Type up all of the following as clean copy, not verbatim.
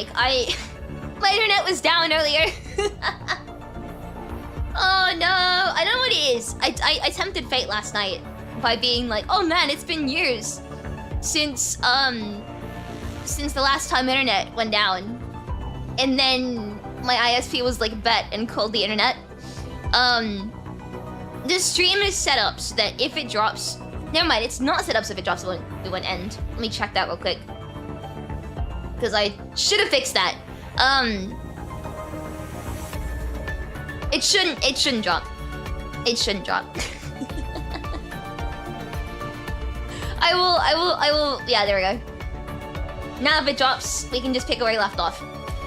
Mike. My internet was down earlier. Oh no, I don't know what it is. I tempted fate last night by being like, oh man, it's been years since the last time internet went down. And then my ISP was like, bet, and called the internet. The stream is set up so that if it drops... Never mind, it's not set up so if it drops, it won't end. Let me check that real quick. Because I should have fixed that. It shouldn't drop. It shouldn't drop. I will, yeah, there we go. Now if it drops, we can just pick where we left off.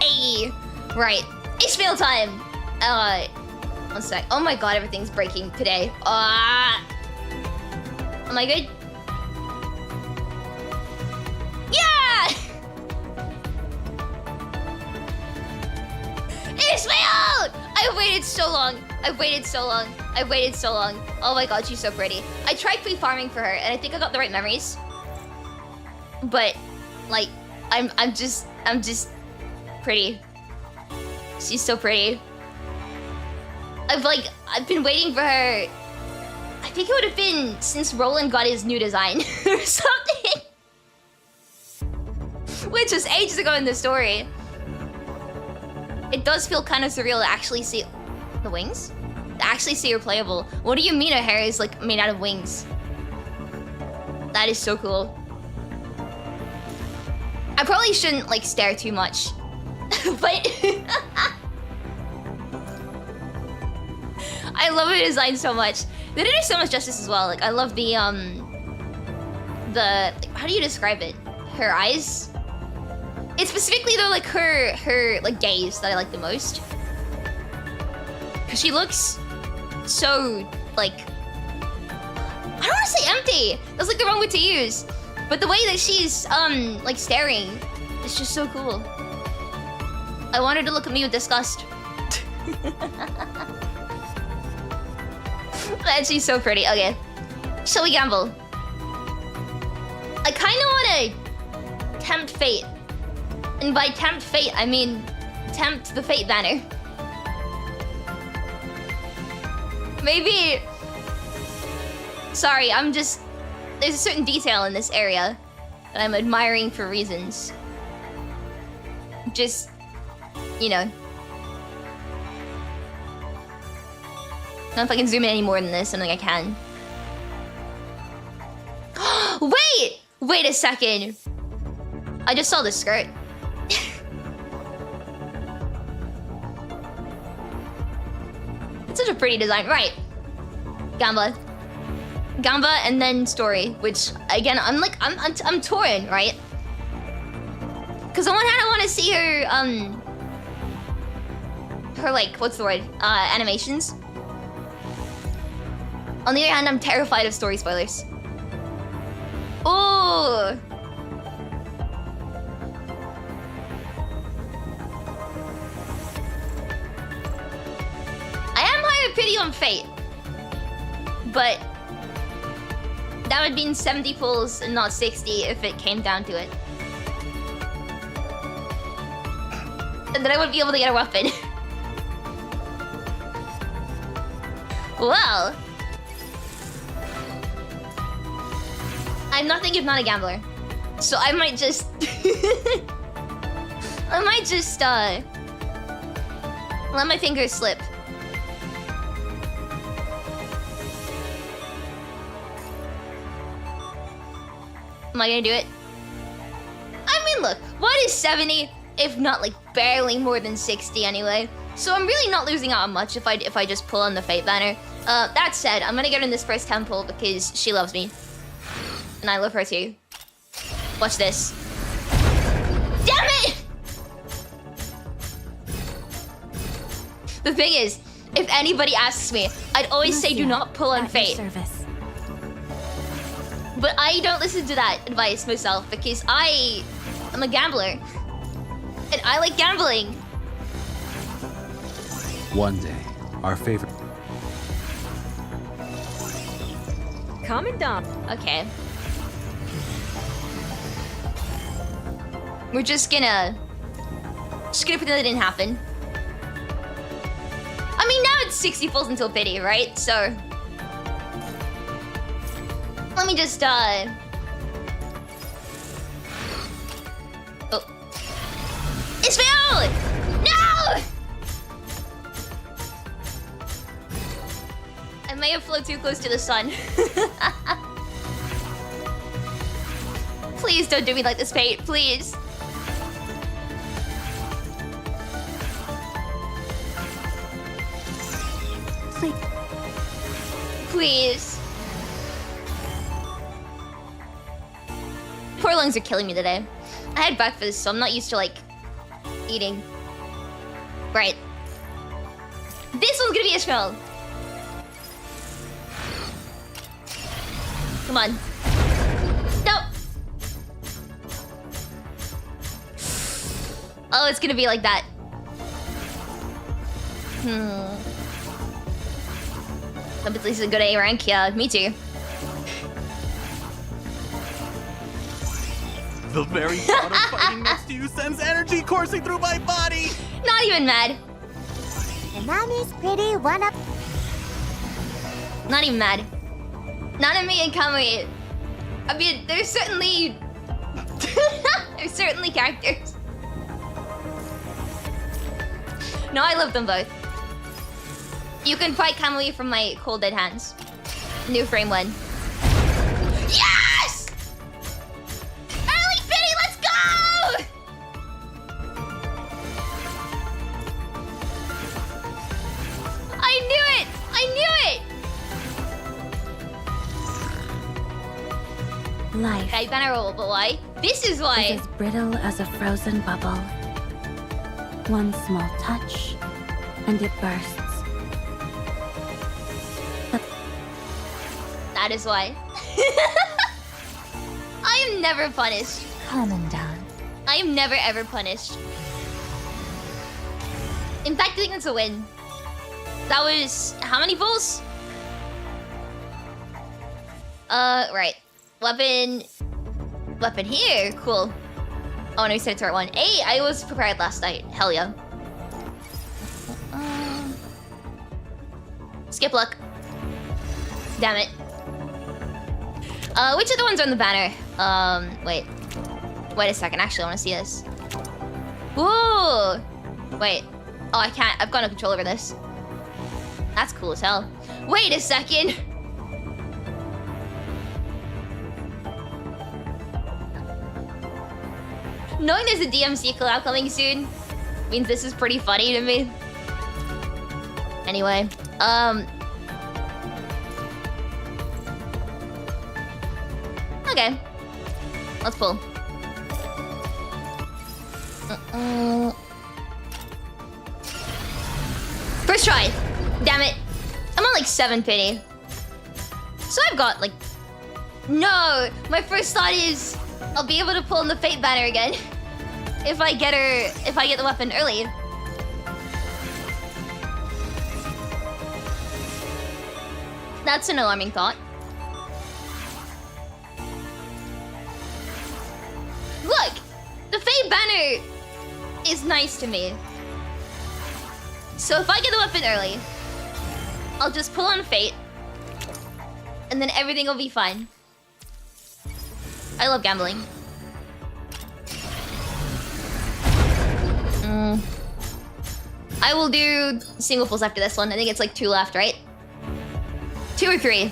Hey, right. Ishmael time! One sec. Oh my god, everything's breaking today. Am I good? Yeah! Ishmael! I waited so long. I waited so long. I waited so long. Oh my god, she's so pretty. I tried pre-farming for her, and I think I got the right memories. But, like, I'm just pretty. She's so pretty. I've been waiting for her. I think it would have been since Roland got his new design or something. Which was ages ago in the story. It does feel kind of surreal to actually see the wings. To actually see her playable. What do you mean her hair is like made out of wings? That is so cool. I probably shouldn't like stare too much. But I love her design so much. They did her so much justice as well. Like I love the how do you describe it? Her eyes. It's specifically though like her like gaze that I like the most. Cause she looks so like I don't want to say empty. That's like the wrong word to use. But the way that she's like staring is just so cool. I want her to look at me with disgust. And she's so pretty. Okay. Shall we gamble? I kind of want to tempt fate. And by tempt fate, I mean tempt the fate banner. Maybe... Sorry, I'm just... There's a certain detail in this area that I'm admiring for reasons. Just, you know. I don't know if I can zoom in any more than this. I don't think I can. Wait! Wait a second. I just saw the skirt. It's such a pretty design. Right. Gamba. Gamba and then story, which again, I'm torn, right? Because on one hand, I want to see her, her like, what's the word? Animations. On the other hand, I'm terrified of story spoilers. Ooh. I am higher pity on fate. But that would mean 70 pulls and not 60 if it came down to it. And then I wouldn't be able to get a weapon. Well. I'm nothing if not a gambler. So I might just... I might just, let my fingers slip. Am I gonna do it? I mean, look, what is 70 if not like barely more than 60 anyway? So I'm really not losing out on much if I just pull on the fate banner. That said, I'm gonna get her in this first temple because she loves me. And I love her too. Watch this. Damn it! The thing is, if anybody asks me, I'd always say do not pull on fate. But I don't listen to that advice myself because I'm a gambler. And I like gambling. One day, our favorite... Commandant. Okay. We're just gonna Just gonna pretend that didn't happen. I mean, now it's 60 pulls until pity, right? So... let me just, Oh. Ishmael! No! I may have flown too close to the sun. Please don't do me like this, Pate. Please. Please. Poor lungs are killing me today. I had breakfast, so I'm not used to, like, eating. Right. This one's gonna be Ishmael. Come on. No. Oh, it's gonna be like that. But at least a good A rank. Yeah, me too. The very thought of fighting next to you sends energy coursing through my body! Not even mad. And mommy's pretty one-up. Not even mad. Nanami and Kamui. I mean, there's certainly... there's certainly characters. No, I love them both. You can fight Kamui from my cold dead hands. New frame 1. Yes! Early pity, let's go! I knew it! I knew it! Life Okay, banner roll, but why? This is why. is as brittle as a frozen bubble. One small touch, and it bursts. That is why. I am never punished. Calming down. I am never ever punished. In fact, I think that's a win. That was... how many pulls? Right. Weapon here. Cool. Oh no, we said turret 1. Hey, I was prepared last night. Hell yeah. Skip luck. Damn it. Which other ones are on the banner? Wait. Wait a second. Actually, I want to see this. Whoa! Wait. Oh, I can't. I've got no control over this. That's cool as hell. Wait a second. Knowing there's a DMC collab coming soon means this is pretty funny to me. Anyway, okay. Let's pull. First try. Damn it. I'm on like 7 pity. So I've got like... no! My first thought is I'll be able to pull in the Fate banner again. If I get the weapon early. That's an alarming thought. Look! The Fate banner is nice to me. So if I get the weapon early, I'll just pull on Fate. And then everything will be fine. I love gambling. I will do single pulls after this one. I think it's like 2 left, right? 2 or 3.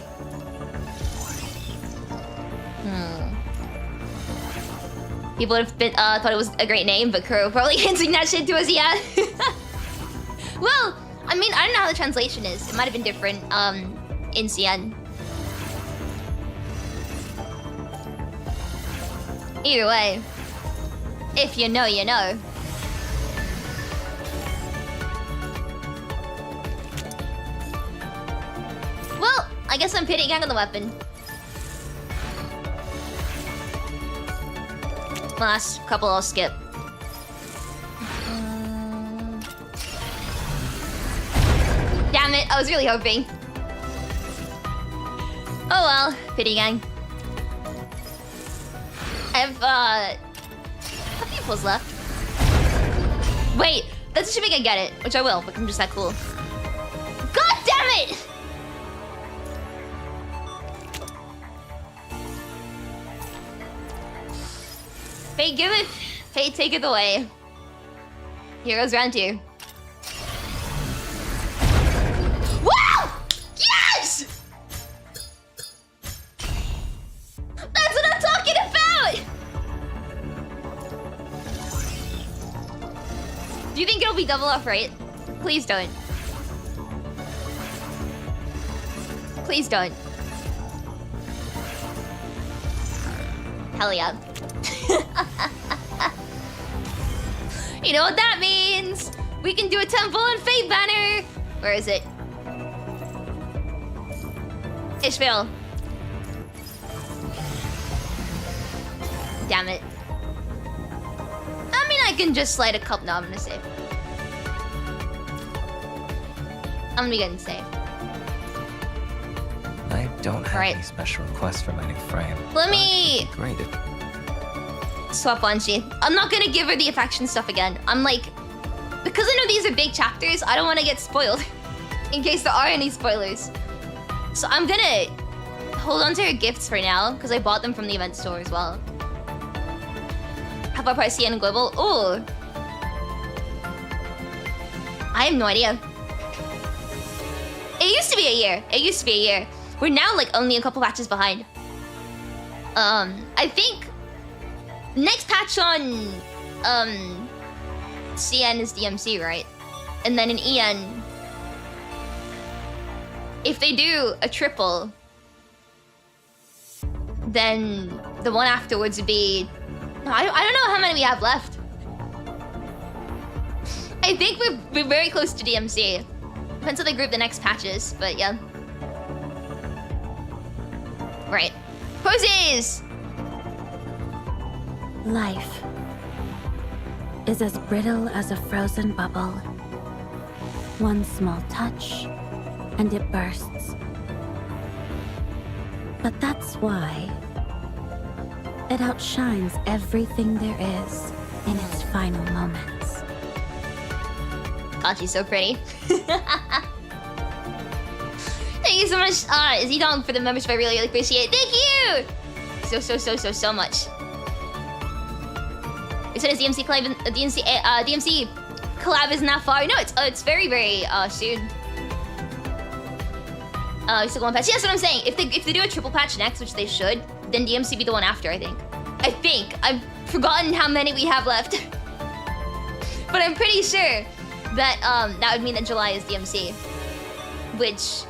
People would have been, thought it was a great name, but Kuro probably hinting that shit to us, yeah. Well, I mean, I don't know how the translation is. It might have been different in CN. Either way, if you know, you know. Well, I guess I'm pitting gang on the weapon. Last couple I'll skip. Damn it, I was really hoping. Oh well, pity gang. I have a few pulls left. Wait, that's assuming I get it, which I will, but I'm just that cool. God damn it! Fate giveth, fate taketh away. Here goes round 2. Wow! Yes! That's what I'm talking about! Do you think it'll be double off right? Please don't. Please don't. Hell yeah. You know what that means? We can do a temple and fate banner. Where is it? Ishmael. Damn it. I mean, I can just slide a cup. No, I'm gonna save. I'm gonna be good and save. I don't have any special requests for my new frame. Let me Great. swap Banshee. I'm not gonna give her the affection stuff again. I'm like, because I know these are big chapters, I don't want to get spoiled in case there are any spoilers. So I'm gonna hold on to her gifts for now because I bought them from the event store as well. How about Parhelion and Global? Oh, I have no idea. It used to be a year. It used to be a year. We're now like only a couple patches behind. I think next patch on CN is DMC, right? And then in EN, if they do a triple, then the one afterwards would be... No, I don't know how many we have left. I think we're very close to DMC. Depends how they group the next patches, but yeah. Right. Poses! Life is as brittle as a frozen bubble. One small touch, and it bursts. But that's why it outshines everything there is in its final moments. God, she's so pretty. Thank you so much, Izzy Dong, for the membership. I really appreciate it. Thank you! So much. We said it's DMC collab, DMC collab isn't that far. No, it's very soon. We still go one patch. Yeah, that's what I'm saying. If they do a triple patch next, which they should, then DMC be the one after. I think I've forgotten how many we have left, but I'm pretty sure that that would mean that July is DMC, which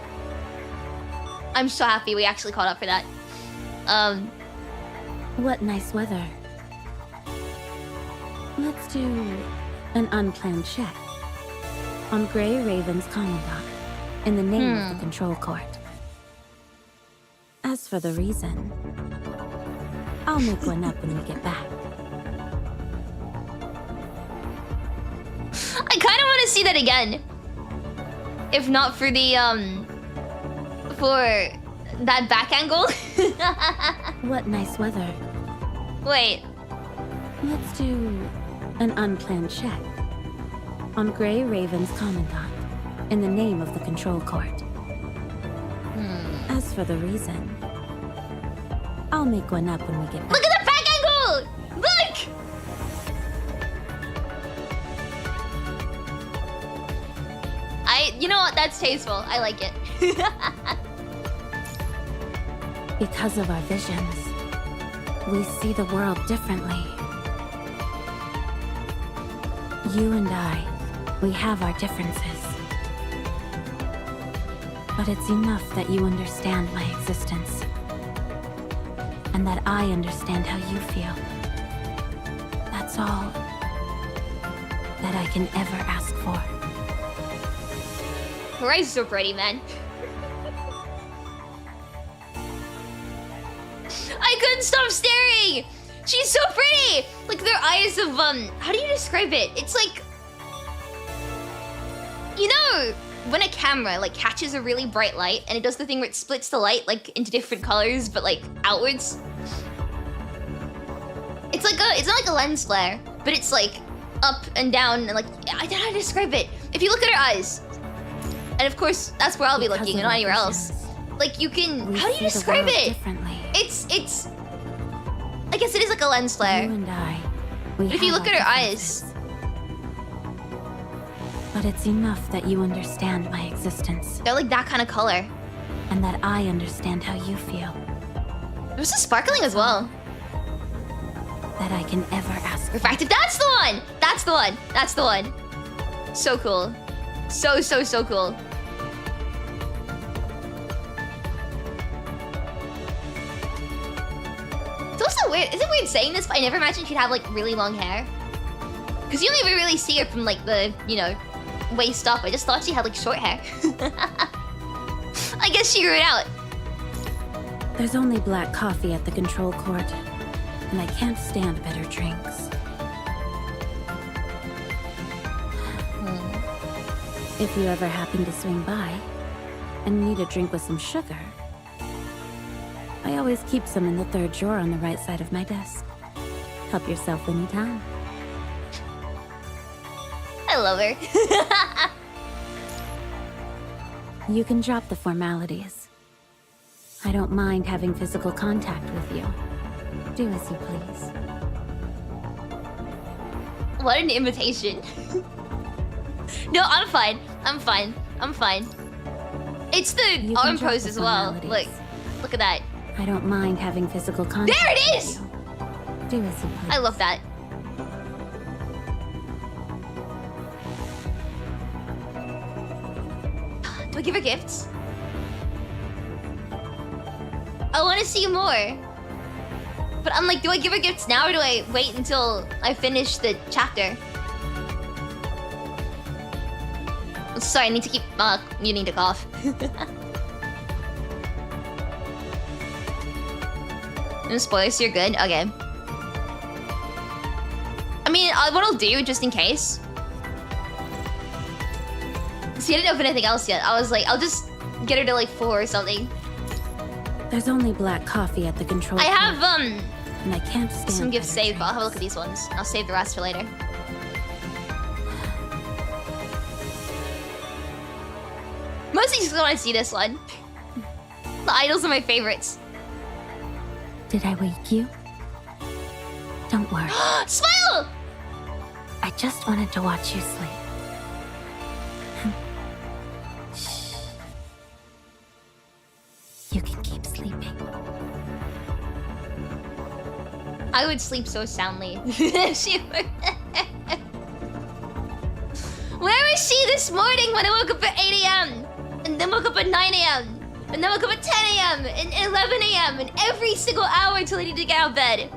I'm so happy we actually caught up for that. What nice weather. Let's do an unplanned check on Grey Raven's Commandant in the name of the Control Court. As for the reason, I'll make one up when we get back. I kind of want to see that again. If not for the for that back angle. What nice weather. Wait. Let's do an unplanned check on Grey Raven's Commandant in the name of the Control Court. As for the reason, I'll make one up when we get back. Look at the back angle! Look! You know what? That's tasteful. I like it. Because of our visions, we see the world differently. You and I, we have our differences. But it's enough that you understand my existence. And that I understand how you feel. That's all that I can ever ask for. Horai's so pretty, man. I couldn't stop staring! She's so pretty! Like their eyes of, how do you describe it? It's like... You know, when a camera like catches a really bright light and it does the thing where it splits the light like into different colors but like outwards? It's like it's not like a lens flare, but it's like up and down and like I don't know how to describe it. If you look at her eyes, and of course that's where I'll be looking and not anywhere else. Like you can, how do you describe it? Differently. It's. I guess it is like a lens flare. You and I. But if you look at her eyes, but it's enough that you understand my existence they're like that kind of color. and that I understand how you feel. There's some sparkling as well. That I can ever ask for. Refractive. That's the one. That's the one. That's the one. So cool. So cool. It's also weird. Is it weird saying this? But I never imagined she'd have like really long hair. Because you don't even really see her from like the, you know, waist up. I just thought she had like short hair. I guess she grew it out. There's only black coffee at the control court, and I can't stand better drinks. If you ever happen to swing by and need a drink with some sugar, I always keep some in the third drawer on the right side of my desk. Help yourself anytime. I love her. You can drop the formalities. I don't mind having physical contact with you. Do as you please. What an invitation. No, I'm fine. I'm fine. I'm fine. It's the You arm can drop pose the as well. formalities. Look at that. I don't mind having physical contact. There it with is! you. Do as you please. I love that. Do I give her gifts? I want to see more. But I'm like, do I give her gifts now or do I wait until I finish the chapter? Sorry, I need to keep muting to cough. No spoilers, you're good? Okay. I mean, what I'll do, just in case. See, I didn't open anything else yet. I was like, I'll just get her to like 4 or something. There's only black coffee at the control I court, have, and I can't stand some gifts better saved, but I'll have a look at drinks. these ones. I'll save the rest for later. Mostly just want to see this one. The idols are my favorites. Did I wake you? Don't worry. Smile! I just wanted to watch you sleep. Shh. You can keep sleeping. I would sleep so soundly. Where was she this morning when I woke up at 8 a.m.? And then woke up at 9 a.m. And then woke up at 10 a.m. and 11 a.m. and every single hour until I need to get out of bed.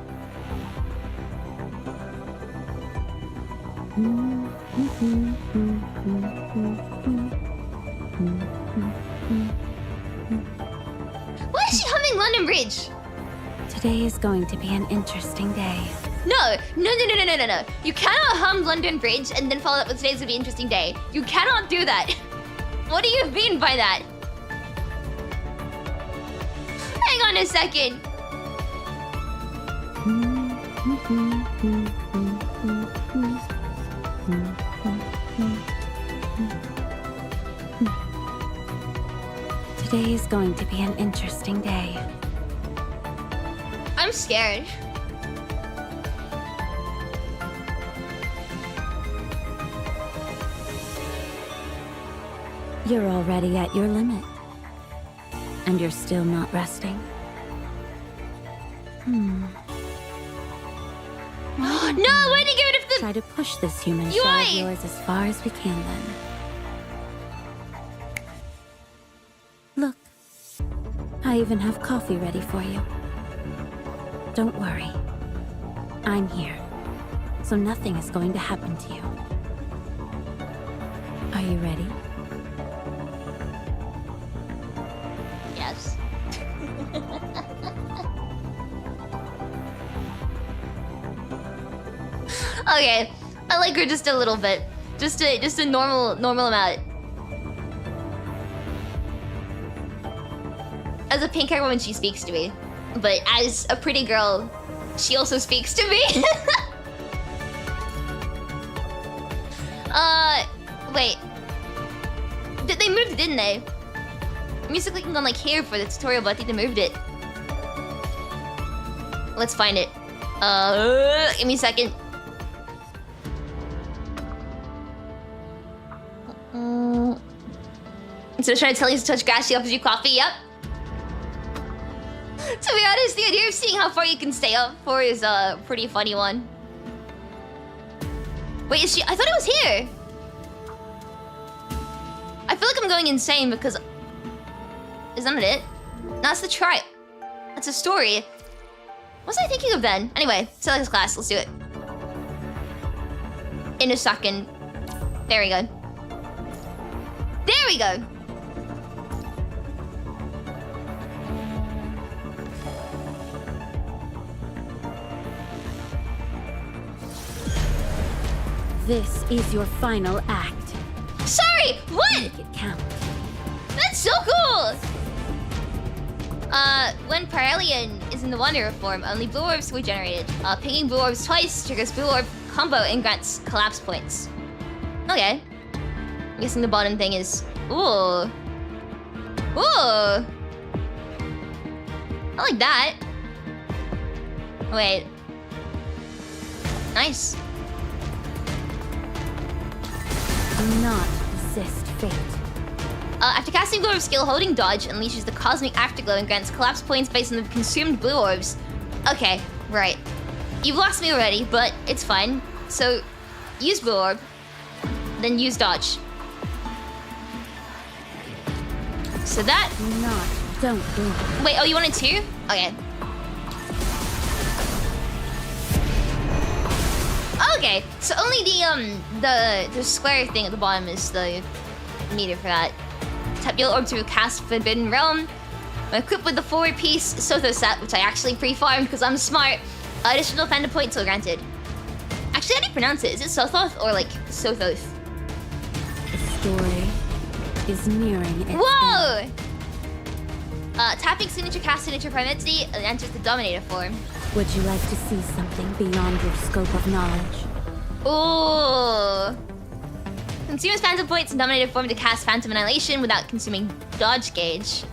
Why is she humming London Bridge? Today is going to be an interesting day. No. You cannot hum London Bridge and then follow up with today's gonna be an interesting day. You cannot do that. What do you mean by that? Hang on a second. Today is going to be an interesting day. I'm scared. You're already at your limit. And you're still not resting. No, why did you get rid of the... Try to push this human UI. shell of yours as far as we can then. Look, I even have coffee ready for you. Don't worry. I'm here, so nothing is going to happen to you. Are you ready? Yes. Okay, I like her just a little bit. Just a normal amount. As a pink-haired woman, she speaks to me. But as a pretty girl, she also speaks to me. moved, didn't they? I'm used to clicking on like here for the tutorial, but I think they moved it. Let's find it. Give me a second. Instead of trying to tell you to touch grass, she offers you coffee. Yep. To be honest, the idea of seeing how far you can stay up for is a pretty funny one. Wait, is she? I thought it was here. I feel like I'm going insane because... Isn't that it? That's the try. That's a story. What was I thinking of then? Anyway, select this class. Let's do it. In a second. There we go. There we go. This is your final act. Sorry, what? Make it count. That's so cool! When Parhelion is in the Wanderer form, only blue orbs will be generated. Pinging blue orbs twice triggers blue orb combo and grants collapse points. Okay. I'm guessing the bottom thing is... Ooh. Ooh! I like that. Wait. Nice. Do not resist fate. After casting Blue Orb skill, holding dodge unleashes the Cosmic Afterglow and grants collapse points based on the consumed blue orbs. Okay, right. You've lost me already, but it's fine. So, use Blue Orb, then use dodge. So that... Don't do. Wait, oh, you wanted two? Okay. Okay, so only the square thing at the bottom is the meter for that. Tap yellow orb to cast Forbidden Realm. When equipped with the 4-piece Sotho set, which I actually pre-farmed because I'm smart, additional fandom points are granted. Actually, how do you pronounce it? Is it Sothoth or like Sothoth? The story is nearing its Whoa! end. Tapping signature cast signature primacy and enters the Dominator form. Would you like to see something beyond your scope of knowledge? Ooh. Consumes phantom points in Dominator form to cast Phantom Annihilation without consuming dodge gauge.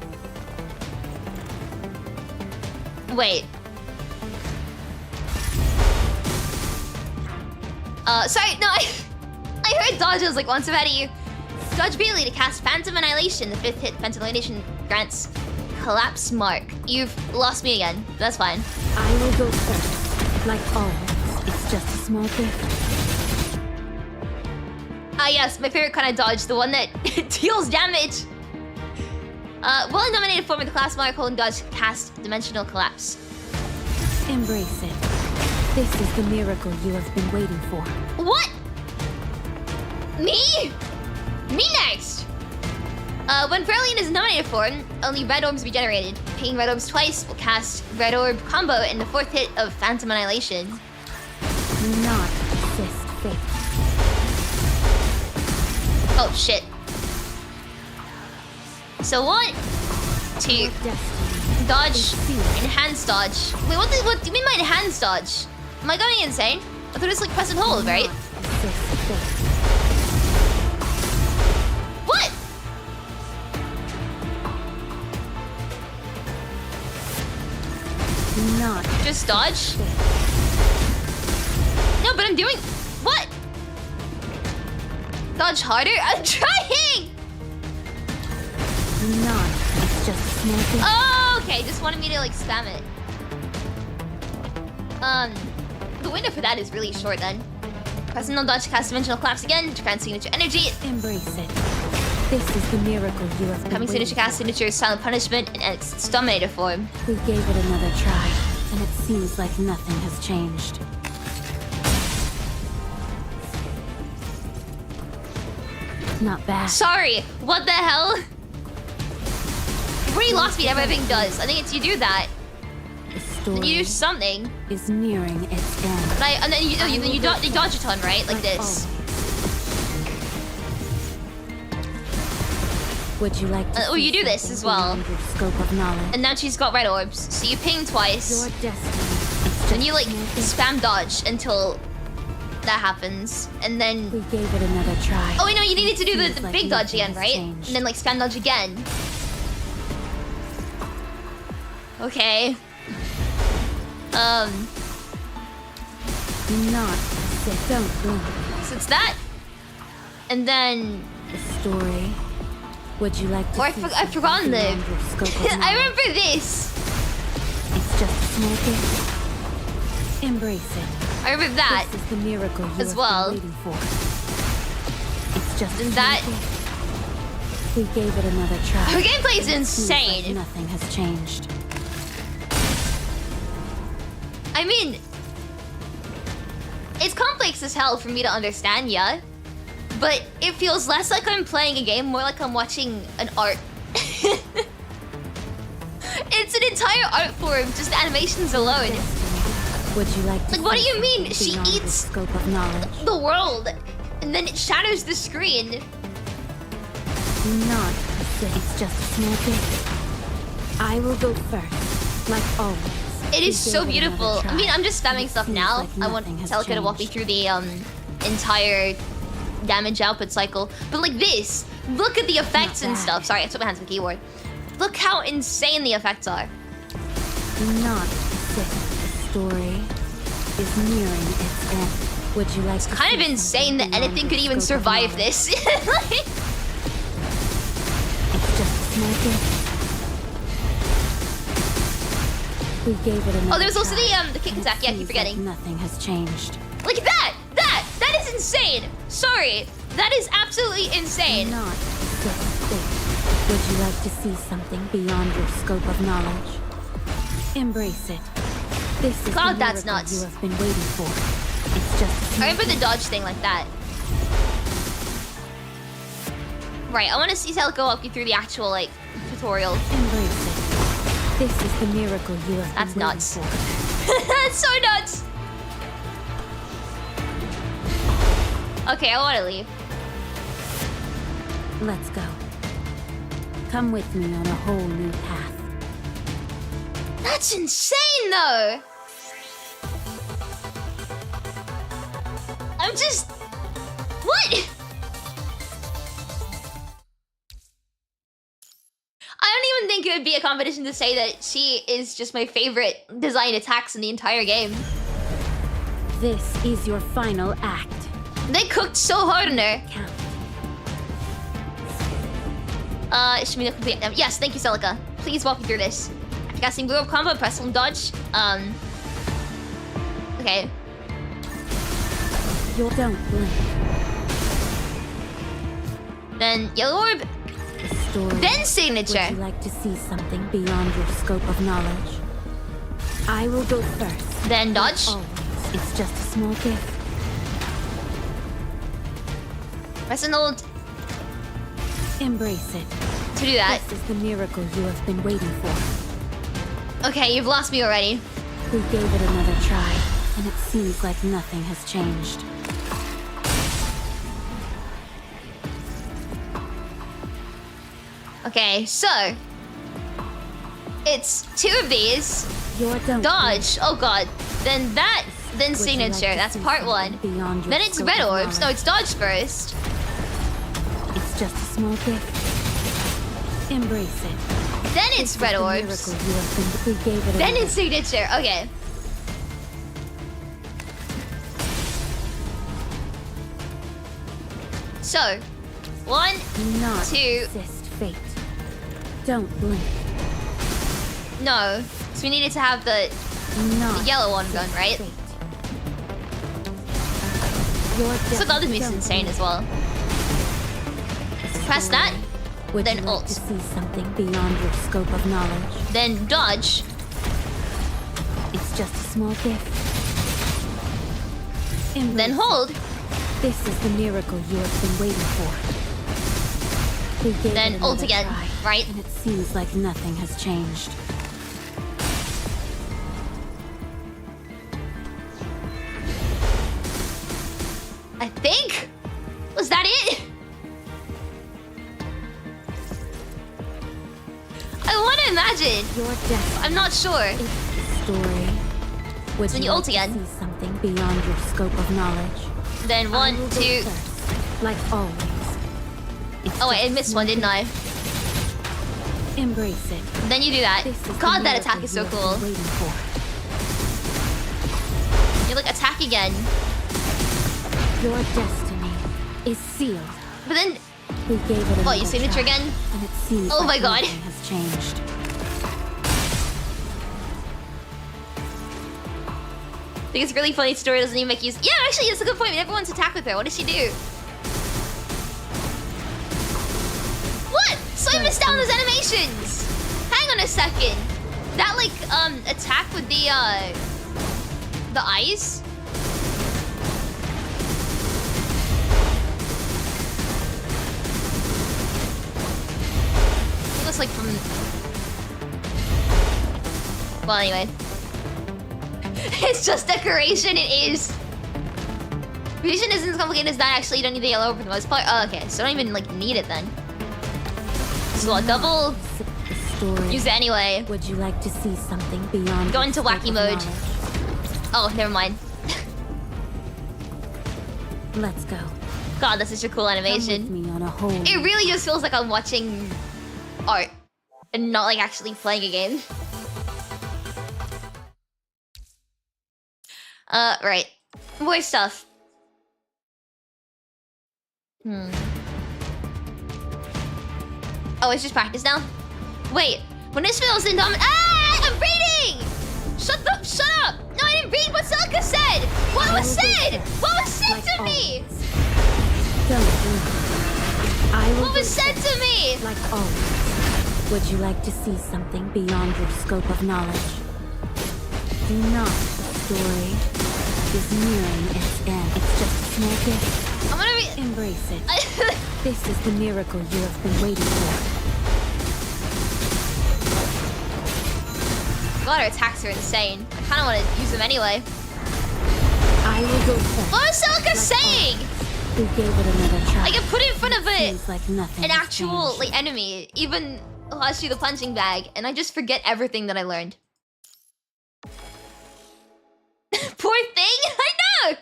Wait. Sorry, no, I heard dodge. I was like, once I've had you. Dodge Bailey to cast Phantom Annihilation. The 5th hit Phantom Annihilation grants Collapse Mark. You've lost me again. That's fine. I will go first. Like always, it's just a small gift. Ah, yes, my favorite kind of dodge, the one that deals damage. While in Dominated form with the class mark, holding dodge, cast Dimensional Collapse. Embrace it. This is the miracle you have been waiting for. What? Me? Me next! When Parhelion is in Dominated form, only red orbs will be generated. Pinging red orbs twice will cast red orb combo in the 4th hit of Phantom Annihilation. Do not resist fate. Oh, shit. So 1, 2, dodge, enhanced dodge. Wait, what do you mean by enhanced dodge? Am I going insane? I thought it was like press and hold, right? What? Not just dodge? No, but I'm doing... What? Dodge harder? I'm trying! Not. It's just a small thing. Oh, okay. Just wanted me to like spam it. The window for that is really short then. Pressing no dodge to cast Dimensional Collapse again to grant signature energy. Embrace it. This is the miracle you have been Coming signature cast signature Silent Punishment in its Dominator form. We gave it another try, and it seems like nothing has changed. Not bad. Sorry, what the hell? You've already lost me at everything does. I think it's you do that. Then you do something. Is nearing its end. And then you dodge a ton, right? Like this. Would you like to oh, you do this as well. Scope of knowledge? And now she's got red orbs. So you ping twice. Your destiny. Then you like spam dodge until that happens, and then... We gave it another try. Oh wait, no, you needed to do the Seems like big dodge nothing again, has right? changed. And then like spam dodge again. Okay. Do not sit. Don't blink. So it's that. And then... The story. Would you like to Oh, see I've forgotten something beyond your scope of I knowledge? remember this. It's just a small gift. Embrace it. I remember that. This is the miracle you as have well. been waiting for. It's just a And small that- gift. We gave it another try. Her gameplay is and it seems like insane. nothing has changed. I mean... It's complex as hell for me to understand, yeah? But it feels less like I'm playing a game, more like I'm watching an art. It's an entire art form, just animations alone. Would you like to Like, what do see you mean? something She beyond your eats scope of knowledge? the world, and then it shatters the screen. Do not persist. It's just a small gift. I will go first, like always. It is We so gave it another beautiful. I try, mean, I'm just and spamming it stuff seems now. like I want nothing has Celica to walk me changed. through the entire damage output cycle. But like this, look at the effects and bad. stuff. Sorry, I took my hands on the keyboard. Look how insane the effects are. Do not persist. The story is nearing its end. Would you like to Kind of see insane that something anything beyond could your even scope of survive knowledge? this. Like, It's just a small gift. We gave it another oh, there's also try, the kick and it attack. Yeah, I keep seems forgetting. Like nothing has changed. Look at that! That is insane! Sorry. That is absolutely insane. Do not persist. Would you like to see something beyond your scope of knowledge? Embrace it. This is God, the that's miracle nuts. you have been waiting for. It's just a I small remember the gift. dodge thing like that. Right, I want to see Celica walk you through the actual, like, tutorial. Embrace it. This is the miracle you have That's been nuts. waiting for. That's so nuts! Okay, I want to leave. Let's go. Come with me on a whole new path. That's insane, though! I'm just... What? I don't even think it would be a competition to say that she is just my favorite design attacks in the entire game. This is your final act. They cooked so hard on her. Count. Ishmael complete. Yes, thank you, Celica. Please walk me through this. After casting blue up combo, press and dodge. Okay. Don't blink. Then yellow orb. The story. Then Would signature. you like to see something beyond your scope of knowledge? I will go first. Then dodge. Always. It's just a small gift. Press and hold Embrace it. to do that. This is the miracle you have been waiting for. Okay, you've lost me already. We gave it another try, and it seems like nothing has changed. Okay, so it's two of these. You're done. Dodge. Oh god. Then that. Then Would you signature. like to That's see part one. something beyond your Then it's scope red of orbs. No, knowledge? it's dodge first. It's just a small gift. Embrace it. Then it's red The orbs. miracle you have been. We gave it Then another it's signature. Okay. So, one, Do not two. resist fate. Don't blink. No. So we needed to have the Do not yellow one gun, resist right? fate. Your So death the other move's don't insane blink. as well. Press that, Would then you like ult. to see something beyond your scope of knowledge? then dodge, It's just a small gift. Embrace then it. hold, This is the miracle you have been waiting for. We gave then it ult another again, try, right? and it seems like nothing has changed. I think? Was that it? I want to imagine. Your death I'm not sure. is the story. Would Then you like ult to again. see something beyond your scope of knowledge. Then I 1, will go 2. first, like always. Oh wait, I missed one, didn't I? Embrace it. Then you do that. This is the God, that miracle attack is so you have cool. been waiting for. You like attack again. Your destiny is sealed. But then, We gave it another oh, you signature try, again? and it seems Oh like my God. nothing has changed. I think it's a really funny story, doesn't even make use. Yeah, actually, that's a good point. We never once attack with her. What does she do? What? So I missed out on those animations. Hang on a second. That like attack with the eyes. It looks like from. Well, anyway. It's just decoration, it is. Vision isn't as complicated as that, actually. You don't need the yellow for the most part. Oh, okay, so I don't even, like, need it then. So I'll double The story. use it anyway. Would you like to see something beyond? Go your into scope wacky of mode. knowledge? Oh, never mind. Let's go. God, that's such a cool Come with animation. me on a whole. It really just feels like I'm watching art and not, like, actually playing a game. Right. More stuff. Oh, it's just practice now? Wait, when Ishmael's in dominant— Ah! I'm reading! Shut up! No, I didn't read what Selka said! What was said? What was said to me? Don't worry. I will What was go said to me? Like always. Would you like to see something beyond your scope of knowledge? Do not. The story is nearing its end. It's just a small gift. I'm gonna read— Embrace it. This is the miracle you have been waiting for. God, her attacks are insane. I kinda wanna use them anyway. I will go first. What was Selka Like saying? always. We gave it another try. I can put it in front of it. Seems like nothing An has actual changed. like enemy, even Ushio the punching bag, and I just forget everything that I learned. Poor thing. I know.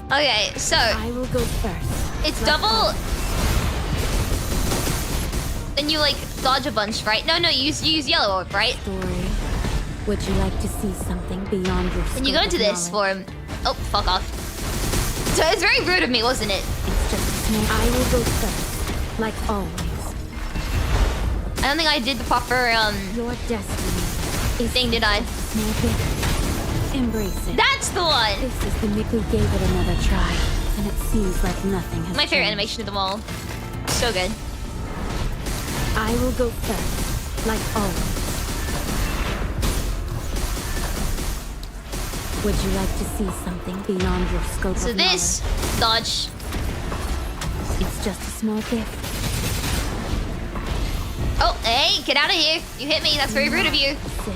Okay, so I will go first. it's Like double. always. Then you like dodge a bunch, right? No, you use yellow orb, right? Story. Would you like to see something beyond your scope And you go into of this knowledge? form. Oh, fuck off. So it's very rude of me, wasn't it? It's just a small. I will go first. Like always. I don't think I did the proper Your destiny is thing, did I? small gift. Embrace it. That's the one. This is the Miku gave it another try, and it seems like nothing has My favorite changed. animation of them all. So good. I will go first, like always. Would you like to see something beyond your scope So of this dodge. knowledge? It's just a small gift. Oh, hey, get out of here. You hit me. That's very rude of you. Assist the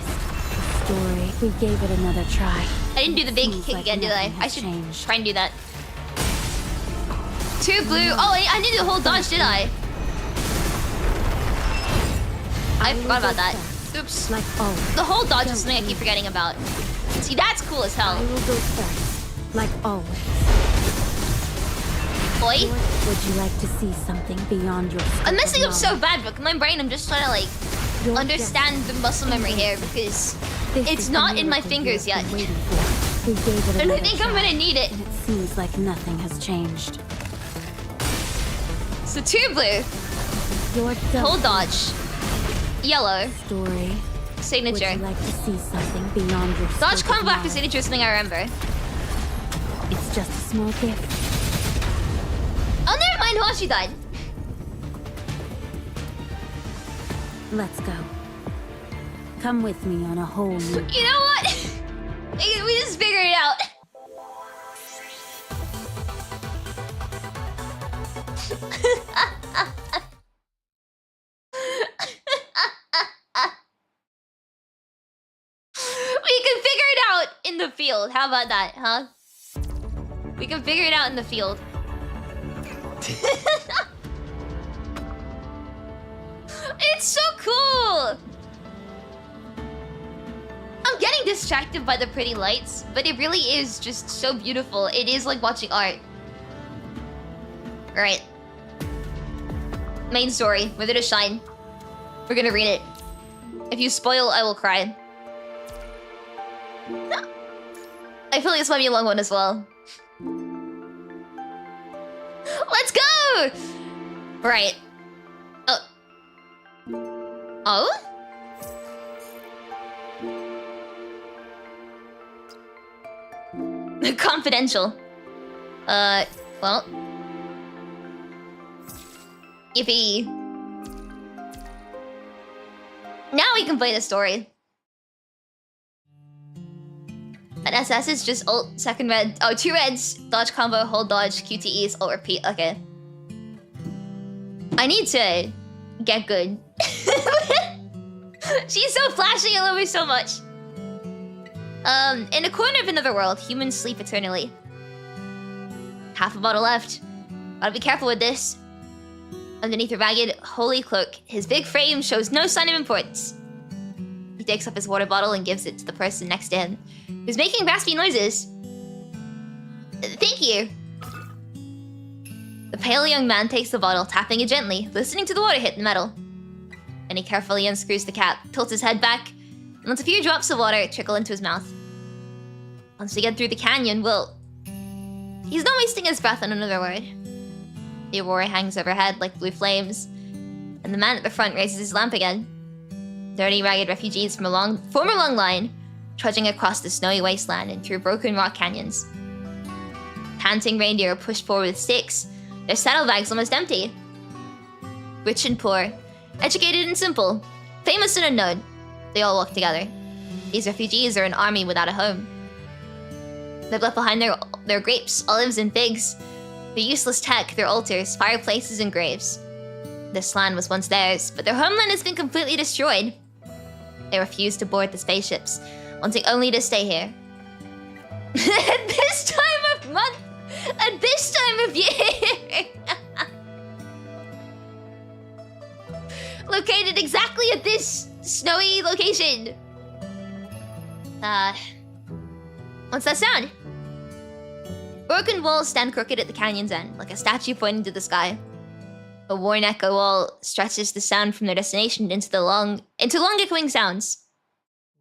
story. We gave it another try. I didn't do the big Seems kick like again, did I? nothing I has should changed. try and do that. 2 blue. Oh, I didn't do the whole dodge, did I? I will forgot about go that. first, Oops. Like always. The whole dodge is Don't something I keep leave. forgetting about. See, that's cool as I hell. will go first, like always. Boy. Would you like to see something beyond your scope I'm messing of up so bad, but my brain, I'm just trying to like Your understand the muscle memory here because This it's is the not in my miracle fingers you have yet. been waiting for. We gave it And I another think I'm try, gonna need it. and it seems like nothing has changed. So 2 blue, Your whole dodge, yellow, story. Would signature. you like to see something beyond your Dodge scope of combo after knowledge? signature is something I remember. It's just a small gift. Oh, never mind, Hoshi died. Let's go. Come with me on a whole new. You know what? We just figured it out. We can figure it out in the field. How about that, huh? We can figure it out in the field. It's so cool. distracted by the pretty lights, but it really is just so beautiful. It is like watching art. Alright. Main story. Wither to Shine. We're gonna read it. If you spoil, I will cry. I feel like this might be a long one as well. Let's go! Right. Oh. Oh? Confidential. Well. Yippee. Now we can play the story. An SS is just ult, second red. Oh, 2 reds, dodge combo, hold dodge, QTEs, ult repeat. Okay. I need to get good. She's so flashy, I love her so much. In a corner of another world, humans sleep eternally. Half a bottle left. Gotta be careful with this. Underneath a ragged, holy cloak, his big frame shows no sign of importance. He takes up his water bottle and gives it to the person next to him, who's making raspy noises. Thank you. The pale young man takes the bottle, tapping it gently, listening to the water hit the metal. Then he carefully unscrews the cap, tilts his head back, and lets a few drops of water trickle into his mouth. Once we get through the canyon, we'll... He's not wasting his breath on another word. The aurora hangs overhead like blue flames, and the man at the front raises his lamp again. Dirty, ragged refugees from a former long line, trudging across the snowy wasteland and through broken rock canyons. Panting reindeer are pushed forward with sticks, their saddlebags almost empty. Rich and poor, educated and simple, famous and unknown, they all walk together. These refugees are an army without a home. They've left behind their grapes, olives, and figs, their useless tech, their altars, fireplaces, and graves. This land was once theirs, but their homeland has been completely destroyed. They refuse to board the spaceships, wanting only to stay here. At this time of month! At this time of year! Located exactly at this snowy location. What's that sound? Broken walls stand crooked at the canyon's end, like a statue pointing to the sky. A worn echo wall stretches the sound from their destination into long echoing sounds.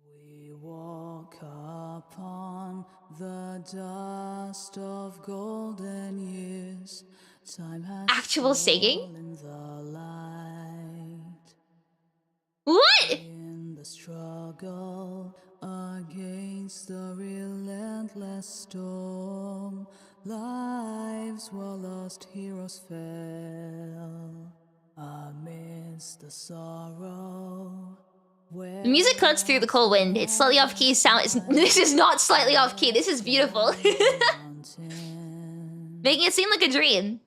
We walk upon the dust of golden years. Time has Actual singing? stolen the light. What? In the struggle against the relentless storm, lives were lost, heroes fell. Amidst the sorrow, The music cuts through the cold wind. It's slightly off key sound. This is not slightly off key. This is beautiful. Making it seem like a dream.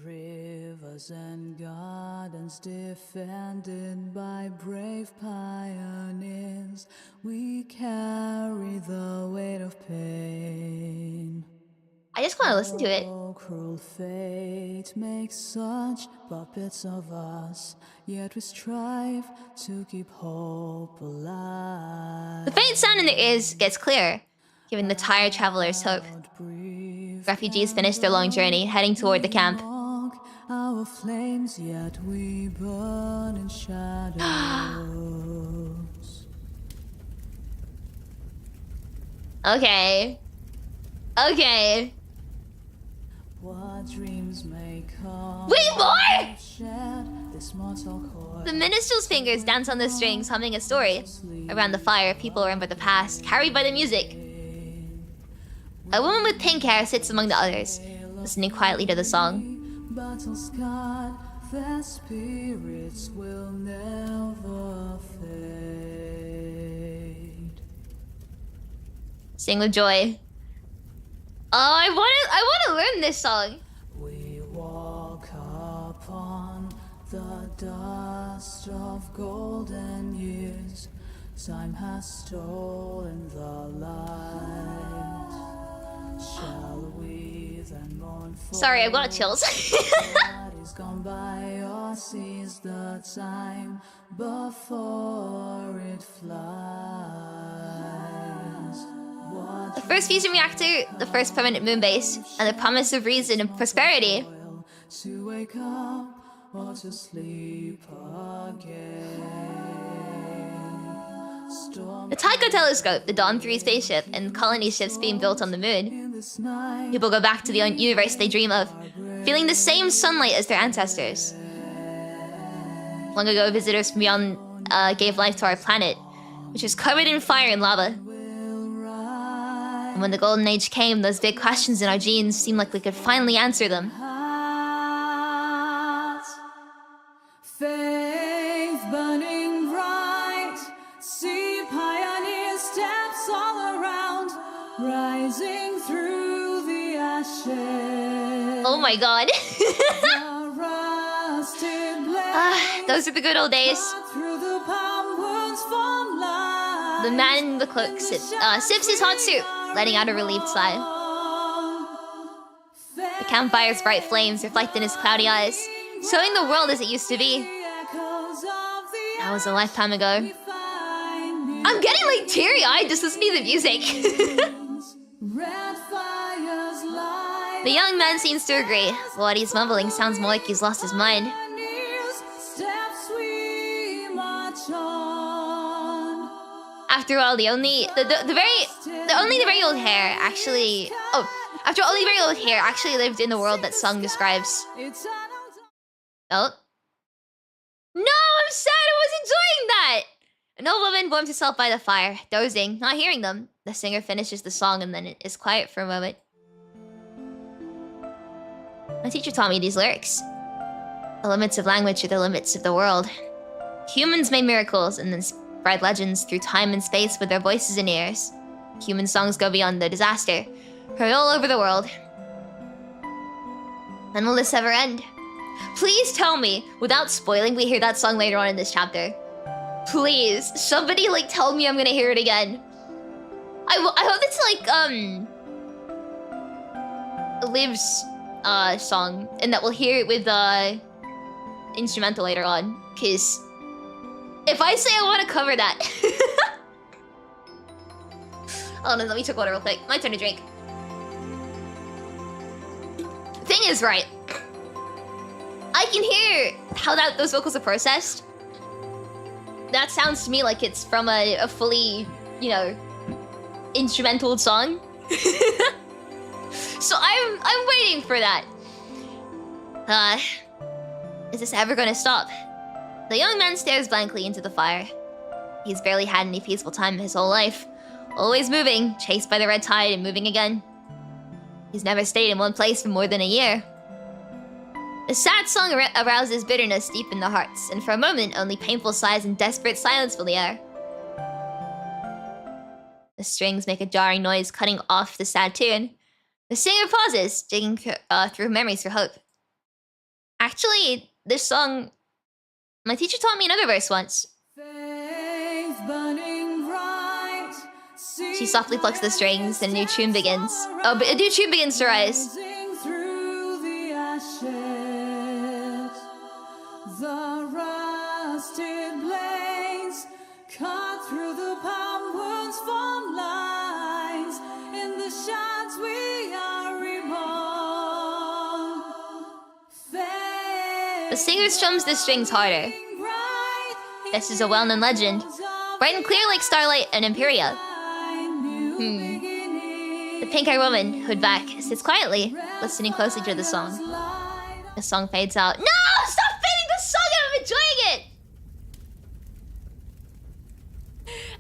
rivers and gardens defended by brave pioneers, we carry the weight of pain. I just want to listen to it. Oh, cruel fate makes such puppets of us, yet we strive to keep hope alive. The faint sound in their ears gets clearer, giving the tired travelers hope. Refugees finish their long journey, heading toward the camp. Our flames, yet we burn in shadows. Okay. Okay. What dreams may come. Wait, more? This mortal cord. The minstrel's fingers dance on the strings, humming a story. Around the fire, people remember the past, carried by the music. A woman with pink hair sits among the others, listening quietly to the song. Battle scarred, their spirits will never fade. Sing with joy. Oh, I want to learn this song. We walk upon the dust of golden years. Time has stolen the light. Shall we then mourn for? Sorry, I've got chills. What is gone by or seize the time before it flies? The first fusion reactor, the first permanent moon base, and the promise of reason and prosperity. To wake up or to sleep again. The Tycho telescope, the Dawn 3 spaceship, and colony ships being built on the moon. People go back to the universe they dream of, feeling the same sunlight as their ancestors. Long ago, visitors from beyond gave life to our planet, which was covered in fire and lava. And when the Golden Age came, those big questions in our genes seemed like we could finally answer them. Faith burning bright, see pioneer steps all around, rising through the ashes. Oh my god. Those are the good old days. The man in the cloak sips his hot soup, letting out a relieved sigh. The campfire's bright flames reflect in his cloudy eyes, showing the world as it used to be. That was a lifetime ago. I'm getting like teary-eyed just listening to the music. The young man seems to agree. What he's mumbling sounds more like he's lost his mind. After all, the very old hare actually lived in the world that song describes. Oh. No, I'm sad I was enjoying that! An old woman warms herself by the fire, dozing, not hearing them. The singer finishes the song and then it is quiet for a moment. My teacher taught me these lyrics. The limits of language are the limits of the world. Humans made miracles and then spread legends through time and space with their voices and ears. Human songs go beyond the disaster, heard all over the world. When will this ever end? Please tell me, without spoiling, we hear that song later on in this chapter. Please, somebody like tell me I'm gonna hear it again. I hope it's like Liv's song, and that we'll hear it with instrumental later on. Cause if I say I want to cover that, hold on, let me take water real quick. My turn to drink. Thing is, right, I can hear how those vocals are processed. That sounds to me like it's from a fully, you know, instrumental song. So I'm waiting for that. Is this ever gonna stop? The young man stares blankly into the fire. He's barely had any peaceful time his whole life. Always moving, chased by the red tide and moving again. He's never stayed in one place for more than a year. The sad song arouses bitterness deep in the hearts, and for a moment, only painful sighs and desperate silence fill the air. The strings make a jarring noise, cutting off the sad tune. The singer pauses, digging through memories for hope. Actually, this song, my teacher taught me another verse once. Faith burning bright, She softly plucks the strings, and a new tune begins. Oh, but a new tune begins to rise. through the ashes, the rusted blades cut through the palm wounds, form lines. In the shadows we are reborn. The singer strums the strings harder. This is a well-known legend, bright and clear like starlight and Imperia. The pink-haired woman, hood back, sits quietly, listening closely to the song. The song fades out. No! Stop fading the song! I'm enjoying it!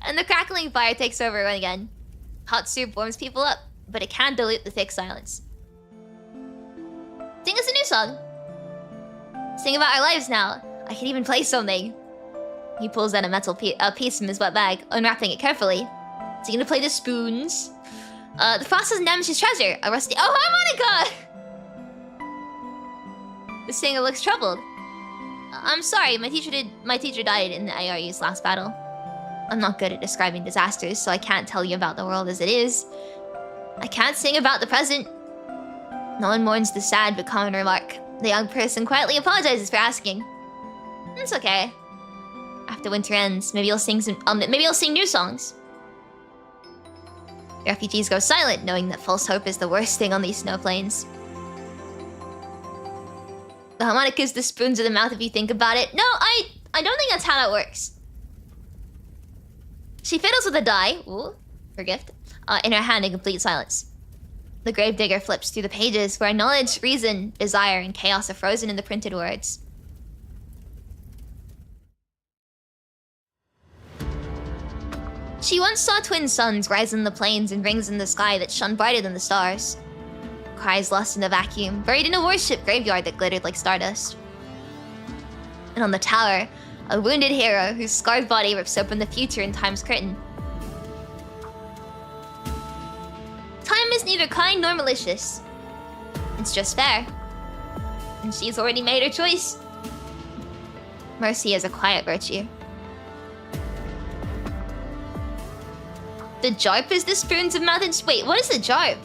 And the crackling fire takes over again. Hot soup warms people up, but it can't dilute the thick silence. Sing us a new song. Sing about our lives now. I can even play something. He pulls out a metal piece from his wet bag, unwrapping it carefully. Is he gonna play the spoons? The frost doesn't damage his treasure. A rusty— oh, harmonica! The singer looks troubled. I'm sorry, my teacher died in the ARU's last battle. I'm not good at describing disasters, so I can't tell you about the world as it is. I can't sing about the present. No one mourns the sad but common remark. The young person quietly apologizes for asking. It's okay. After winter ends, maybe you'll sing new songs. The refugees go silent, knowing that false hope is the worst thing on these snow plains. The harmonicas, the spoons of the mouth if you think about it. No, I don't think that's how that works. She fiddles with a die, ooh, her gift, in her hand in complete silence. The gravedigger flips through the pages where knowledge, reason, desire, and chaos are frozen in the printed words. She once saw twin suns rise in the plains and rings in the sky that shone brighter than the stars. Cries lost in a vacuum, buried in a warship graveyard that glittered like stardust. And on the tower, a wounded hero whose scarred body rips open the future in time's curtain. Time is neither kind nor malicious. It's just fair. And she's already made her choice. Mercy is a quiet virtue. The jarp is the spoons of mouth and... Wait, what is the jarp?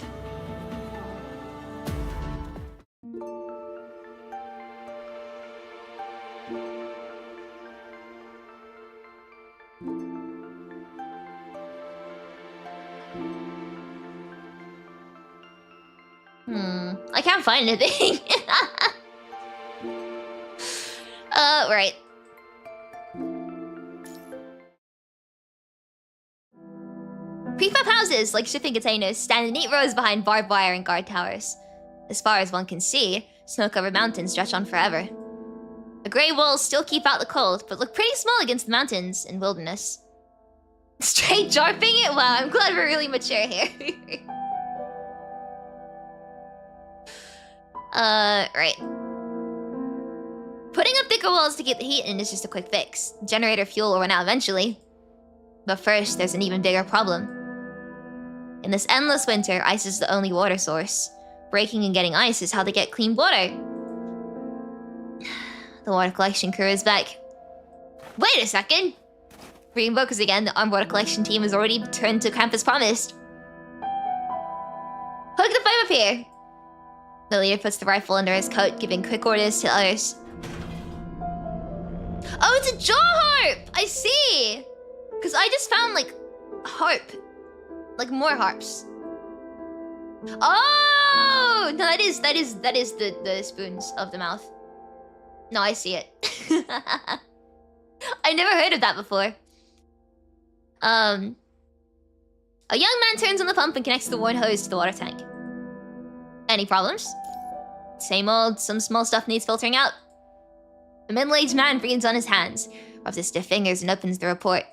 I can't find anything. Right. Prefab houses, like shipping containers, stand in neat rows behind barbed wire and guard towers. As far as one can see, snow-covered mountains stretch on forever. The grey walls still keep out the cold, but look pretty small against the mountains and wilderness. Straight jarping it? Wow, I'm glad we're really mature here. Right. Putting up thicker walls to keep the heat in is just a quick fix. Generator fuel will run out eventually. But first, there's an even bigger problem. In this endless winter, ice is the only water source. Breaking and getting ice is how they get clean water. The water collection crew is back. Wait a second! Reading focus again, the armed water collection team has already returned to camp as promised. Hook the flame up here! The leader puts the rifle under his coat, giving quick orders to others. Oh, it's a jaw harp! I see! Because I just found, like, harp. Like, more harps. Oh! No, that is the spoons of the mouth. No, I see it. I never heard of that before. A young man turns on the pump and connects the worn hose to the water tank. Any problems? Same old, some small stuff needs filtering out. The middle-aged man breathes on his hands, rubs his stiff fingers, and opens the report.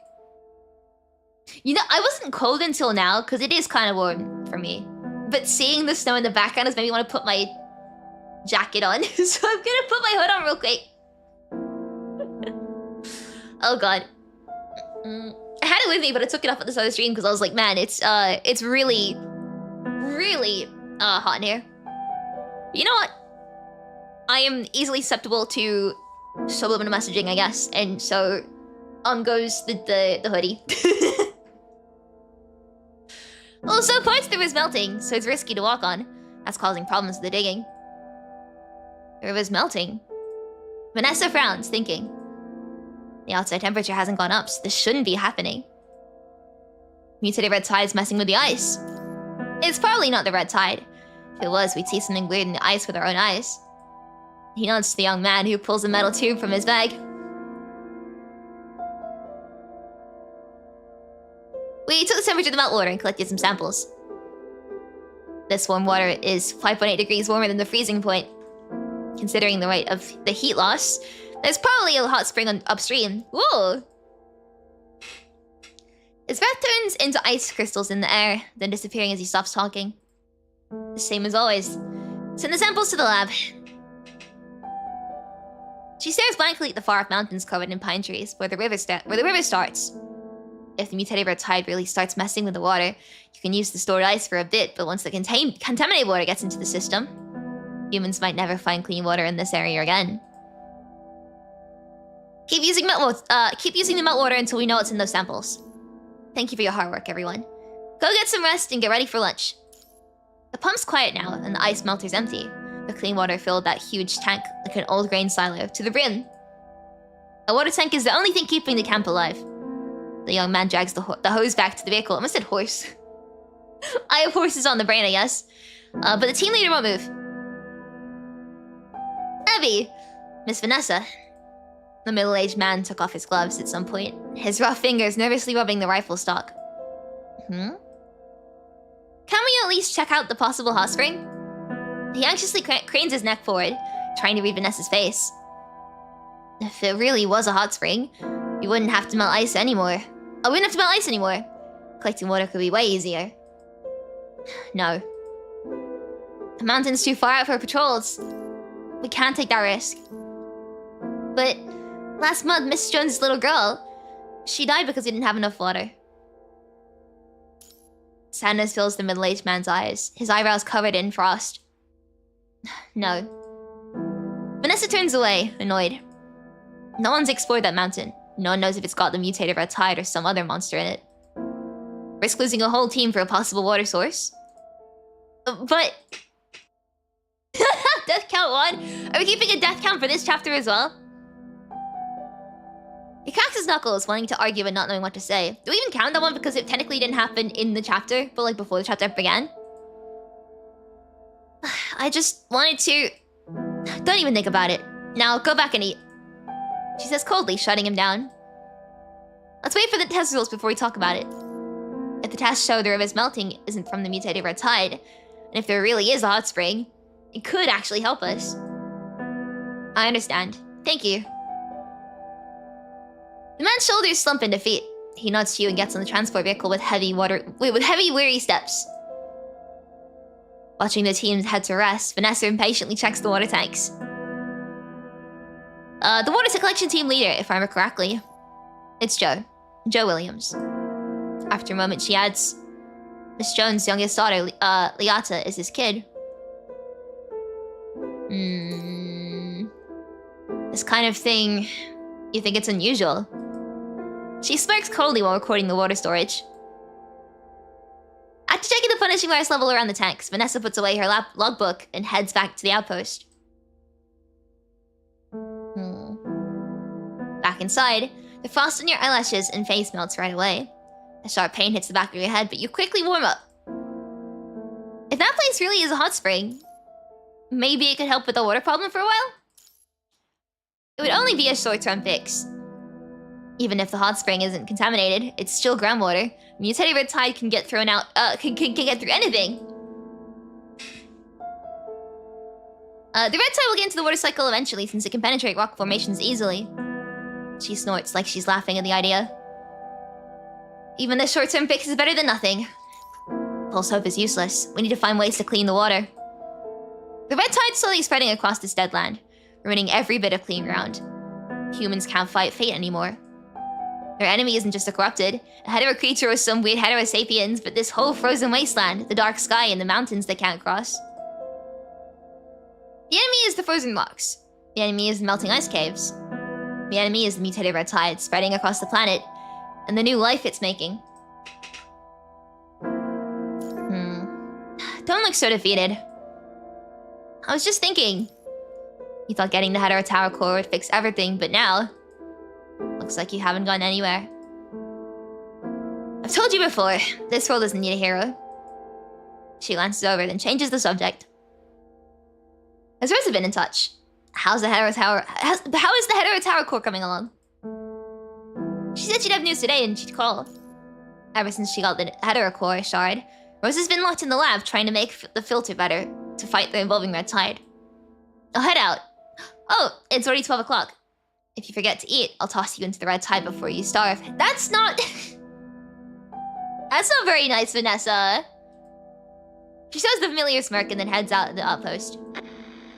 You know, I wasn't cold until now, because it is kind of warm for me. But seeing the snow in the background has made me want to put my jacket on. So I'm gonna put my hood on real quick. Oh god. I had it with me, but I took it off at the start of the stream because I was like, man, it's really, really hot in here. You know what? I am easily susceptible to subliminal messaging, I guess, and so on goes the hoodie. Also, parts of the river's melting, so it's risky to walk on. That's causing problems with the digging. The river's melting. Vanessa frowns, thinking. The outside temperature hasn't gone up, so this shouldn't be happening. Mutated red tide's messing with the ice. It's probably not the red tide. If it was, we'd see something weird in the ice with our own eyes. He nods to the young man who pulls a metal tube from his bag. We took the temperature of the meltwater and collected some samples. This warm water is 5.8 degrees warmer than the freezing point. Considering the rate of the heat loss, there's probably a hot spring upstream. Whoa! His breath turns into ice crystals in the air, then disappearing as he stops talking. The same as always. Send the samples to the lab. She stares blankly at the far-off mountains covered in pine trees, where the river starts. If the mutated red tide really starts messing with the water, you can use the stored ice for a bit, but once the contaminated water gets into the system, humans might never find clean water in this area again. Keep using the meltwater until we know what's in those samples. Thank you for your hard work, everyone. Go get some rest and get ready for lunch. The pump's quiet now, and the ice melter's empty. The clean water filled that huge tank like an old grain silo to the brim. A water tank is the only thing keeping the camp alive. The young man drags the hose back to the vehicle. I almost said horse. Eye of horses on the brain, I guess. But the team leader won't move. Abby! Miss Vanessa. The middle-aged man took off his gloves at some point, his rough fingers nervously rubbing the rifle stock. Can we at least check out the possible hot spring? He anxiously cranes his neck forward, trying to read Vanessa's face. If it really was a hot spring, you wouldn't have to melt ice anymore. I wouldn't have to melt ice anymore. Collecting water could be way easier. No. The mountain's too far out for patrols. We can't take that risk. But last month, Miss Jones' little girl, she died because we didn't have enough water. Sadness fills the middle-aged man's eyes, his eyebrows covered in frost. No. Vanessa turns away, annoyed. No one's explored that mountain. No one knows if it's got the mutated red tide or some other monster in it. Risk losing a whole team for a possible water source? But... Death count 1? Are we keeping a death count for this chapter as well? He cracks his knuckles, wanting to argue and not knowing what to say. Do we even count that one because it technically didn't happen in the chapter, but like before the chapter began? I just wanted to... Don't even think about it. Now, go back and eat. She says coldly, shutting him down. Let's wait for the test results before we talk about it. If the tests show the river's melting isn't from the mutated red tide, and if there really is a hot spring, it could actually help us. I understand. Thank you. The man's shoulders slump in defeat. He nods to you and gets on the transport vehicle with heavy, weary steps. Watching the team head to rest, Vanessa impatiently checks the water tanks. The water collection team leader, if I remember correctly. It's Joe. Joe Williams. After a moment, she adds, Miss Jones' youngest daughter, Liata, is his kid. This kind of thing, you think it's unusual? She smirks coldly while recording the water storage. After checking the punishing virus level around the tanks, Vanessa puts away her logbook and heads back to the outpost. Back inside, the frost on your eyelashes and face melts right away. A sharp pain hits the back of your head, but you quickly warm up. If that place really is a hot spring, maybe it could help with the water problem for a while? It would only be a short-term fix. Even if the hot spring isn't contaminated, it's still groundwater. Mutated red tide can get thrown out, can get through anything. The red tide will get into the water cycle eventually since it can penetrate rock formations easily. She snorts like she's laughing at the idea. Even this short-term fix is better than nothing. False hope is useless. We need to find ways to clean the water. The red tide's slowly spreading across this dead land, ruining every bit of clean ground. Humans can't fight fate anymore. Their enemy isn't just a corrupted, a hetero creature or some weird hetero sapiens, but this whole frozen wasteland, the dark sky and the mountains they can't cross. The enemy is the frozen rocks. The enemy is the melting ice caves. The enemy is the mutated red tide spreading across the planet, and the new life it's making. Don't look so defeated. I was just thinking. You thought getting the hetero tower core would fix everything, but now... looks like you haven't gone anywhere. I've told you before, this world doesn't need a hero. She glances over, then changes the subject. Has Rosa been in touch? How's the hetero tower... how is the hetero tower core coming along? She said she'd have news today and she'd call. Ever since she got the hetero core shard, Rosa's been locked in the lab trying to make the filter better to fight the evolving red tide. I'll head out. Oh, it's already 12 o'clock. If you forget to eat, I'll toss you into the red tide before you starve. That's not... That's not very nice, Vanessa. She shows the familiar smirk and then heads out of the outpost.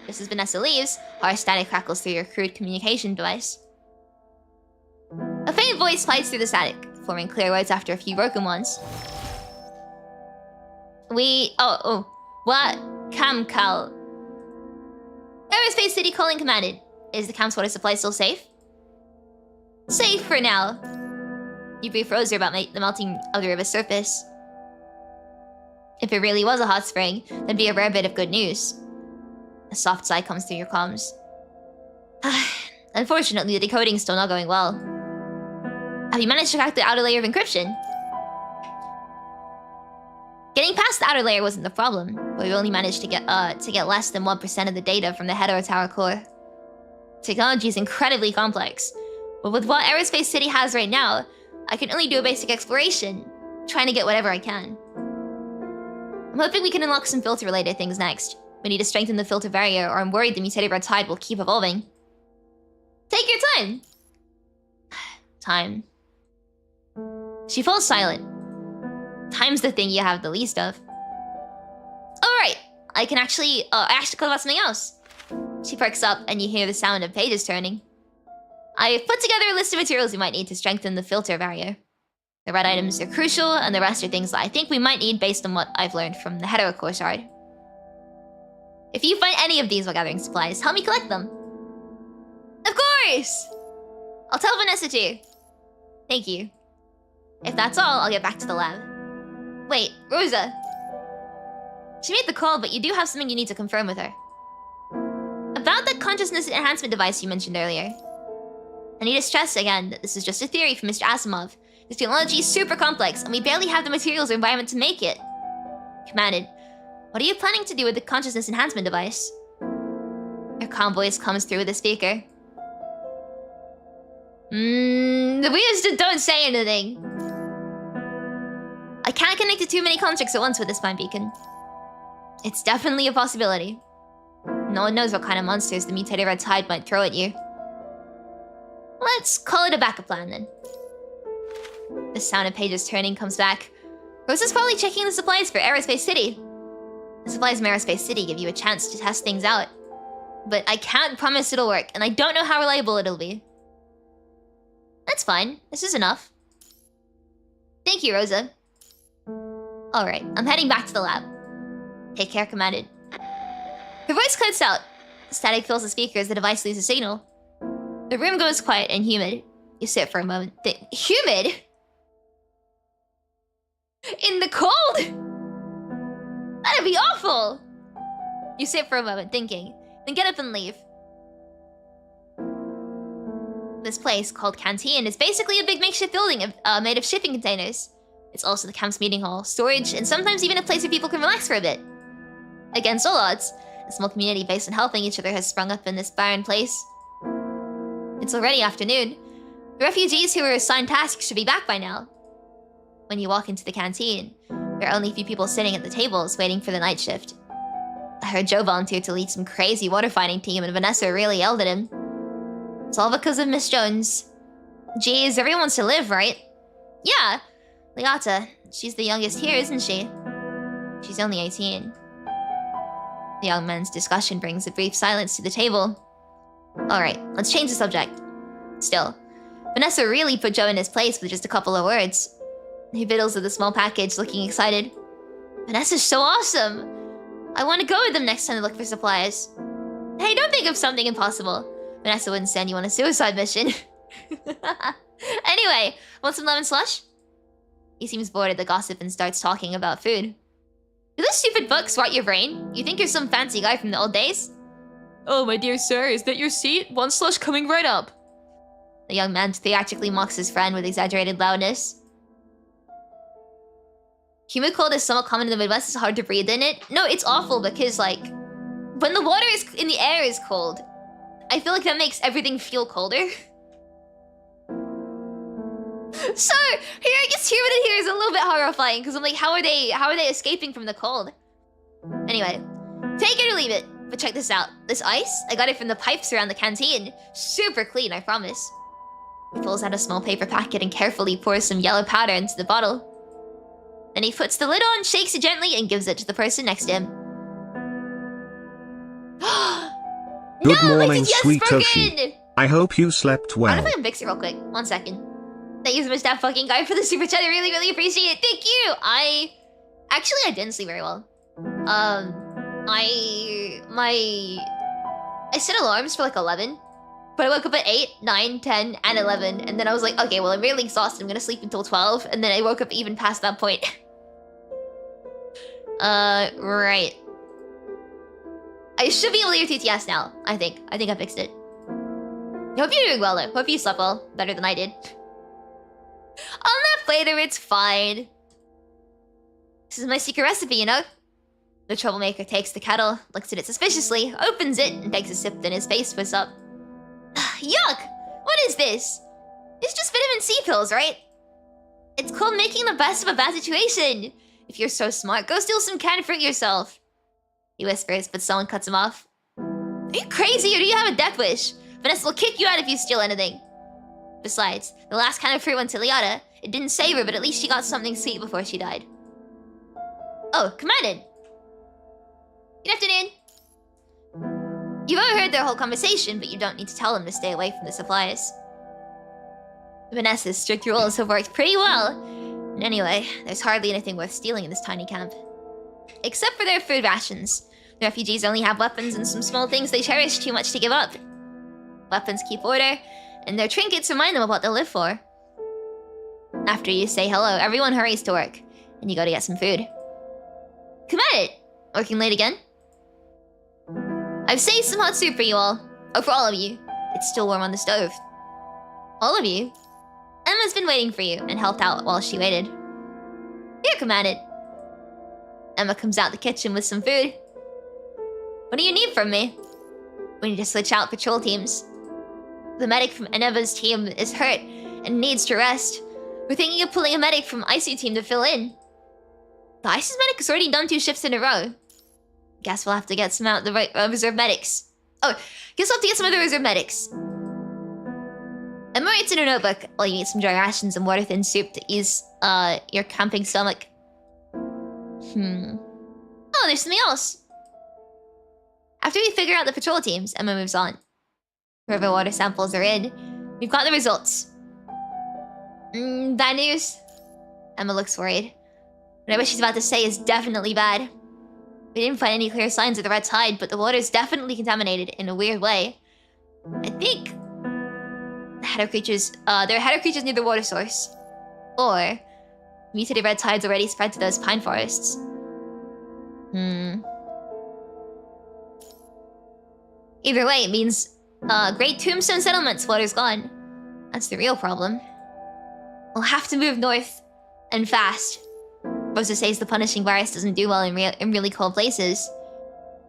Just as Vanessa leaves, harsh static crackles through your crude communication device. A faint voice flies through the static, forming clear words after a few broken ones. What? Camcal. Aerospace City calling commanded. Is the camp's water supply still safe? Safe for now. You brief Rosa about the melting of the river's surface. If it really was a hot spring, that'd be a rare bit of good news. A soft sigh comes through your comms. Unfortunately, the decoding's still not going well. Have you managed to crack the outer layer of encryption? Getting past the outer layer wasn't the problem, but we only managed to get less than 1% of the data from the Hetero Tower core. Technology is incredibly complex, but with what Aerospace City has right now, I can only do a basic exploration, trying to get whatever I can. I'm hoping we can unlock some filter-related things next. We need to strengthen the filter barrier, or I'm worried the mutated red tide will keep evolving. Take your time! Time. She falls silent. Time's the thing you have the least of. Alright, I actually thought about something else. She perks up and you hear the sound of pages turning. I've put together a list of materials we might need to strengthen the filter barrier. The red items are crucial, and the rest are things that I think we might need based on what I've learned from the Hetero core shard. If you find any of these while gathering supplies, help me collect them. Of course! I'll tell Vanessa too. Thank you. If that's all, I'll get back to the lab. Wait, Rosa. She made the call, but you do have something you need to confirm with her. About that consciousness enhancement device you mentioned earlier. I need to stress again that this is just a theory from Mr. Asimov. This technology is super complex, and we barely have the materials or environment to make it. Commanded, what are you planning to do with the consciousness enhancement device? Her calm voice comes through the speaker. We just don't say anything. I can't connect to too many constructs at once with this spine beacon. It's definitely a possibility. No one knows what kind of monsters the mutated red tide might throw at you. Let's call it a backup plan then. The sound of pages turning comes back. Rosa's probably checking the supplies for Aerospace City. The supplies from Aerospace City give you a chance to test things out. But I can't promise it'll work, and I don't know how reliable it'll be. That's fine. This is enough. Thank you, Rosa. Alright, I'm heading back to the lab. Take care, Commanded. Her voice cuts out. Static fills the speaker as the device loses signal. The room goes quiet and humid. You sit for a moment. Humid? In the cold? That'd be awful! You sit for a moment, thinking. Then get up and leave. This place, called Canteen, is basically a big makeshift building made of shipping containers. It's also the camp's meeting hall, storage, and sometimes even a place where people can relax for a bit. Against all odds, a small community based on helping each other has sprung up in this barren place. It's already afternoon. The refugees who were assigned tasks should be back by now. When you walk into the canteen, there are only a few people sitting at the tables waiting for the night shift. I heard Joe volunteered to lead some crazy water fighting team and Vanessa really yelled at him. It's all because of Miss Jones. Geez, everyone wants to live, right? Yeah, Leata. She's the youngest here, isn't she? She's only 18. The young man's discussion brings a brief silence to the table. Alright, let's change the subject. Still, Vanessa really put Joe in his place with just a couple of words. He fiddles with the small package, looking excited. Vanessa's so awesome! I want to go with them next time to look for supplies. Hey, don't think of something impossible. Vanessa wouldn't send you on a suicide mission. Anyway, want some lemon slush? He seems bored at the gossip and starts talking about food. Did this stupid book swat your brain? You think you're some fancy guy from the old days? Oh, my dear sir, is that your seat? One slush coming right up. The young man theatrically mocks his friend with exaggerated loudness. Humid cold is somewhat common in the Midwest. It's hard to breathe in it. No, it's awful because, like, when the water is in the air is cold, I feel like that makes everything feel colder. So, here, I guess humid in here is a little bit horrifying because I'm like, how are they escaping from the cold? Anyway, take it or leave it. But check this out. This ice, I got it from the pipes around the canteen. Super clean, I promise. He pulls out a small paper packet and carefully pours some yellow powder into the bottle. Then he puts the lid on, shakes it gently, and gives it to the person next to him. Good No, morning, yes sweet broken! Toshi. I hope you slept I well. wonder if I can fix it real quick. 1 second. Thank you so much, that fucking guy, for the super chat. I really, really appreciate it. Thank you! I didn't sleep very well. I set alarms for like 11. But I woke up at 8, 9, 10, and 11. And then I was like, okay, well, I'm really exhausted. I'm gonna sleep until 12. And then I woke up even past that point. Right. I should be able to hear TTS now, I think. I think I fixed it. I hope you're doing well, though. Hope you slept well. Better than I did. I'll nap later, it's fine. This is my secret recipe, you know? The troublemaker takes the kettle, looks at it suspiciously, opens it, and takes a sip, then his face puts up. Yuck! What is this? It's just vitamin C pills, right? It's called making the best of a bad situation. If you're so smart, go steal some canned fruit yourself. He whispers, but someone cuts him off. Are you crazy, or do you have a death wish? Vanessa will kick you out if you steal anything. Besides, the last can of fruit went to Liata. It didn't save her, but at least she got something sweet before she died. Oh, come on in. Good afternoon. You've overheard their whole conversation, but you don't need to tell them to stay away from the supplies. Vanessa's strict rules have worked pretty well. And anyway, there's hardly anything worth stealing in this tiny camp. Except for their food rations. The refugees only have weapons and some small things they cherish too much to give up. Weapons keep order, and their trinkets remind them of what they'll live for. After you say hello, everyone hurries to work, and you go to get some food. Come at it! Working late again? I've saved some hot soup for you all. Oh, for all of you. It's still warm on the stove. All of you? Emma's been waiting for you, and helped out while she waited. Here, come at it. Emma comes out the kitchen with some food. What do you need from me? We need to switch out patrol teams. The medic from Eneva's team is hurt and needs to rest. We're thinking of pulling a medic from ICU team to fill in. The ISIS medic has already done 2 shifts in a row. Guess we'll have to get some out the reserve medics. Oh, guess we'll have to get some of the reserve medics. Emma writes in her notebook while you eat some dry rations and water-thin soup to ease your cramping stomach. Oh, there's something else. After we figure out the patrol teams, Emma moves on. River water samples are in. We've got the results. Bad news? Emma looks worried. Whatever she's about to say is definitely bad. We didn't find any clear signs of the red tide, but the water's definitely contaminated in a weird way. I think the header creatures, there are header creatures near the water source. Or mutated red tide's already spread to those pine forests. Either way, it means Great Tombstone Settlement's water's gone. That's the real problem. We'll have to move north, and fast. Rosa says the punishing virus doesn't do well in really cold places.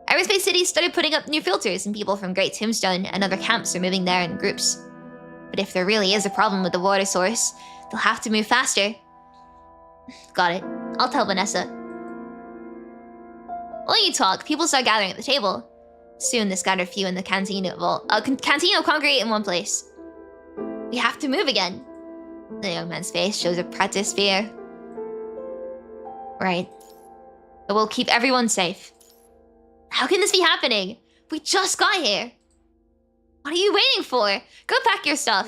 Aerospace City started putting up new filters, and people from Great Tombstone and other camps are moving there in groups. But if there really is a problem with the water source, they'll have to move faster. Got it. I'll tell Vanessa. While you talk, people start gathering at the table. Soon, the scattered few in the canteen will congregate in one place. We have to move again. The young man's face shows a practiced fear. Right. But we'll keep everyone safe. How can this be happening? We just got here. What are you waiting for? Go pack your stuff.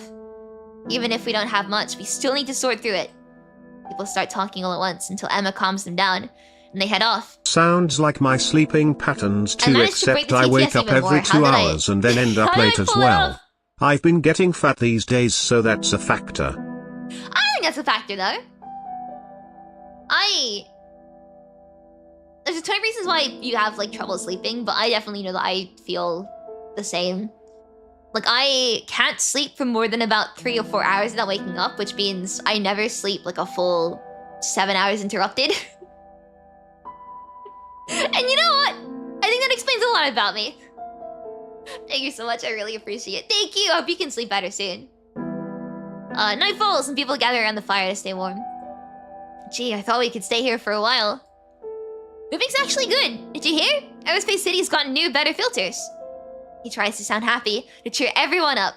Even if we don't have much, we still need to sort through it. People start talking all at once until Emma calms them down, and they head off. Sounds like my sleeping patterns too, except I wake up every 2 hours and then end up late as well. I've been getting fat these days, so that's a factor. I don't think that's a factor, though. There's a ton of reasons why you have, like, trouble sleeping, but I definitely know that I feel the same. Like, I can't sleep for more than about 3 or 4 hours without waking up, which means I never sleep, like, a full 7 hours interrupted. And you know what? I think that explains a lot about me. Thank you so much, I really appreciate it. Thank you, I hope you can sleep better soon. Night falls and people gather around the fire to stay warm. Gee, I thought we could stay here for a while. Moving's actually good. Did you hear? Aerospace City's gotten new, better filters. He tries to sound happy to cheer everyone up.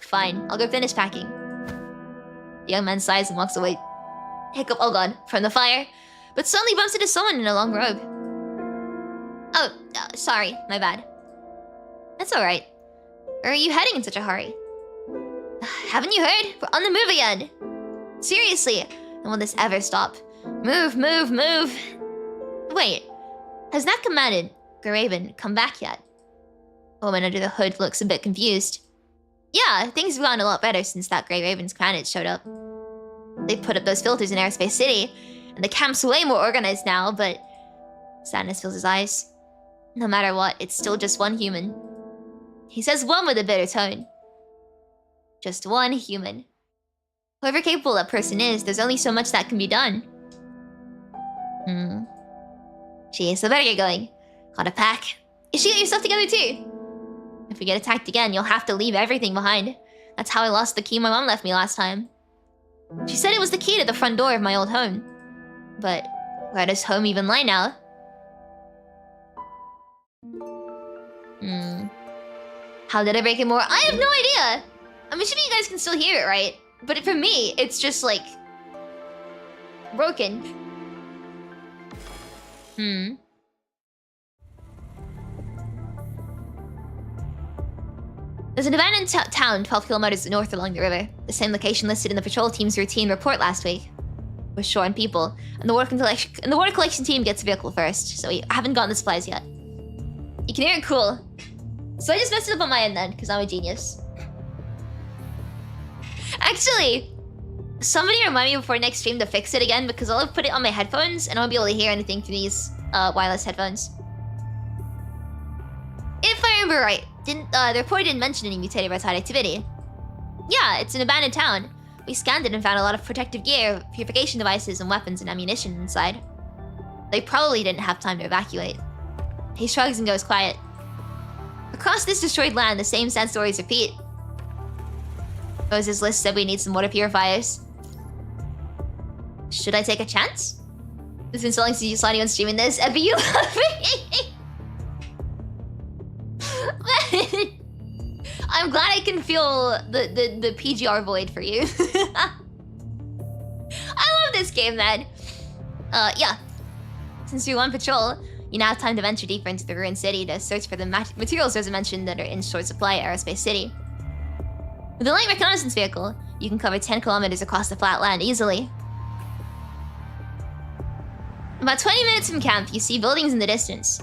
Fine, I'll go finish packing. The young man sighs and walks away. Hiccup, oh god, from the fire, but suddenly bumps into someone in a long robe. Oh, sorry, my bad. That's alright. Where are you heading in such a hurry? Haven't you heard? We're on the move again. Seriously, and will this ever stop? Move, move, move. Wait, has that commanded Graven come back yet? The woman under the hood looks a bit confused. Yeah, things have gotten a lot better since that Grey Raven's planet showed up. They put up those filters in Aerospace City, and the camp's way more organized now, but... Sadness fills his eyes. No matter what, it's still just one human. He says one with a bitter tone. Just one human. However capable that person is, there's only so much that can be done. Jeez, I better get going. Gotta pack. You should get your stuff together too. If we get attacked again, you'll have to leave everything behind. That's how I lost the key my mom left me last time. She said it was the key to the front door of my old home. But where does home even lie now? How did I break it more? I have no idea! I'm assuming you guys can still hear it, right? But for me, it's just like... broken. There's an abandoned town 12 kilometers north along the river. The same location listed in the patrol team's routine report last week. We're short on people, and the water collection team gets a vehicle first, so we haven't gotten the supplies yet. You can hear it cool. So I just messed it up on my end then, because I'm a genius. Actually, somebody remind me before next stream to fix it again, because I'll put it on my headphones, and I won't be able to hear anything through these wireless headphones. If I remember right, the report didn't mention any mutated red tide activity. Yeah, it's an abandoned town. We scanned it and found a lot of protective gear, purification devices, and weapons and ammunition inside. They probably didn't have time to evacuate. He shrugs and goes quiet. Across this destroyed land, the same sad stories repeat. Moses' list said we need some water purifiers. Should I take a chance? It's been so long since you saw anyone streaming this. Effie, you love me! I'm glad I can feel the PGR void for you. I love this game, man. Yeah. Since you're on patrol, you now have time to venture deeper into the ruined city to search for the materials as I mentioned that are in short supply at Aerospace City. With a light reconnaissance vehicle, you can cover 10 kilometers across the flat land easily. About 20 minutes from camp, you see buildings in the distance.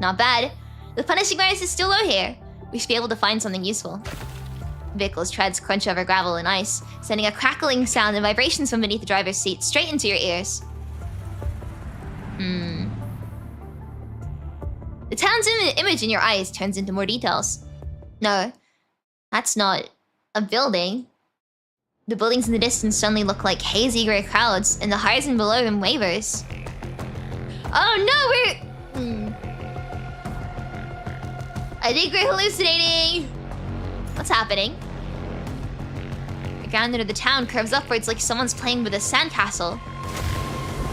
Not bad. The punishing virus is still low here. We should be able to find something useful. The vehicle's treads crunch over gravel and ice, sending a crackling sound and vibrations from beneath the driver's seat straight into your ears. The town's image in your eyes turns into more details. No, that's not a building. The buildings in the distance suddenly look like hazy grey clouds, and the horizon below them wavers. Oh no, we're... I think we're hallucinating! What's happening? The ground under the town curves upwards like someone's playing with a sandcastle.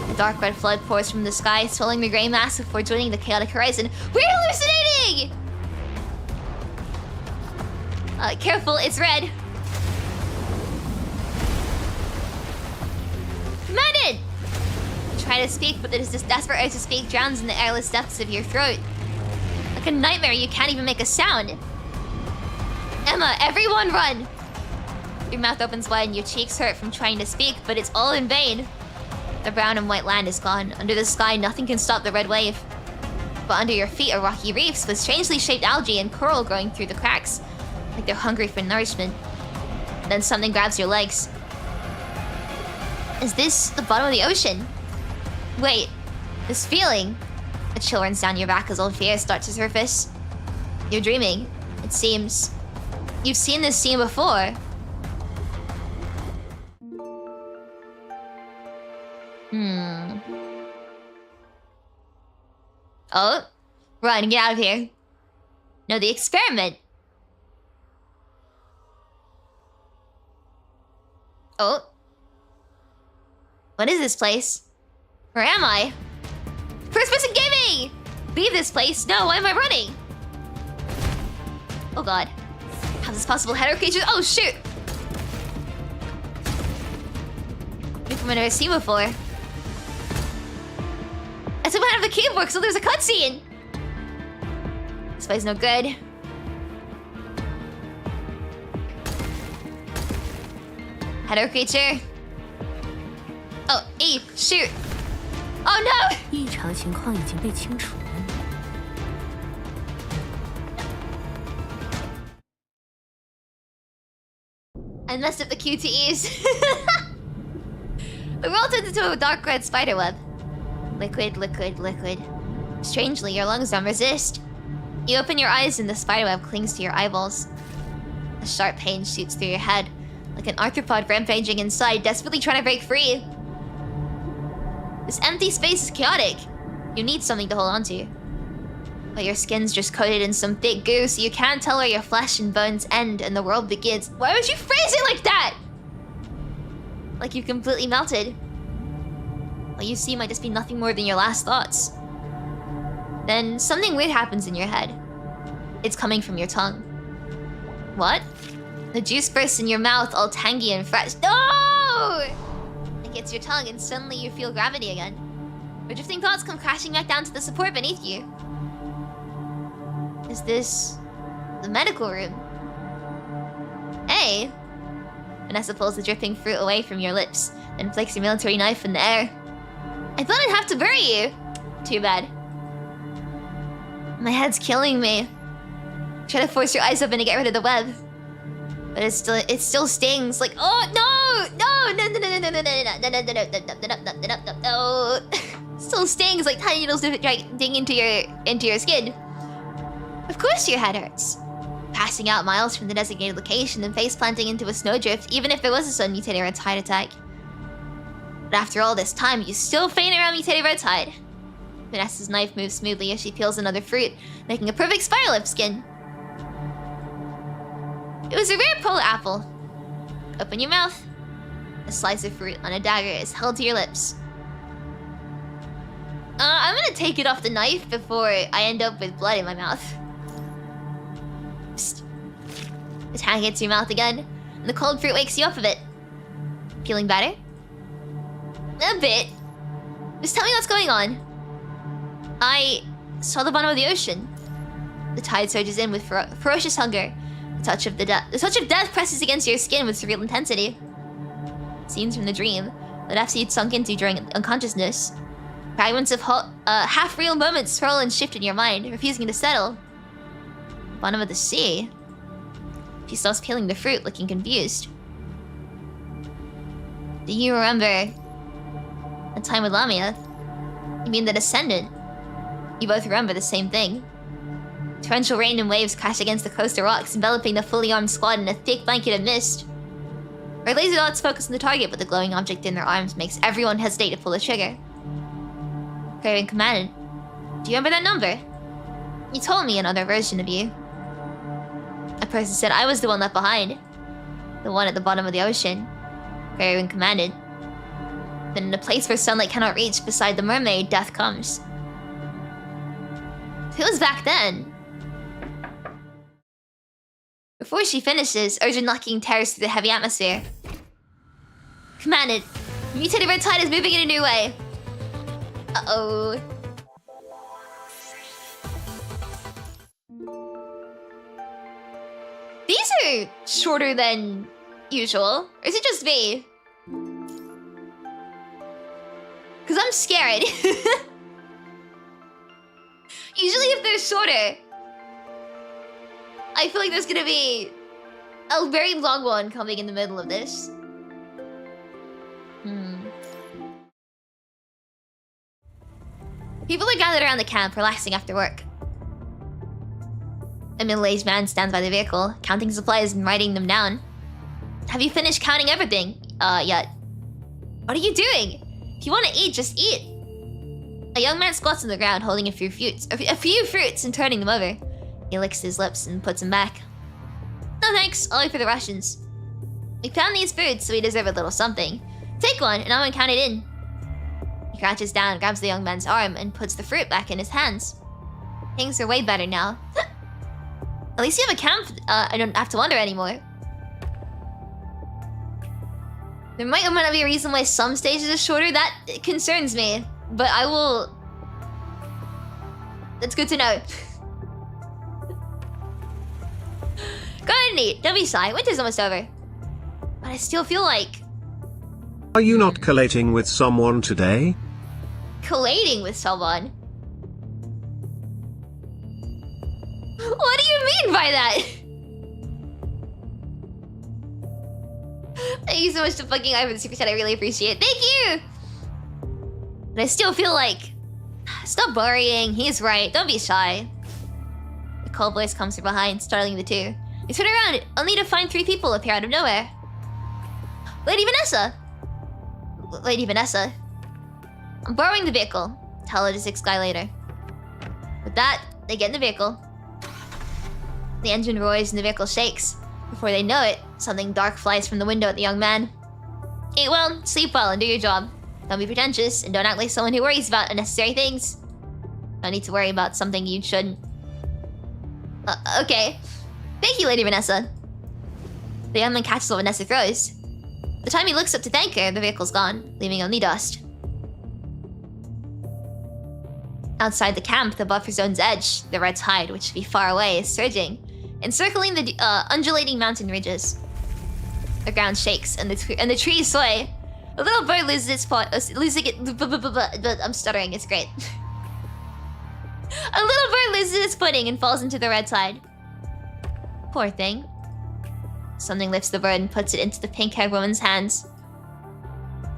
A dark red flood pours from the sky, swelling the grey mass before joining the chaotic horizon. We're hallucinating! Careful, it's red. Commandant! You try to speak, but this desperate urge to speak drowns in the airless depths of your throat. Like a nightmare, you can't even make a sound. Emma, everyone run! Your mouth opens wide and your cheeks hurt from trying to speak, but it's all in vain. The brown and white land is gone. Under the sky, nothing can stop the red wave. But under your feet are rocky reefs with strangely shaped algae and coral growing through the cracks, like they're hungry for nourishment. Then something grabs your legs. Is this the bottom of the ocean? Wait, this feeling. A chill runs down your back as old fears start to surface. You're dreaming, it seems. You've seen this scene before. Oh, run, get out of here. No, the experiment. Oh. What is this place? Where am I? First person gaming! Leave this place. No, why am I running? Oh god. How is this possible? Header creatures? Oh shoot! I've never seen before. I took out of the keyboard so there's a cutscene! This play's no good. Header creature. Oh, E, shoot! Oh no! 异常情况已经被清除。 I messed up the QTEs. The world turns into a dark red spiderweb. Liquid, liquid, liquid. Strangely, your lungs don't resist. You open your eyes and the spiderweb clings to your eyeballs. A sharp pain shoots through your head, like an arthropod rampaging inside, desperately trying to break free. The This empty space is chaotic. You need something to hold on to. But your skin's just coated in some thick goo, so you can't tell where your flesh and bones end and the world begins. Why would you phrase it like that? Like you completely melted. What you see might just be nothing more than your last thoughts. Then something weird happens in your head. It's coming from your tongue. What? The juice bursts in your mouth, all tangy and fresh. No! It hits your tongue and suddenly you feel gravity again. Your drifting thoughts come crashing back down to the support beneath you. Is this the medical room? Hey! Vanessa pulls the dripping fruit away from your lips, then flicks your military knife in the air. I thought I'd have to bury you. Too bad. My head's killing me. Try to force your eyes open to get rid of the web. But it still stings. Like, oh no! No! Still stings like tiny needles dig into your skin. Of course your head hurts. Passing out miles from the designated location and face planting into a snowdrift, even if there was a sun mutated red tide attack. But after all this time, you still faint around mutated red tide. Vanessa's knife moves smoothly as she peels another fruit, making a perfect spiral of skin. It was a rare polar apple. Open your mouth. A slice of fruit on a dagger is held to your lips. I'm gonna take it off the knife before I end up with blood in my mouth. Psst. The tang hits your mouth again, and the cold fruit wakes you up a bit. Feeling better? A bit. Just tell me what's going on. I saw the bottom of the ocean. The tide surges in with ferocious hunger. The touch of death presses against your skin with surreal intensity. Scenes from the dream that after you'd sunk into during unconsciousness. Fragments of half-real moments swirl and shift in your mind, refusing to settle. The bottom of the sea. She stops peeling the fruit, looking confused. Do you remember a time with Lamia? You mean the Descendant? You both remember the same thing. Torrential rain and waves crash against the coastal rocks, enveloping the fully armed squad in a thick blanket of mist. Our laser dots focus on the target, but the glowing object in their arms makes everyone hesitate to pull the trigger. Craven commanded, do you remember that number? You told me another version of you. A person said I was the one left behind. The one at the bottom of the ocean. Craven commanded. Then in a place where sunlight cannot reach, beside the mermaid, death comes. It was back then. Before she finishes, urgent knocking tears through the heavy atmosphere. Commanded, mutated red tide is moving in a new way. Uh-oh. These are shorter than usual. Or is it just me? Because I'm scared. Usually if they're shorter, I feel like there's gonna be a very long one coming in the middle of this. People are gathered around the camp, relaxing after work. A middle-aged man stands by the vehicle, counting supplies and writing them down. Have you finished counting everything? Yet. What are you doing? If you want to eat, just eat. A young man squats on the ground, holding a few fruits and turning them over. He licks his lips and puts them back. No thanks, I'll wait for the rations. We found these foods, so we deserve a little something. Take one, and I'm gonna count it in. He crouches down, grabs the young man's arm, and puts the fruit back in his hands. Things are way better now. At least you have a camp. I don't have to wonder anymore. There might or might not be a reason why some stages are shorter. That concerns me. But I will... That's good to know. Go ahead and eat. Don't be shy. Winter's almost over. But I still feel like... Are you not collating with someone today? Collating with someone? What do you mean by that? Thank you so much to fucking I for the super chat. I really appreciate it. Thank you! But I still feel like... Stop worrying. He's right. Don't be shy. The cold voice comes from behind, startling the two. You turn around, only to find 3 people appear out of nowhere. Lady Vanessa! Lady Vanessa. I'm borrowing the vehicle. Tell logistics guy later. With that, they get in the vehicle. The engine roars and the vehicle shakes. Before they know it, something dark flies from the window at the young man. Eat well, sleep well, and do your job. Don't be pretentious, and don't act like someone who worries about unnecessary things. No need to worry about something you shouldn't. Okay. Thank you, Lady Vanessa. The young man catches what Vanessa throws. The time he looks up to thank her, the vehicle's gone, leaving only dust. Outside the camp, the buffer zone's edge, the red tide, which should be far away, is surging, encircling the undulating mountain ridges. The ground shakes, and the trees sway. A little bird loses its I'm stuttering, it's great. A little bird loses its footing and falls into the red tide. Poor thing. Something lifts the bird and puts it into the pink-haired woman's hands.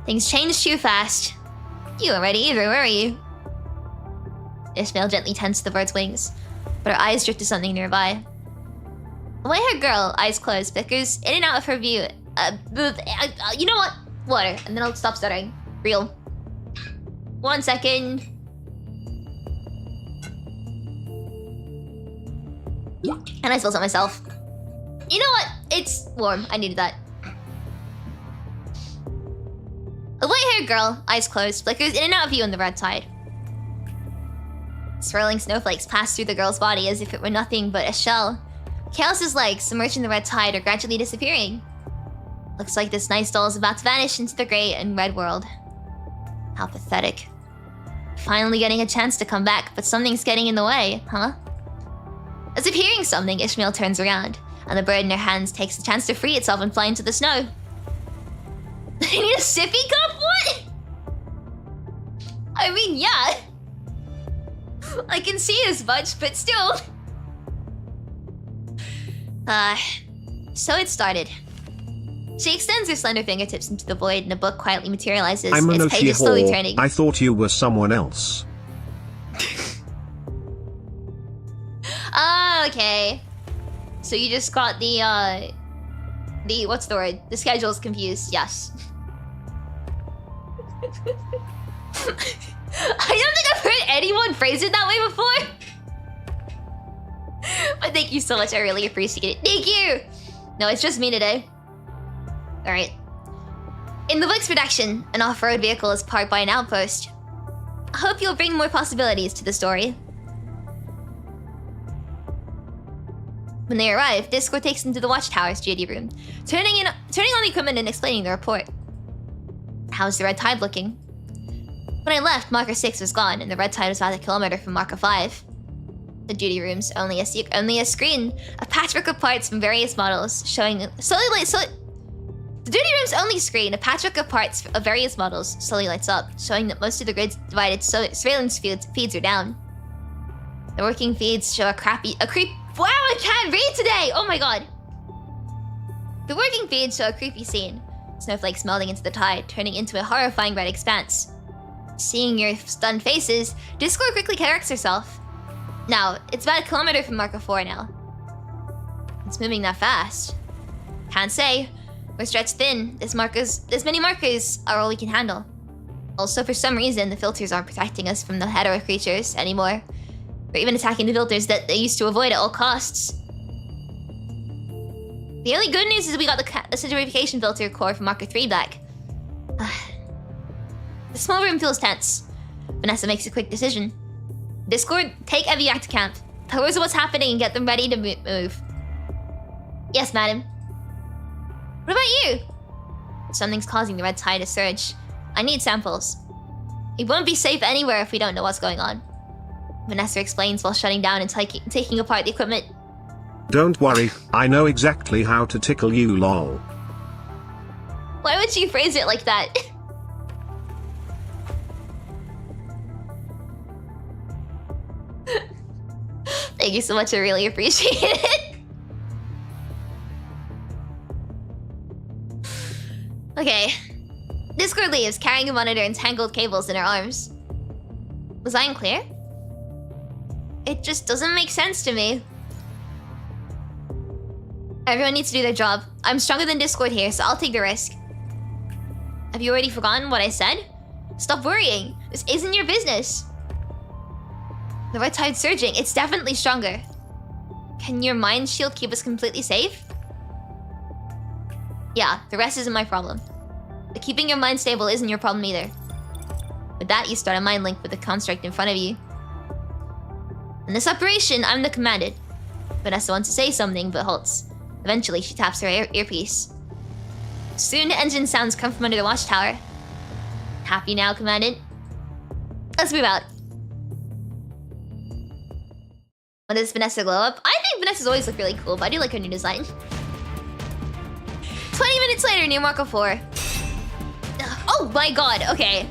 Things change too fast. You weren't ready either, were you? Ishmael gently tends the bird's wings, but her eyes drift to something nearby. The white-haired girl, eyes closed, flickers in and out of her view. You know what? Water, and then I'll stop stuttering. Real. 1 second. And I spilled it myself. You know what? It's warm. I needed that. The white-haired girl, eyes closed, flickers in and out of view in the red tide. Swirling snowflakes pass through the girl's body as if it were nothing but a shell. Chaos's legs, submerged in the red tide, are gradually disappearing. Looks like this nice doll is about to vanish into the gray and red world. How pathetic. Finally getting a chance to come back, but something's getting in the way, huh? As if hearing something, Ishmael turns around, and the bird in her hands takes the chance to free itself and fly into the snow. I need a sippy cup? What? I mean, yeah. I can see as much, but still. So it started. She extends her slender fingertips into the void, and a book quietly materializes, I'm its pages slowly turning. I thought you were someone else. Ah, okay. So you just got the what's the word? The schedule's confused, yes. I don't think I've heard anyone phrase it that way before. But thank you so much, I really appreciate it. Thank you! No, it's just me today. Alright. In the book's production, an off-road vehicle is parked by an outpost. I hope you'll bring more possibilities to the story. When they arrive, Discord takes them to the Watchtower's duty room, turning on the equipment and explaining the report. How's the red tide looking? When I left, Marker 6 was gone, and the red tide was about a kilometer from Marker 5. The duty room's only a screen, a patchwork of parts from various models, showing The duty room's only screen, a patchwork of parts of various models, slowly lights up, showing that most of the grid's divided surveillance feeds are down. The working feeds show Wow, I can't read today! Oh my god! The working feeds show a creepy scene. Snowflakes melting into the tide, turning into a horrifying red expanse. Seeing your stunned faces, Discord quickly corrects herself. Now, it's about a kilometer from Marker 4 now. It's moving that fast. Can't say. We're stretched thin. This many markers are all we can handle. Also, for some reason, the filters aren't protecting us from the hetero creatures anymore. We're even attacking the filters that they used to avoid at all costs. The only good news is we got the acidification filter core from Marker 3 back. The small room feels tense. Vanessa makes a quick decision. Discord, take Evie back to camp. Tell her what's happening and get them ready to move. Yes, madam. What about you? Something's causing the red tide to surge. I need samples. We won't be safe anywhere if we don't know what's going on. Vanessa explains while shutting down and taking apart the equipment. Don't worry, I know exactly how to tickle you, lol. Why would she phrase it like that? Thank you so much, I really appreciate it. Okay. Discord leaves, carrying a monitor and tangled cables in her arms. Was I unclear? It just doesn't make sense to me. Everyone needs to do their job. I'm stronger than Discord here, so I'll take the risk. Have you already forgotten what I said? Stop worrying. This isn't your business. The red tide's surging. It's definitely stronger. Can your mind shield keep us completely safe? Yeah, the rest isn't my problem. But keeping your mind stable isn't your problem either. With that, you start a mind link with the construct in front of you. In this operation, I'm the commandant. Vanessa wants to say something, but halts. Eventually, she taps her earpiece. Soon, engine sounds come from under the watchtower. Happy now, Commandant? Let's move out. When does Vanessa glow up? I think Vanessa's always looked really cool, but I do like her new design. 20 minutes later, near Marco 4. Oh my god, okay.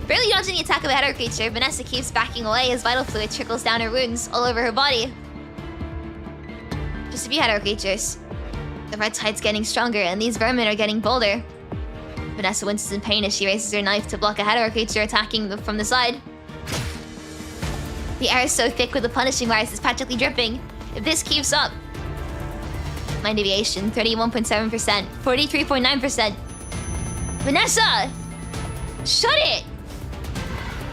Barely dodging the attack of a header creature, Vanessa keeps backing away as vital fluid trickles down her wounds all over her body. Just a few header creatures. The red tide's getting stronger, and these vermin are getting bolder. Vanessa winces in pain as she raises her knife to block a header creature attacking from the side. The air is so thick with the punishing wires, it's practically dripping. If this keeps up... Mind deviation, 31.7%, 43.9%. Vanessa! Shut it!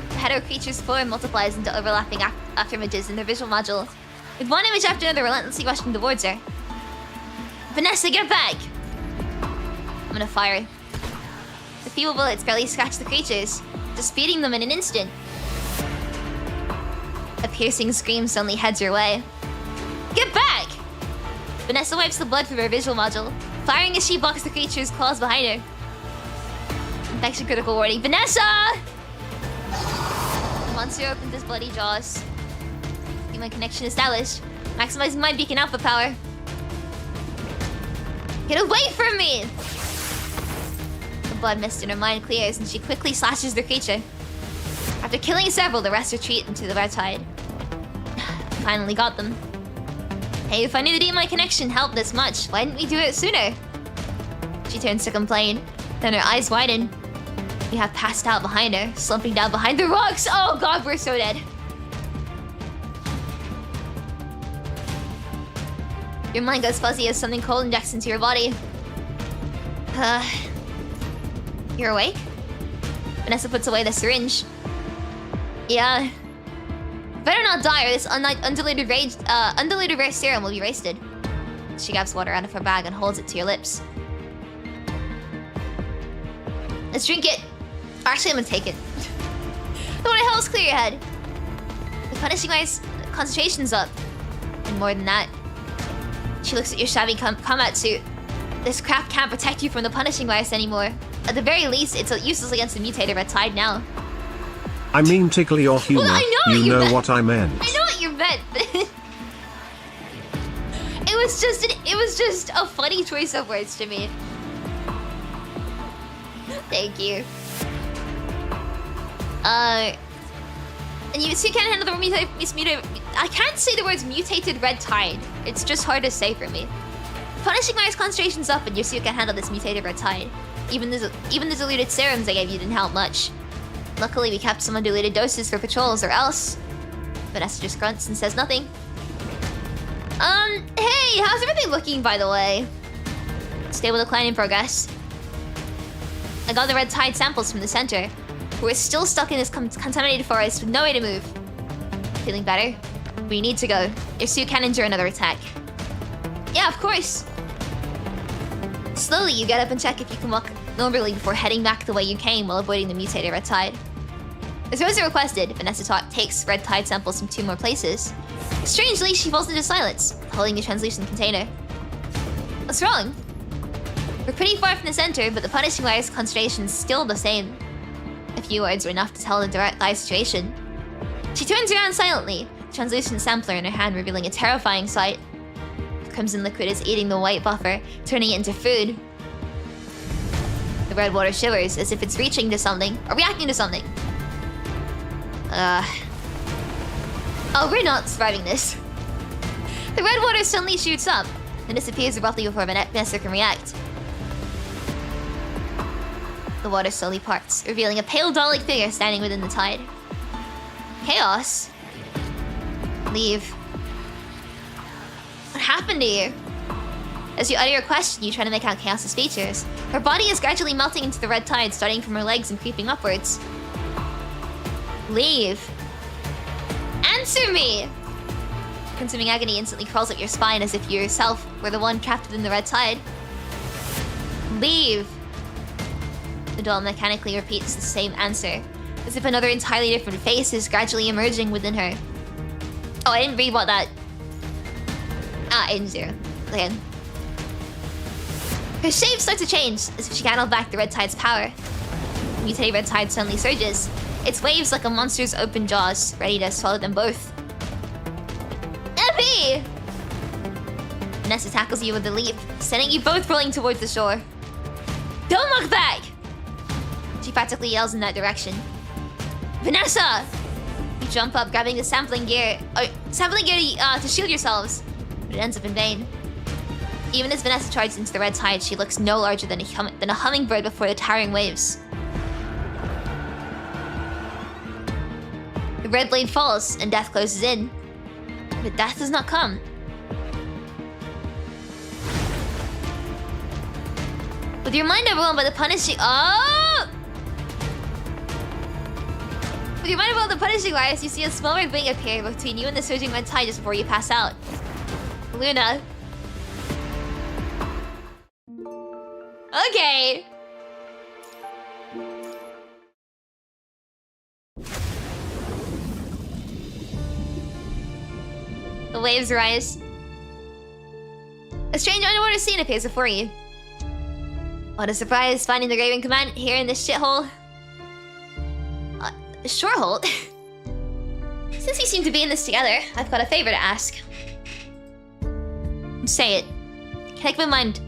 The header creature's form multiplies into overlapping afterimages in their visual module, with one image after another relentlessly rushing towards her. Vanessa, get back! I'm gonna fire. The feeble bullets barely scratch the creatures, just beating them in an instant. A piercing scream suddenly heads your way. Get back! Vanessa wipes the blood from her visual module, firing as she blocks the creature's claws behind her. Infection critical warning. Vanessa! The monster opens his bloody jaws. Human connection established. Maximizing my beacon output power. Get away from me! The blood mist in her mind clears and she quickly slashes the creature. After killing several, the rest retreat into the red tide. Finally got them. Hey, if I knew the demon connection helped this much, why didn't we do it sooner? She turns to complain, then her eyes widen. We have passed out behind her, slumping down behind the rocks. Oh god, we're so dead. Your mind goes fuzzy as something cold injects into your body. You're awake? Vanessa puts away the syringe. Yeah. Better not die or this undiluted rare serum will be wasted. She grabs water out of her bag and holds it to your lips. Let's drink it. Actually, I'm gonna take it. The water helps clear your head. The punishing wise concentration's up. And more than that, she looks at your shabby combat suit. This crap can't protect you from the punishing virus anymore. At the very least, it's useless against the mutated red tide now. I mean, tickle your humor. Well, I know what you know what I meant. I know what you meant. It was just a funny choice of words to me. Thank you. And you still can't handle the mutated. I can't say the words mutated red tide. It's just hard to say for me. Punishing virus concentration's up, and your suit can handle this mutated red tide. Even the diluted serums I gave you didn't help much. Luckily, we kept some undiluted doses for patrols, or else... Vanessa just grunts and says nothing. Hey, how's everything looking, by the way? Stable decline in progress. I got the red tide samples from the center. We're still stuck in this contaminated forest with no way to move. Feeling better? We need to go. Your suit can endure another attack. Yeah, of course. Slowly, you get up and check if you can walk normally before heading back the way you came while avoiding the mutated red tide. As Rosa requested, Vanessa takes red tide samples from 2 more places. Strangely, she falls into silence, holding the translucent container. What's wrong? We're pretty far from the center, but the punishing virus concentration's still the same. A few words were enough to tell the direct live situation. She turns around silently, the translucent sampler in her hand revealing a terrifying sight. The crimson liquid is eating the white buffer, turning it into food. The red water shivers as if it's reaching to something, or reacting to something. Oh, we're not surviving this. The red water suddenly shoots up, then disappears abruptly before Vanessa can react. The water slowly parts, revealing a pale doll-like figure standing within the tide. Chaos? Leave. What happened to you? As you utter your question, you try to make out Chaos's features. Her body is gradually melting into the red tide, starting from her legs and creeping upwards. Leave. Answer me! Consuming agony instantly crawls up your spine as if you yourself were the one trapped within the red tide. Leave. The doll mechanically repeats the same answer, as if another entirely different face is gradually emerging within her. Oh, I didn't read what that... Ah, Aiden 0. Again. Her shape starts to change, as if she channeled back the red tide's power. The mutated red tide suddenly surges. Its waves like a monster's open jaws, ready to swallow them both. Effie! Vanessa tackles you with a leap, sending you both rolling towards the shore. Don't look back! She practically yells in that direction. Vanessa! You jump up, grabbing the sampling gear to shield yourselves, but it ends up in vain. Even as Vanessa charges into the red tide, she looks no larger than a hummingbird before the towering waves. The red blade falls, and death closes in. But death does not come. With your mind overwhelmed by the punishing... Oh! With your mind overwhelmed by the punishing virus, you see a small red wing appear between you and the surging red tide just before you pass out. Luna. Okay. The waves rise. A strange underwater scene appears before you. What a surprise finding the Raven Command here in this shithole. Sure, Holt. Since we seem to be in this together, I've got a favor to ask. Say it. Keep in mind,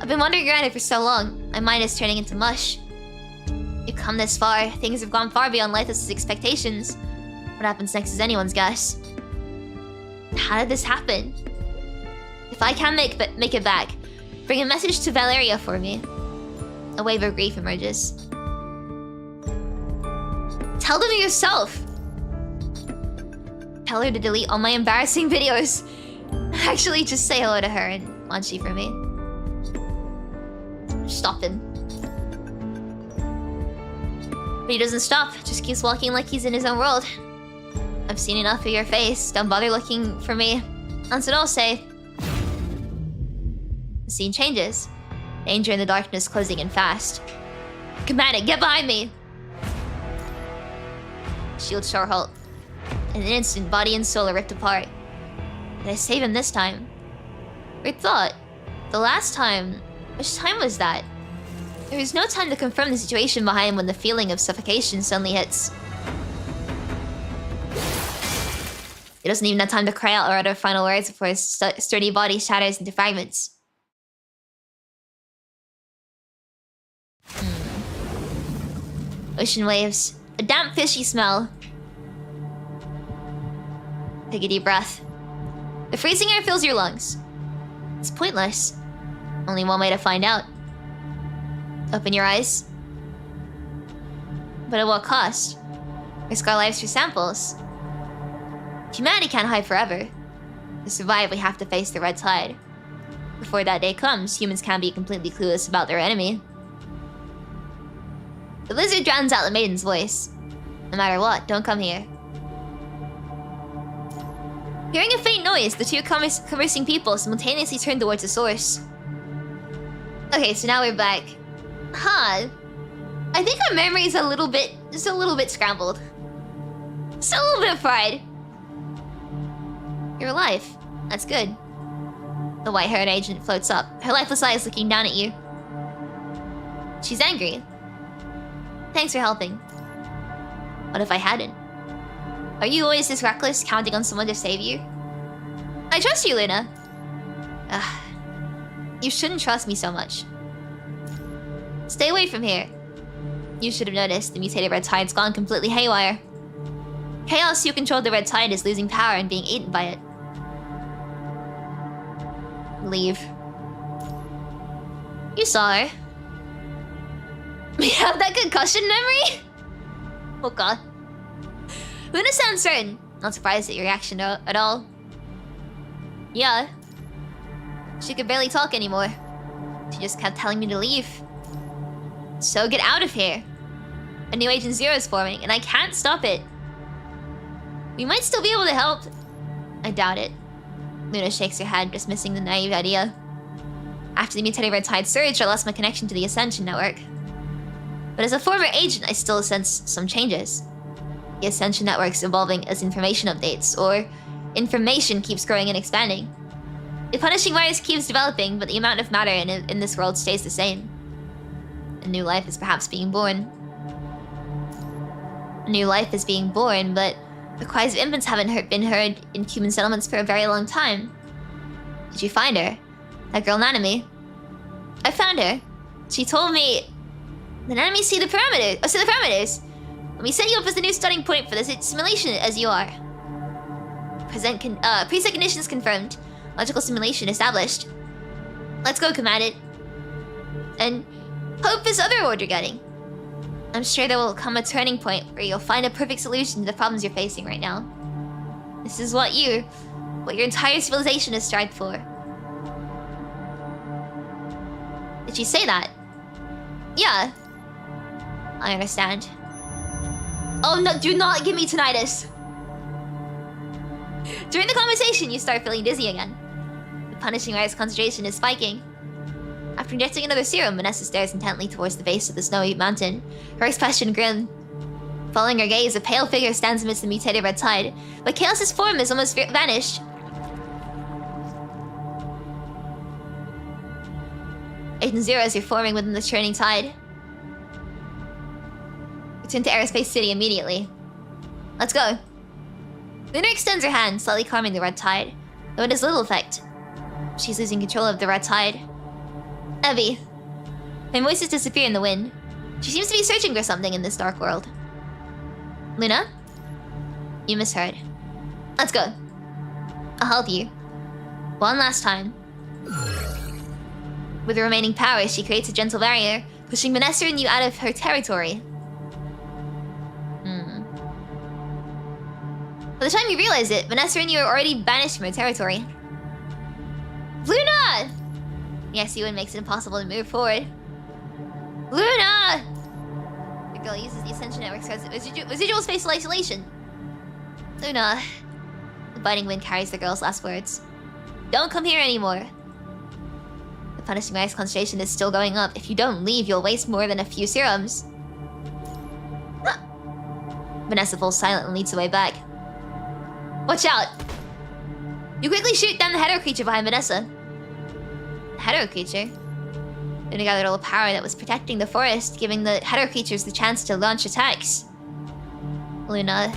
I've been wandering around here for so long, my mind is turning into mush. You've come this far, things have gone far beyond Lythos' expectations. What happens next is anyone's guess. How did this happen? If I can make it back, bring a message to Valeria for me. A wave of grief emerges. Tell them yourself! Tell her to delete all my embarrassing videos. Actually, just say hello to her and want she for me. Stop him. But he doesn't stop, just keeps walking like he's in his own world. I've seen enough of your face, don't bother looking for me. Ansadol say. The scene changes. Danger in the darkness closing in fast. Command it, get behind me! Shield Shorehalt. In an instant, body and soul are ripped apart. Did I save him this time? Weird thought. The last time... Which time was that? There was no time to confirm the situation behind when the feeling of suffocation suddenly hits. He doesn't even have time to cry out or utter final words before his sturdy body shatters into fragments. Ocean waves. A damp, fishy smell. Take a deep breath. The freezing air fills your lungs. It's pointless. Only one way to find out. Open your eyes. But at what cost? Risk our lives for samples. Humanity can't hide forever. To survive, we have to face the red tide. Before that day comes, humans can't be completely clueless about their enemy. The lizard drowns out the maiden's voice. No matter what, don't come here. Hearing a faint noise, the two conversing people simultaneously turn towards the source. Okay, so now we're back. Huh. I think our memory is just a little bit scrambled. Just a little bit of pride. You're alive. That's good. The white-haired agent floats up, her lifeless eyes looking down at you. She's angry. Thanks for helping. What if I hadn't? Are you always this reckless, counting on someone to save you? I trust you, Luna. You shouldn't trust me so much. Stay away from here. You should have noticed the mutated red tide's gone completely haywire. Chaos who controlled the red tide is losing power and being eaten by it. Leave. You saw her. We have that concussion memory? Oh god. Luna sounds certain. Not surprised at your reaction at all. Yeah. She could barely talk anymore. She just kept telling me to leave. So get out of here. A new Agent Zero is forming, and I can't stop it. We might still be able to help. I doubt it. Luna shakes her head, dismissing the naive idea. After the mutated red tide surge, I lost my connection to the Ascension network. But as a former agent, I still sense some changes. The Ascension network's evolving as information updates, or information keeps growing and expanding. The punishing virus keeps developing, but the amount of matter in this world stays the same. A new life is perhaps being born. A new life is being born, but the cries of infants haven't been heard in human settlements for a very long time. Did you find her? That girl Nanami? I found her. She told me... The Nanami see the parameters. Let me set you up as the new starting point for this simulation as you are. Preset conditions confirmed. Logical simulation established. Let's go, Commandant. And hope is other word you're getting. I'm sure there will come a turning point where you'll find a perfect solution to the problems you're facing right now. This is what your entire civilization has strived for. Did she say that? Yeah. I understand. Oh no, do not give me tinnitus. During the conversation, you start feeling dizzy again. The punishing virus concentration is spiking. After injecting another serum, Vanessa stares intently towards the base of the snowy mountain, her expression grim. Following her gaze, a pale figure stands amidst the mutated red tide, but Chaos's form has almost vanished. Agent Zero is reforming within the churning tide. Return to Aerospace City immediately. Let's go. Luna extends her hand, slightly calming the red tide, though it has little effect. She's losing control of the red tide. Evie. My voices disappear in the wind. She seems to be searching for something in this dark world. Luna? You misheard. Let's go. I'll help you. One last time. With the remaining power, she creates a gentle barrier, pushing Vanessa and you out of her territory. By the time you realize it, Vanessa and you are already banished from her territory. Luna! Yes, you makes it impossible to move forward. Luna! The girl uses the Ascension Network's residual spatial isolation. Luna. The biting wind carries the girl's last words. Don't come here anymore. The punishing virus concentration is still going up. If you don't leave, you'll waste more than a few serums. Vanessa falls silent and leads the way back. Watch out! You quickly shoot down the hetero creature behind Vanessa. The hetero creature? Luna gathered all the power that was protecting the forest, giving the hetero creatures the chance to launch attacks. Luna.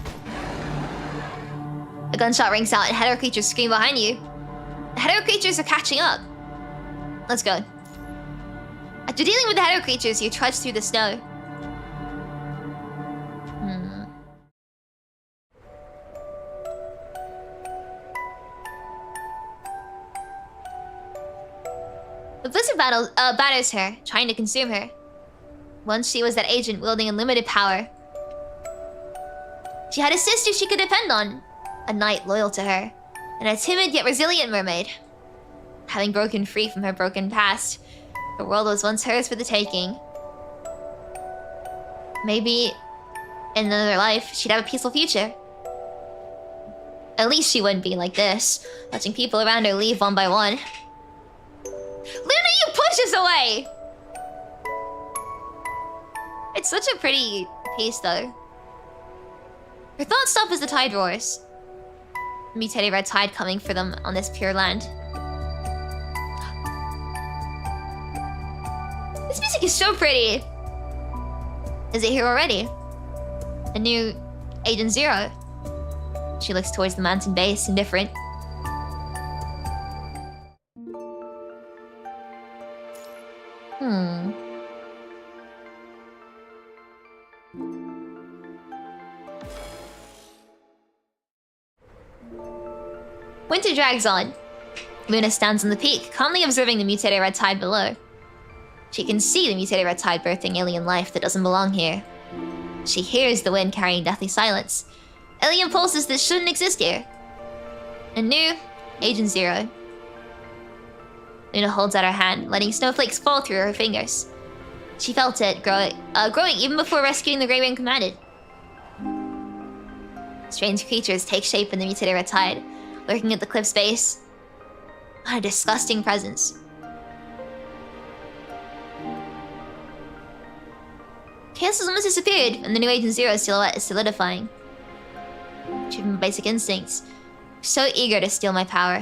A gunshot rings out and hetero creatures scream behind you. The hetero creatures are catching up. Let's go. After dealing with the hetero creatures, you trudge through the snow. The blizzard batters her, trying to consume her. Once she was that agent wielding unlimited power. She had a sister she could depend on, a knight loyal to her, and a timid yet resilient mermaid. Having broken free from her broken past, the world was once hers for the taking. Maybe in another life, she'd have a peaceful future. At least she wouldn't be like this, watching people around her leave one by one. Luna, you push us away! It's such a pretty piece, though. Her thoughts stop as the tide roars. The mutated red tide coming for them on this pure land. This music is so pretty! Is it here already? A new Agent Zero. She looks towards the mountain base, indifferent. Winter drags on. Luna stands on the peak, calmly observing the mutated red tide below. She can see the mutated red tide birthing alien life that doesn't belong here. She hears the wind carrying deathly silence. Alien pulses that shouldn't exist here. A new Agent Zero. Luna holds out her hand, letting snowflakes fall through her fingers. She felt it growing even before rescuing the Grey Wing commanded. Strange creatures take shape in the mutated red tide, lurking at the cliff's base. What a disgusting presence. Chaos has almost disappeared, and the new Agent Zero silhouette is solidifying. Driven by basic instincts, so eager to steal my power.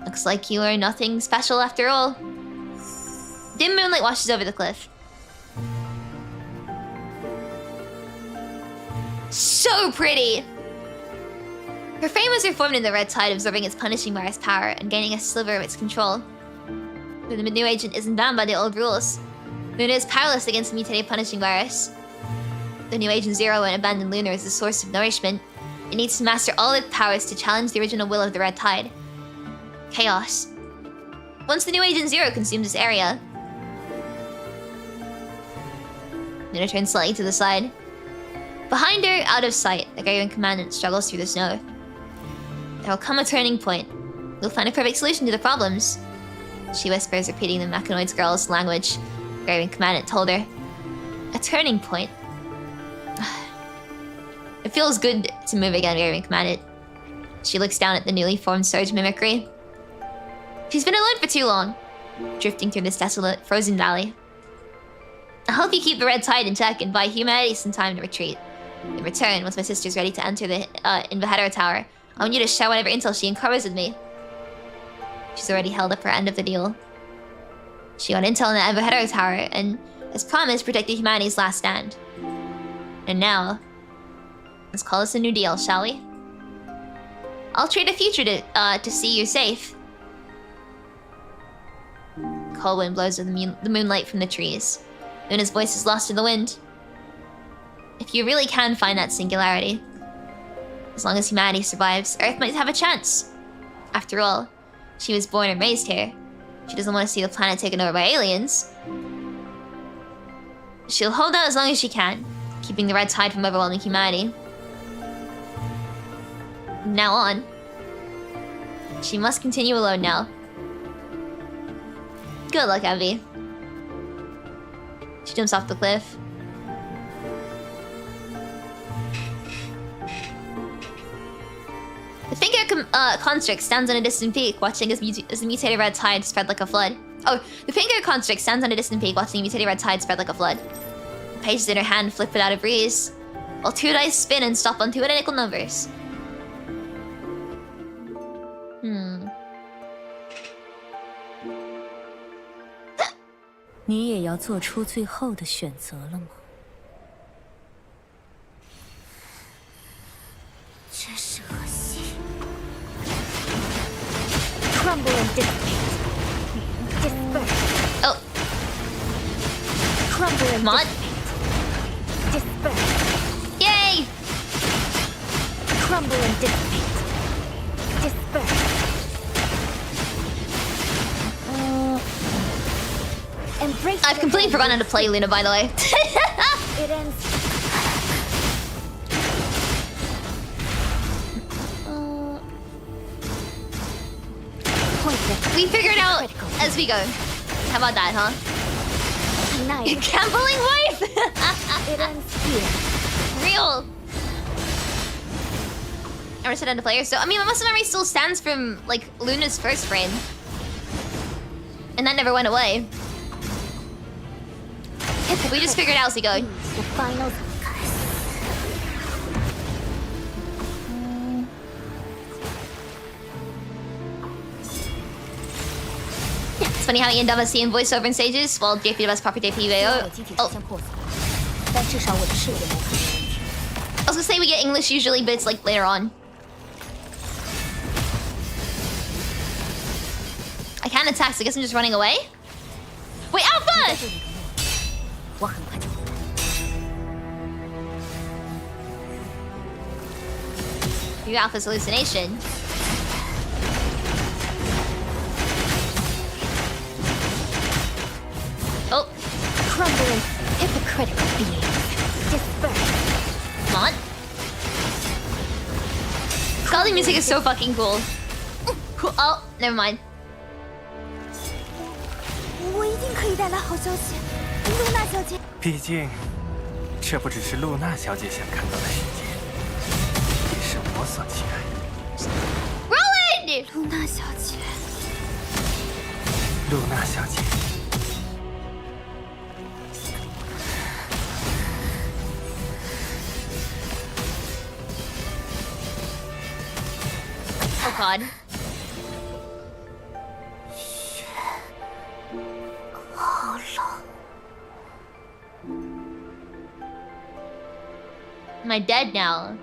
Looks like you are nothing special after all. Dim moonlight washes over the cliff. So pretty! Her frame was reformed in the red tide, absorbing its punishing virus power and gaining a sliver of its control. But the new agent isn't bound by the old rules. Luna is powerless against the mutated punishing virus. The new Agent Zero won't abandon Luna as the source of nourishment. It needs to master all its powers to challenge the original will of the red tide. Chaos. Once the new Agent Zero consumes this area... Luna turns slightly to the side. Behind her, out of sight, the Grey Wing Commandant struggles through the snow. There will come a turning point. We'll find a perfect solution to the problems. She whispers, repeating the Mechanoid girl's language. The Grey Wing Commandant told her. A turning point. It feels good to move again, Grey Wing Commandant. She looks down at the newly formed Surge Mimicry. She's been alone for too long, drifting through this desolate, frozen valley. I hope you keep the red tide in check and buy humanity some time to retreat. In return, once my sister's ready to enter the Invahetero Tower, I want you to share whatever intel she uncovers with me. She's already held up her end of the deal. She got intel in the Invahetero Tower and, as promised, protected humanity's last stand. And now, let's call this a new deal, shall we? I'll trade a future to see you safe. Cold wind blows with the moonlight from the trees. Luna's voice is lost in the wind. If you really can find that singularity, as long as humanity survives, Earth might have a chance. After all, she was born and raised here. She doesn't want to see the planet taken over by aliens. She'll hold out as long as she can, keeping the red tide from overwhelming humanity. From now on, she must continue alone now. Good luck, Evie. She jumps off the cliff. The finger construct stands on a distant peak, watching as the mutated red tide spread like a flood. Oh, the finger construct stands on a distant peak, watching the mutated red tide spread like a flood. The pages in her hand flip without a breeze, while 2 dice spin and stop on 2 identical numbers. 你也要做出最后的选择了吗？真是恶心。Crumble and dissipate. Disperse. Oh. Crumble and Mod. Disperse. Yay! Crumble and dissipate. Disperse. I've completely forgotten how to play Luna, by the way. It ends. We figure it out as we go. How about that, huh? Gambling wife! It ends here. Real. I reset into player, so I mean, my muscle memory still stands from like Luna's first frame, and that never went away. We just figured it out as we go. The final. It's funny how Ian does see in voiceover in stages, while JP does proper JP. Oh. I was gonna say we get English usually, but it's like later on. I can't attack, so I guess I'm just running away. Wait, Alpha! New Alpha's hallucination. Oh. Crumbling hypocritical beings. Disperse. Come on. Scalding music is so fucking cool. Oh, never mind. 我一定可以带来好消息，露娜小姐。毕竟，这不只是露娜小姐想看到的世界，也是我所期待的。Roland！ 露娜小姐，露娜小姐。 Oh God. Am I dead now?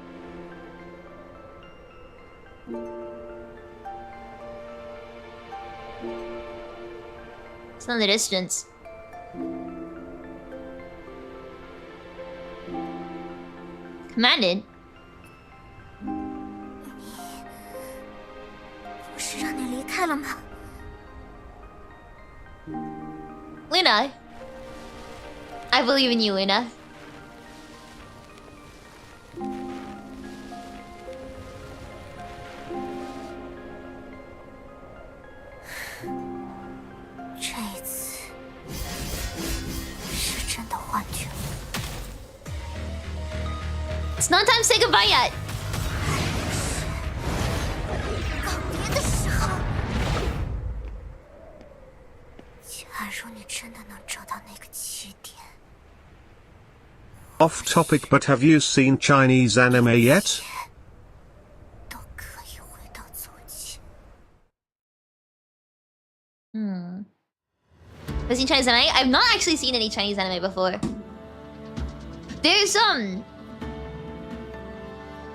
It's not in the distance. Commanded? 不是让你离开了吗？ Luna. I believe in you, Luna. 这一次是真的幻觉。 It's not time to say goodbye yet. 告别的时候，假如你真的能找到那个起点。 Off topic, but have you seen Chinese anime yet? 都可以回到从前。 Have you seen Chinese anime? I've not actually seen any Chinese anime before.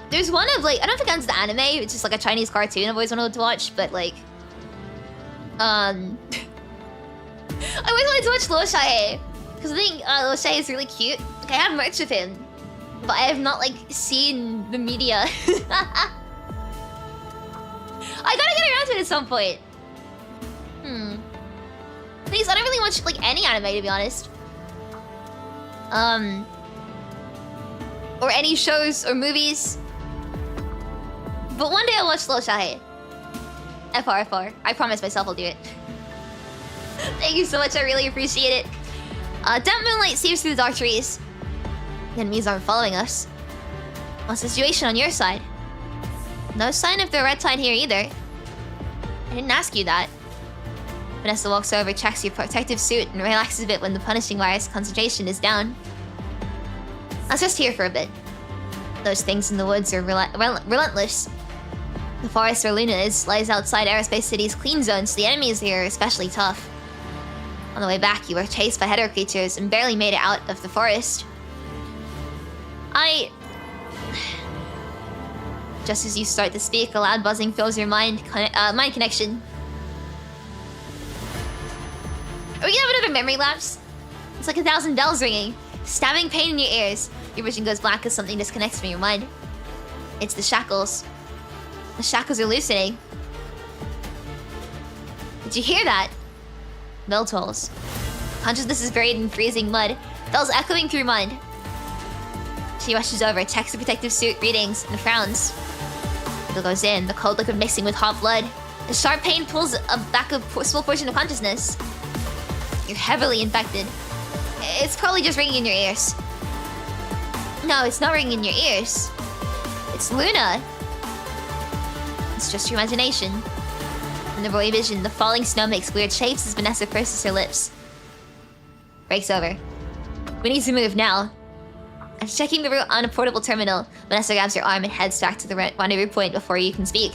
There's one of like, I don't know if it counts as the anime, it's just like a Chinese cartoon I've always wanted to watch, but like I always wanted to watch Lo Shae, because I think Lo Shae is really cute. Like I have merch of him, but I have not like seen the media. I gotta get around to it at some point. Please, I don't really watch like any anime, to be honest. Or any shows or movies. But one day I'll watch Lo Shae. FR. I promise myself I'll do it. Thank you so much, I really appreciate it. Damp moonlight seeps through the dark trees. The enemies aren't following us. What's the situation on your side? No sign of the red tide here either. I didn't ask you that. Vanessa walks over, checks your protective suit, and relaxes a bit when the punishing virus concentration is down. Let's just here for a bit. Those things in the woods are relentless. The forest where Luna lies outside Aerospace City's clean zone, so the enemies here are especially tough. On the way back, you were chased by hetero creatures and barely made it out of the forest. Just as you start to speak, a loud buzzing fills your mind connection. Are we gonna have another memory lapse? It's like 1,000 bells ringing. Stabbing pain in your ears. Your vision goes black as something disconnects from your mind. It's the shackles. The shackles are loosening. Did you hear that? Bell tolls. Consciousness is buried in freezing mud. Bells echoing through mind. She rushes over, checks the protective suit readings, and frowns. It goes in, the cold liquid mixing with hot blood. The sharp pain pulls back a small portion of consciousness. You're heavily infected. It's probably just ringing in your ears. No, it's not ringing in your ears. It's Luna. It's just your imagination. In the blurry vision, the falling snow makes weird shapes as Vanessa purses her lips. Breaks over. We need to move now. After checking the route on a portable terminal, Vanessa grabs your arm and heads back to the rendezvous point before you can speak.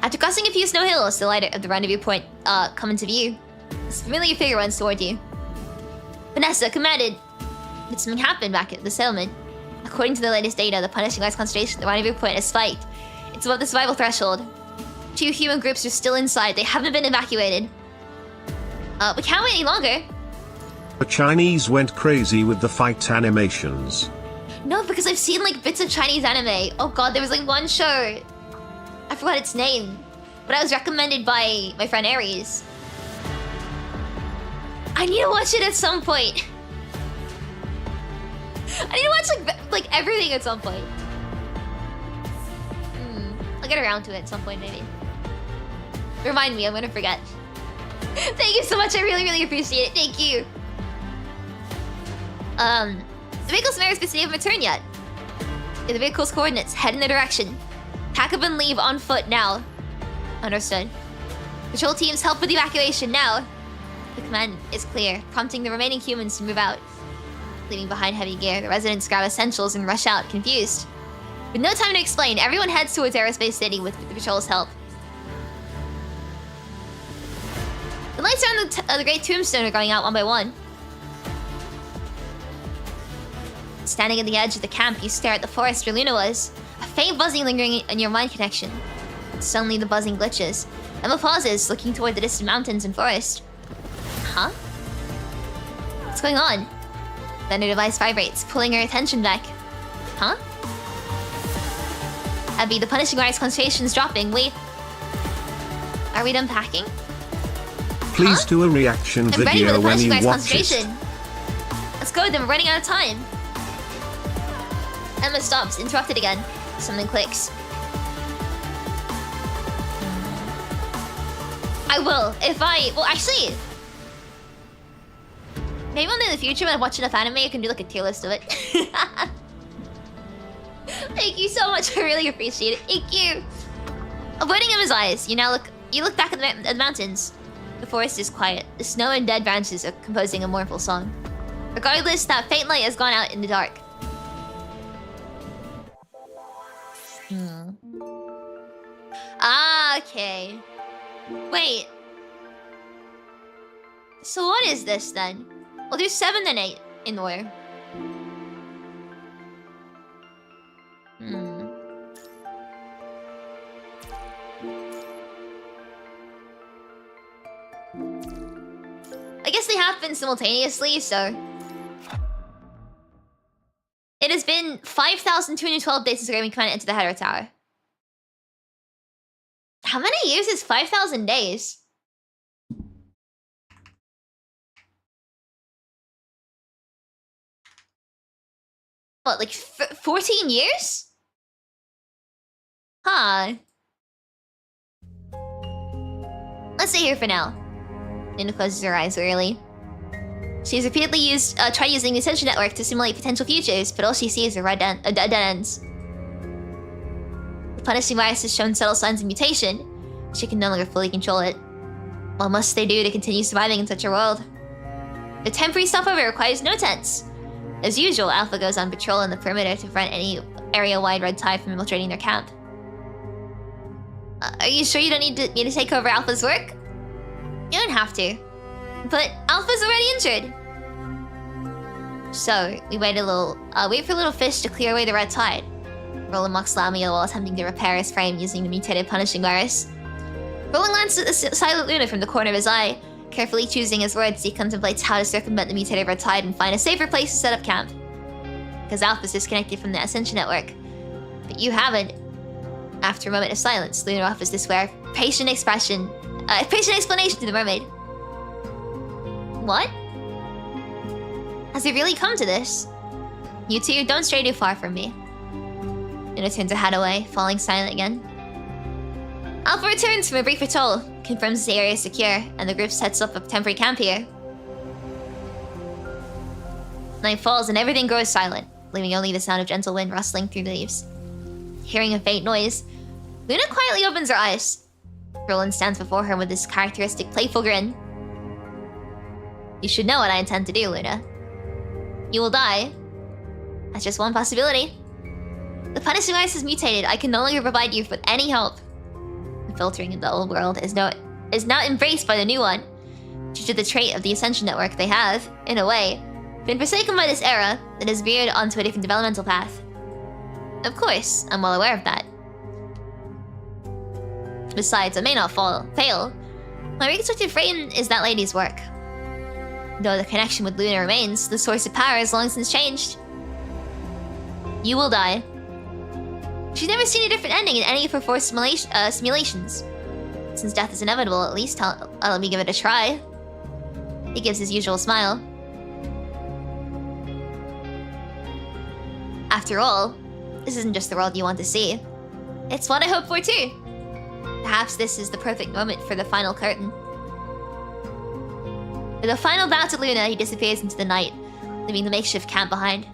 After crossing a few snow hills, the light of the rendezvous point come into view. A familiar figure runs toward you. Vanessa, commanded. Did something happen back at the settlement? According to the latest data, the punishing ice concentration at the rendezvous point has spiked. It's above the survival threshold. 2 human groups are still inside. They haven't been evacuated. We can't wait any longer. The Chinese went crazy with the fight animations. No, because I've seen like bits of Chinese anime. Oh god, there was like one show. I forgot its name. But I was recommended by my friend Aries. I need to watch it at some point. I need to watch like everything at some point. I'll get around to it at some point maybe. Remind me, I'm gonna forget. Thank you so much, I really, really appreciate it. Thank you. The vehicle's mayor's been able to return yet. In the vehicle's coordinates, head in the direction. Pack up and leave on foot now. Understood. Patrol teams help with the evacuation now. The command is clear, prompting the remaining humans to move out. Leaving behind heavy gear, the residents grab essentials and rush out, confused. With no time to explain, everyone heads towards Aerospace City with the patrol's help. The lights around the Great Tombstone are going out one by one. Standing at the edge of the camp, you stare at the forest where Luna was. A faint buzzing lingering in your mind connection. Suddenly the buzzing glitches. Emma pauses, looking toward the distant mountains and forest. Huh? What's going on? Then her device vibrates, pulling her attention back. Huh? Abby, the punishing wires concentration's dropping. Wait. Are we done packing? Please do a reaction video when you watch it. Let's go then, we're running out of time. Emma stops, interrupted again. Something clicks. I will, if I... Well, actually... Maybe one day in the future when I watch enough anime, I can do like a tier list of it. Thank you so much, I really appreciate it. Thank you. Avoiding Emma's eyes, you look back at the mountains. The forest is quiet. The snow and dead branches are composing a mournful song. Regardless, that faint light has gone out in the dark. Ah, okay. Wait. So what is this then? Well, there's 7 and 8 in order. I guess they happened simultaneously, so... It has been 5,212 days since Raven Command entered the Hedera Tower. How many years is 5,000 days? What, like 14 years? Huh. Let's stay here for now. Luna closes her eyes wearily. She's repeatedly tried using the Ascension Network to simulate potential futures, but all she sees are dead ends. The punishing virus has shown subtle signs of mutation. She can no longer fully control it. What must they do to continue surviving in such a world? The temporary stopover requires no tents. As usual, Alpha goes on patrol in the perimeter to prevent any area-wide red tide from infiltrating their camp. Are you sure you don't need me to take over Alpha's work? You don't have to. But Alpha's already injured. So, we wait for a little fish to clear away the red tide. Roland mocks Lamia while attempting to repair his frame using the mutated punishing virus. Roland glances at the silent Luna from the corner of his eye. Carefully choosing his words, he contemplates how to circumvent the mutated red tide and find a safer place to set up camp. Because Alpha's disconnected from the Ascension Network. But you haven't. After a moment of silence, Luna offers this patient explanation to the mermaid. What? Has it really come to this? You two, don't stray too far from me. Luna turns her head away, falling silent again. Alpha returns from a brief patrol, confirms the area is secure, and the group sets up a temporary camp here. Night falls and everything grows silent, leaving only the sound of gentle wind rustling through the leaves. Hearing a faint noise, Luna quietly opens her eyes. Roland stands before her with his characteristic playful grin. You should know what I intend to do, Luna. You will die. That's just one possibility. The punishing virus is mutated. I can no longer provide you with any help. The filtering in the old world is now embraced by the new one. Due to the trait of the Ascension Network, they have, in a way, been forsaken by this era that has veered onto a different developmental path. Of course, I'm well aware of that. Besides, I may not fail. My reconstructed frame is that lady's work. Though the connection with Luna remains, the source of power has long since changed. You will die. She's never seen a different ending in any of her 4 simulations. Since death is inevitable, at least let me give it a try. He gives his usual smile. After all, this isn't just the world you want to see. It's what I hope for too. Perhaps this is the perfect moment for the final curtain. With a final bow to Luna, he disappears into the night, leaving the makeshift camp behind.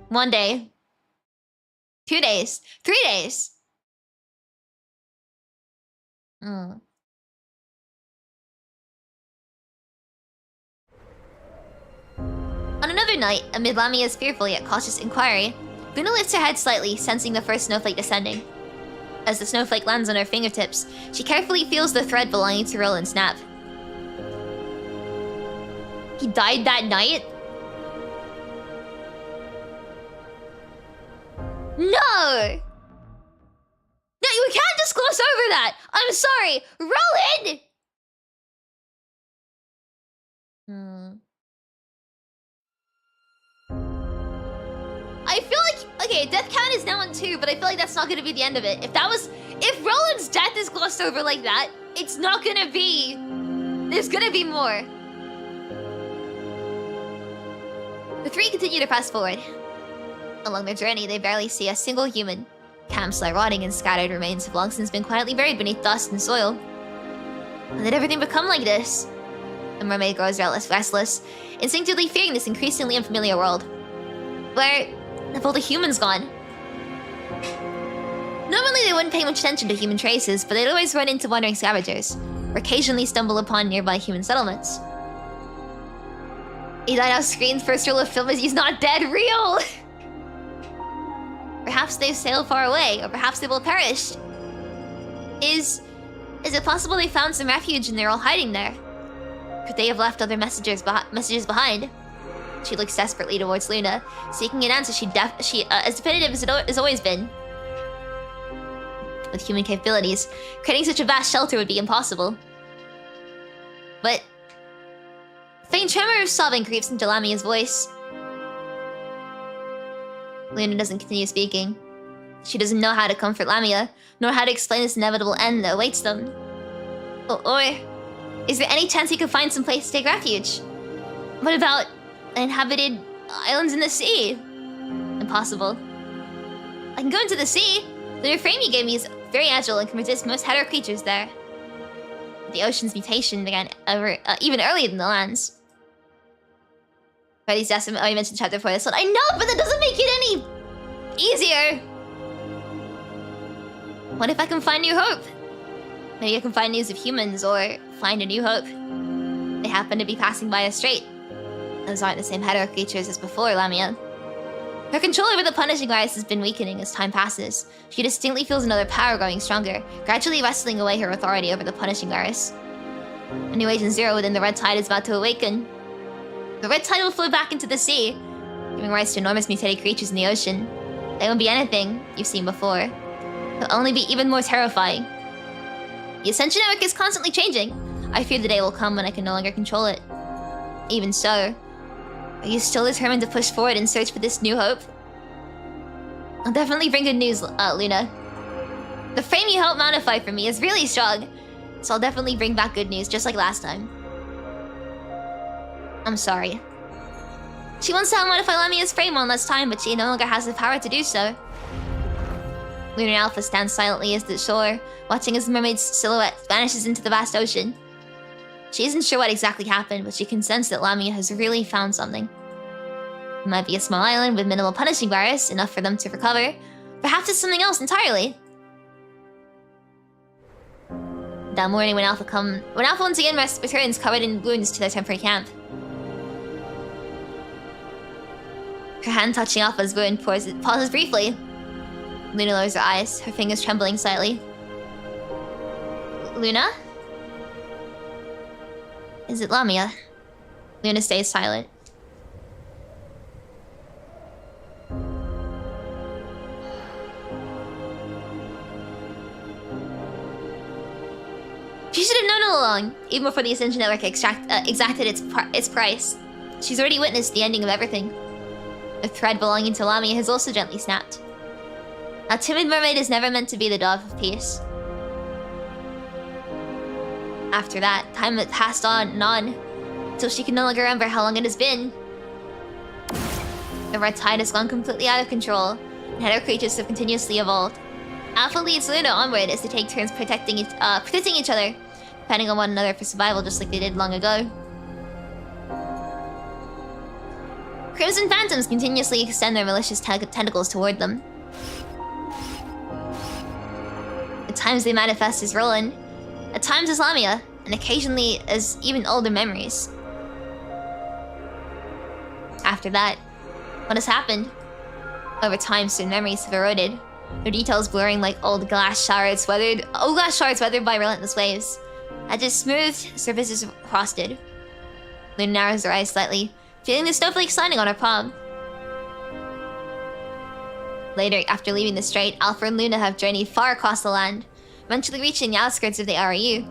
1 day. 2 days. 3 days. On another night, amid Lamia's fearful yet cautious inquiry, Luna lifts her head slightly, sensing the first snowflake descending. As the snowflake lands on her fingertips, she carefully feels the thread belonging to Roland's snap. He died that night? No! No, you can't just gloss over that! I'm sorry! Roland! I feel like... Okay, death count is now on 2, but I feel like that's not gonna be the end of it. If Roland's death is glossed over like that, it's not gonna be... There's gonna be more. The three continue to press forward. Along their journey, they barely see a single human. Camps lie rotting and scattered remains have long since been quietly buried beneath dust and soil. How did everything become like this? The mermaid grows restless, instinctively fearing this increasingly unfamiliar world. Where have all the humans gone? Normally they wouldn't pay much attention to human traces, but they'd always run into wandering scavengers, or occasionally stumble upon nearby human settlements. He died off screen's first rule of film is he's not dead real! Perhaps they've sailed far away, or perhaps they've all perished. Is it possible they found some refuge and they're all hiding there? Could they have left other messages behind? She looks desperately towards Luna, seeking an answer as definitive as it has always been. With human capabilities, creating such a vast shelter would be impossible. But... faint tremor of sobbing creeps into Lamia's voice. Luna doesn't continue speaking. She doesn't know how to comfort Lamia, nor how to explain this inevitable end that awaits them. Or is there any chance he could find some place to take refuge? What about uninhabited islands in the sea? Impossible. I can go into the sea. The new frame you gave me is very agile and can resist most hetero creatures there. The ocean's mutation began even earlier than the lands. Freddy's estimate. Oh, you mentioned chapter 4 this one. I know, but that doesn't make it any easier. What if I can find new hope? Maybe I can find news of humans or find a new hope. They happen to be passing by a strait. Those aren't the same hetero creatures as before, Lamia. Her control over the punishing virus has been weakening as time passes. She distinctly feels another power growing stronger, gradually wresting away her authority over the punishing virus. A new Agent Zero within the Red Tide is about to awaken. The Red Tide will flow back into the sea, giving rise to enormous mutated creatures in the ocean. They won't be anything you've seen before. They'll only be even more terrifying. The Ascension Network is constantly changing. I fear the day will come when I can no longer control it. Even so, are you still determined to push forward in search for this new hope? I'll definitely bring good news, Luna. The frame you helped modify for me is really strong, so I'll definitely bring back good news, just like last time. I'm sorry. She wants to help modify Lamia's frame one last time, but she no longer has the power to do so. Lunar Alpha stands silently at the shore, watching as the mermaid's silhouette vanishes into the vast ocean. She isn't sure what exactly happened, but she can sense that Lamia has really found something. It might be a small island with minimal punishing virus, enough for them to recover. Perhaps it's something else entirely. That morning when Alpha once again returns covered in wounds to their temporary camp. Her hand touching Alpha's wound pauses briefly. Luna lowers her eyes, her fingers trembling slightly. Luna? Is it Lamia? Luna stays silent. She should have known all along, even before the Ascension Network exacted its price. She's already witnessed the ending of everything. The thread belonging to Lamia has also gently snapped. A timid mermaid is never meant to be the dove of peace. After that, time had passed on and on, until she can no longer remember how long it has been. The Red Tide has gone completely out of control, and hetero creatures have continuously evolved. Alpha leads Luna onward as they take turns protecting each other, depending on one another for survival, just like they did long ago. Crimson Phantoms continuously extend their malicious tentacles toward them. At times they manifest as Roland, at times as Lamia, and occasionally as even older memories. After that, what has happened? Over time, certain memories have eroded, their details blurring like old glass shards weathered by relentless waves. As just smooth surfaces frosted. Luna narrows her eyes slightly, feeling the snowflakes landing on her palm. Later, after leaving the strait, Alpha and Luna have journeyed far across the land, eventually reaching the outskirts of the RU.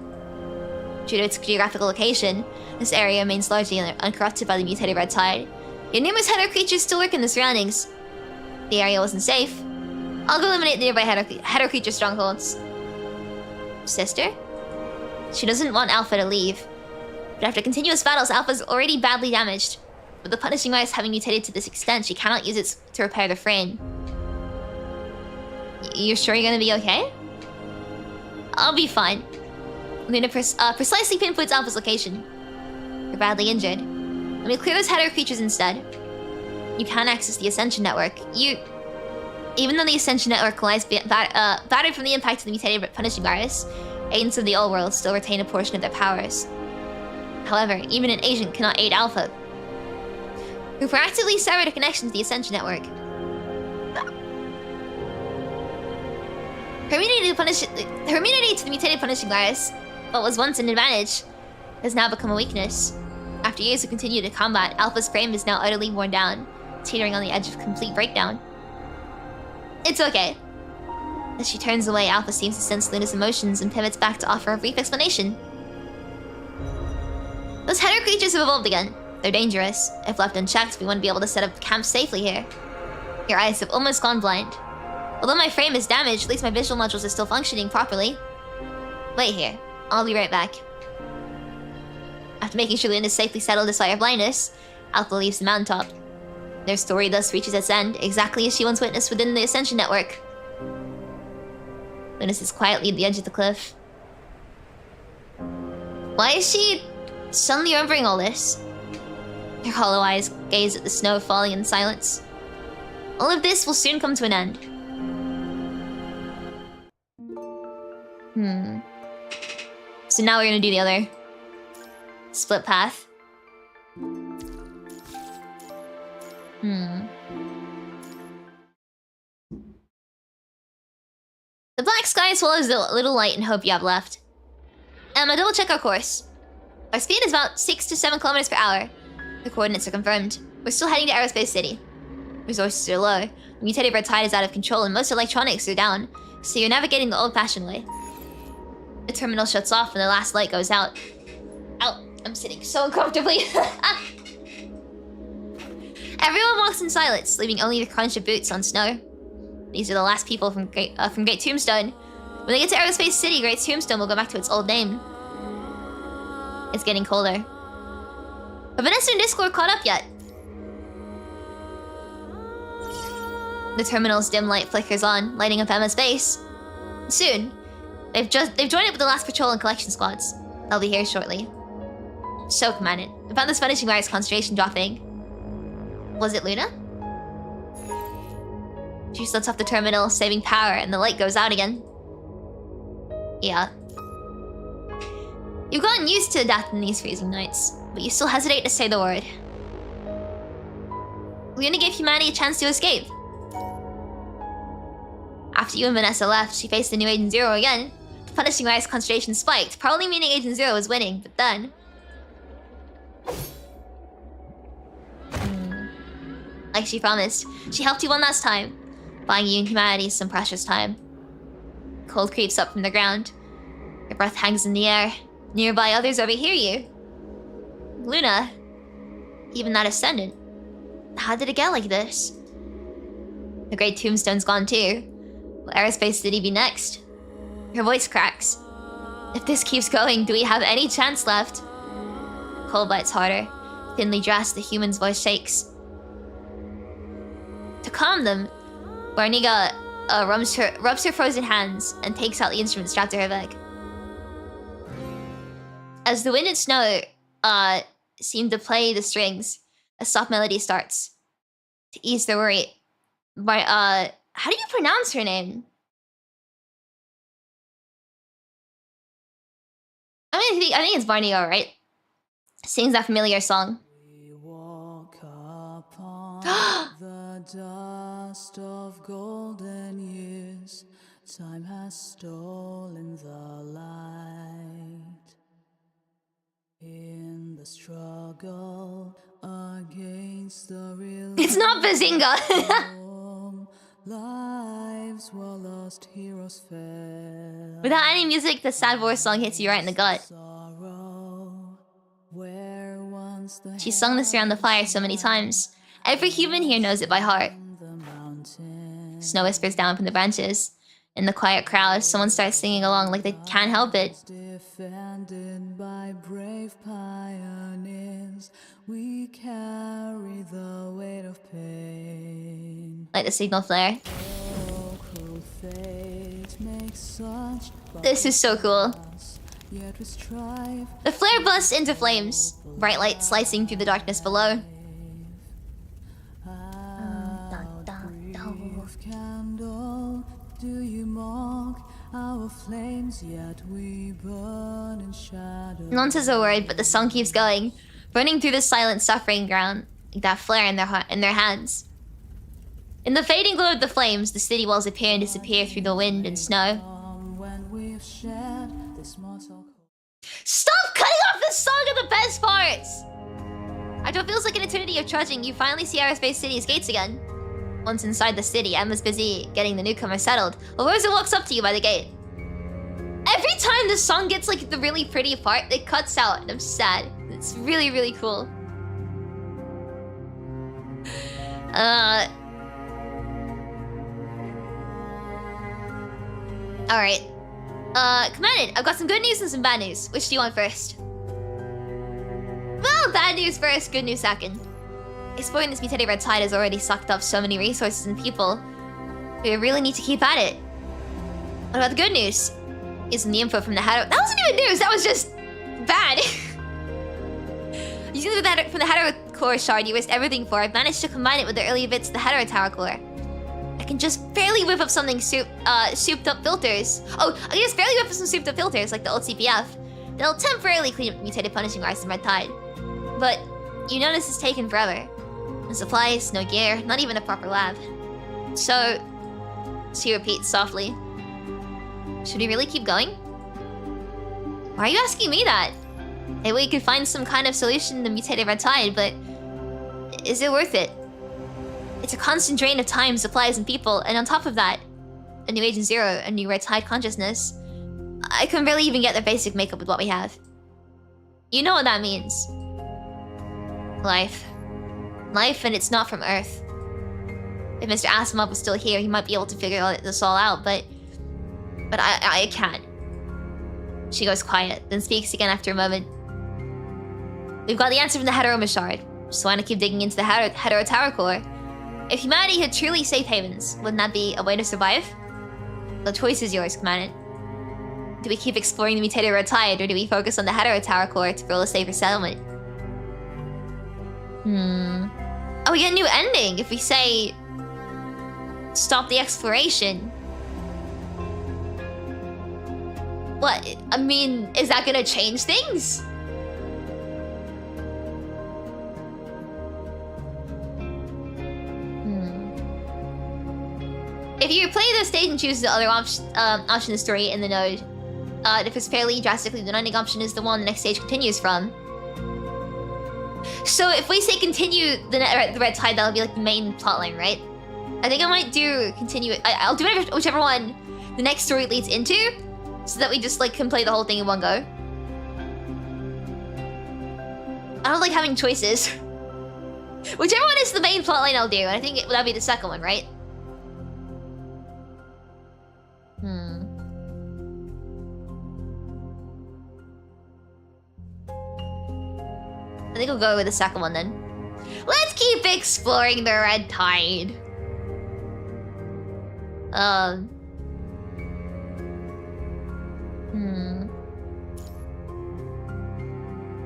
Due to its geographical location, this area remains largely uncorrupted by the mutated red tide. Yet numerous Hetero creatures still lurk in the surroundings. The area wasn't safe. I'll go eliminate the nearby Hetero creature strongholds. Sister? She doesn't want Alpha to leave. But after continuous battles, Alpha's already badly damaged. With the punishing rise having mutated to this extent, she cannot use it to repair the frame. You're sure you're gonna be okay? I'll be fine. Luna precisely pinpoints Alpha's location. You're badly injured. Let me clear those Hetero creatures instead. You can't access the Ascension Network. Even though the Ascension Network lies battered from the impact of the mutated punishing virus, agents of the old world still retain a portion of their powers. However, even an agent cannot aid Alpha, who proactively severed a connection to the Ascension Network. Her immunity to the mutated punishing virus, what was once an advantage, has now become a weakness. After years of continued combat, Alpha's frame is now utterly worn down, teetering on the edge of complete breakdown. It's okay. As she turns away, Alpha seems to sense Luna's emotions and pivots back to offer a brief explanation. Those Hetero creatures have evolved again. They're dangerous. If left unchecked, we wouldn't be able to set up camp safely here. Your eyes have almost gone blind. Although my frame is damaged, at least my visual modules are still functioning properly. Wait here. I'll be right back. After making sure Luna is safely settled despite her blindness, Alpha leaves the mountaintop. Their story thus reaches its end, exactly as she once witnessed within the Ascension Network. Luna sits quietly at the edge of the cliff. Why is she suddenly remembering all this? Her hollow eyes gaze at the snow falling in silence. All of this will soon come to an end. So now we're gonna do the other split path. The black sky swallows the little light and hope you have left. I double check our course. Our speed is about 6 to 7 kilometers per hour. The coordinates are confirmed. We're still heading to Aerospace City. Resources are low. The mutated red tide is out of control and most electronics are down, so you're navigating the old-fashioned way. The terminal shuts off and the last light goes out. Ow, I'm sitting so uncomfortably. Everyone walks in silence, leaving only the crunch of boots on snow. These are the last people from Great Tombstone. When they get to Aerospace City, Great Tombstone will go back to its old name. It's getting colder. Have Vanessa and Discord caught up yet? The terminal's dim light flickers on, lighting up Emma's base. Soon. They've joined up with the last patrol and collection squads. They'll be here shortly. So commanded. I found this punishing virus concentration dropping. Was it Luna? She sets off the terminal, saving power, and the light goes out again. Yeah. You've gotten used to adapting these freezing nights, but you still hesitate to say the word. Luna gave humanity a chance to escape. After you and Vanessa left, she faced the new Agent Zero again. The punishing virus concentration spiked, probably meaning Agent Zero was winning, but then... Like she promised, she helped you one last time, buying you and humanity some precious time. Cold creeps up from the ground. Your breath hangs in the air. Nearby others overhear you. Luna, even that Ascendant. How did it get like this? The Great Tombstone's gone too. Will Aerospace City be next? Her voice cracks. If this keeps going, do we have any chance left? Cold bites harder. Thinly dressed, the human's voice shakes. To calm them, Barniga rubs her frozen hands and takes out the instrument strapped to her back. As the wind and snow seem to play the strings, a soft melody starts to ease their worry. How do you pronounce her name? I think it's Barney-O, right? Sings that familiar song. We walk upon the dust of golden years. Time has stolen the light. In the struggle against the real. It's not Bazinga. Lives were lost, heroes fell. Without any music, the sad voice song hits you right in the gut. She's sung this around the fire so many times. Every human here knows it by heart. Snow whispers down from the branches. In the quiet crowd, someone starts singing along like they can't help it. Defended by brave pioneers, we carry the weight of pain. Like the signal flare. This is so cool. The flare busts into flames, bright light slicing through the darkness below. Do you mock our flames, yet we burn in shadow. No one says a word, but the song keeps going, burning through the silent suffering ground, like that flare in their hands. In the fading glow of the flames, the city walls appear and disappear through the wind and snow. Stop cutting off the song at the best parts! After what feels like an eternity of trudging, you finally see Aerospace City's gates again. Once inside the city, Emma's busy getting the newcomer settled, while Rosa walks up to you by the gate. Every time the song gets like the really pretty part, it cuts out and I'm sad. It's really, really cool. Alright. Commandant, I've got some good news and some bad news. Which do you want first? Well, bad news first, good news second. Exploring this mutated red tide has already sucked up so many resources and people. We really need to keep at it. What about the good news? Using the info from the Hatto... That wasn't even news, that was just... bad. Using the from the Hatto core shard you risked everything for, I've managed to combine it with the early bits of the Hatto Tower core. I can just barely whip up something souped up filters. Oh, I can just barely whip up some souped up filters like the old CPF. That'll temporarily clean up mutated punishing rise in red tide. But you know this has taken forever. No supplies, no gear, not even a proper lab. So, she repeats softly. Should we really keep going? Why are you asking me that? Maybe we could find some kind of solution to mutated red tide, but is it worth it? It's a constant drain of time, supplies, and people, and on top of that, a new Agent Zero, a new red tide consciousness. I can barely even get the basic makeup with what we have. You know what that means. Life. Life, and it's not from Earth. If Mr. Asimov was still here, he might be able to figure this all out, but I can't. She goes quiet, then speaks again after a moment. We've got the answer from the Hetero Shard. Just want to keep digging into the Hetero Tower core. If humanity had truly safe havens, wouldn't that be a way to survive? The choice is yours, Commandant. Do we keep exploring the mutated red tide, or do we focus on the Hetero Tower core to build a safer settlement? Oh, we get a new ending if we say... stop the exploration. What? I mean, is that gonna change things? If you play the stage and choose the other option in the story in the node, if it's fairly drastically, the ending option is the one the next stage continues from. So if we say continue the red tide, that'll be like the main plotline, right? I think I might do continue. I'll do whichever one the next story leads into, so that we just like can play the whole thing in one go. I don't like having choices. Whichever one is the main plotline, I'll do. And I think that'll be the second one, right? I think we'll go with the second one then. Let's keep exploring the red tide.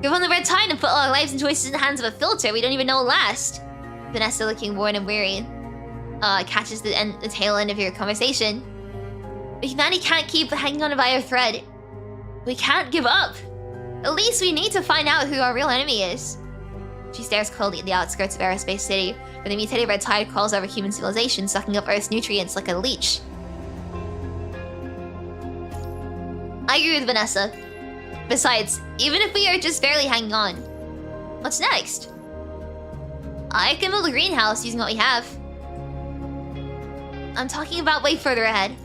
Give on the red tide and put all our lives and choices in the hands of a filter we don't even know will last. Vanessa, looking worn and weary, catches the tail end of your conversation. But humanity can't keep hanging on by a thread. We can't give up. At least we need to find out who our real enemy is. She stares coldly at the outskirts of Aerospace City, where the mutated red tide crawls over human civilization, sucking up Earth's nutrients like a leech. I agree with Vanessa. Besides, even if we are just barely hanging on, what's next? I can build a greenhouse using what we have. I'm talking about way further ahead.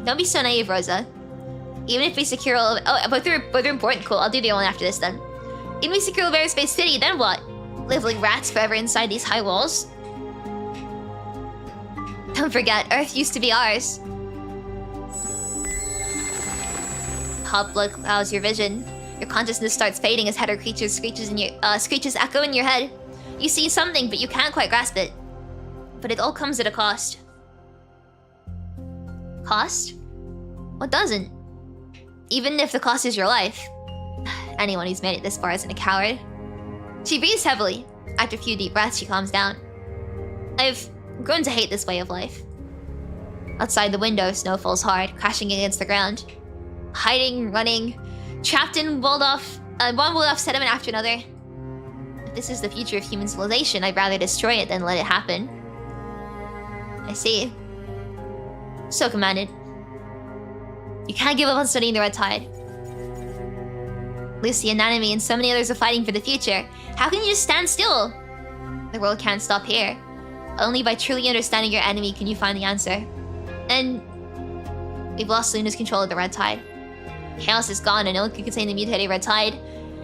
Don't be so naive, Rosa. Even if we secure all of... Oh, both are important. Cool, I'll do the other one after this then. Even if we secure Aerospace City, then what? Live like rats forever inside these high walls? Don't forget, Earth used to be ours. Hub blood clouds your vision. Your consciousness starts fading as header creatures screeches echo in your head. You see something, but you can't quite grasp it. But it all comes at a cost. Cost? What doesn't? Even if the cost is your life. Anyone who's made it this far isn't a coward. She breathes heavily. After a few deep breaths, she calms down. I've grown to hate this way of life. Outside the window, snow falls hard, crashing against the ground. Hiding, running, trapped in one walled-off sediment after another. If this is the future of human civilization, I'd rather destroy it than let it happen. I see. So commanded. You can't give up on studying the red tide. Lucy and Nanami and so many others are fighting for the future. How can you just stand still? The world can't stop here. Only by truly understanding your enemy can you find the answer. And we've lost Luna's control of the red tide. Chaos is gone and no one can contain the mutated red tide.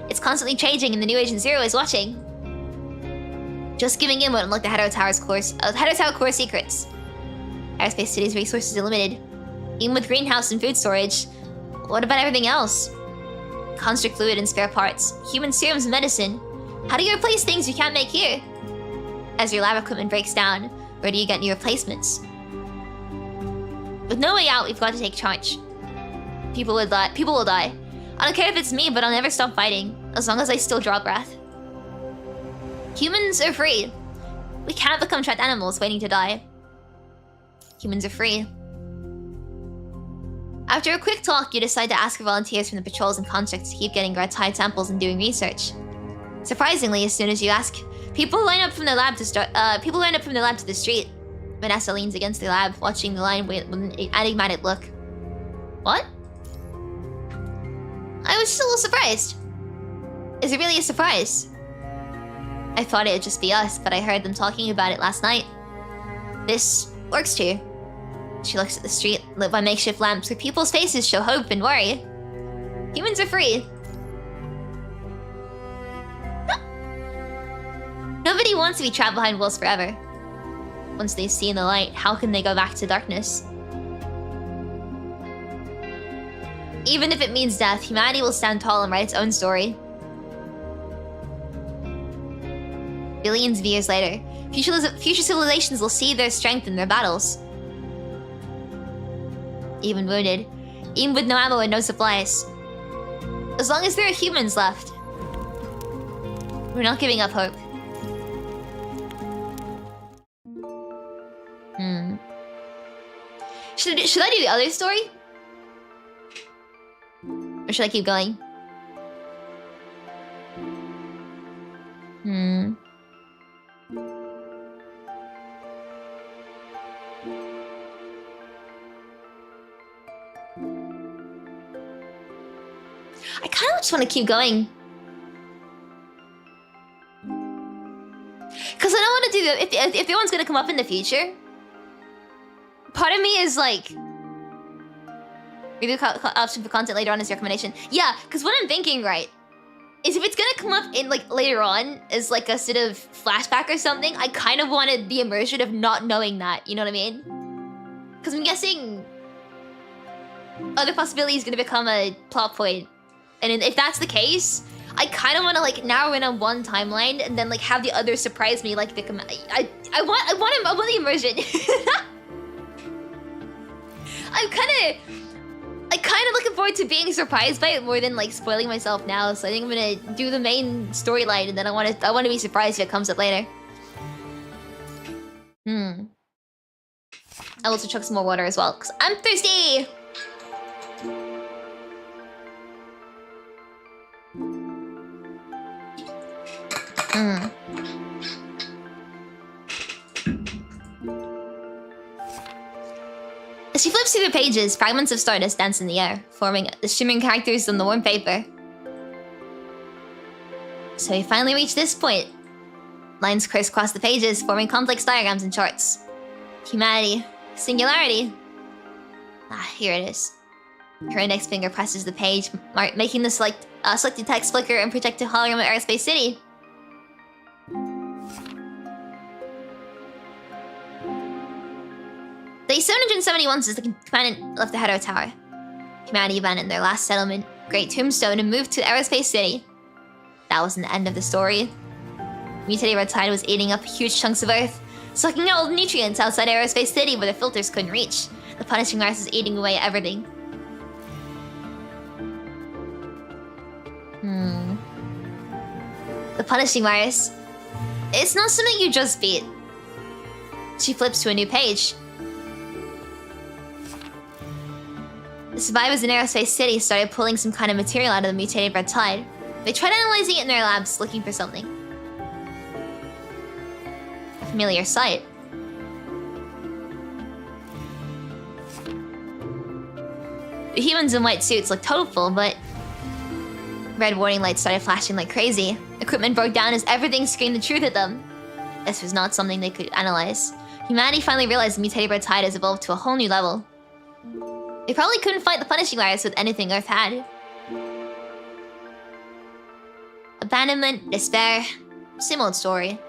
It's constantly changing and the new Agent Zero is watching. Just giving in won't unlock the Hetero Tower core secrets. Aerospace City's resources are limited. Even with greenhouse and food storage, what about everything else? Construct fluid and spare parts, human serums and medicine. How do you replace things you can't make here? As your lab equipment breaks down, where do you get new replacements? With no way out, we've got to take charge. People will die. I don't care if it's me, but I'll never stop fighting, as long as I still draw breath. Humans are free. We can't become trapped animals waiting to die. Humans are free. After a quick talk, you decide to ask for volunteers from the patrols and constructs to keep getting red tide samples and doing research. Surprisingly, as soon as you ask, people line up from the lab to the street. Vanessa leans against the lab, watching the line with an enigmatic look. What? I was just a little surprised. Is it really a surprise? I thought it would just be us, but I heard them talking about it last night. This works too. She looks at the street, lit by makeshift lamps where people's faces show hope and worry. Humans are free. Nobody wants to be trapped behind walls forever. Once they've seen the light, how can they go back to darkness? Even if it means death, humanity will stand tall and write its own story. Billions of years later, future civilizations will see their strength in their battles. Even wounded, even with no ammo and no supplies. As long as there are humans left, we're not giving up hope. Should I do the other story? Or should I keep going? I kind of just want to keep going. Because I don't want to do the... If the one's going to come up in the future, part of me is like... Review option for content later on as your recommendation. Yeah, because what I'm thinking, right, is if it's going to come up in like later on as like a sort of flashback or something, I kind of wanted the immersion of not knowing that, you know what I mean? Because I'm guessing other possibility is going to become a plot point. And if that's the case, I kind of want to like narrow in on one timeline and then like have the other surprise me like the I want the immersion. I'm kind of looking forward to being surprised by it more than like spoiling myself now. So I think I'm gonna do the main storyline, and then I want to be surprised if it comes up later. I'll also chuck some more water as well, because I'm thirsty! As she flips through the pages, fragments of stardust dance in the air, forming the shimmering characters on the warm paper. So we finally reached this point. Lines crisscross the pages, forming complex diagrams and charts. Humanity. Singularity. Ah, here it is. Her index finger presses the page, making the selected text flicker and project a hologram of Aerospace City. Day 771 since the commandant left the Hetero Tower. Humanity abandoned their last settlement, Great Tombstone, and moved to Aerospace City. That wasn't the end of the story. Mutated red tide was eating up huge chunks of Earth, sucking out all the nutrients outside Aerospace City where the filters couldn't reach. The punishing virus was eating away everything. The punishing virus. It's not something you just beat. She flips to a new page. The survivors in Aerospace City started pulling some kind of material out of the mutated red tide. They tried analyzing it in their labs, looking for something. A familiar sight. The humans in white suits looked hopeful, but red warning lights started flashing like crazy. Equipment broke down as everything screamed the truth at them. This was not something they could analyze. Humanity finally realized the mutated red tide has evolved to a whole new level. They probably couldn't fight the punishing virus with anything Earth had. Abandonment, despair, same old story.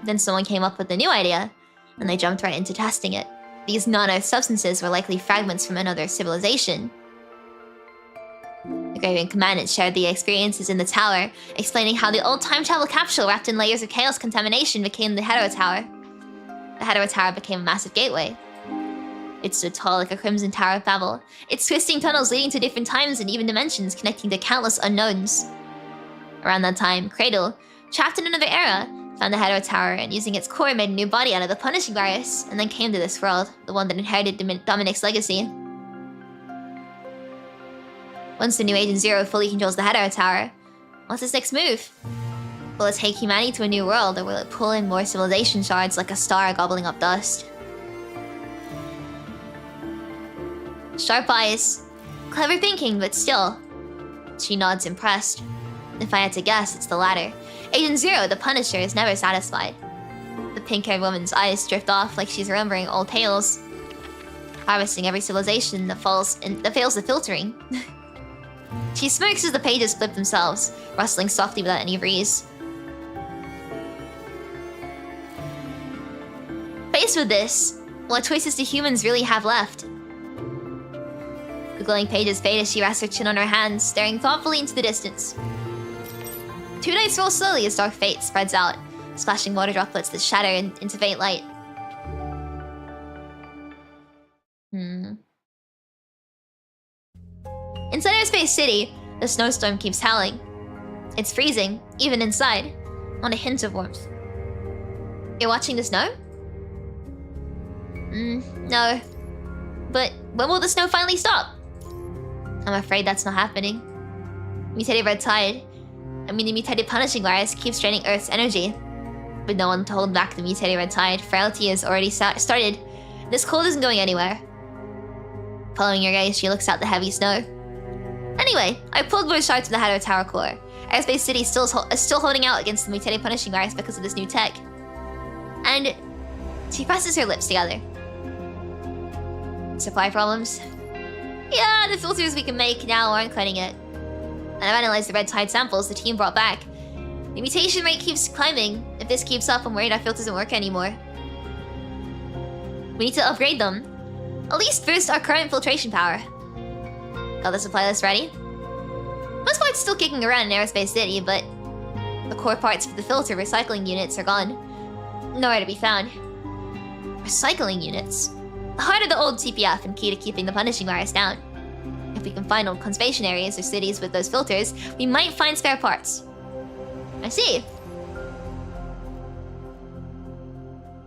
Then someone came up with a new idea, and they jumped right into testing it. These non-Earth substances were likely fragments from another civilization. The Graven Commandant shared the experiences in the tower, explaining how the old time travel capsule wrapped in layers of chaos contamination became the Hetero Tower. The Hetero Tower became a massive gateway. It stood tall like a crimson tower of Babel, its twisting tunnels leading to different times and even dimensions, connecting to countless unknowns. Around that time, Cradle, trapped in another era, found the Hetero Tower and using its core made a new body out of the punishing virus, and then came to this world, the one that inherited Dominic's legacy. Once the new Agent Zero fully controls the Hetero Tower, what's its next move? Will it take humanity to a new world, or will it pull in more civilization shards like a star gobbling up dust? Sharp eyes. Clever thinking, but still. She nods impressed. If I had to guess, it's the latter. Agent Zero, the Punisher, is never satisfied. The pink-haired woman's eyes drift off like she's remembering old tales, harvesting every civilization that fails the filtering. She smirks as the pages flip themselves, rustling softly without any breeze. Faced with this, what choices do humans really have left? The glowing pages fade as she rests her chin on her hands, staring thoughtfully into the distance. 2 nights roll slowly as dark fate spreads out, splashing water droplets that shatter into faint light. Inside Aerospace City, the snowstorm keeps howling. It's freezing, even inside, not a hint of warmth. You're watching the snow? No. But when will the snow finally stop? I'm afraid that's not happening. Mutated red tide, the mutated punishing virus keeps draining Earth's energy. With no one to hold back the mutated red tide, frailty has already started. This cold isn't going anywhere. Following your gaze, she looks out the heavy snow. Anyway, I pulled more shards from the Hetero Tower core. Aerospace City is still holding out against the mutated punishing virus because of this new tech. And she presses her lips together. Supply problems? Yeah, the filters we can make now aren't cutting it. And I've analyzed the red tide samples the team brought back. The mutation rate keeps climbing. If this keeps up, I'm worried our filters won't work anymore. We need to upgrade them. At least boost our current filtration power. Got the supply list ready? Most parts still kicking around in Aerospace City, but the core parts for the filter recycling units are gone. Nowhere to be found. Recycling units? the heart of the old TPF and key to keeping the punishing virus down. If we can find old conservation areas or cities with those filters, we might find spare parts. I see.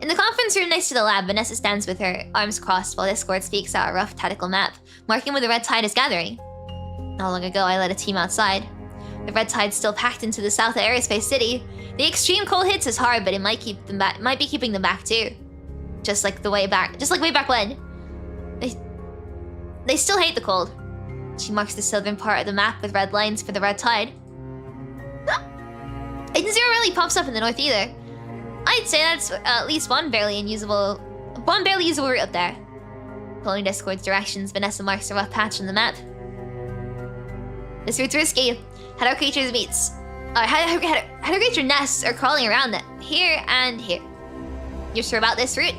In the conference room next to the lab, Vanessa stands with her arms crossed while Discord speaks out a rough tactical map, marking where the red tide is gathering. Not long ago, I led a team outside. The red tide's still packed into the south of Aerospace City. The extreme cold hits us hard, but it might keep them back. Might be keeping them back too. Just like way back when. They still hate the cold. She marks the southern part of the map with red lines for the red tide. Eden Zero really pops up in the north either. I'd say that's at least one barely usable route up there. Following Discord's directions, Vanessa marks a rough patch on the map. This route's risky. Had our creatures meets. Had our creature nests are crawling around it. Here and here. You're sure about this route?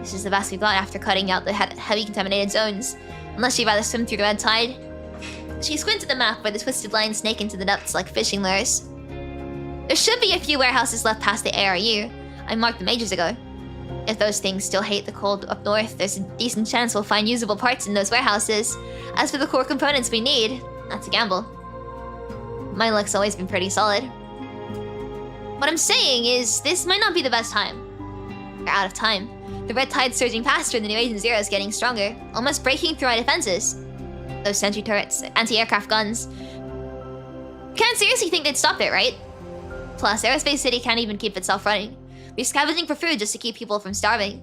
This is the best we've got after cutting out the heavy contaminated zones. Unless you'd rather swim through the red tide. She squints at the map where the twisted lines snake into the depths like fishing lures. There should be a few warehouses left past the ARU. I marked them ages ago. If those things still hate the cold up north, there's a decent chance we'll find usable parts in those warehouses. As for the core components we need, that's a gamble. My luck's always been pretty solid. What I'm saying is, this might not be the best time. We're out of time. The red tide's surging faster and the new Agent Zero is getting stronger, almost breaking through our defenses. Those sentry turrets, anti-aircraft guns. Can't seriously think they'd stop it, right? Plus, Aerospace City can't even keep itself running. We're scavenging for food just to keep people from starving.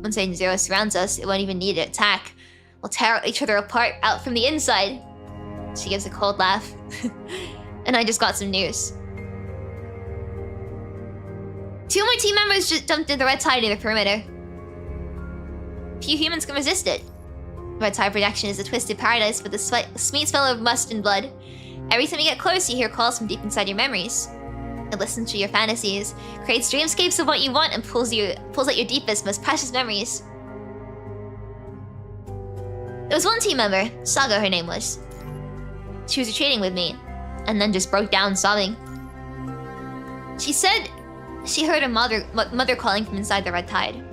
Once Agent Zero surrounds us, it won't even need to attack. We'll tear each other apart out from the inside. She gives a cold laugh. And I just got some news. 2 more team members just jumped into the red tide near the perimeter. Few humans can resist it. Red tide projection is a twisted paradise with a sweet smell of must and blood. Every time you get close, you hear calls from deep inside your memories. It listens to your fantasies, creates dreamscapes of what you want, and pulls out your deepest, most precious memories. There was one team member, Saga her name was. She was retreating with me, and then just broke down sobbing. She said she heard her mother calling from inside the red tide.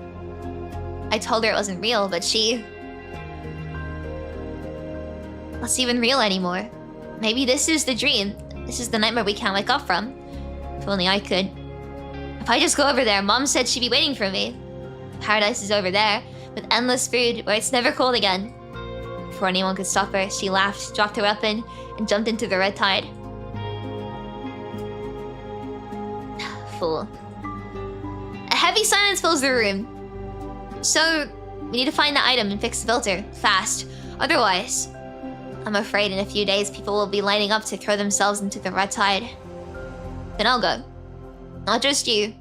I told her it wasn't real, but she... What's even real anymore? Maybe this is the dream. This is the nightmare we can't wake up from. If only I could. If I just go over there, Mom said she'd be waiting for me. Paradise is over there, with endless food, where it's never cold again. Before anyone could stop her, she laughed, dropped her weapon, and jumped into the red tide. Fool. A heavy silence fills the room. So, we need to find the item and fix the filter, fast. Otherwise, I'm afraid in a few days people will be lining up to throw themselves into the red tide. Then I'll go. Not just you.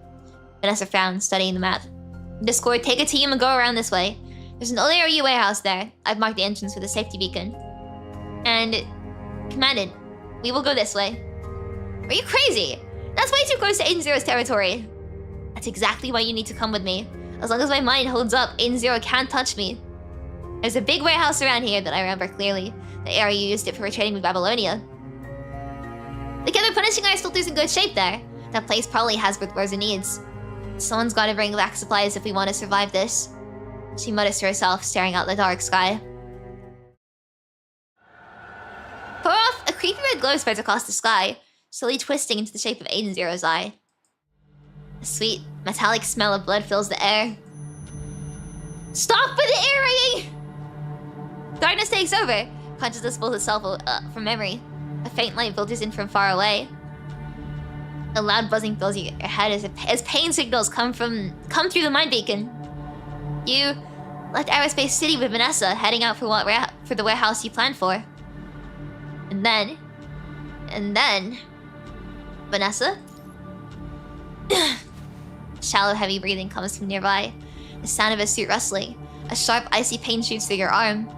Vanessa frowned, studying the map. Discord, take a team and go around this way. There's an old ARU warehouse there. I've marked the entrance with a safety beacon. And... Commandant, we will go this way. Are you crazy? That's way too close to Agent Zero's territory. That's exactly why you need to come with me. As long as my mind holds up, Agent Zero can't touch me. There's a big warehouse around here that I remember clearly. The ARU used it for trading with Babylonia. The Killer Punishing Ice filter's in good shape there. That place probably has what Rosa needs. Someone's gotta bring back supplies if we want to survive this. She mutters to herself, staring out the dark sky. Far off, a creepy red glow spreads across the sky, slowly twisting into the shape of Agent Zero's eye. A sweet, metallic smell of blood fills the air. Stop with the air raiding! Darkness takes over. Consciousness pulls itself from memory. A faint light filters in from far away. A loud buzzing fills your head as pain signals come through the mind beacon. You left Aerospace City with Vanessa, heading out for the warehouse you planned for. And then... Vanessa? Shallow, heavy breathing comes from nearby. The sound of a suit rustling. A sharp, icy pain shoots through your arm.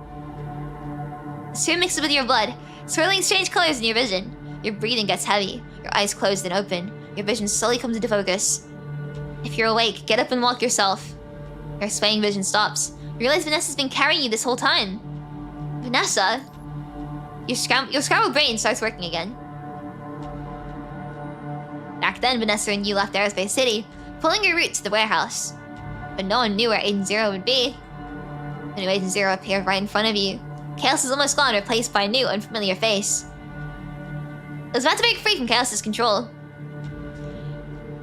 The suit mixes with your blood, swirling strange colors in your vision. Your breathing gets heavy, your eyes closed and open. Your vision slowly comes into focus. If you're awake, get up and walk yourself. Your swaying vision stops. You realize Vanessa's been carrying you this whole time. Vanessa? Your scrambled brain starts working again. Back then, Vanessa and you left Aerospace City, pulling your route to the warehouse. But no one knew where Agent Zero would be. When Agent Zero appeared right in front of you, Chaos is almost gone, replaced by a new, unfamiliar face. It was about to break free from Chaos's control.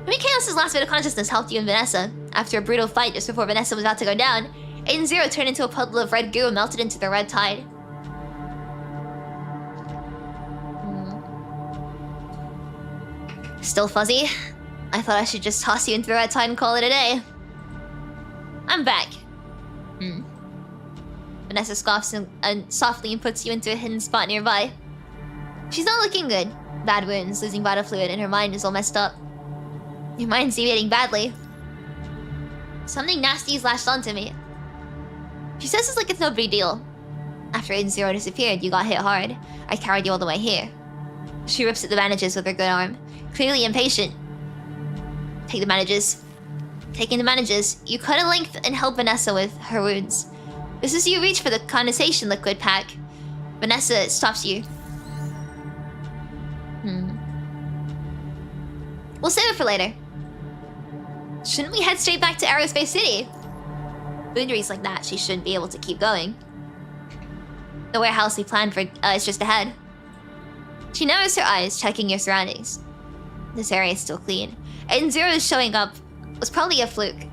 Maybe Chaos's last bit of consciousness helped you and Vanessa. After a brutal fight just before Vanessa was about to go down, Agent Zero turned into a puddle of red goo and melted into the red tide. Still fuzzy? I thought I should just toss you into the red tide and call it a day. I'm back. Vanessa scoffs and softly puts you into a hidden spot nearby. She's not looking good. Bad wounds, losing vital fluid, and her mind is all messed up. Your mind's deviating badly. Something nasty is lashed onto me. She says it's like it's no big deal. After Agent Zero disappeared, you got hit hard. I carried you all the way here. She rips at the bandages with her good arm, clearly impatient. Take the bandages. Taking the bandages, you cut a length and help Vanessa with her wounds. Just as you reach for the condensation liquid pack, Vanessa stops you. We'll save it for later. Shouldn't we head straight back to Aerospace City? With injuries like that, she shouldn't be able to keep going. The warehouse we planned for is just ahead. She narrows her eyes, checking your surroundings. This area is still clean. Agent Zero's showing up was probably a fluke.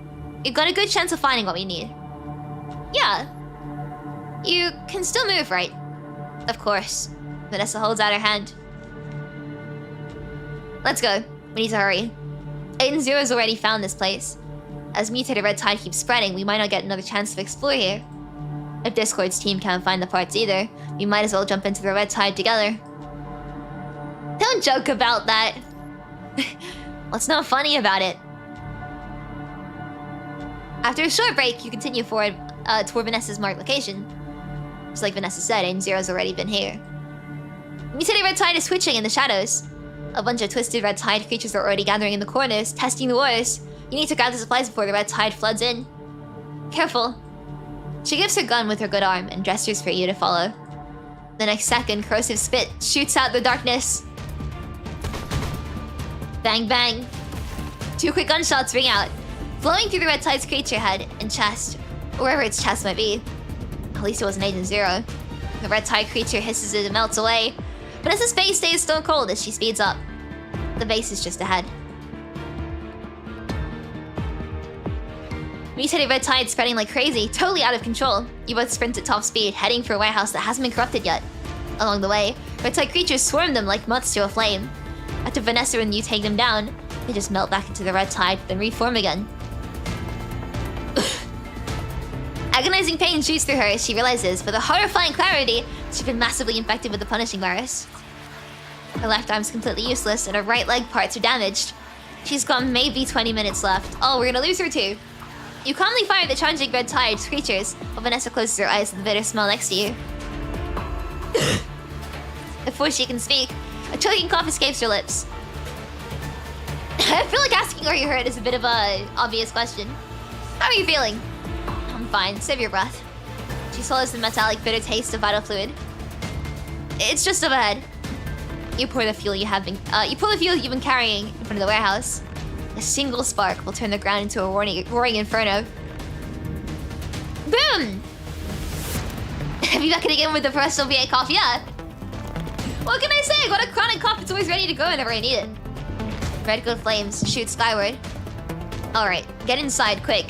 You've got a good chance of finding what we need. Yeah. You can still move, right? Of course. Vanessa holds out her hand. Let's go. We need to hurry. Agent Zero's already found this place. As mutated red tide keeps spreading, we might not get another chance to explore here. If Discord's team can't find the parts either, we might as well jump into the red tide together. Don't joke about that. What's not funny about it? After a short break, you continue forward toward Vanessa's marked location. Just like Vanessa said, Agent Zero's already been here. Mutated red tide is switching in the shadows. A bunch of twisted red tide creatures are already gathering in the corners, testing the waters. You need to grab the supplies before the red tide floods in. Careful. She gives her gun with her good arm and gestures for you to follow. The next second, corrosive spit shoots out the darkness. Bang bang. 2 quick gunshots ring out, flowing through the red tide's creature head and chest, wherever its chest might be. At least it wasn't Agent Zero. The red tide creature hisses and melts away. Vanessa's face stays stone cold as she speeds up. The base is just ahead. Mutated red tide spreading like crazy, totally out of control. You both sprint at top speed, heading for a warehouse that hasn't been corrupted yet. Along the way, red tide creatures swarm them like moths to a flame. After Vanessa and you take them down, they just melt back into the red tide, then reform again. Agonizing pain shoots through her as she realizes, with a horrifying clarity, she's been massively infected with the punishing virus. Her left arm's completely useless, and her right leg parts are damaged. She's got maybe 20 minutes left. Oh, we're gonna lose her too. You calmly fire the charging red tide creatures, while Vanessa closes her eyes to the bitter smell next to you. Before she can speak, a choking cough escapes her lips. I feel like asking are you hurt is a bit of a obvious question. How are you feeling? I'm fine. Save your breath. She swallows the metallic bitter taste of vital fluid. It's just up ahead. You pour the fuel you've been carrying in front of the warehouse. A single spark will turn the ground into a roaring inferno. Boom! Have you back again with the professional VA cough? Yeah. What can I say? I got a chronic cough. It's always ready to go whenever I need it. Red glow flames shoot skyward. Alright, get inside, quick.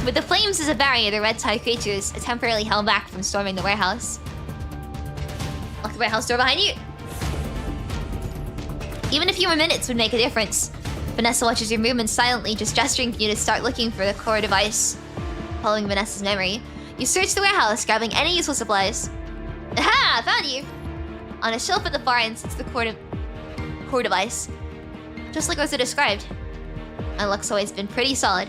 With the flames as a barrier, the red tide creatures are temporarily held back from storming the warehouse. Lock the warehouse door behind you. Even a few more minutes would make a difference. Vanessa watches your movements silently, just gesturing for you to start looking for the core device. Following Vanessa's memory, you search the warehouse, grabbing any useful supplies. Aha! Found you! On a shelf at the far end sits the core device. Just like Rosa described. My luck's always been pretty solid.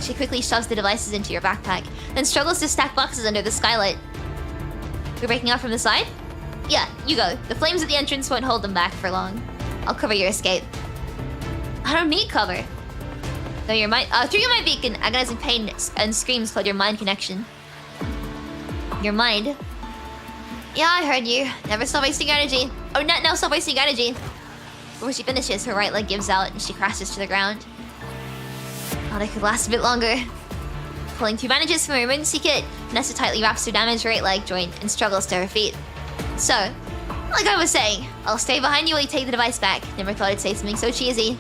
She quickly shoves the devices into your backpack, then struggles to stack boxes under the skylight. You're breaking out from the side? Yeah, you go. The flames at the entrance won't hold them back for long. I'll cover your escape. I don't need cover. Though your mind, through your mind beacon, agonizing pain and screams flood your mind connection. Your mind? Yeah, I heard you. Never stop wasting energy. Oh, now stop wasting energy. Before she finishes, her right leg gives out and she crashes to the ground. Thought I could last a bit longer. Pulling 2 bandages from her emergency kit, Vanessa tightly wraps her damaged right leg joint and struggles to her feet. So, like I was saying, I'll stay behind you while you take the device back. Never thought I'd say something so cheesy.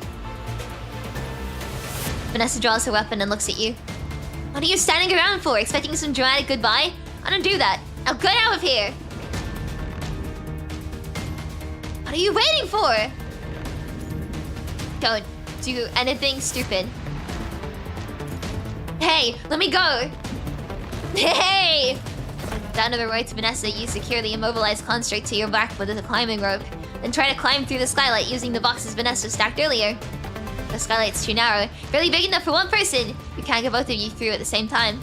Vanessa draws her weapon and looks at you. What are you standing around for? Expecting some dramatic goodbye? I don't do that. Now get out of here! What are you waiting for? Don't do anything stupid. Hey, let me go! Hey! Down to the right to Vanessa, you secure the immobilized construct to your back with a climbing rope. Then try to climb through the skylight using the boxes Vanessa stacked earlier. The skylight's too narrow, barely big enough for one person. You can't get both of you through at the same time.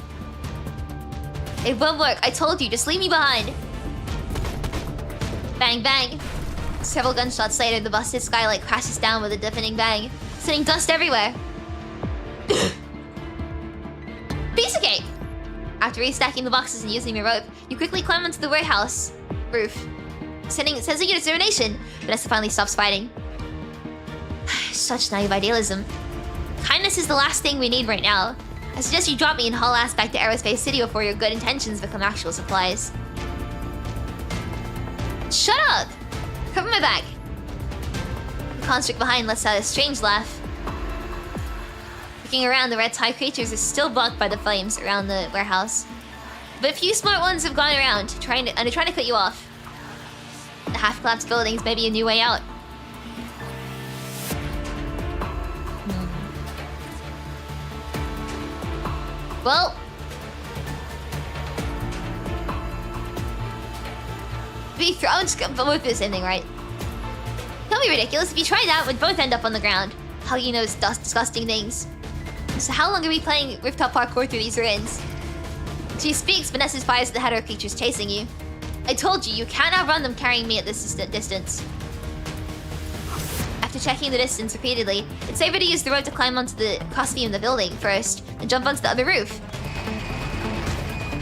It won't work, I told you, just leave me behind. Bang bang. Several gunshots later, the busted skylight crashes down with a deafening bang, sending dust everywhere. Piece of cake! After restacking the boxes and using the rope, you quickly climb onto the warehouse roof. Sensing your determination, Vanessa finally stops fighting. Such naive idealism. Kindness is the last thing we need right now. I suggest you drop me and haul ass back to Aerospace City before your good intentions become actual supplies. Shut up! Cover my back. The construct behind lets out a strange laugh. Looking around, the red tie creatures are still blocked by the flames around the warehouse. But a few smart ones have gone around, trying to cut you off. The half-collapsed buildings may be a new way out. Well... be thrown, but both do the same thing, right? Don't be ridiculous. If you try that, we'd both end up on the ground. How you know disgusting things. So how long are we playing rooftop parkour through these ruins? She speaks, Vanessa fires at the header creatures chasing you. I told you, you can't outrun them carrying me at this distance. After checking the distance repeatedly, it's safer to use the rope to climb onto the crossbeam of the building first, and jump onto the other roof.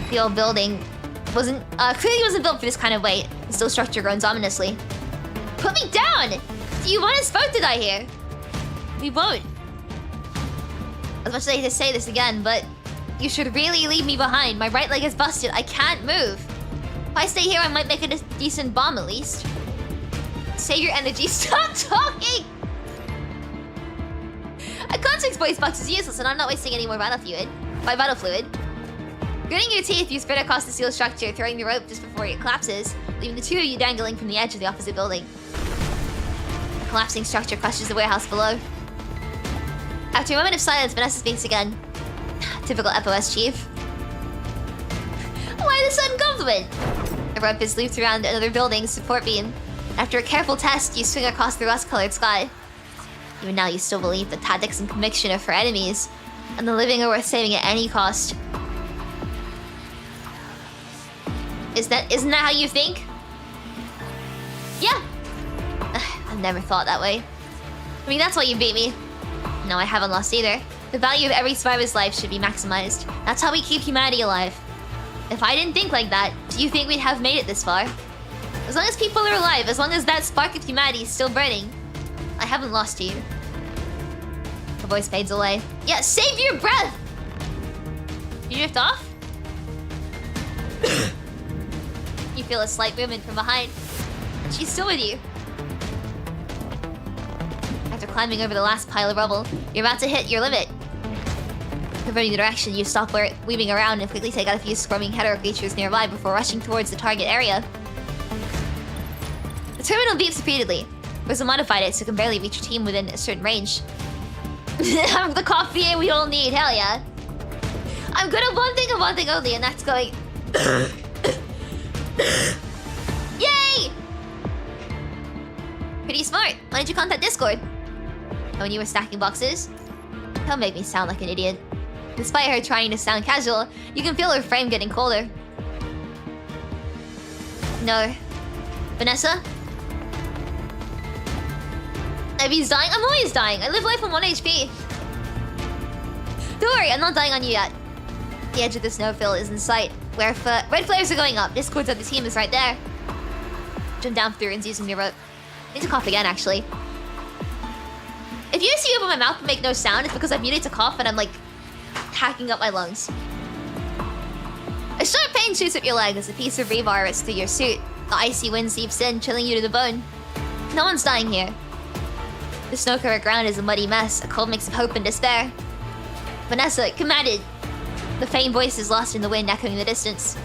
The old building clearly wasn't built for this kind of weight, and still structure groans ominously. Put me down! Do you want us both to die here? We won't. As much as I hate to say this again, but you should really leave me behind. My right leg is busted. I can't move. If I stay here, I might make a decent bomb at least. Save your energy. Stop talking! A construct's voice box is useless, and I'm not wasting any more battle fluid. Gritting your teeth, you spread across the steel structure, throwing the rope just before it collapses, leaving the two of you dangling from the edge of the opposite building. The collapsing structure crushes the warehouse below. After a moment of silence, Vanessa speaks again. Typical FOS chief. Why the sudden compliment? A rope is looped around another building's support beam. After a careful test, you swing across the rust-colored sky. Even now, you still believe the tactics and conviction are for enemies, and the living are worth saving at any cost. Isn't that how you think? Yeah. I've never thought that way. I mean, that's why you beat me. No, I haven't lost either. The value of every survivor's life should be maximized. That's how we keep humanity alive. If I didn't think like that, do you think we'd have made it this far? As long as people are alive, as long as that spark of humanity is still burning, I haven't lost you. Her voice fades away. Yeah, save your breath! You drift off? You feel a slight movement from behind. She's still with you. After climbing over the last pile of rubble, you're about to hit your limit. Converting the direction, you stop weaving around and quickly take out a few squirming hetero creatures nearby before rushing towards the target area. The terminal beeps repeatedly. Rizzo modified it so it can barely reach your team within a certain range. The coffee we all need, hell yeah. I'm good at one thing and one thing only, and that's going... Yay! Pretty smart. Why did you contact Discord? When you were stacking boxes? Don't make me sound like an idiot. Despite her trying to sound casual, you can feel her frame getting colder. No. Vanessa? If he's dying, I'm always dying. I live life on 1 HP. Don't worry, I'm not dying on you yet. The edge of the snowfield is in sight. Where red flares are going up. Discord's other team is right there. Jump down through and using your rope. I need to cough again, actually. If you see me open my mouth and make no sound, it's because I've muted to cough and I'm like hacking up my lungs. sharp pain shoots up your leg as a piece of rebar rips through your suit. The icy wind seeps in, chilling you to the bone. No one's dying here. The snow-covered ground is a muddy mess, a cold mix of hope and despair. Vanessa commanded. The faint voice is lost in the wind, echoing the distance.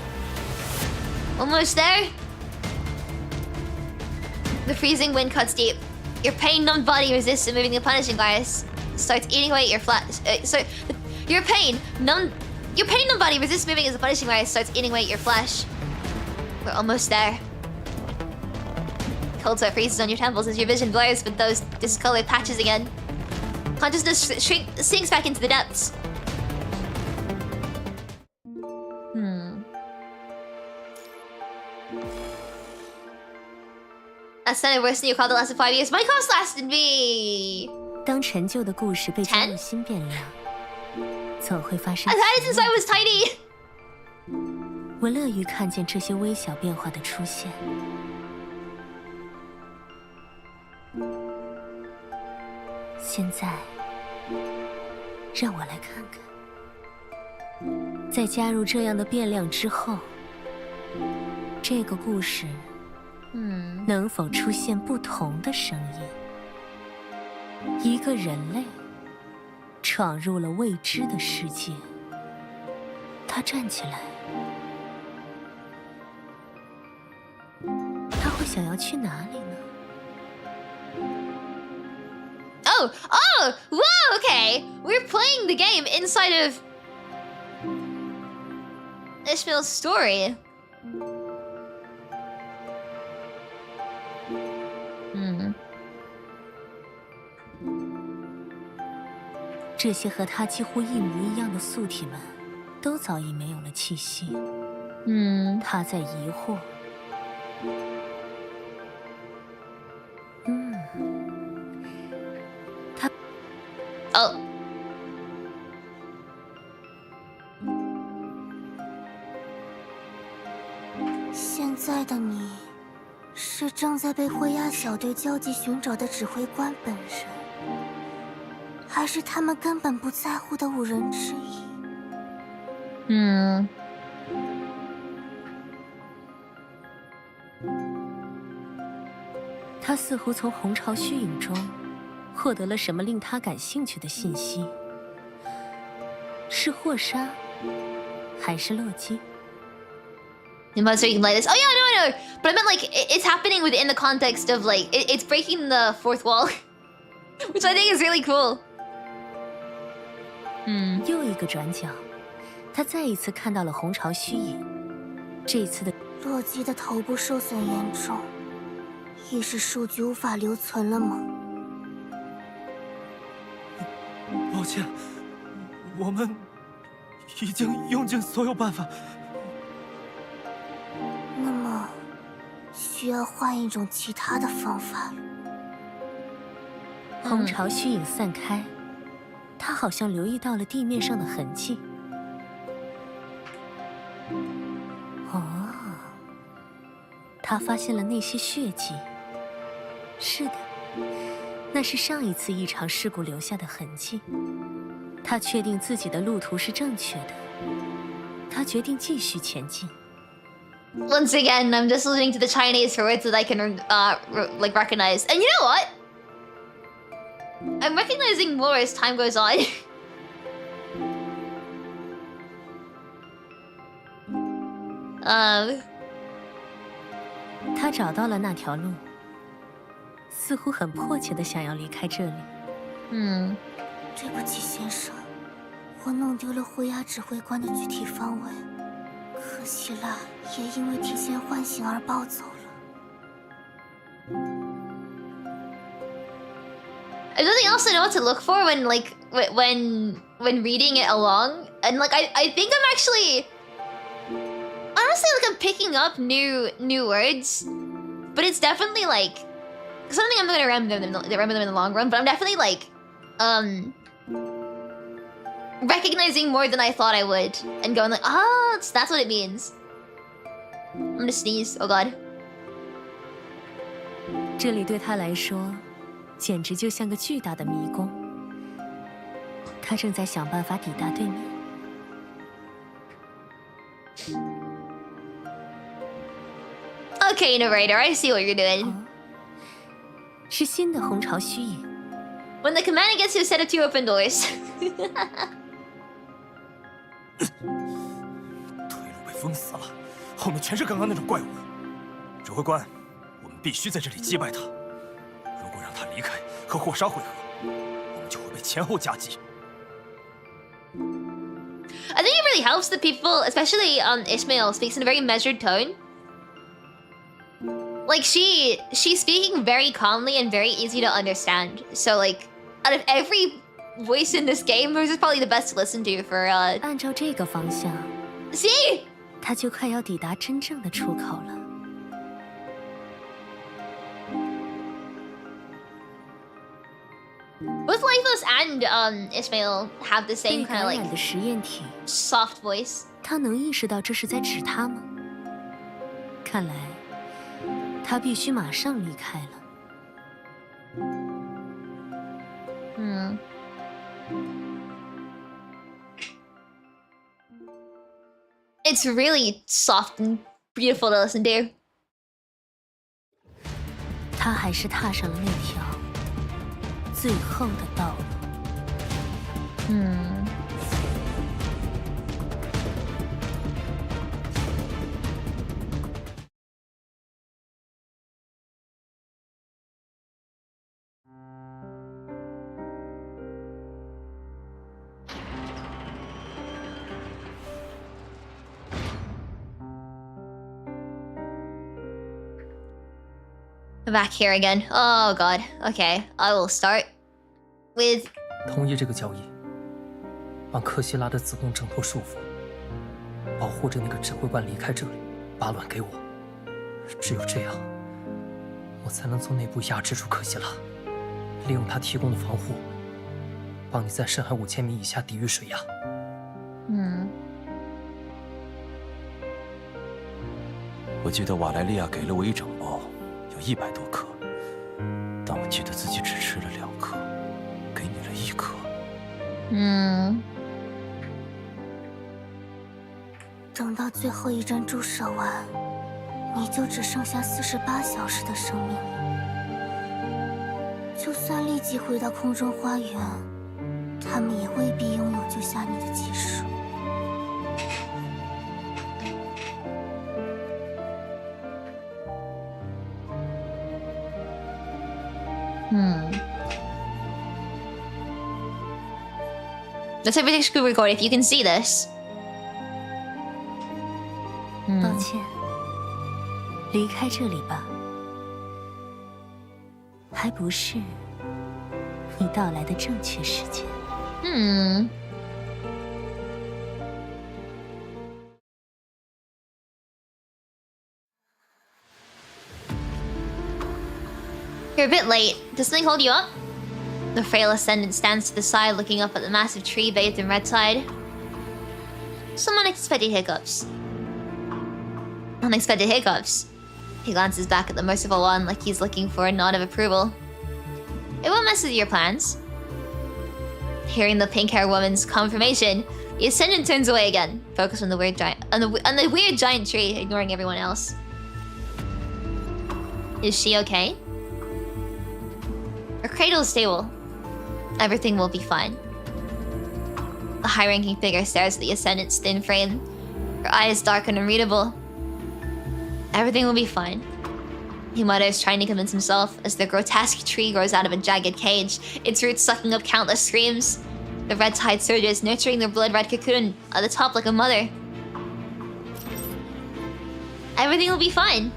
Almost there. The freezing wind cuts deep. Your pain-numbed body resists removing the punishing virus. Starts eating away at your flesh. Your pain-numbed body resists moving as the punishing virus starts eating away at your flesh. We're almost there. Cold sweat freezes on your temples as your vision blurs with those discolored patches again. Consciousness sinks back into the depths. That's the worst new call that lasted 5 years. My cost lasted me 当陈旧的故事被加入新变量，总会发生。 I've had it since I was tiny. 我乐于看见这些微小变化的出现。现在，让我来看看，在加入这样的变量之后，这个故事，能否出现不同的声音？一个人类闯入了未知的世界，他站起来。 他会想要去哪里呢？ Oh, whoa, okay. We're playing the game inside of Ishmael's story. 这些和他几乎一模一样的素体们，都早已没有了气息。他在疑惑。 Oh. 现在的你，是正在被灰鸦小队焦急寻找的指挥官本人，还是他们根本不在乎的五人之一？他似乎从红潮虚影中。 获得了什么令他感兴趣的信息？是霍沙，还是洛基 You must read like this. Oh yeah, no. But I meant like it's happening within the context of like it's breaking the fourth wall, which I think is really cool. 又一个转角，他再一次看到了红潮虚影。这次的洛基的头部受损严重，意识数据无法留存了吗？ 抱歉，我们已经用尽所有办法。那么，需要换一种其他的方法了。红潮虚影散开，他好像留意到了地面上的痕迹。哦，他发现了那些血迹。是的。 那是上一次异常事故留下的痕迹。他确定自己的路途是正确的。他决定继续前进。Once again, I'm just listening to the Chinese for words that I can like recognize. And you know what? I'm recognizing more as time goes on. 他找到了那条路。 似乎很迫切地想要离开这里。对不起，先生，我弄丢了灰鸦指挥官的具体方位，可惜啦，也因为提前唤醒而暴走了。I don't else I know what to look for when like when reading it along, and like I think I'm actually honestly like I'm picking up new words, but it's definitely like. Something I'm gonna remember them in the long run, but I'm definitely like, recognizing more than I thought I would, and going like, ah, that's what it means. I'm gonna sneeze. Oh god. 这里对他来说，简直就像个巨大的迷宫。他正在想办法抵达对面。Okay, narrator, I see what you're doing. 是新的红潮虚影。 When the commander gets you, set up 2 open doors. 退路被封死了，后面全是刚刚那种怪物。指挥官，我们必须在这里击败他。如果让他离开和霍沙会合，我们就会被前后夹击。 I think it really helps that people, especially Ishmael, speaks in a very measured tone. Like she's speaking very calmly and very easy to understand. So like, out of every voice in this game, hers is probably the best to listen to for 按照这个方向 See? 他就快要抵达真正的出口了。 Both Lifeless and Ishmael have the same 被 kind 感 of 染 like 的实验体， soft voice. 他能意识到这是在指他吗？看来，他必须马上离开了。 It's really soft and beautiful to listen to. 他还是踏上了那条最后的道路。 Back here again. Oh god. Okay, I will start with 同意这个交易，帮科西拉的子宫挣脱束缚，保护着那个指挥官离开这里，把卵给我。只有这样，我才能从内部压制住科西拉，利用他提供的防护，帮你在深海5000米以下抵御水压。我记得瓦莱利亚给了我一整包，有100多克，但我记得自己只吃了2颗，给你了1颗。等到最后一针注射完，你就只剩下48小时的生命了。就算立即回到空中花园，他们也未必拥有救下你的技术。 Let's have a screen record if you can see this. 抱歉，离开这里吧，还不是你到来的正确时间。You're a bit late. Does something hold you up? The frail ascendant stands to the side, looking up at the massive tree bathed in red tide. Some unexpected hiccups. Unexpected hiccups. He glances back at the merciful one like he's looking for a nod of approval. It won't mess with your plans. Hearing the pink-haired woman's confirmation, the ascendant turns away again, focused on the weird giant tree, ignoring everyone else. Is she okay? Her cradle is stable. Everything will be fine. The high-ranking figure stares at the Ascendant's thin frame, her eyes dark and unreadable. Everything will be fine. He mutters, trying to convince himself, as the grotesque tree grows out of a jagged cage, its roots sucking up countless screams. The red tide surges, nurturing the blood-red cocoon at the top like a mother. Everything will be fine.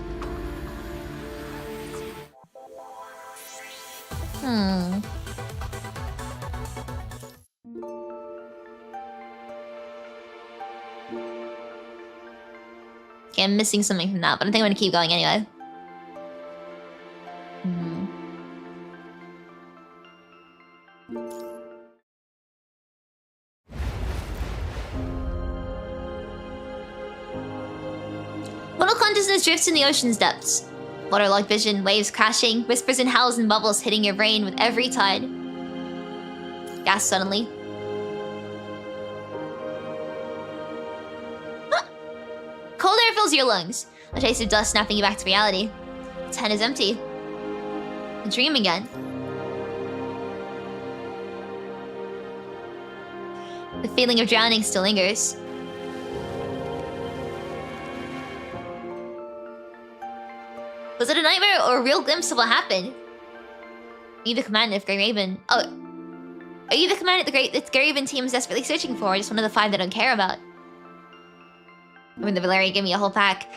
Okay, I'm missing something from that, but I think I'm gonna keep going anyway. Mortal consciousness drifts in the ocean's depths. Waterlogged vision, waves crashing, whispers and howls and bubbles hitting your brain with every tide. Gasp suddenly. fills your lungs. A taste of dust snapping you back to reality. Its head is empty. A dream again. The feeling of drowning still lingers. Was it a nightmare or a real glimpse of what happened? Are you the commander of Grey Raven? Oh. Are you the commander that Grey Raven team is desperately searching for, or just one of the 5 they don't care about? When the Valeria gave me a whole pack,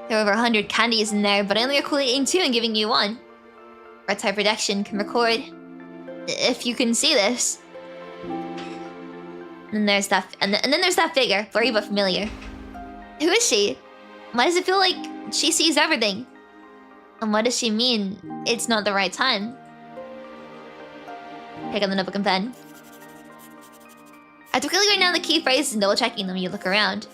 there were over 100 candies in there, but I only recall eating 2 and giving you 1. Red type reduction can record. If you can see this. And there's that, and then there's that figure, blurry but familiar. Who is she? Why does it feel like she sees everything? And what does she mean? It's not the right time. Pick up the notebook and pen. After quickly writing down the key phrases and double checking them, you look around.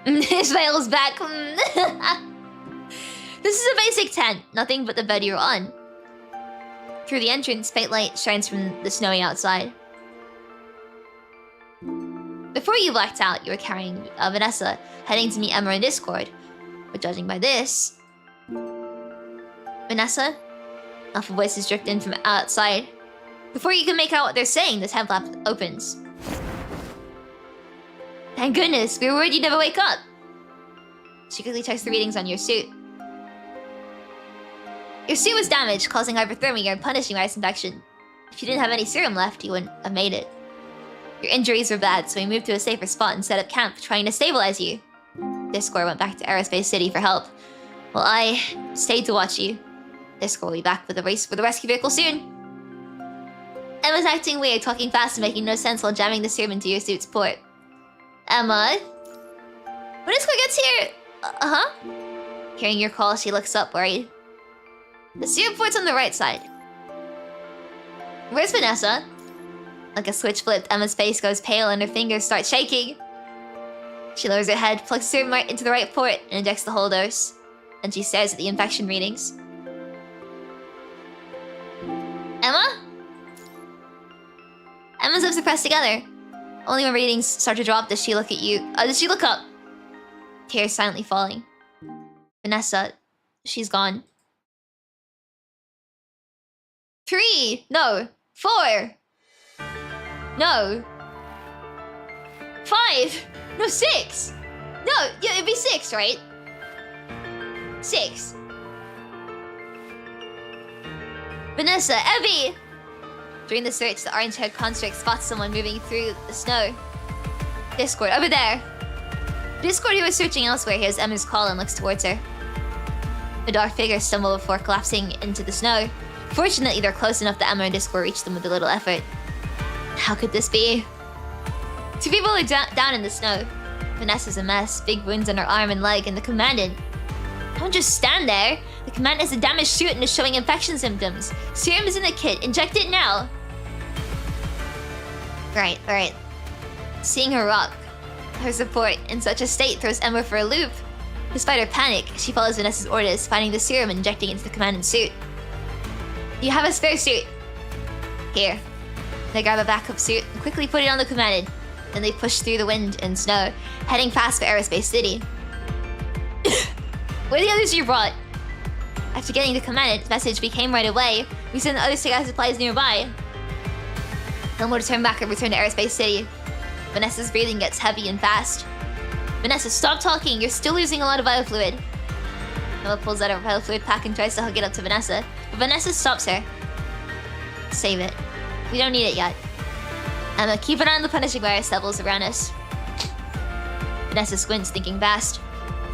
Ishmael's back. This is a basic tent, nothing but the bed you're on. Through the entrance, faint light shines from the snowy outside. Before you blacked out, you were carrying Vanessa, heading to meet Emma in Discord. But judging by this... Vanessa? Alpha voices drift in from outside. Before you can make out what they're saying, the tent flap opens. Thank goodness, we were worried you'd never wake up. She quickly checks the readings on your suit. Your suit was damaged, causing hypothermia and punishing ice infection. If you didn't have any serum left, you wouldn't have made it. Your injuries were bad, so we moved to a safer spot and set up camp, trying to stabilize you. Discord went back to Aerospace City for help, while I stayed to watch you. Discord will be back with the rescue vehicle soon. Emma's acting weird, talking fast and making no sense while jamming the serum into your suit's port. Emma? When Discord gets here... Hearing your call, she looks up, worried. The serum port's on the right side. Where's Vanessa? Like a switch flipped, Emma's face goes pale and her fingers start shaking. She lowers her head, plugs the serum right into the right port, and injects the whole dose. And she stares at the infection readings. Emma? Emma's lips are pressed together. Only when readings start to drop does she look at you. Does she look up? Tears silently falling. Vanessa, she's gone. 3! No! 4! No! 5! No, 6! No, yeah, it'd be 6, right? 6. Vanessa, Evie! During the search, the orange-haired construct spots someone moving through the snow. Discord, over there! Discord, who was searching elsewhere, hears Emma's call and looks towards her. The dark figures stumble before collapsing into the snow. Fortunately, they're close enough that Emma and Discord reach them with a little effort. How could this be? 2 people are down in the snow. Vanessa's a mess, big wounds on her arm and leg, and the commandant. Don't just stand there. The commandant has a damaged suit and is showing infection symptoms. Serum is in the kit. Inject it now. Right. Seeing her rock, her support, in such a state throws Emma for a loop. Despite her panic, she follows Vanessa's orders, finding the serum and injecting it into the commandant's suit. You have a spare suit. Here. They grab a backup suit and quickly put it on the commandant. Then they push through the wind and snow, heading fast for Aerospace City. Where are the others you brought? After getting the commandant's message became right away, we sent the others to gather supplies nearby. No more to turn back and return to Aerospace City. Vanessa's breathing gets heavy and fast. Vanessa, stop talking. You're still losing a lot of vital fluid. Noah pulls out a vital fluid pack and tries to hug it up to Vanessa, but Vanessa stops her. Save it. We don't need it yet. Emma, keep an eye on the punishing virus levels around us. Vanessa squints, thinking fast.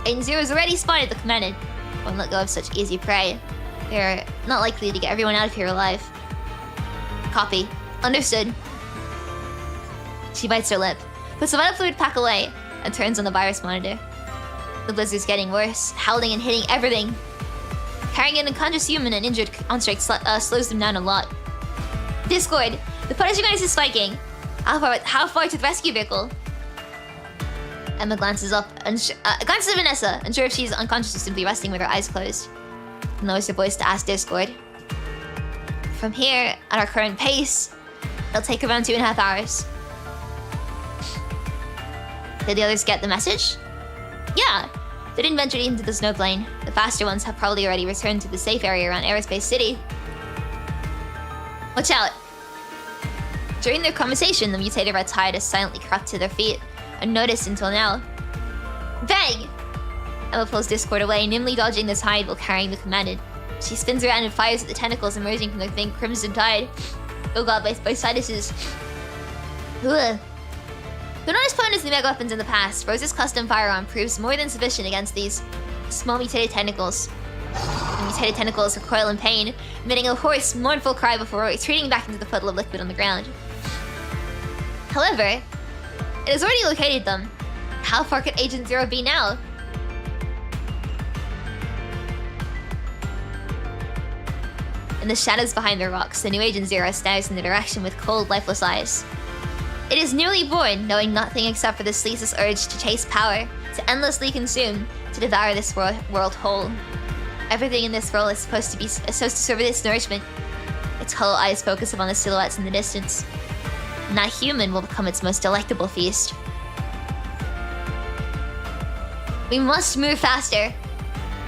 Agent Zero's already spotted the commandant. Won't let go of such easy prey. They're not likely to get everyone out of here alive. Copy. Understood. She bites her lip, puts the vital fluid pack away, and turns on the virus monitor. The blizzard's getting worse, howling and hitting everything. Carrying an unconscious human and injured construct slows them down a lot. Discord, the punishing virus is spiking. How far to the rescue vehicle? Emma glances up and glances at Vanessa, unsure if she's unconscious or simply resting with her eyes closed. Lowers her voice to ask Discord. From here, at our current pace, it'll take around 2.5 hours. Did the others get the message? Yeah. They didn't venture into the snowplane. The faster ones have probably already returned to the safe area around Aerospace City. Watch out. During their conversation, the mutated red tide has silently crept to their feet, unnoticed until now. Bang! Emma pulls Discord away, nimbly dodging the tide while carrying the commandant. She spins around and fires at the tentacles emerging from the faint crimson tide. Oh god, by Sinuses. Ugh. Though not as potent as the mega weapons in the past, Rose's custom firearm proves more than sufficient against these small mutated tentacles. The mutated tentacles recoil in pain, emitting a hoarse, mournful cry before retreating back into the puddle of liquid on the ground. However, it has already located them. How far could Agent Zero be now? In the shadows behind the rocks, the new Agent Zero stares in the direction with cold, lifeless eyes. It is newly born, knowing nothing except for the sleazeless urge to chase power, to endlessly consume, to devour this world whole. Everything in this world is supposed to serve its nourishment. Its hollow eyes focus upon the silhouettes in the distance. And that human will become its most delectable feast. We must move faster.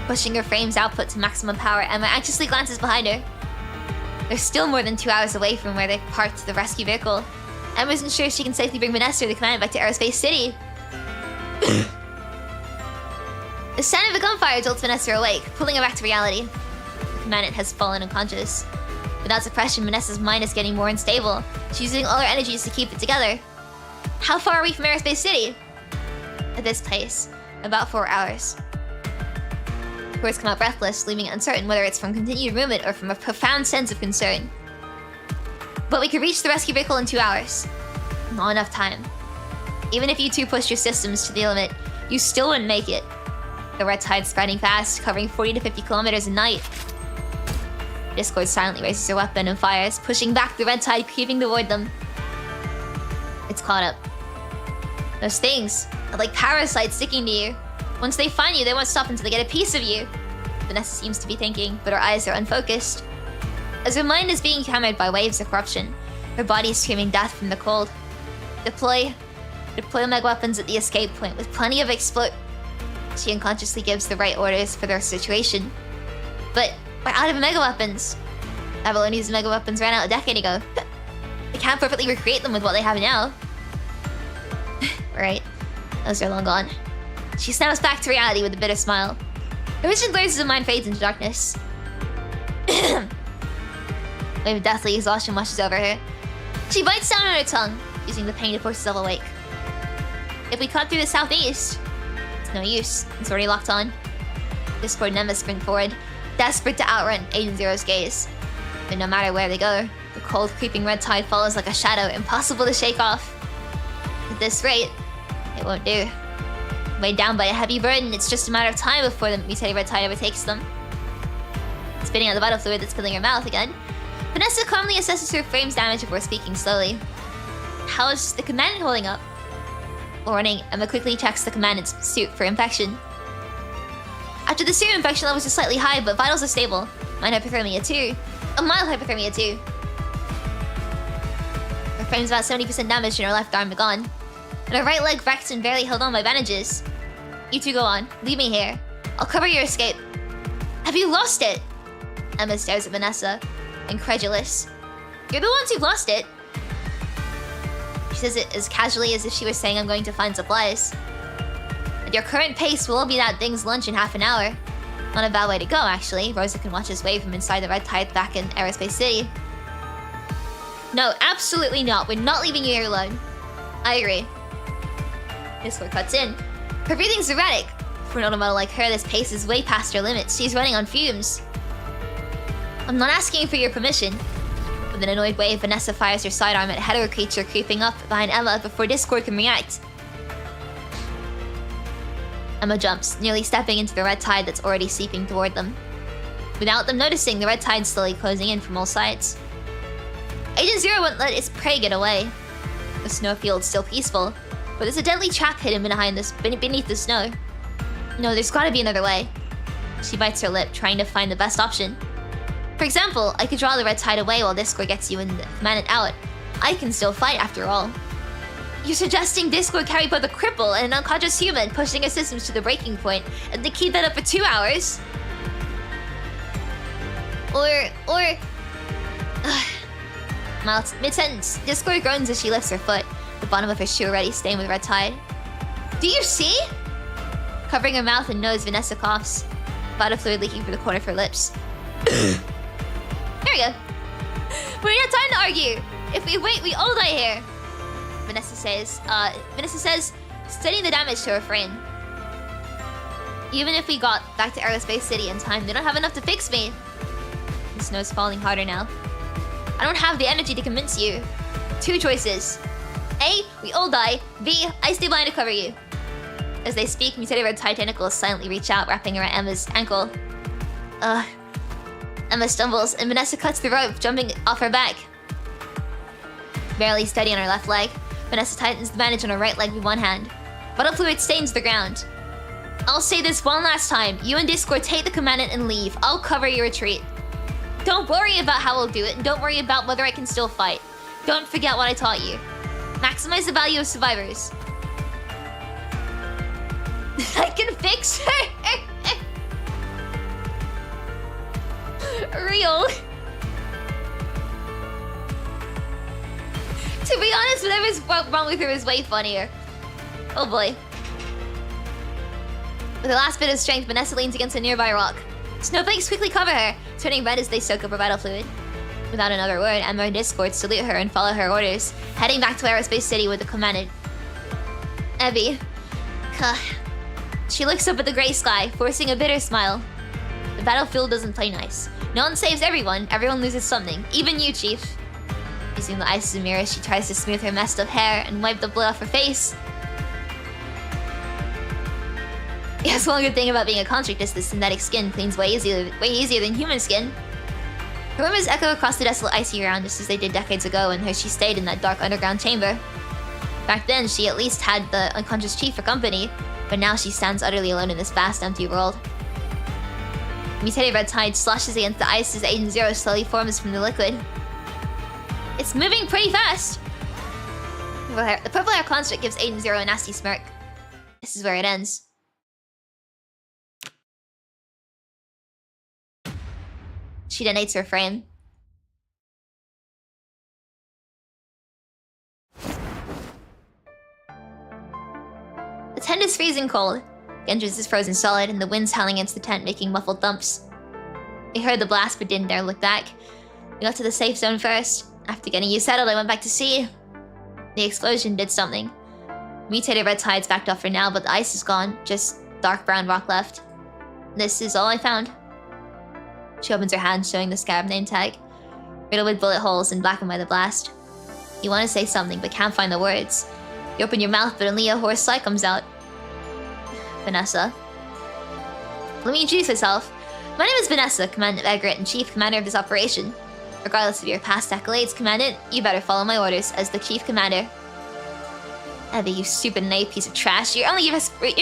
Pushing her frame's output to maximum power, Emma anxiously glances behind her. They're still more than 2 hours away from where they parked the rescue vehicle. Emma isn't sure if she can safely bring Vanessa or the command back to Aerospace City. The sound of a gunfire jolts Vanessa awake, pulling her back to reality. The commandant has fallen unconscious. Without suppression, Vanessa's mind is getting more unstable. She's using all her energies to keep it together. How far are we from Aerospace City? At this place, about 4 hours. Words come out breathless, leaving it uncertain whether it's from continued movement or from a profound sense of concern. But we could reach the rescue vehicle in 2 hours. Not enough time. Even if you two pushed your systems to the limit, you still wouldn't make it. The red tide's spreading fast, covering 40 to 50 kilometers a night. Discord silently raises her weapon and fires, pushing back the red tide creeping toward them. It's caught up. Those things are like parasites sticking to you. Once they find you, they won't stop until they get a piece of you. Vanessa seems to be thinking, but her eyes are unfocused. As her mind is being hammered by waves of corruption, her body is screaming death from the cold. Deploy mega weapons at the escape point with plenty of She unconsciously gives the right orders for their situation. But we're out of mega weapons. Avaloni's mega weapons ran out a decade ago. They can't perfectly recreate them with what they have now. Right, those are long gone. She snaps back to reality with a bitter smile. Her vision blurs as her mind fades into darkness. A wave of deathly exhaustion washes over her. She bites down on her tongue, using the pain to force herself awake. If we cut through the southeast, it's no use. It's already locked on. Discord and Emma sprint forward, desperate to outrun Agent Zero's gaze. But no matter where they go, the cold, creeping red tide follows like a shadow, impossible to shake off. At this rate, it won't do. Weighed down by a heavy burden, it's just a matter of time before the mutated red tide overtakes them. Spitting out the vital fluid that's filling her mouth again, Vanessa calmly assesses her frame's damage before speaking slowly. How is the commandant holding up? Warning, Emma quickly checks the commandant's suit for infection. After the serum, infection levels are slightly high, but vitals are stable. Mild hypothermia too. A mild hypothermia too. Her frame's about 70% damaged and her left arm gone. And her right leg wrecked and barely held on by bandages. You two go on. Leave me here. I'll cover your escape. Have you lost it? Emma stares at Vanessa, incredulous. You're the ones who've lost it. She says it as casually as if she was saying I'm going to find supplies. At your current pace, we'll all be that thing's lunch in half an hour. Not a bad way to go, actually. Rosa can watch us wave from inside the red tide back in Aerospace City. No, absolutely not. We're not leaving you here alone. I agree. Discord cuts in. Her breathing's erratic. For an automaton like her, this pace is way past her limits. She's running on fumes. I'm not asking for your permission. With an annoyed wave, Vanessa fires her sidearm at a hetero creature creeping up behind Emma before Discord can react. Emma jumps, nearly stepping into the red tide that's already seeping toward them. Without them noticing, the red tide's slowly closing in from all sides. Agent Zero won't let its prey get away. The snowfield's still peaceful, but there's a deadly trap hidden beneath the snow. No, there's gotta be another way. She bites her lip, trying to find the best option. For example, I could draw the red tide away while Discord gets you and the commandant out. I can still fight after all. You're suggesting Discord carry both a cripple and an unconscious human, pushing our systems to the breaking point, and they keep that up for 2 hours? Or... Mid-sentence, Discord groans as she lifts her foot, the bottom of her shoe already stained with red tide. Do you see? Covering her mouth and nose, Vanessa coughs, bladder fluid leaking through the corner of her lips. There we go. We don't have time to argue. If we wait, we all die here. Vanessa says, studying the damage to her frame. Even if we got back to Aerospace City in time, they don't have enough to fix me. The snow's falling harder now. I don't have the energy to convince you. 2 choices. A, we all die. B, I stay behind to cover you. As they speak, mutated red tide tentacles silently reach out, wrapping around Emma's ankle. Emma stumbles, and Vanessa cuts the rope, jumping off her back. Barely steady on her left leg, Vanessa tightens the bandage on her right leg with one hand. Bottle fluid stains the ground. I'll say this one last time. You and Discord take the commandant and leave. I'll cover your retreat. Don't worry about how I'll do it, and don't worry about whether I can still fight. Don't forget what I taught you. Maximize the value of survivors. I can fix her! Real. To be honest, whatever's wrong with her is way funnier. Oh boy. With the last bit of strength, Vanessa leans against a nearby rock. Snowflakes quickly cover her, turning red as they soak up her vital fluid. Without another word, Emma and Discord salute her and follow her orders, heading back to Aerospace City with the commandant. Abby. She looks up at the grey sky, forcing a bitter smile. The battlefield doesn't play nice. No one saves everyone loses something, even you, Chief. Using the ice as a mirror, she tries to smooth her messed up hair and wipe the blood off her face. Yes, one good thing about being a construct is the synthetic skin cleans way easier than human skin. Her rumors echo across the desolate icy ground just as they did decades ago when she stayed in that dark underground chamber. Back then, she at least had the unconscious Chief for company, but now she stands utterly alone in this vast, empty world. Mutated red tide slashes against the ice as Aiden Zero slowly forms from the liquid. It's moving pretty fast! The purple hair construct gives Aiden Zero a nasty smirk. This is where it ends. She detonates her frame. The tent is freezing cold. The entrance is frozen solid, and the wind's howling against the tent, making muffled thumps. We heard the blast, but didn't dare look back. We got to the safe zone first. After getting you settled, I went back to see. The explosion did something. Mutated red tides backed off for now, but the ice is gone. Just dark brown rock left. This is all I found. She opens her hand, showing the scarab name tag, riddled with bullet holes and blackened by the blast. You want to say something, but can't find the words. You open your mouth, but only a hoarse sigh comes out. Vanessa. Let me introduce myself. My name is Vanessa, Commandant Egret and Chief Commander of this operation. Regardless of your past accolades, Commandant, you better follow my orders as the Chief Commander. Abby, you stupid naive piece of trash. You're only respected.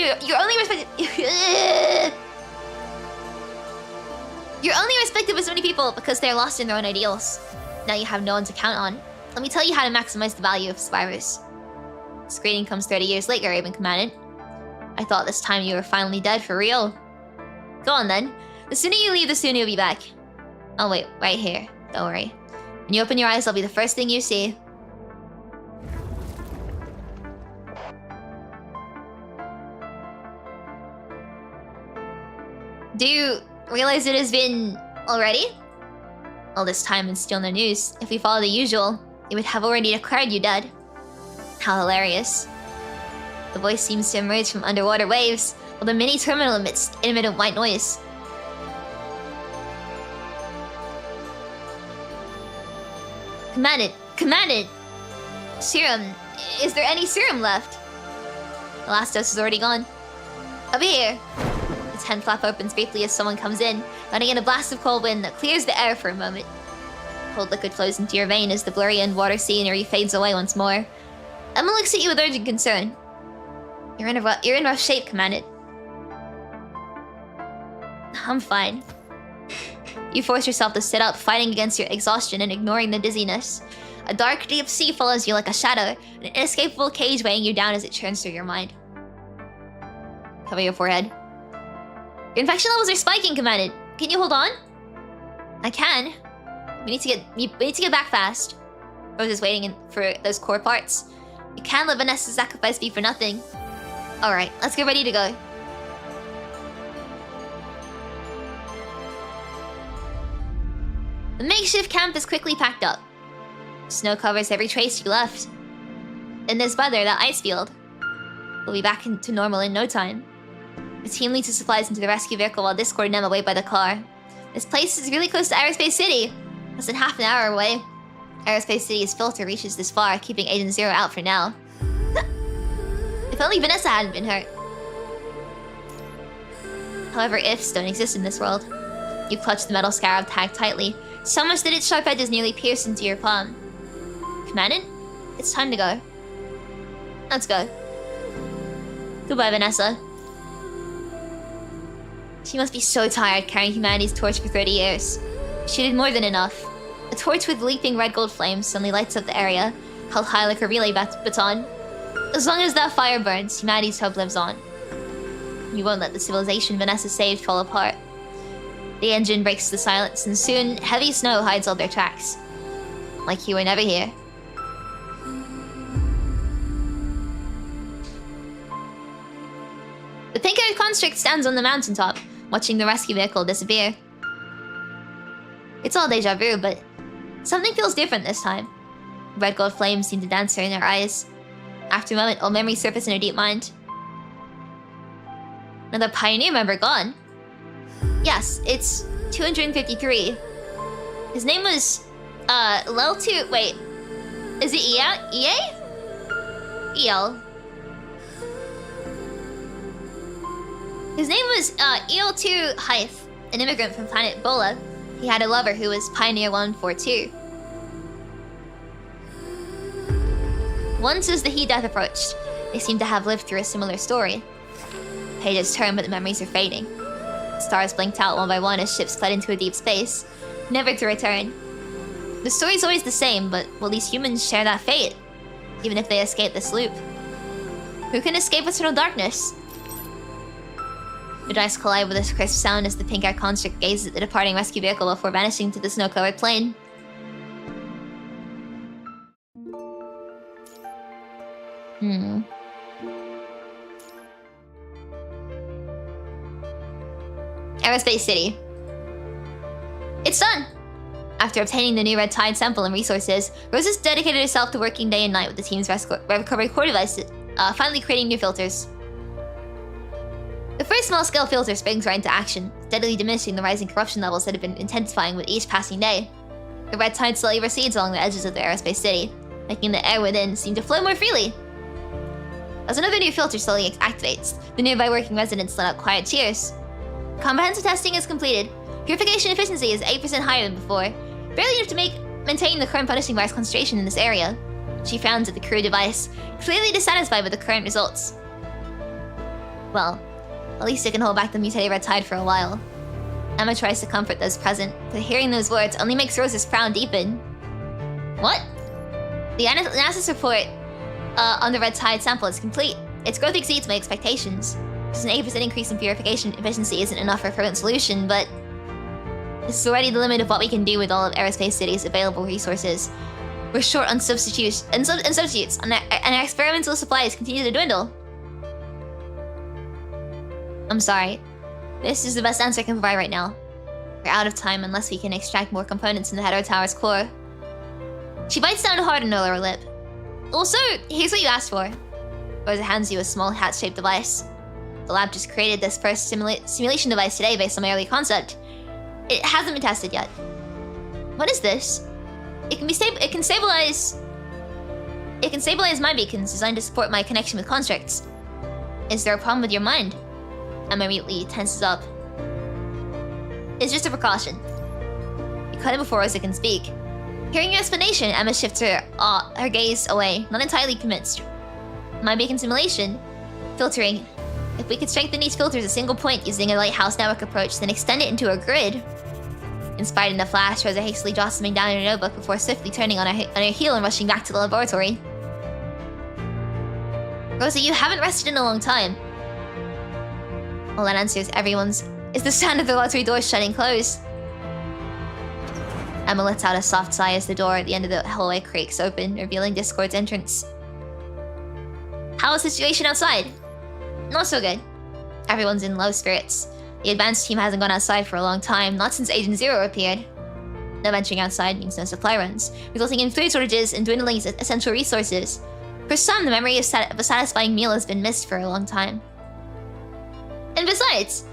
You're only respected by so many people because they're lost in their own ideals. Now you have no one to count on. Let me tell you how to maximize the value of survivors. This greeting comes 30 years later, Raven Commandant. I thought this time you were finally dead for real. Go on then. The sooner you leave, the sooner you'll be back. I'll wait right here. Don't worry. When you open your eyes, I'll be the first thing you see. Do you realize it has been already? All this time and still no news. If we follow the usual, they would have already declared you dead. How hilarious. The voice seems to emerge from underwater waves, while the mini terminal emits intermittent white noise. Commandant! Serum. Is there any serum left? The last dose is already gone. Over here. The tent flap opens briefly as someone comes in, letting in a blast of cold wind that clears the air for a moment. Cold liquid flows into your vein as the blurry underwater scenery fades away once more. Emma looks at you with urgent concern. You're in rough shape, Commandant. I'm fine. You force yourself to sit up, fighting against your exhaustion and ignoring the dizziness. A dark, deep sea follows you like a shadow, an inescapable cage weighing you down as it churns through your mind. Cover your forehead. Your infection levels are spiking, Commandant. Can you hold on? I can. We need to get back fast. Rose is waiting for those core parts. You can't let Vanessa's sacrifice be for nothing. Alright, let's get ready to go. The makeshift camp is quickly packed up. Snow covers every trace you left. In this weather, that ice field will be back to normal in no time. The team leads the supplies into the rescue vehicle while Discord and Emma wait by the car. This place is really close to Aerospace City. Less than half an hour away. Aerospace City's filter reaches this far, keeping Agent Zero out for now. If only Vanessa hadn't been hurt. However, ifs don't exist in this world. You clutch the metal scarab tag tightly, so much that its sharp edges nearly pierce into your palm. Commandant, it's time to go. Let's go. Goodbye, Vanessa. She must be so tired carrying humanity's torch for 30 years. She did more than enough. A torch with leaping red gold flames suddenly lights up the area, held high like a relay baton. As long as that fire burns, humanity's hope lives on. You won't let the civilization Vanessa saved fall apart. The engine breaks the silence, and soon, heavy snow hides all their tracks. Like you were never here. The pink-haired construct stands on the mountaintop, watching the rescue vehicle disappear. It's all deja vu, but something feels different this time. Red gold flames seem to dance in her eyes. After a moment, old memories surface in her deep mind. Another Pioneer member gone. Yes, it's 253. His name was, Lel2... Wait. Is it EA? EL. His name was, EL2 Hythe, an immigrant from planet Bola. He had a lover who was Pioneer 142. Once as the heat death approached, they seemed to have lived through a similar story. Pages turn, but the memories are fading. Stars blinked out one by one as ships fled into a deep space, never to return. The story's always the same, but will these humans share that fate? Even if they escape this loop? Who can escape eternal darkness? The dice collide with a crisp sound as the pink-eyed construct gazes at the departing rescue vehicle before vanishing to the snow-covered plain. Aerospace City. It's done! After obtaining the new red tide sample and resources, Rose has dedicated herself to working day and night with the team's recovery core devices, finally creating new filters. The first small-scale filter springs right into action, steadily diminishing the rising corruption levels that have been intensifying with each passing day. The red tide slowly recedes along the edges of the Aerospace City, making the air within seem to flow more freely. As another new filter slowly activates, the nearby working residents let out quiet cheers. Comprehensive testing is completed. Purification efficiency is 8% higher than before, barely enough to maintain the current punishing virus concentration in this area. She frowns at the crew device, clearly dissatisfied with the current results. Well, at least it can hold back the mutated red tide for a while. Emma tries to comfort those present, but hearing those words only makes Rose's frown deepen. What? The analysis report on the red tide sample is complete. Its growth exceeds my expectations. Just an 8% increase in purification efficiency isn't enough for a permanent solution, but this is already the limit of what we can do with all of Aerospace City's available resources. We're short on substitutes, and our experimental supplies continue to dwindle. I'm sorry. This is the best answer I can provide right now. We're out of time unless we can extract more components in the Hetero Tower's core. She bites down hard on her lower lip. Also, here's what you asked for. Rosa hands you a small hat-shaped device. The lab just created this first simulation device today based on my early concept. It hasn't been tested yet. What is this? It can stabilize mind beacons designed to support my connection with constructs. Is there a problem with your mind? Emma immediately tenses up. It's just a precaution. You cut it before Rosa can speak. Hearing your explanation, Emma shifts her gaze away, not entirely convinced. Mind beacon simulation? Filtering. If we could strengthen these filters a single point using a lighthouse network approach, then extend it into a grid. Inspired in a flash, Rosa hastily jots something down in her notebook before swiftly turning on her heel and rushing back to the laboratory. Rosa, you haven't rested in a long time. All that answers everyone's is the sound of the laboratory door shutting closed. Emma lets out a soft sigh as the door at the end of the hallway creaks open, revealing Discord's entrance. How is the situation outside? Not so good. Everyone's in low spirits. The advanced team hasn't gone outside for a long time, not since Agent Zero appeared. No venturing outside means no supply runs, resulting in food shortages and dwindling essential resources. For some, the memory of a satisfying meal has been missed for a long time. And besides,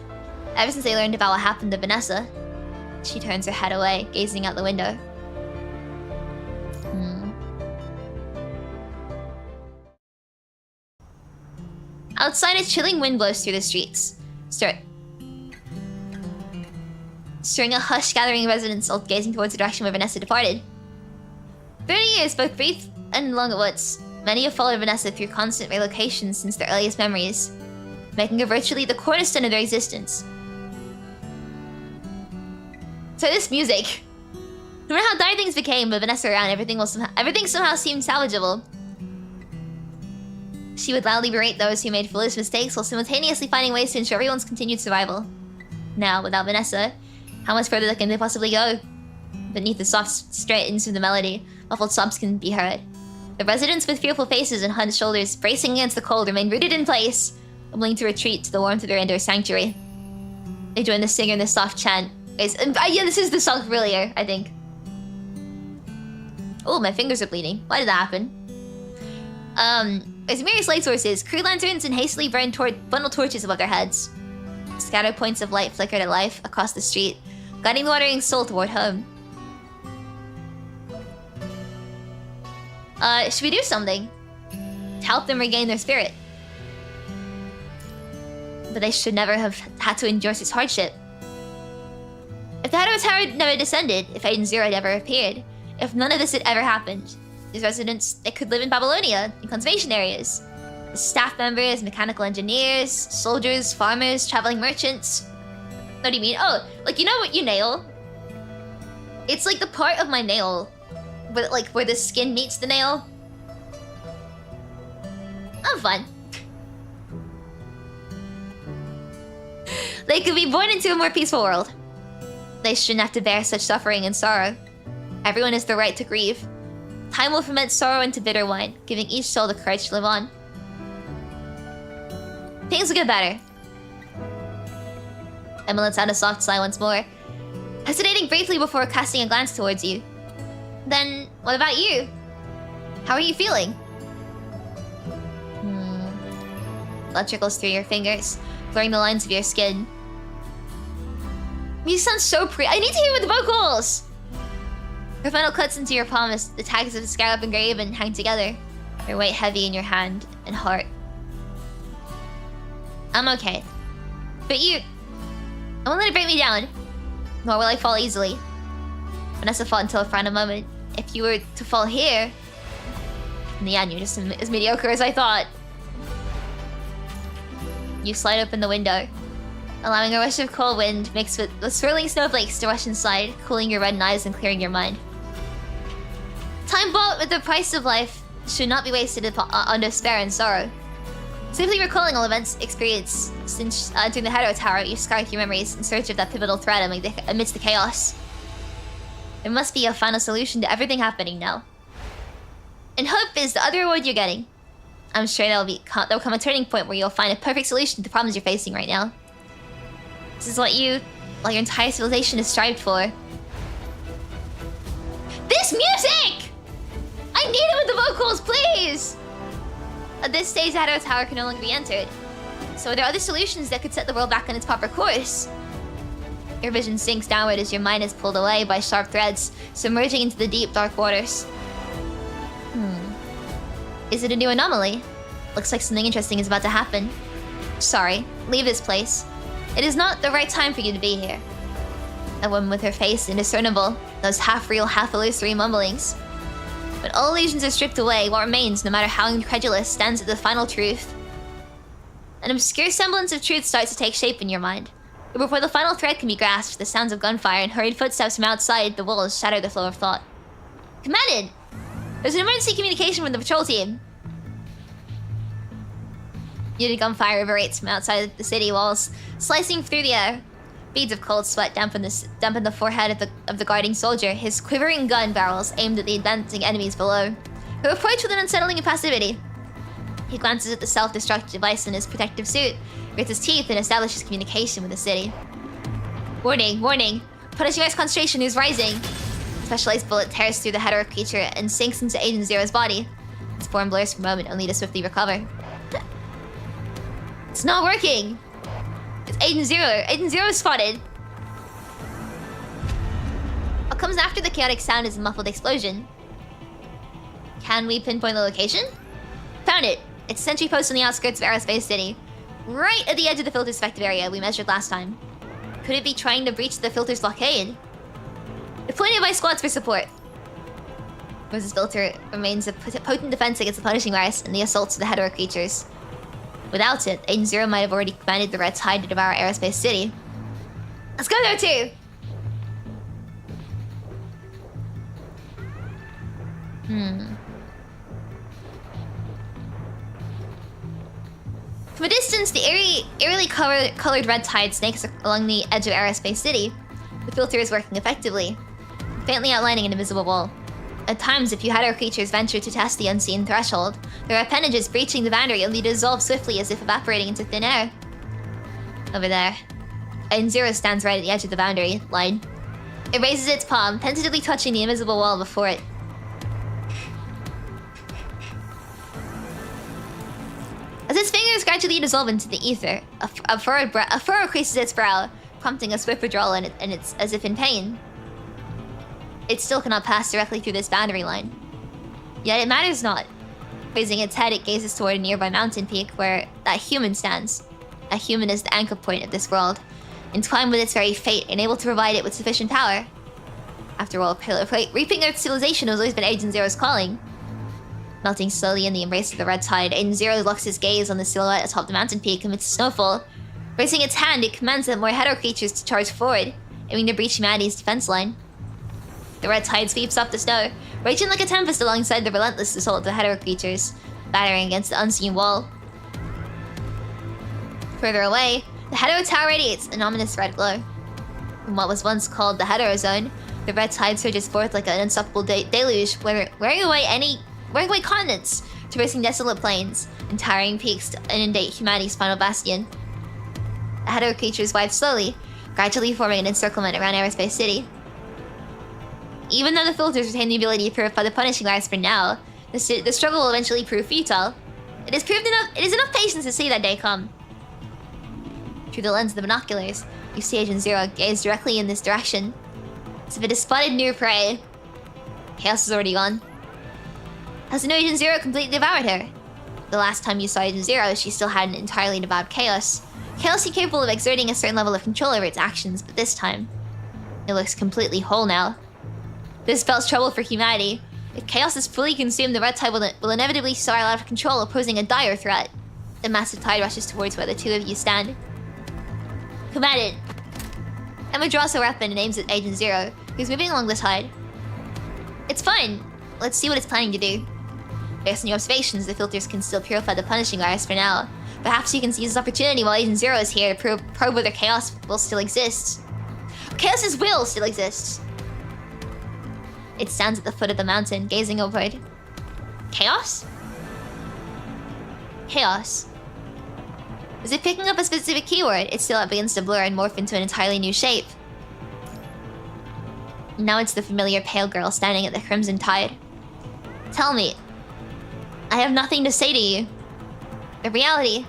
ever since they learned about what happened to Vanessa, she turns her head away, gazing out the window. Outside, a chilling wind blows through the streets, stirring a hush gathering residents all gazing towards the direction where Vanessa departed. 30 years, both brief and long at once, many have followed Vanessa through constant relocations since their earliest memories, making her virtually the cornerstone of their existence. So this music. No matter how dire things became, but Vanessa around, everything somehow seemed salvageable. She would loudly berate those who made foolish mistakes while simultaneously finding ways to ensure everyone's continued survival. Now, without Vanessa, how much further can they possibly go? Beneath the soft strains of the melody, muffled sobs can be heard. The residents with fearful faces and hunched shoulders, bracing against the cold, remain rooted in place, unwilling to retreat to the warmth of their indoor sanctuary. They join the singer in the soft chant. Yeah, this is the song from earlier, I think. Oh, my fingers are bleeding. Why did that happen? As various light sources, crew lanterns and hastily bundled torches above their heads. Scattered points of light flicker to life across the street, guiding the wandering soul toward home. Should we do something to help them regain their spirit? But they should never have had to endure such hardship. If the Henlo Tower never descended, if Agent Zero had ever appeared, if none of this had ever happened, these residents, they could live in Babylonia, in conservation areas. As staff members, mechanical engineers, soldiers, farmers, traveling merchants. What do you mean? Oh, like, you know what you nail? It's like the part of my nail where the skin meets the nail. I'm fun. They could be born into a more peaceful world. They shouldn't have to bear such suffering and sorrow. Everyone has the right to grieve. Time will ferment sorrow into bitter wine, giving each soul the courage to live on. Things will get better. Emma lets out a soft sigh once more, hesitating briefly before casting a glance towards you. Then, what about you? How are you feeling? Blood trickles through your fingers, blurring the lines of your skin. You sound so I need to hear with the vocals! Her funnel cuts into your palm as the tags of the scarab engraven hang together, their weight heavy in your hand and heart. I'm okay. But you... I won't let it break me down. Nor will I fall easily. Vanessa fought until a final moment. If you were to fall here... In the end, you're just as mediocre as I thought. You slide open the window, allowing a rush of cold wind mixed with the swirling snowflakes to rush inside, cooling your red eyes and clearing your mind. Time bought with the price of life should not be wasted on despair and sorrow. Simply recalling all events experienced since entering the Henlo Tower, you scour through memories in search of that pivotal thread amidst the chaos. There must be a final solution to everything happening now. And hope is the other reward you're getting. I'm sure there'll come a turning point where you'll find a perfect solution to the problems you're facing right now. This is what your entire civilization has strived for. This music! I need it with the vocals, please! At this stage, the Henlo Tower can no longer be entered. So are there other solutions that could set the world back on its proper course? Your vision sinks downward as your mind is pulled away by sharp threads, submerging into the deep, dark waters. Is it a new anomaly? Looks like something interesting is about to happen. Sorry, leave this place. It is not the right time for you to be here. A woman with her face indiscernible, those half-real, half-illusory mumblings. When all illusions are stripped away, what remains, no matter how incredulous, stands at the final truth. An obscure semblance of truth starts to take shape in your mind. But before the final threat can be grasped, the sounds of gunfire and hurried footsteps from outside the walls shatter the flow of thought. Commandant! There's an emergency communication from the patrol team. Unit gunfire reverberates from outside the city walls, slicing through the air. Beads of cold sweat dampen the forehead of the guarding soldier, his quivering gun barrels aimed at the advancing enemies below, who approach with an unsettling impassivity. He glances at the self-destruct device in his protective suit, grits his teeth, and establishes communication with the city. Warning, warning! Punishing Ice concentration is rising! A specialized bullet tears through the hetero creature and sinks into Agent Zero's body. Its form blurs for a moment, only to swiftly recover. It's not working! It's Agent Zero! Agent Zero is spotted! What comes after the chaotic sound is a muffled explosion. Can we pinpoint the location? Found it! It's a sentry post on the outskirts of Aerospace City. Right at the edge of the filter's effective area we measured last time. Could it be trying to breach the filter's blockade? Deploy nearby squads for support. Rose's filter remains a potent defense against the punishing virus and the assaults of the hetero creatures. Without it, Agent Zero might have already commanded the Red Tide to devour Aerospace City. Let's go there too! From a distance, the eerily colored Red Tide snakes along the edge of Aerospace City. The filter is working effectively, faintly outlining an invisible wall. At times, a few hetero creatures venture to test the unseen threshold, their appendages breaching the boundary only to dissolve swiftly as if evaporating into thin air. Over there, Agent Zero stands right at the edge of the boundary line. It raises its palm, tentatively touching the invisible wall before it. As its fingers gradually dissolve into the ether, a furrow creases its brow, prompting a swift withdrawal, and it's as if in pain. It still cannot pass directly through this boundary line. Yet it matters not. Raising its head, it gazes toward a nearby mountain peak where that human stands. That human is the anchor point of this world, entwined with its very fate and able to provide it with sufficient power. After all, reaping Earth's civilization has always been Agent Zero's calling. Melting slowly in the embrace of the Red Tide, Agent Zero locks his gaze on the silhouette atop the mountain peak amidst snowfall. Raising its hand, it commands the more hetero creatures to charge forward, aiming to breach humanity's defense line. The Red Tide sweeps up the snow, raging like a tempest alongside the relentless assault of the hetero creatures, battering against the unseen wall. Further away, the hetero tower radiates an ominous red glow. From what was once called the hetero zone, the Red Tide surges forth like an unstoppable deluge, wearing away continents, traversing desolate plains, and towering peaks to inundate humanity's final bastion. The hetero creatures wipe slowly, gradually forming an encirclement around Aerospace City. Even though the filters retain the ability to purify the punishing virus for now, the struggle will eventually prove futile. It is enough patience to see that day come. Through the lens of the binoculars, you see Agent Zero gaze directly in this direction, as if it has spotted new prey. Chaos is already gone. Has the new Agent Zero completely devoured her? The last time you saw Agent Zero, she still hadn't entirely devoured Chaos. Chaos is capable of exerting a certain level of control over its actions, but this time, it looks completely whole now. This spells trouble for humanity. If Chaos is fully consumed, the Red Tide will inevitably spiral out of control, posing a dire threat. The massive tide rushes towards where the two of you stand. Commandant! Emma draws her weapon and aims at Agent Zero, who's moving along the tide. It's fine. Let's see what it's planning to do. Based on your observations, the filters can still purify the punishing virus for now. Perhaps you can seize this opportunity while Agent Zero is here to probe whether Chaos will still exist. Chaos's will still exists. It stands at the foot of the mountain, gazing upward. Chaos? Chaos. Is it picking up a specific keyword? It still begins to blur and morph into an entirely new shape. Now it's the familiar pale girl standing at the crimson tide. Tell me. I have nothing to say to you. The reality.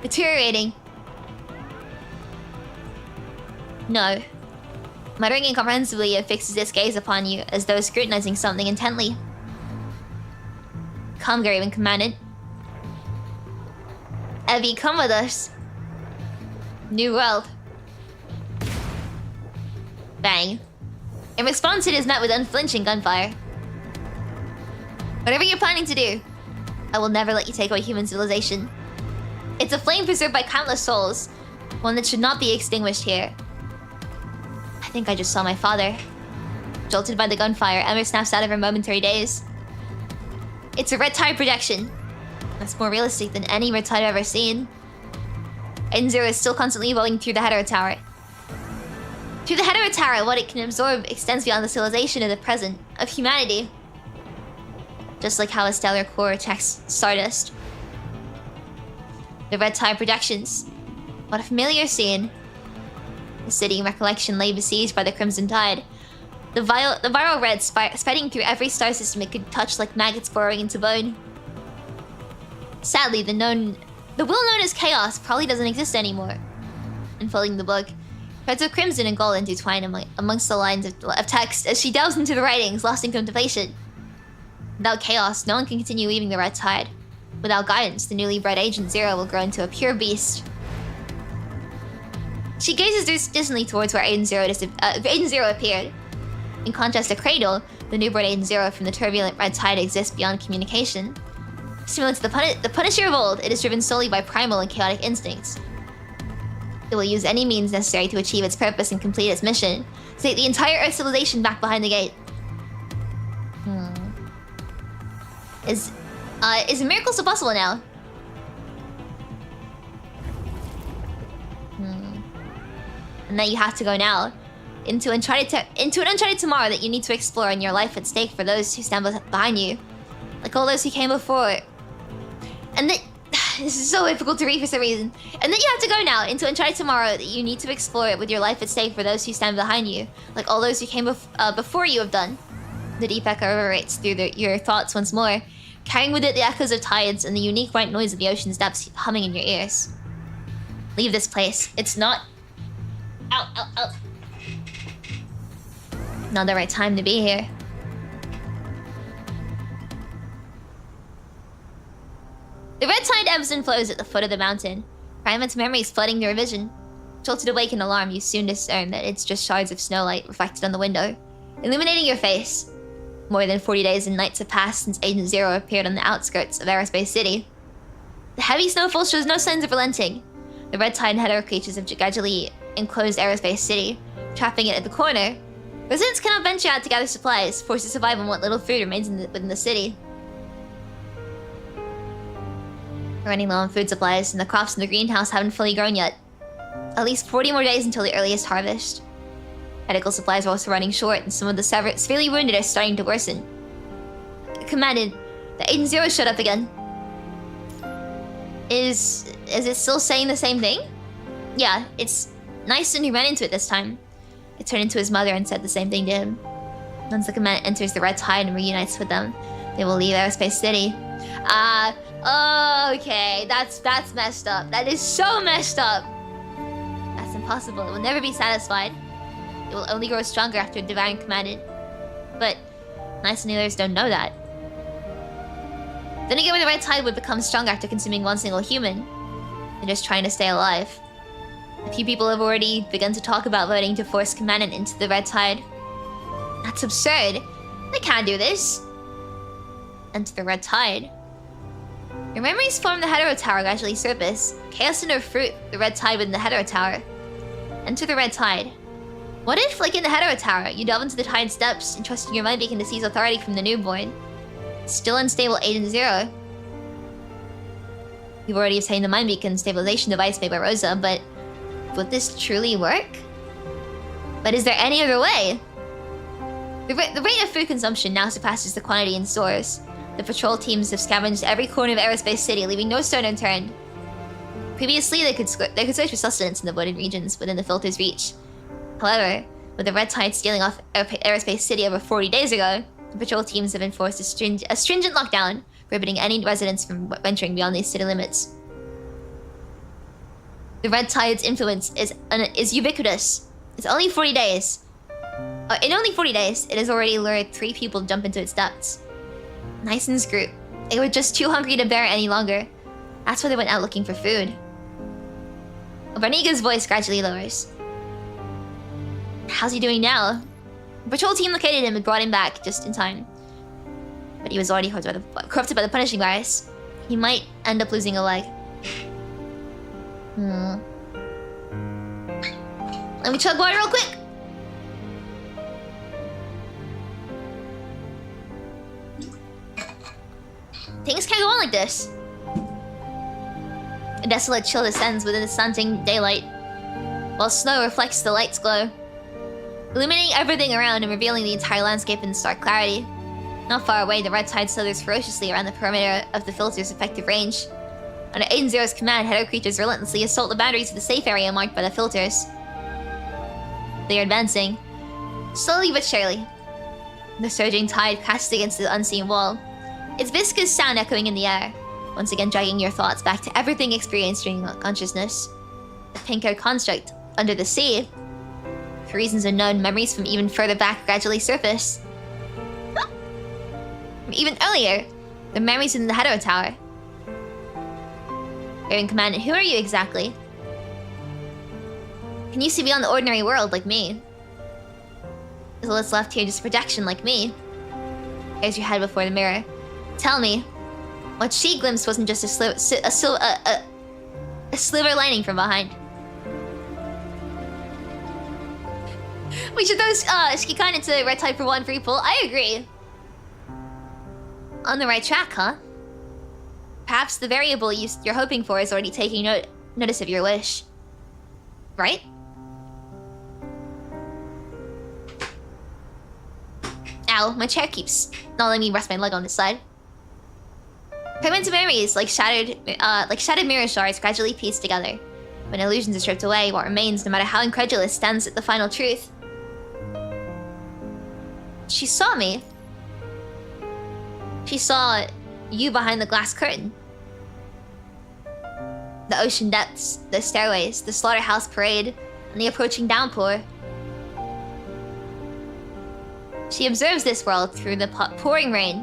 Deteriorating. No. Muttering incomprehensibly, it fixes its gaze upon you, as though scrutinizing something intently. Come, Graven Commandant. Evie, come with us. New world. Bang. In response, it is met with unflinching gunfire. Whatever you're planning to do, I will never let you take away human civilization. It's a flame preserved by countless souls, One that should not be extinguished here. I think I just saw my father. Jolted by the gunfire, Emma snaps out of her momentary daze. It's a red tide projection. That's more realistic than any red tide I've ever seen. N0 is still constantly evolving through the hetero tower. Through the hetero tower, what it can absorb extends beyond the civilization of the present, of humanity. Just like how a stellar core attacks stardust. The red tide projections. What a familiar scene. The city in recollection lay besieged by the crimson tide. The viral red spreading through every star system it could touch like maggots burrowing into bone. Sadly, the will known as chaos probably doesn't exist anymore. Unfolding the book, threads of crimson and gold intertwine amongst the lines of text as she delves into the writings, lost in contemplation. Without chaos, no one can continue weaving the red tide. Without guidance, the newly bred Agent Zero will grow into a pure beast. She gazes distantly towards where Agent Zero appeared. In contrast to Cradle, the newborn Agent Zero from the turbulent red tide exists beyond communication. Similar to the Punisher of old, it is driven solely by primal and chaotic instincts. It will use any means necessary to achieve its purpose and complete its mission, to take the entire Earth civilization back behind the gate. Is a miracle still possible now? And that you have to go now into an uncharted tomorrow that you need to explore, and your life at stake for those who stand behind you, like all those who came before. And that this is so difficult to read for some reason. And then you have to go now into uncharted tomorrow that you need to explore with your life at stake for those who stand behind you, like all those who came before you have done. The deep echo reverberates through your thoughts once more, carrying with it the echoes of tides and the unique white noise of the ocean's depths humming in your ears. Leave this place. It's not... Ow. Not the right time to be here. The red tide ebbs and flows at the foot of the mountain. Fragments of memories flooding your vision. Jolted awake in alarm, you soon discern that it's just shards of snowlight reflected on the window, illuminating your face. More than 40 days and nights have passed since Agent Zero appeared on the outskirts of Aerospace City. The heavy snowfall shows no signs of relenting. The red tide and hetero creatures have gradually enclosed Aerospace City, trapping it at the corner. Residents cannot venture out to gather supplies, forced to survive on what little food remains within the city. We're running low on food supplies, and the crops in the greenhouse haven't fully grown yet. At least 40 more days until the earliest harvest. Medical supplies are also running short, and some of the severely wounded are starting to worsen. Commandant, the Agent Zero showed up again. Is it still saying the same thing? Yeah, it's Nyson who ran into it this time. It turned into his mother and said the same thing to him. Once the command enters the red tide and reunites with them, they will leave Aerospace City. Okay, that's messed up. That is so messed up. That's impossible. It will never be satisfied. It will only grow stronger after Divine commanded. But Nyson and others don't know that. Then again, when the red tide would become stronger after consuming one single human, they're just trying to stay alive. A few people have already begun to talk about voting to force Commandant into the red tide. That's absurd. They can't do this. Enter the red tide. Your memories form the hetero tower gradually surface. Chaos and no fruit, the red tide within the hetero tower. Enter the red tide. What if, like in the hetero tower, you delve into the tide's depths, entrusting your mind beacon to seize authority from the newborn? Still unstable Agent Zero. You've already obtained the mind beacon stabilization device made by Rosa, but would this truly work? But is there any other way? The rate of food consumption now surpasses the quantity in stores. The patrol teams have scavenged every corner of Aerospace City, leaving no stone unturned. Previously, they could search for sustenance in the wooded regions within the filter's reach. However, with the red tide stealing off Aerospace City over 40 days ago, the patrol teams have enforced a stringent lockdown, prohibiting any residents from venturing beyond these city limits. The red tide's influence is ubiquitous. It's only 40 days. In only 40 days, it has already lured 3 people to jump into its depths. Nyson's group. They were just too hungry to bear it any longer. That's why they went out looking for food. Barniga's voice gradually lowers. How's he doing now? The patrol team located him and brought him back just in time. But he was already corrupted by the punishing virus. He might end up losing a leg. Let me chug water real quick. Things can't go on like this. A desolate chill descends within the slanting daylight, while snow reflects the light's glow, illuminating everything around and revealing the entire landscape in stark clarity. Not far away, the red tide slithers ferociously around the perimeter of the filter's effective range. Under Aiden Zero's command, Heddo creatures relentlessly assault the boundaries of the safe area marked by the filters. They are advancing, slowly but surely. The surging tide crashes against the unseen wall, its viscous sound echoing in the air, once again dragging your thoughts back to everything experienced during consciousness. The pink-haired construct under the sea. For reasons unknown, memories from even further back gradually surface. From even earlier, the memories in the Heddo Tower. You're in command. Who are you exactly? Can you see beyond the ordinary world like me? Is what's left here just a projection like me? Raise your head before the mirror. Tell me, what she glimpsed wasn't just a sliver lining from behind. We should throw Shikikan into Red Tide for one free pull. I agree. On the right track, huh? Perhaps the variable you're hoping for is already taking notice of your wish. Right? Ow, my chair keeps not letting me rest my leg on this side. Fragments of memories, like shattered mirror shards, gradually pieced together. When illusions are stripped away, what remains, no matter how incredulous, stands at the final truth. She saw me. She saw you behind the glass curtain. The ocean depths, the stairways, the slaughterhouse parade, and the approaching downpour. She observes this world through the pouring rain.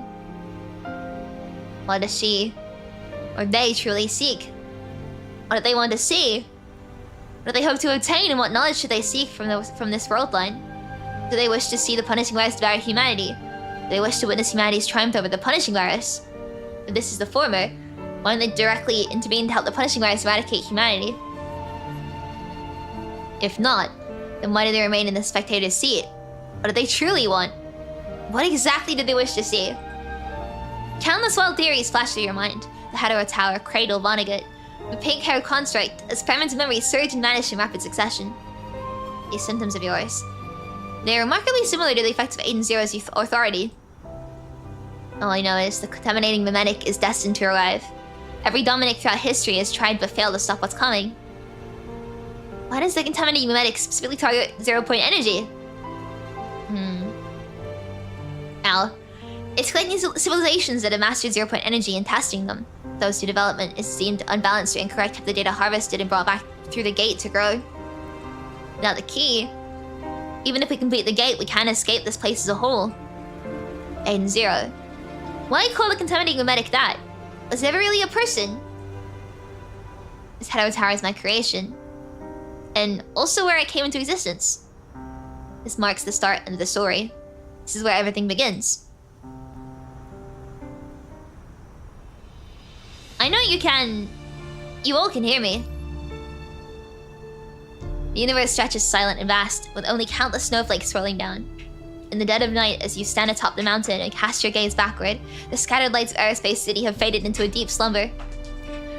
What does she, or they, truly seek? What do they want to see? What do they hope to obtain, and what knowledge should they seek from this world line? Do they wish to see the punishing virus devour humanity? Do they wish to witness humanity's triumph over the punishing virus? If this is the former, why don't they directly intervene to help the punishing virus eradicate humanity? If not, then why do they remain in the spectator's seat? What do they truly want? What exactly do they wish to see? Countless wild theories flash through your mind. The Heddo Tower, Cradle, Vonnegut, the pink-haired construct, as fragments of memory surge and vanish in rapid succession. These symptoms of yours, they are remarkably similar to the effects of Aiden Zero's authority. All I know is the contaminating mimetic is destined to arrive. Every Dominic throughout history has tried but failed to stop what's coming. Why does the contaminating mimetic specifically target 0-point energy? Al. It's collecting civilizations that have mastered 0-point energy and testing them. Those whose development is deemed unbalanced or incorrect have the data harvested and brought back through the gate to grow. Without the key, even if we complete the gate, we can't escape this place as a whole. Aiden Zero. Why call the contaminating mimetic that? Was it ever really a person? This Heddo Tower is my creation. And also where I came into existence. This marks the start of the story. This is where everything begins. I know you all can hear me. The universe stretches silent and vast, with only countless snowflakes swirling down. In the dead of night, as you stand atop the mountain and cast your gaze backward, the scattered lights of Aerospace City have faded into a deep slumber.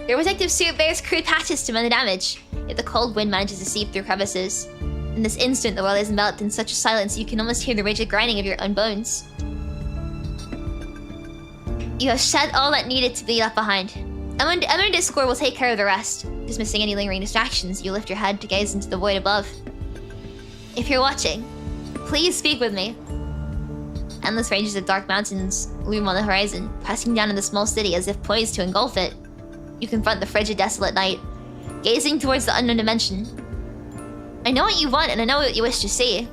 Your protective suit bears crude patches to mend the damage, yet the cold wind manages to seep through crevices. In this instant, the world is enveloped in such a silence you can almost hear the rigid grinding of your own bones. You have shed all that needed to be left behind. Ember Discord will take care of the rest. Dismissing any lingering distractions, you lift your head to gaze into the void above. If you're watching, please speak with me. Endless ranges of dark mountains loom on the horizon, pressing down on the small city as if poised to engulf it. You confront the frigid, desolate night, gazing towards the unknown dimension. I know what you want, and I know what you wish to see.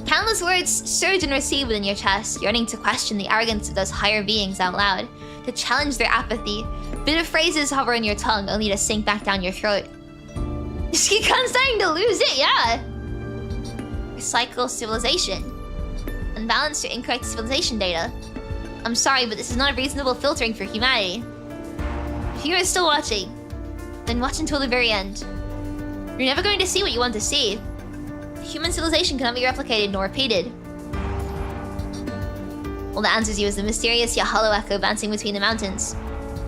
Countless words surge and recede within your chest, yearning to question the arrogance of those higher beings out loud, to challenge their apathy. Bitter phrases hover in your tongue, only to sink back down your throat. Shikikan's starting to lose it, yeah! Recycle civilization. Unbalanced or incorrect civilization data. I'm sorry, but this is not a reasonable filtering for humanity. If you are still watching, then watch until the very end. You're never going to see what you want to see. Human civilization cannot be replicated nor repeated. All that answers you is the mysterious yet hollow echo bouncing between the mountains.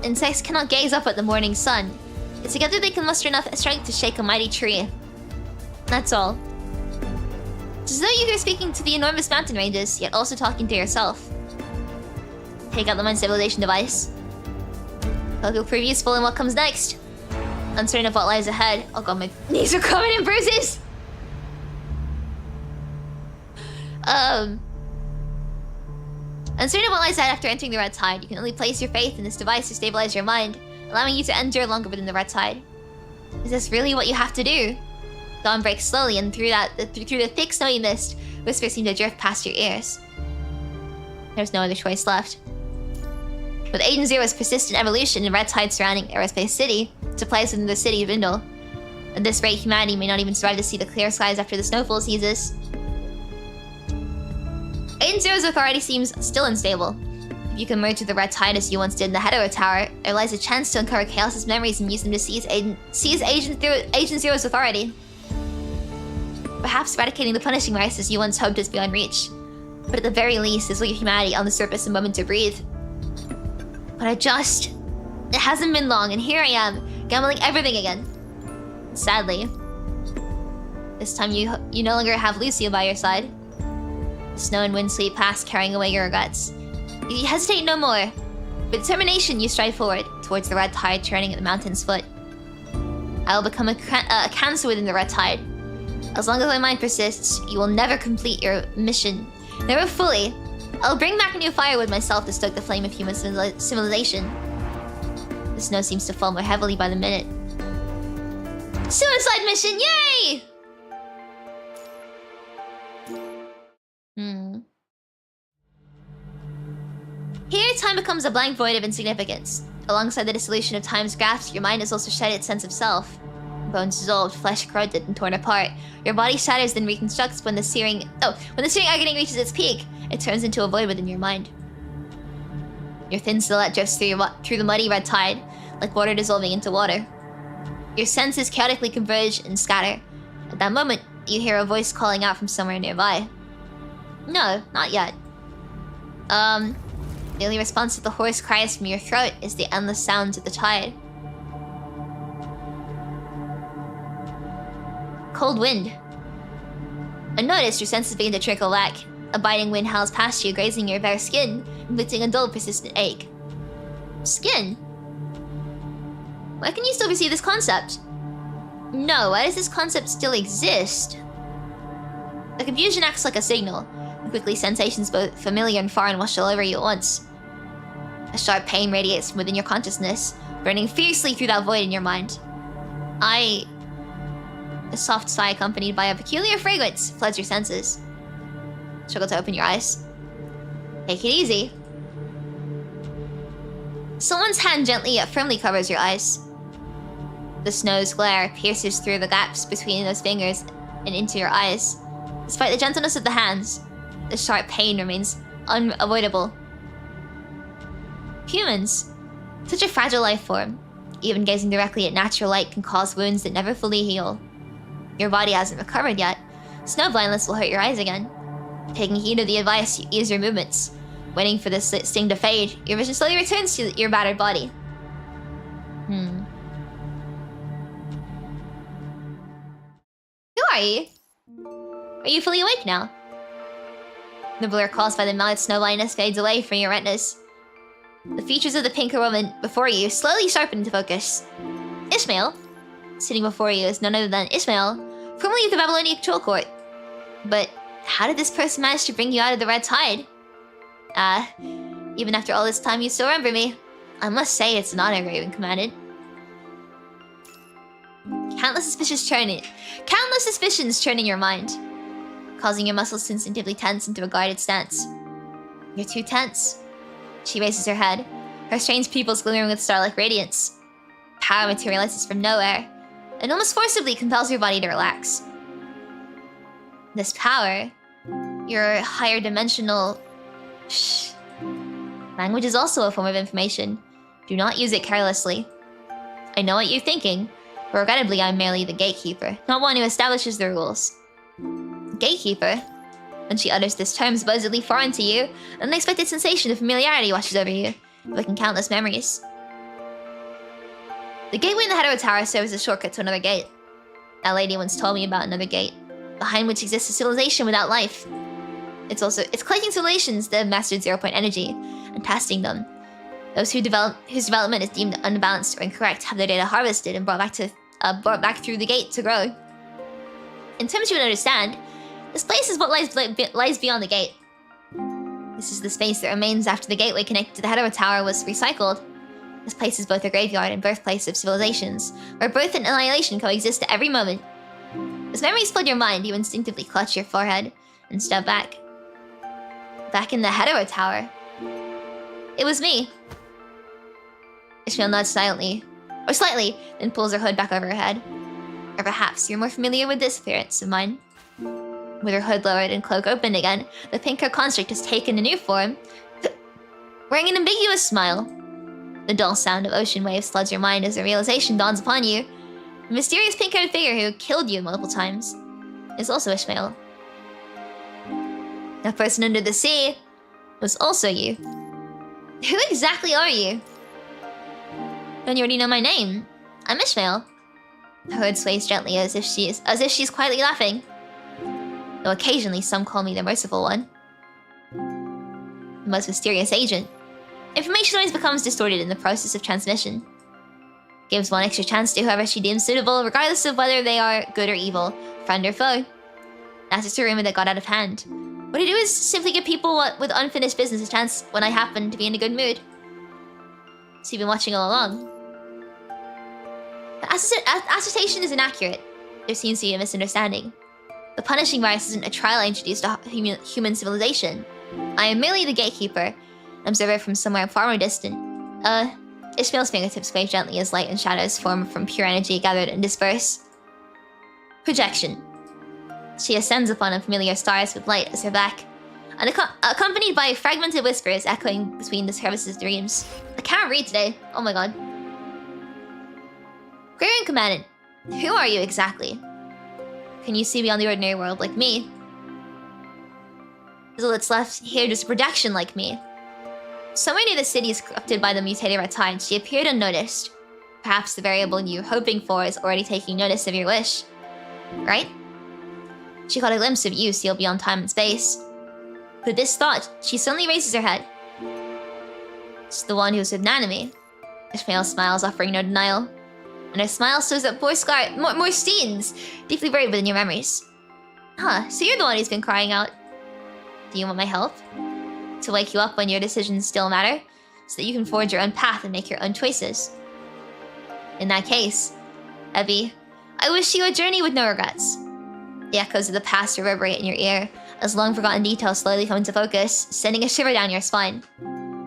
Insects cannot gaze up at the morning sun. Yet together they can muster enough strength to shake a mighty tree. That's all. It's as though you are speaking to the enormous mountain ranges, yet also talking to yourself. Take out the Mind Stabilization device. I'll go preview useful in what comes next. Uncertain of what lies ahead. Oh god, my knees are covered in bruises! Uncertain of what lies ahead after entering the Red Tide, you can only place your faith in this device to stabilize your mind, allowing you to endure longer within the Red Tide. Is this really what you have to do? Dawn breaks slowly, and through the thick snowy mist, whispers seem to drift past your ears. There's no other choice left. With Agent Zero's persistent evolution in Red Tide surrounding Aerospace City, supplies within the city dwindle. At this rate, humanity may not even survive to see the clear skies after the snowfall ceases. Agent Zero's authority seems still unstable. If you can merge with the Red Tide as you once did in the Hetero Tower, there lies a chance to uncover Chaos's memories and use them to seize Agent Zero's authority. Perhaps eradicating the punishing vice as you once hoped is beyond reach. But at the very least, this will give humanity on the surface a moment to breathe. But it hasn't been long, and here I am, gambling everything again. Sadly. This time you no longer have Lucio by your side. Snow and wind sweep past, carrying away your regrets. You hesitate no more. With determination, you stride forward, towards the Red Tide churning at the mountain's foot. I will become a cancer within the Red Tide. As long as my mind persists, you will never complete your mission. Never fully. I'll bring back new firewood myself to stoke the flame of human civilization. The snow seems to fall more heavily by the minute. Suicide mission, yay! Here, time becomes a blank void of insignificance. Alongside the dissolution of time's grasp, your mind has also shed its sense of self. Bones dissolved, flesh corroded and torn apart. Your body shatters then reconstructs when the searing agony reaches its peak. It turns into a void within your mind. Your thin silhouette drifts through the muddy Red Tide, like water dissolving into water. Your senses chaotically converge and scatter. At that moment, you hear a voice calling out from somewhere nearby. No, not yet. The only response to the hoarse cries from your throat is the endless sounds of the tide. Cold wind. Unnoticed, your senses begin to trickle back. A biting wind howls past you, grazing your bare skin, inflicting a dull, persistent ache. Skin? Why can you still receive this concept? No, why does this concept still exist? The confusion acts like a signal. Quickly, sensations both familiar and foreign wash all over you at once. A sharp pain radiates from within your consciousness, burning fiercely through that void in your mind. A soft sigh accompanied by a peculiar fragrance floods your senses. Struggle to open your eyes. Take it easy. Someone's hand gently yet firmly covers your eyes. The snow's glare pierces through the gaps between those fingers and into your eyes. Despite the gentleness of the hands, the sharp pain remains unavoidable. Humans, such a fragile life form. Even gazing directly at natural light can cause wounds that never fully heal. Your body hasn't recovered yet. Snow blindness will hurt your eyes again. Taking heed of the advice, you ease your movements. Waiting for the sting to fade, your vision slowly returns to your battered body. Who are you? Are you fully awake now? The blur caused by the mild snow blindness fades away from your retinas. The features of the pinker woman before you slowly sharpen into focus. Ishmael, sitting before you, is none other than Ishmael, formerly of the Babylonian Control Court. But how did this person manage to bring you out of the Red Tide? Even after all this time, you still remember me. I must say it's an honor, Raven commanded. Countless suspicions churn in your mind, causing your muscles to instinctively tense into a guarded stance. You're too tense. She raises her head, her strange pupils glimmering with star-like radiance. Power materializes from nowhere, and almost forcibly compels your body to relax. This power, your higher dimensional... Shh. Language is also a form of information. Do not use it carelessly. I know what you're thinking. Regrettably, I'm merely the gatekeeper, not one who establishes the rules. Gatekeeper? When she utters this term supposedly foreign to you, an unexpected sensation of familiarity washes over you, evoking countless memories. The gateway in the Hetero Tower serves as a shortcut to another gate. That lady once told me about another gate, behind which exists a civilization without life. It's collecting civilizations that have mastered zero-point energy, and testing them. Those whose development is deemed unbalanced or incorrect have their data harvested and brought back through the gate to grow. In terms you would understand, this place is what lies beyond the gate. This is the space that remains after the gateway connected to the Hetero Tower was recycled. This place is both a graveyard and birthplace of civilizations, where birth and annihilation coexist at every moment. As memories flood your mind, you instinctively clutch your forehead and step back. Back in the Hetero Tower. It was me. Ishmael nods silently, or slightly, then pulls her hood back over her head. Or perhaps you're more familiar with this appearance of mine. With her hood lowered and cloak opened again, the pink-haired construct has taken a new form, wearing an ambiguous smile. The dull sound of ocean waves floods your mind as a realization dawns upon you. The mysterious pink-haired figure who killed you multiple times is also Ishmael. That person under the sea was also you. Who exactly are you? Don't you already know my name? I'm Ishmael. Her hood sways gently as if she's quietly laughing. Though occasionally some call me the merciful one. The most mysterious agent. Information always becomes distorted in the process of transmission. Gives one extra chance to whoever she deems suitable, regardless of whether they are good or evil, friend or foe. That's just a rumor that got out of hand. What I do is simply give people with unfinished business a chance when I happen to be in a good mood. So you've been watching all along. The assertion is inaccurate. There seems to be a misunderstanding. The punishing virus isn't a trial I introduced to human civilization. I am merely the gatekeeper, an observer from somewhere far more distant. Ishmael's fingertips wave gently as light and shadows form from pure energy gathered and disperse. Projection. She ascends upon unfamiliar stars with light as her back, accompanied by fragmented whispers echoing between the crevices of dreams. I can't read today. Oh my god. Great Commandant, who are you exactly? Can you see beyond the ordinary world like me? Is all that's left here just a projection like me? Somewhere near the city is corrupted by the mutated red tide. She appeared unnoticed. Perhaps the variable you're hoping for is already taking notice of your wish. Right? She caught a glimpse of you sealed beyond time and space. With this thought, she suddenly raises her head. It's the one who's with Nanami. Ishmael smiles, offering no denial. And her smile shows up more scenes, deeply buried within your memories. Huh, so you're the one who's been crying out. Do you want my help? To wake you up when your decisions still matter, so that you can forge your own path and make your own choices. In that case, Evie, I wish you a journey with no regrets. The echoes of the past reverberate in your ear, as long-forgotten details slowly come into focus, sending a shiver down your spine.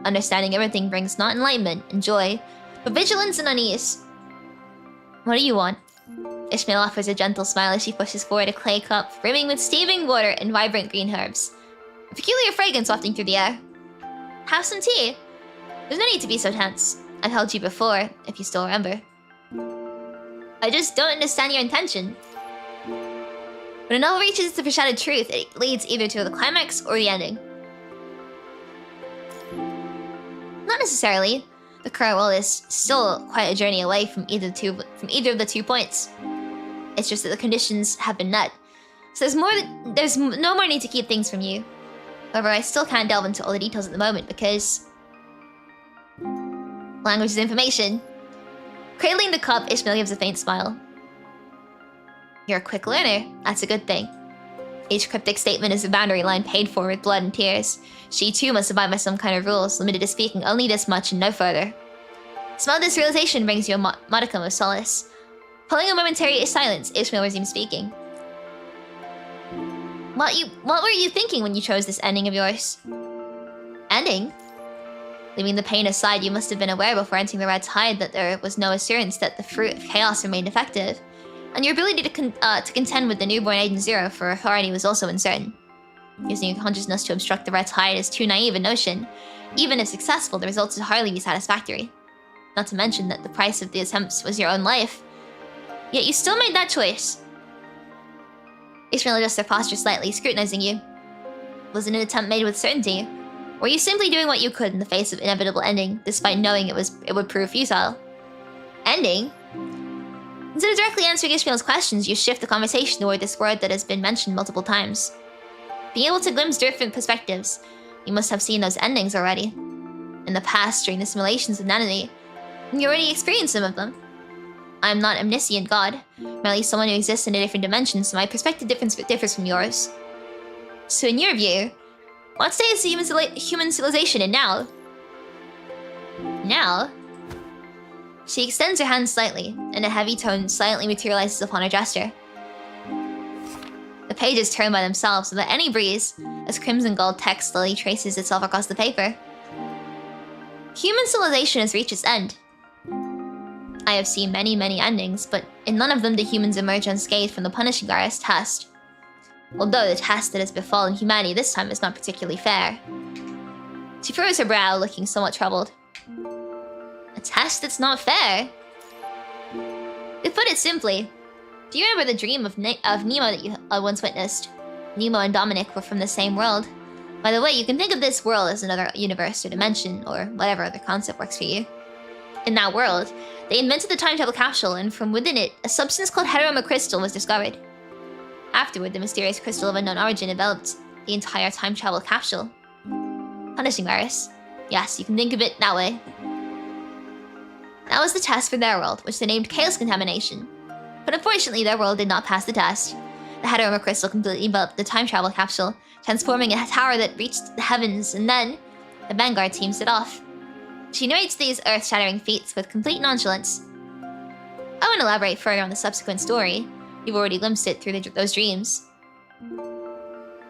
Understanding everything brings not enlightenment and joy, but vigilance and unease. What do you want? Ishmael offers a gentle smile as she pushes forward a clay cup brimming with steaming water and vibrant green herbs. A peculiar fragrance wafting through the air. Have some tea. There's no need to be so tense. I've held you before, if you still remember. I just don't understand your intention. When a novel reaches the foreshadowed truth, it leads either to the climax or the ending. Not necessarily. The current world is still quite a journey away from either of the 2 points. It's just that the conditions have been met. So there's no more need to keep things from you. However, I still can't delve into all the details at the moment because... language is information. Cradling the cup, Ishmael gives a faint smile. You're a quick learner. That's a good thing. Each cryptic statement is a boundary line paid for with blood and tears. She too must abide by some kind of rules, limited to speaking only this much and no further. Smell this realization brings you a modicum of solace. Pulling a momentary silence, Ishmael resumes speaking. What were you thinking when you chose this ending of yours? Ending? Leaving the pain aside, you must have been aware before entering the red tide that there was no assurance that the fruit of chaos remained effective. And your ability to contend with the newborn Agent Zero for authority was also uncertain. Using your consciousness to obstruct the red tide is too naive a notion. Even if successful, the results would hardly be satisfactory. Not to mention that the price of the attempts was your own life. Yet you still made that choice. Ishmael adjusts their posture slightly, scrutinizing you. Was it an attempt made with certainty? Or were you simply doing what you could in the face of inevitable ending, despite knowing it would prove futile? Ending? Instead of directly answering Ishmael's questions, you shift the conversation toward this word that has been mentioned multiple times. Being able to glimpse different perspectives, you must have seen those endings already. In the past, during the simulations of Nanity, you already experienced some of them. I am not omniscient God, merely someone who exists in a different dimension, so my perspective differs from yours. So in your view, what state is human civilization in now? Now? She extends her hand slightly, and a heavy tone silently materializes upon her gesture. The pages turn by themselves without any breeze, as crimson gold text slowly traces itself across the paper. Human civilization has reached its end. I have seen many, many endings, but in none of them did humans emerge unscathed from the punishing virus test. Although the test that has befallen humanity this time is not particularly fair. She furrows her brow, looking somewhat troubled. A test that's not fair? To put it simply, do you remember the dream of Nemo that you once witnessed? Nemo and Dominic were from the same world. By the way, you can think of this world as another universe or dimension, or whatever other concept works for you. In that world, they invented the time travel capsule, and from within it, a substance called crystal was discovered. Afterward, the mysterious crystal of unknown origin enveloped the entire time travel capsule. Punishing virus. Yes, you can think of it that way. That was the test for their world, which they named Chaos Contamination. But unfortunately, their world did not pass the test. The crystal completely enveloped the time travel capsule, transforming a tower that reached the heavens, and then the Vanguard team set off. She narrates these earth-shattering feats with complete nonchalance. I won't elaborate further on the subsequent story. You've already glimpsed it through those dreams.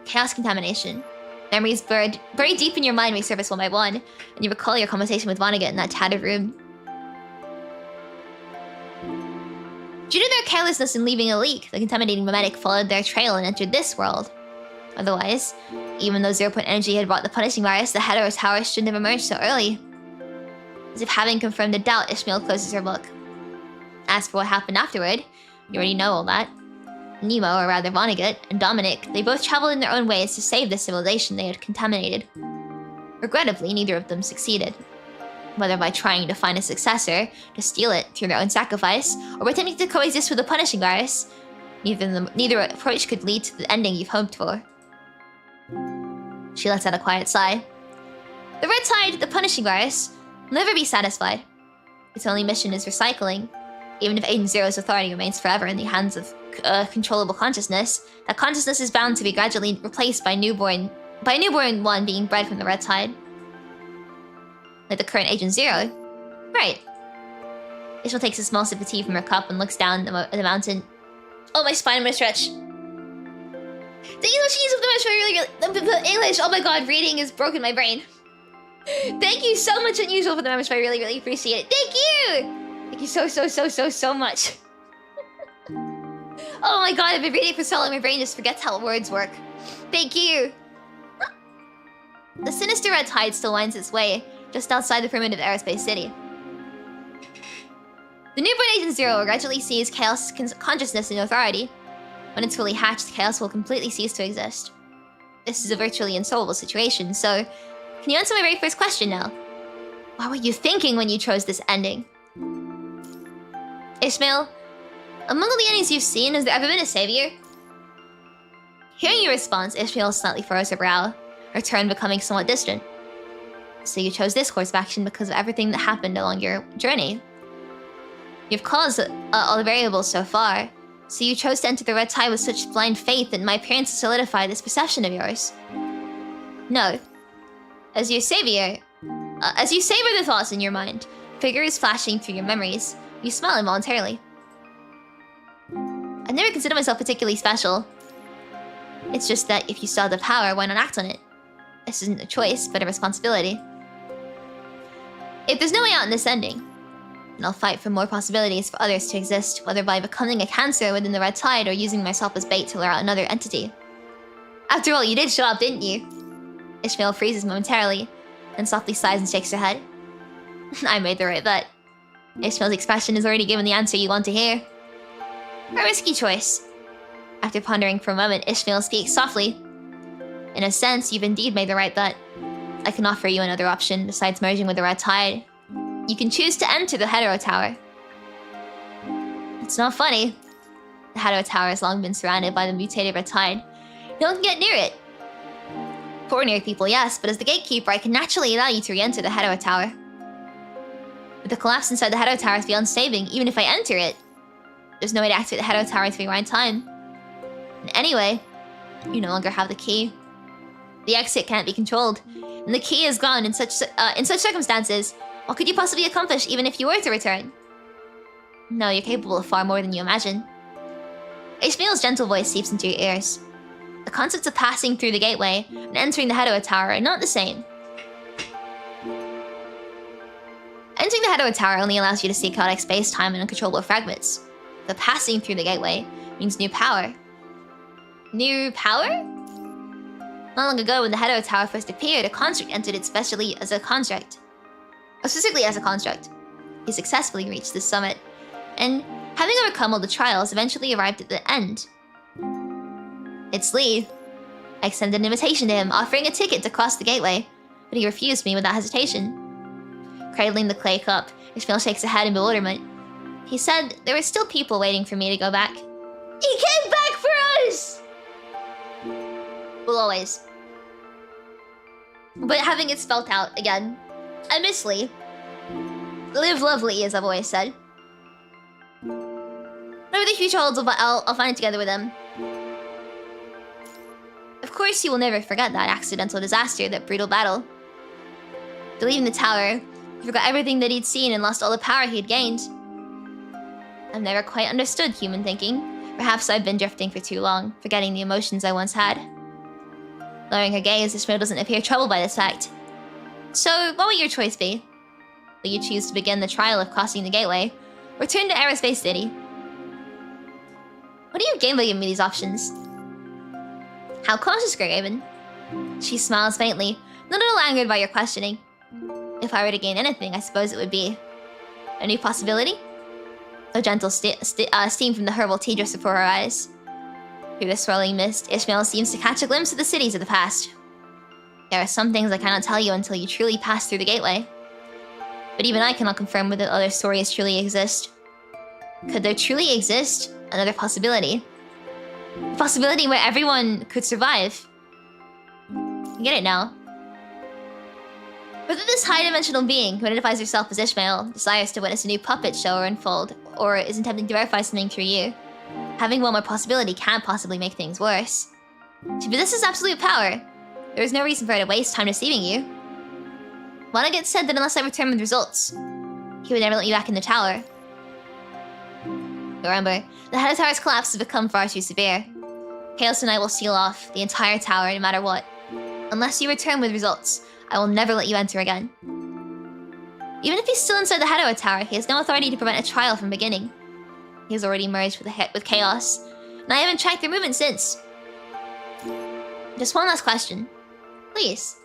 Chaos Contamination. Memories buried deep in your mind resurface one by one, and you recall your conversation with Vonnegut in that tattered room. Due to their carelessness in leaving a leak, the contaminating mimetic followed their trail and entered this world. Otherwise, even though 0-point energy had brought the punishing virus, the Hetero Tower shouldn't have emerged so early. As if having confirmed a doubt, Ishmael closes her book. As for what happened afterward, you already know all that. Nemo, or rather Vonnegut, and Dominic, they both traveled in their own ways to save the civilization they had contaminated. Regrettably, neither of them succeeded. Whether by trying to find a successor, to steal it through their own sacrifice, or by attempting to coexist with the punishing virus, neither approach could lead to the ending you've hoped for. She lets out a quiet sigh. The Red Tide, the punishing virus, will never be satisfied. Its only mission is recycling. Even if Agent Zero's authority remains forever in the hands of controllable consciousness, that consciousness is bound to be gradually replaced by a newborn one being bred from the Red Tide. Like the current Agent Zero. Right. Ishmael takes a small sip of tea from her cup and looks down at the mountain. Oh, my spine, I'm gonna stretch. The English use of the really English. Oh my god, reading has broken my brain. Thank you so much, Unusual, for the members. I really appreciate it. Thank you! Thank you so much. Oh my god, I've been reading for so long, my brain just forgets how words work. Thank you! The sinister Red Tide still winds its way just outside the primitive aerospace city. The newborn Agent Zero will gradually seize Chaos' consciousness and authority. When it's fully hatched, Chaos will completely cease to exist. This is a virtually unsolvable situation, so can you answer my very first question now? What were you thinking when you chose this ending? Ishmael, among all the endings you've seen, has there ever been a savior? Hearing your response, Ishmael slightly furrows her brow, her tone becoming somewhat distant. So you chose this course of action because of everything that happened along your journey. You've caused all the variables so far, so you chose to enter the Red Tide with such blind faith that my appearance solidified this perception of yours. No. As you savor the thoughts in your mind, figures flashing through your memories, you smile involuntarily. I've never considered myself particularly special. It's just that if you still have the power, why not act on it? This isn't a choice, but a responsibility. If there's no way out in this ending, then I'll fight for more possibilities for others to exist, whether by becoming a cancer within the Red Tide or using myself as bait to lure out another entity. After all, you did show up, didn't you? Ishmael freezes momentarily, then softly sighs and shakes her head. I made the right bet. Ishmael's expression has already given the answer you want to hear. A risky choice. After pondering for a moment, Ishmael speaks softly. In a sense, you've indeed made the right bet. I can offer you another option besides merging with the Red Tide. You can choose to enter the Hetero Tower. It's not funny. The Hetero Tower has long been surrounded by the mutated Red Tide. No one can get near it. For ordinary people, yes, but as the gatekeeper, I can naturally allow you to re-enter the Hetero Tower. But the collapse inside the Hetero Tower is beyond saving, even if I enter it. There's no way to activate the Hetero Tower to rewind time. And anyway, you no longer have the key. The exit can't be controlled, and the key is gone in such circumstances. What could you possibly accomplish even if you were to return? No, you're capable of far more than you imagine. Ishmael's gentle voice seeps into your ears. The concepts of passing through the gateway and entering the Hetero Tower are not the same. Entering the Hetero Tower only allows you to see chaotic space-time and uncontrollable fragments. But passing through the gateway means new power. New power? Not long ago, when the Hetero Tower first appeared, a construct entered it specifically as a construct. He successfully reached the summit, and having overcome all the trials, eventually arrived at the end. It's Lee. I extended an invitation to him, offering a ticket to cross the gateway, but he refused me without hesitation. Cradling the clay cup, Ishmael shakes her head in bewilderment. He said there were still people waiting for me to go back. He came back for us! Well, always. But having it spelt out again. I miss Lee. Live lovely, as I've always said. Whatever the future holds, I'll find it together with him. Of course, he will never forget that accidental disaster, that brutal battle. To leaving the tower, he forgot everything that he'd seen and lost all the power he'd gained. I've never quite understood human thinking. Perhaps I've been drifting for too long, forgetting the emotions I once had. Lowering her gaze, Ishmael doesn't appear troubled by this fact. So, what will your choice be? Will you choose to begin the trial of crossing the gateway, or return to Aerospace City? What do you gain by giving me these options? How cautious, Greyraven? She smiles faintly, not at all angered by your questioning. If I were to gain anything, I suppose it would be a new possibility? A gentle steam from the herbal tea drifts before her eyes. Through the swirling mist, Ishmael seems to catch a glimpse of the cities of the past. There are some things I cannot tell you until you truly pass through the gateway. But even I cannot confirm whether other stories truly exist. Could there truly exist another possibility? A possibility where everyone could survive? I get it now. Whether this high-dimensional being, who identifies herself as Ishmael, desires to witness a new puppet show or unfold, or is attempting to verify something through you, having one more possibility can't possibly make things worse. She possesses absolute power. There is no reason for her to waste time deceiving you. Why not get said that unless I return with results, he would never let you back in the tower? Remember, the Hetero Tower's collapse has become far too severe. Chaos and I will seal off the entire tower no matter what. Unless you return with results, I will never let you enter again. Even if he's still inside the Hetero Tower, he has no authority to prevent a trial from beginning. He has already merged with Chaos, and I haven't tracked their movement since. Just one last question. Please.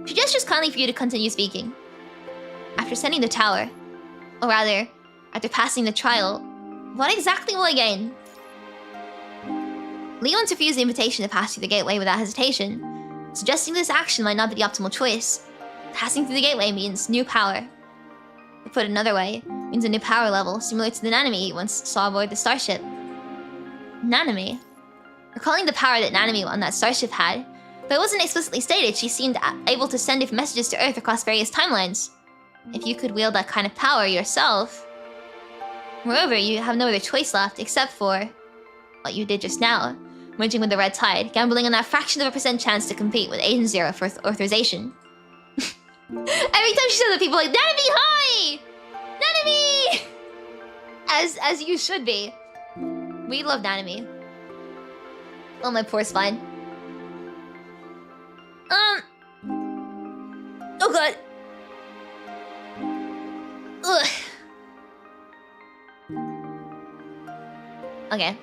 She gestures kindly for you to continue speaking. After sending the tower, or rather, after passing the trial, what exactly will I gain? Leon refused the invitation to pass through the gateway without hesitation, suggesting this action might not be the optimal choice. Passing through the gateway means new power. To put it another way, means a new power level, similar to the Nanami you once saw aboard the starship. Nanami? Recalling the power that Nanami on that starship had, though it wasn't explicitly stated, she seemed able to send messages to Earth across various timelines. If you could wield that kind of power yourself... Moreover, you have no other choice left except for what you did just now, merging with the Red Tide, gambling on that fraction of a % chance to compete with Agent Zero for authorization. Every time she said that, people are like, Nanami, hi! Nanami! As you should be. We love Nanami. Oh, my poor spine. Oh god. Ugh. Okay.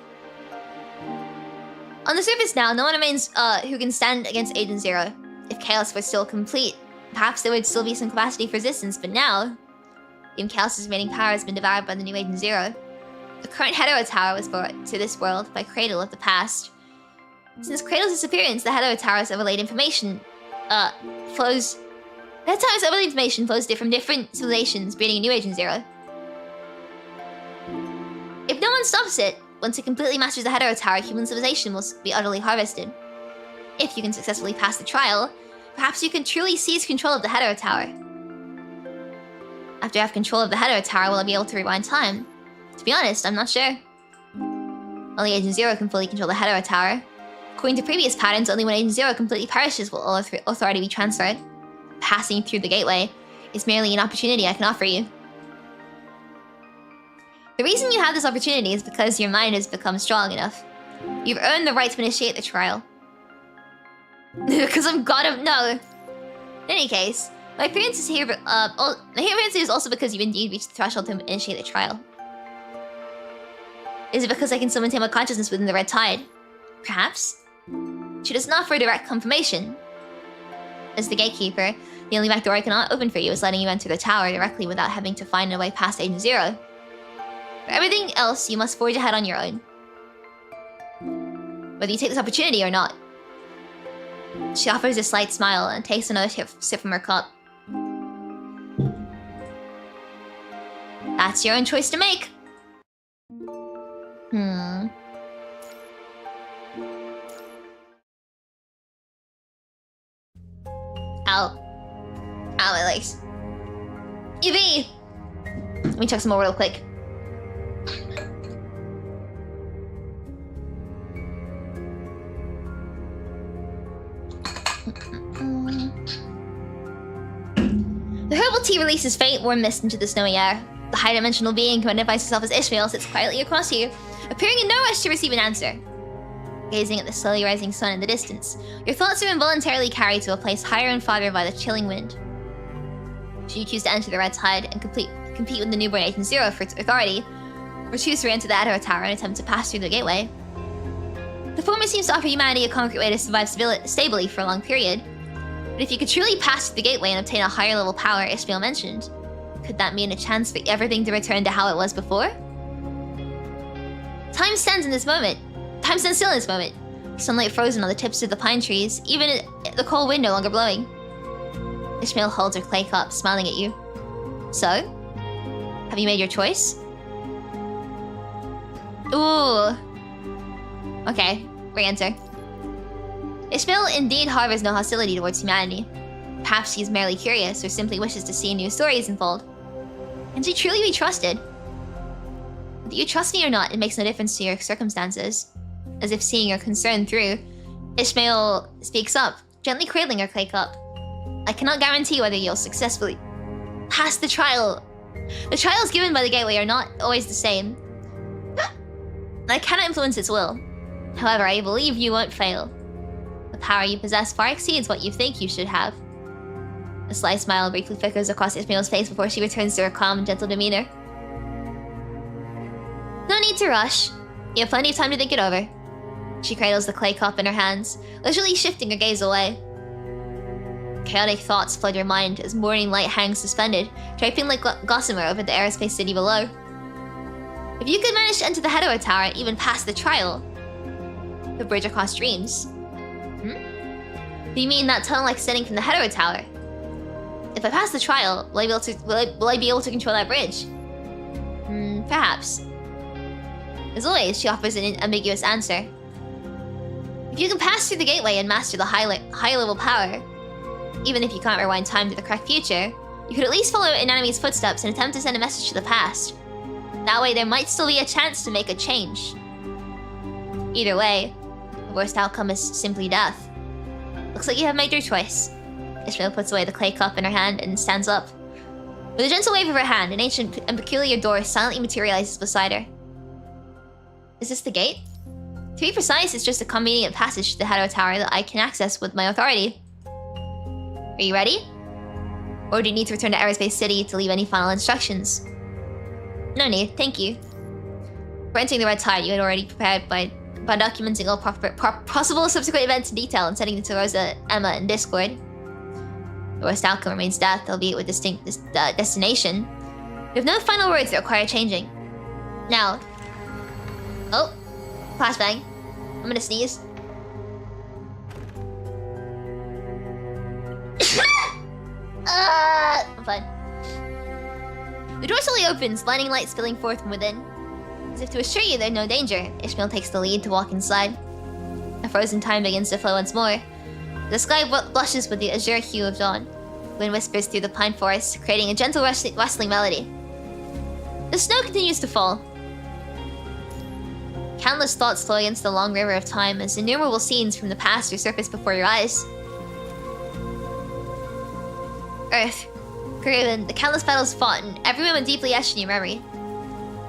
On the surface now, no one remains who can stand against Agent Zero. If Chaos were still complete, perhaps there would still be some capacity for resistance, but now... even Chaos' remaining power has been devoured by the new Agent Zero. The current Hetero Tower was brought to this world by Cradle of the past. Since Cradle's disappearance, the Hetero Tower's overlaid information flows... The Hetero Tower's overlaid information flows from different civilizations, breeding a new Agent Zero. If no one stops it, once it completely masters the Hetero Tower, human civilization will be utterly harvested. If you can successfully pass the trial, perhaps you can truly seize control of the Hetero Tower. After I have control of the Hetero Tower, will I be able to rewind time? To be honest, I'm not sure. Only Agent Zero can fully control the Hetero Tower. According to previous patterns, only when Agent Zero completely perishes will all authority be transferred. Passing through the gateway is merely an opportunity I can offer you. The reason you have this opportunity is because your mind has become strong enough. You've earned the right to initiate the trial. Because I'm god of... No. In any case, my appearance is here, my appearance is also because you've indeed reached the threshold to initiate the trial. Is it because I can still maintain my consciousness within the red tide? Perhaps. She does not offer direct confirmation. As the gatekeeper, the only back door I cannot open for you is letting you enter the tower directly without having to find a way past Agent Zero. For everything else, you must forge ahead on your own. Whether you take this opportunity or not. She offers a slight smile and takes another sip from her cup. That's your own choice to make. Ow. Ow, my legs. UV! Let me check some more real quick. The herbal tea releases faint, warm mist into the snowy air. The high-dimensional being who identifies himself as Ishmael sits quietly across you, appearing in no rush to receive an answer. Gazing at the slowly rising sun in the distance, your thoughts are involuntarily carried to a place higher and farther by the chilling wind. Should you choose to enter the red tide and compete with the newborn Agent Zero for its authority, or choose to re-enter the Hetero Tower and attempt to pass through the gateway? The former seems to offer humanity a concrete way to survive stably for a long period. But if you could truly pass through the gateway and obtain a higher level power Ishmael mentioned, could that mean a chance for everything to return to how it was before? Time stands in this moment. Time stands still in this moment. Sunlight frozen on the tips of the pine trees, even the cold wind no longer blowing. Ishmael holds her clay cup, smiling at you. So? Have you made your choice? Ooh. Okay, re-enter. Ishmael indeed harbors no hostility towards humanity. Perhaps she is merely curious or simply wishes to see new stories unfold. Can she truly be trusted? Whether you trust me or not, it makes no difference to your circumstances. As if seeing your concern through, Ishmael speaks up, gently cradling her clay cup. I cannot guarantee whether you'll successfully pass the trial. The trials given by the gateway are not always the same. I cannot influence its will. However, I believe you won't fail. The power you possess far exceeds what you think you should have. A sly smile briefly flickers across Ishmael's face before she returns to her calm and gentle demeanor. No need to rush. You have plenty of time to think it over. She cradles the clay cup in her hands, leisurely shifting her gaze away. Chaotic thoughts flood your mind as morning light hangs suspended, draping like gossamer over the aerospace city below. If you could manage to enter the Hetero Tower and even pass the trial... The bridge across dreams. Do you mean that tunnel extending from the Hetero Tower? If I pass the trial, will I be able to control that bridge? Perhaps. As always, she offers an ambiguous answer. If you can pass through the gateway and master the high-level power, even if you can't rewind time to the correct future, you could at least follow in enemy's footsteps and attempt to send a message to the past. That way, there might still be a chance to make a change. Either way, the worst outcome is simply death. Looks like you have made your choice. Ishmael puts away the clay cup in her hand and stands up. With a gentle wave of her hand, an ancient and peculiar door silently materializes beside her. Is this the gate? To be precise, it's just a convenient passage to the Hetero Tower that I can access with my authority. Are you ready? Or do you need to return to Aerospace City to leave any final instructions? No need, thank you. For entering the red tide, you had already prepared by documenting all possible subsequent events in detail and sending them to Rosa, Emma, and Discord. The worst outcome remains death, albeit with distinct destination. You have no final words that require changing. Now, Flashbang. I'm gonna sneeze. I'm fine. The door slowly opens, blinding light spilling forth from within. As if to assure you there's no danger, Ishmael takes the lead to walk inside. A frozen time begins to flow once more. The sky blushes with the azure hue of dawn. Wind whispers through the pine forest, creating a gentle rustling melody. The snow continues to fall. Countless thoughts flow against the long river of time as innumerable scenes from the past resurface before your eyes. Earth, Parhelion, the countless battles fought, and every moment deeply etched in your memory.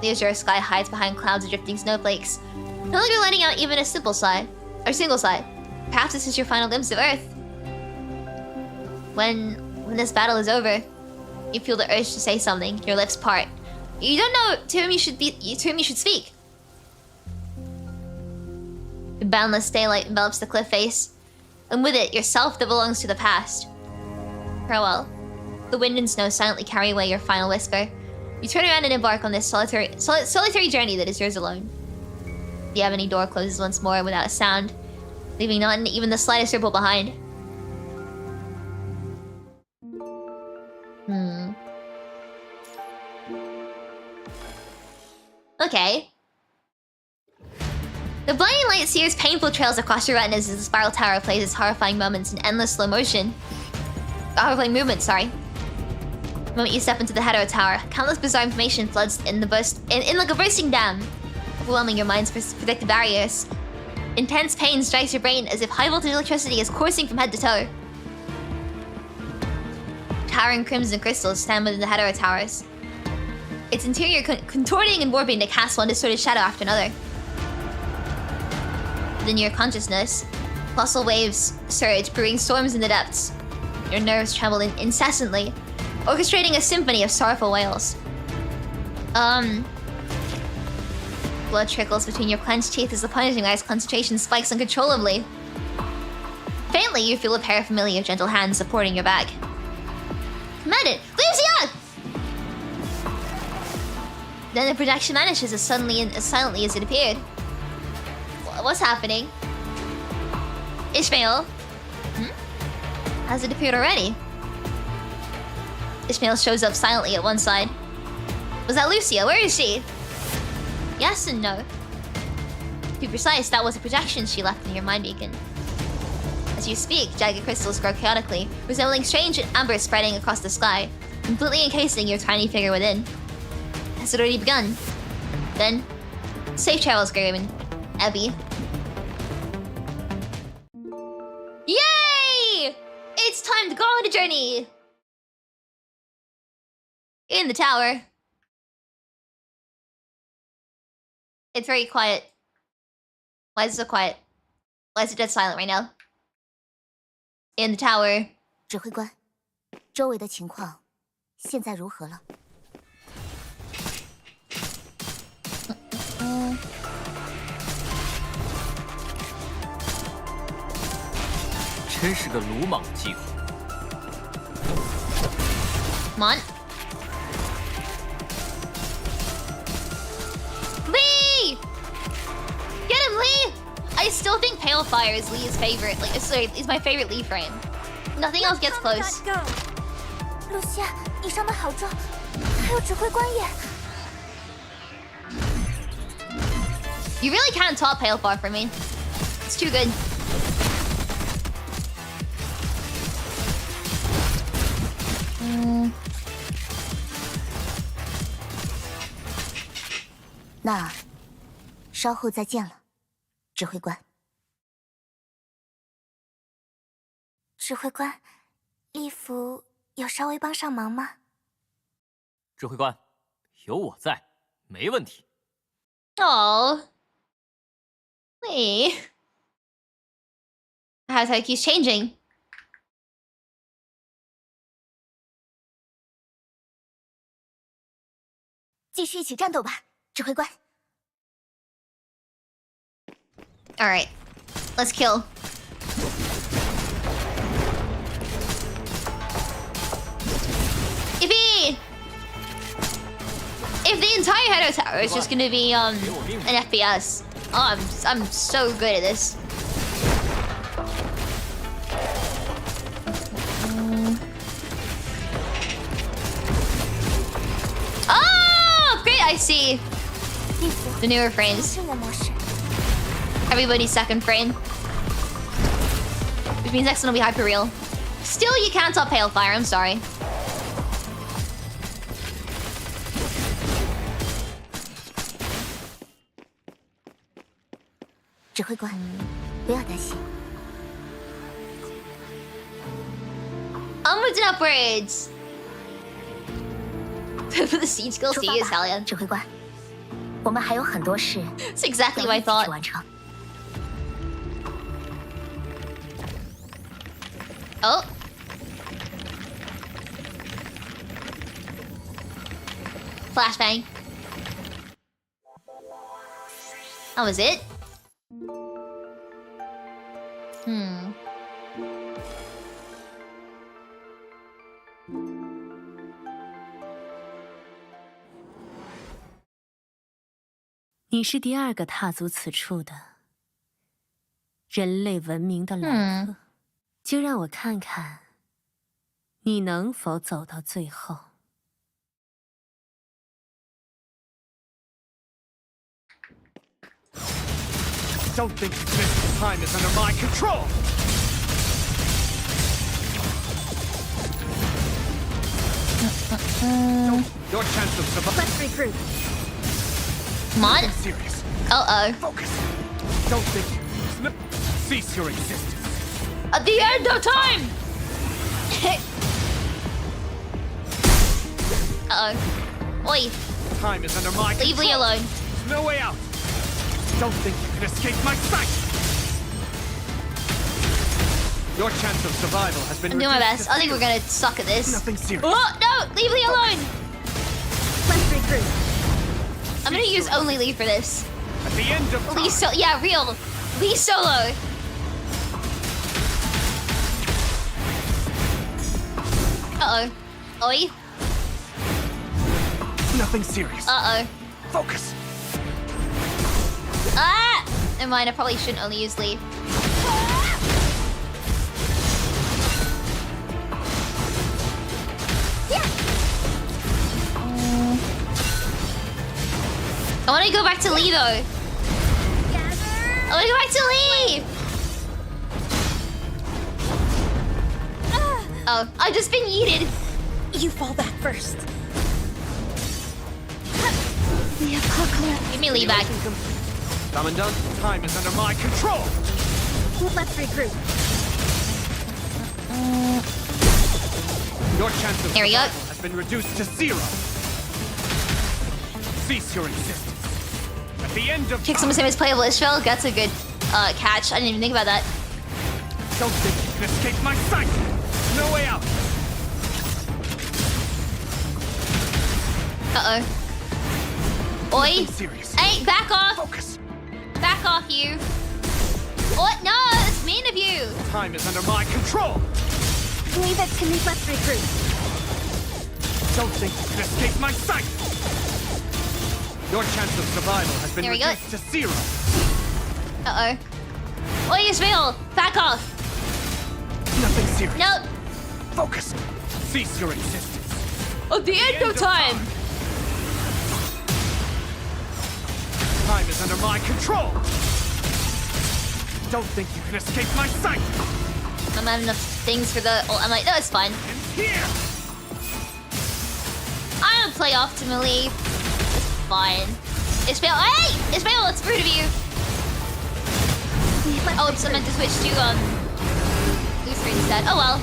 The azure sky hides behind clouds of drifting snowflakes, no longer letting out even a single sigh. Perhaps this is your final glimpse of Earth. When this battle is over, you feel the urge to say something. Your lips part. You don't know to whom you should speak. The boundless daylight envelops the cliff face, and with it, yourself that belongs to the past. Farewell. The wind and snow silently carry away your final whisper. You turn around and embark on this solitary journey that is yours alone. The ebony door closes once more without a sound, leaving not even the slightest ripple behind. Okay. The blinding light sears painful trails across your retinas as the spiral tower plays its horrifying moments in endless slow motion. Horrifying movement, sorry. The moment you step into the hetero tower, countless bizarre information floods in like a bursting dam, overwhelming your mind's protective barriers. Intense pain strikes your brain as if high voltage electricity is coursing from head to toe. Towering crimson crystals stand within the hetero towers, its interior contorting and warping to cast one distorted shadow after another. Within your consciousness, colossal waves surge, brewing storms in the depths. Your nerves tremble incessantly, orchestrating a symphony of sorrowful wails. Blood trickles between your clenched teeth as the punishing eye's concentration spikes uncontrollably. Faintly, you feel a pair of familiar gentle hands supporting your back. Commandant, Lucia! Then the projection vanishes as suddenly and as silently as it appeared. What's happening? Ishmael? Has it appeared already? Ishmael shows up silently at one side. Was that Lucia? Where is she? Yes and no. To be precise, that was a projection she left in your mind beacon. As you speak, jagged crystals grow chaotically, resembling strange amber spreading across the sky, completely encasing your tiny figure within. Has it already begun? Then, safe travels, Graven. Abby. Yay! It's time to go on a journey! In the tower. It's very quiet. Why is it so quiet? Why is it dead silent right now? In the tower. 指挥官，周围的情况现在如何了？真是个鲁莽计划。Come on. Lee! Get him, Lee! I still think Pale Fire is Lee's favorite. Is my favorite Lee frame. Nothing else gets close. 露西亚，你伤得好重，还有指挥官也。You really can't top Pale Fire for me. It's too good.那稍后再见了，指挥官。指挥官，利弗有稍微帮上忙吗？指挥官，有我在，没问题。Oh, Lee. How keeps changing. 继续一起战斗吧，指挥官。All right, let's kill. If the entire Hetero Tower is just gonna be an FPS, Oh, I'm so good at this. Oh, great! I see the newer frames. Everybody's second frame, which means next one will be hyper real. Still, you can't top Hailfire. I'm sorry. 指挥官，不要担心。Onwards and upwards. For the siege skill, see is hell yeah. 指挥官，我们还有很多事。 It's exactly what I thought. 完成。 Oh. Flashbang. That was it? Hmm. 你是第二个踏足此处的人类文明的来客，就让我看看你能否走到最后。 Don't think this time is under my control! Your chance of survival. Let's regroup. Come on. Serious. Uh-oh. Focus. Don't think. Cease your existence. At the end of time! Uh-oh. Oi. Time is under my Leave control. Lee alone. There's no way out. Don't think you can escape my sight. Your chance of survival has been. I'm doing my best. I think we're gonna suck at this. Nothing serious. Oh, no! Leave Lee alone! Let's regroup. I'm gonna use only Lee for this. At the end of Lee time. yeah, real. Lee solo. Uh-oh. Oi. Nothing serious. Uh-oh. Focus. Ah! Never mind, I probably shouldn't only use Lee. I want to go back to Lee, though. I want to go back to Lee! Oh, I've just been yeeted. You fall back first. The apocalypse. Give me Lee back. Commandant, time is under my control. Let's regroup. Your chance of There we go. survival has been reduced to 0. Cease your existence. At the end of Kick someone's name is playable Ishmael. That's a good catch. I didn't even think about that. Don't think you can escape my sight. No way out. Uh-oh. Oi. Nothing serious. Hey, back off. Focus. Back off, you. What? No, that's mean of you. Time is under my control. Leave it to me. Let's regroup. Don't think you can escape my sight. Your chance of survival has been There we go. reduced to 0. Uh-oh. Oi, Ishmael. Back off. Nothing serious. Nope. Focus. Cease your existence. At the end of time. Time is under my control. Don't think you can escape my sight. I'm not enough things for the... I'm like, no, it's fine. And here. I don't play optimally. It's fine. Ishmael, hey! Ishmael, it's rude of you. Oh, oops, I meant to switch to, Luther instead. Oh well.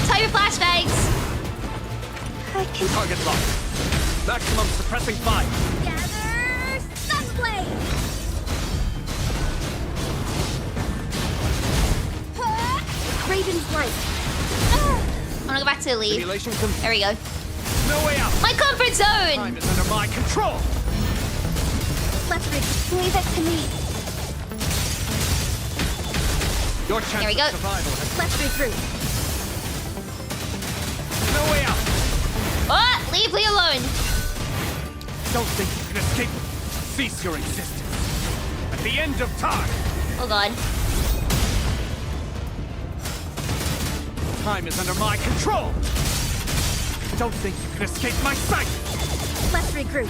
Tell your flashbangs. Target locked. Maximum suppressing fire. Gather Sunblade. Raven's Light. I wanna go back to Lee. Simulation complete. There we go. No way out. My comfort zone! Time is under my control. Let's leave it to me. Your chance There we go. of survival has Let's regroup. no way out. What? Leave Lee alone. Don't think you can escape. Cease your existence. At At the end of time! Oh god. Time is under my control! Don't think you can escape my sight! Let's regroup.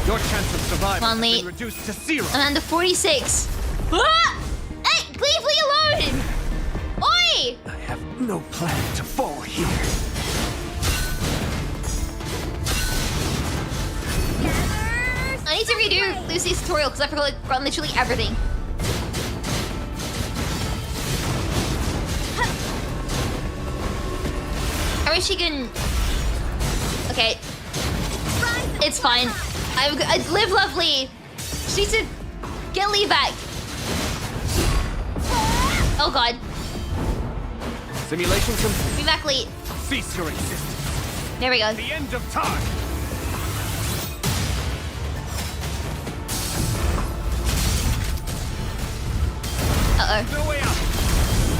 Your chance of survival Come on, has Lee. been reduced to 0. I'm under 46. Ah! Hey, leave me alone! Oi! I have no plan to fall here. I need to redo Lucy's tutorial because I forgot literally everything. I wish she can... Okay. It's fine. I live lovely. She needs to get Lee back. Oh god. Simulation complete. Be back, Lee. Cease your existence. There we go. The end of time. Uh-oh. No way out.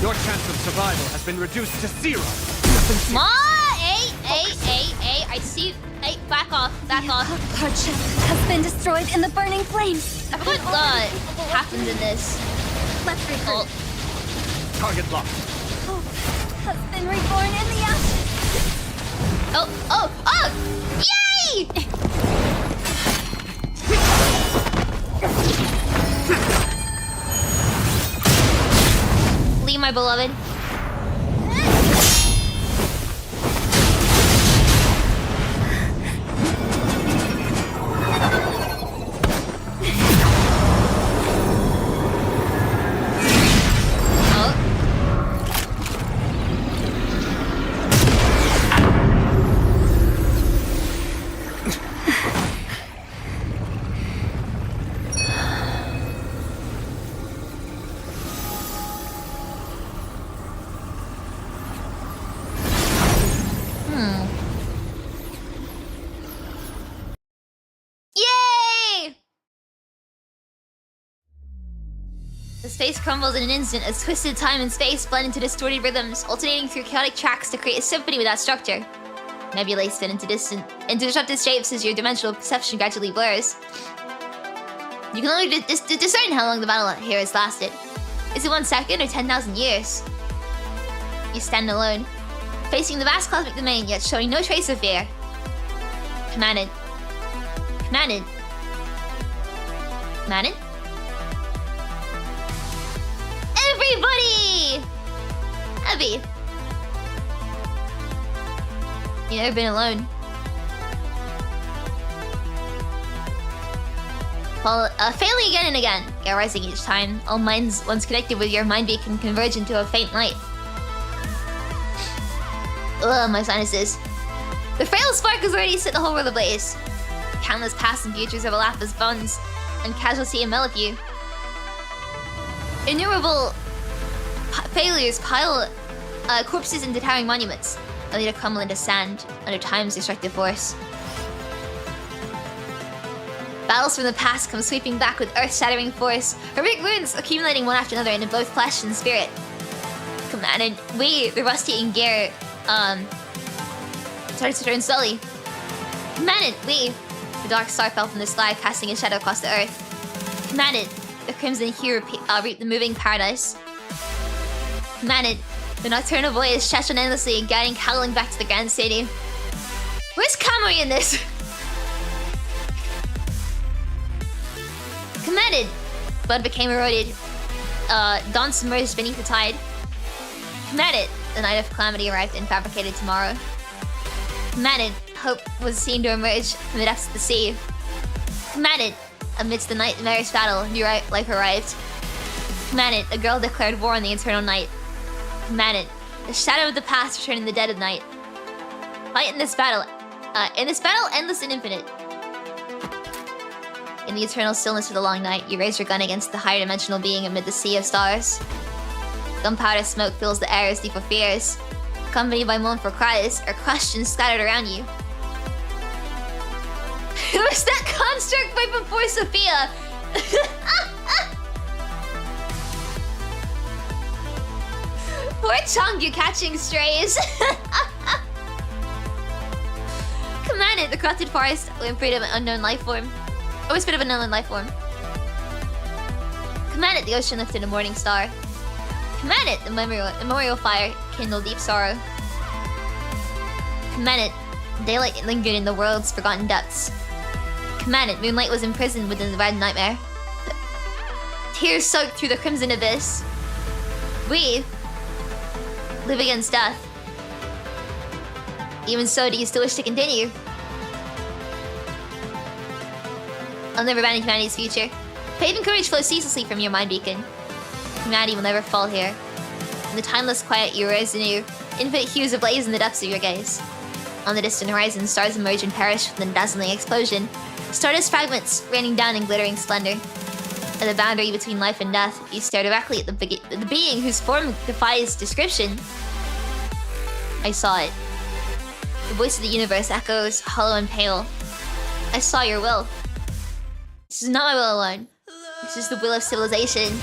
Your chance of survival has been reduced to 0. Come on! Hey, I see. Hey, back off, back off. Hardship has been destroyed in the burning flames. I forgot what happens in this. Let's regroup. Oh, Target locked. Hope has been reborn in the ashes. oh! Yay! Lee, my beloved. Yay! The space crumbles in an instant as twisted time and space blend into distorted rhythms, alternating through chaotic tracks to create a symphony without structure. Nebulae spin into disrupted shapes as your dimensional perception gradually blurs. You can only discern how long the battle here has lasted. Is it 1 second or 10,000 years? You stand alone, facing the vast cosmic domain, yet showing no trace of fear. Commanded. Commanded. Commanded? Everybody! Abby. You've never been alone. Well, failing again and again, yet rising each time. All minds once connected with your mind beacon converge into a faint light. Ugh, my sinuses. The frail spark has already set the whole world ablaze. Countless past and futures overlap as bones and casualty envelop you. Innumerable failures pile corpses into towering monuments, only to crumble into sand under time's destructive force. Battles from the past come sweeping back with earth-shattering force, horrific wounds accumulating one after another into both flesh and spirit. Commanded, we, the rust-eaten gear, started to turn sully. Commanded, we, the dark star fell from the sky, casting a shadow across the earth. Commanded, the crimson hue reaped the moving paradise. Commanded, the nocturnal voyage stretched on endlessly, guiding howling back to the grand city. Where's Kamui in this? Commanded, blood became eroded. Dawn submerged beneath the tide. Commanded, the night of calamity arrived and fabricated tomorrow. Commanded, hope was seen to emerge from the depths of the sea. Commanded, amidst the nightmare's battle, new life arrived. Commanded, a girl declared war on the eternal night. Commanded, the shadow of the past returned in the dead of night. Fight in this battle, endless and infinite. In the eternal stillness of the long night, you raise your gun against the higher dimensional being amid the sea of stars. Gunpowder smoke fills the air as deeper fears, accompanied by mournful cries or questions scattered around you. Who is that construct right before Sophia? Poor Changyu catching strays. Commanded, the corrupted forest, whimpered of an unknown life form. A whisper of an unknown life form. Command it, the ocean lifted a morning star. Command it, the memorial fire kindled deep sorrow. Command it, daylight lingered in the world's forgotten depths. Command it, moonlight was imprisoned within the red nightmare. Tears soaked through the crimson abyss. We live against death. Even so, do you still wish to continue? I'll never abandon humanity's future. Faith and courage flow ceaselessly from your mind beacon. Humanity will never fall here. In the timeless quiet, you rise anew. Infinite hues ablaze in the depths of your gaze. On the distant horizon, stars emerge and perish within a dazzling explosion. Stardust fragments raining down in glittering splendor. At the boundary between life and death, you stare directly at the being whose form defies description. I saw it. The voice of the universe echoes, hollow and pale. I saw your will. This is not my will alone. This is the will of civilization.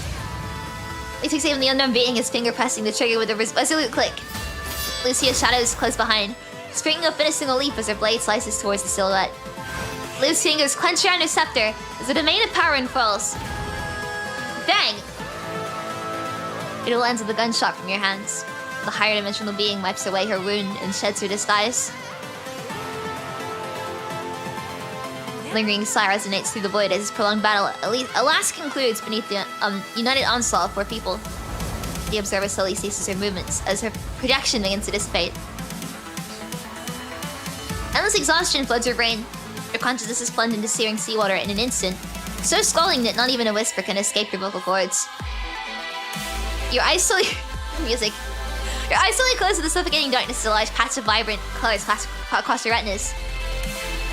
It takes even the unknown being, his finger pressing the trigger with a resolute click. Lucia's shadows close behind, springing up in a single leap as her blade slices towards the silhouette. Liv's fingers clench around her scepter as the domain of power unfurls. Bang! It all ends with a gunshot from your hands. The higher dimensional being wipes away her wound and sheds her disguise. Lingering sigh resonates through the void as this prolonged battle at last concludes beneath the united onslaught of 4 people. The observer slowly ceases her movements as her projection begins to dissipate. Endless exhaustion floods her brain. Her consciousness is plunged into searing seawater in an instant, so scalding that not even a whisper can escape your vocal cords. Your eyes slowly close to the suffocating darkness as a large patch of vibrant colors across your retinas.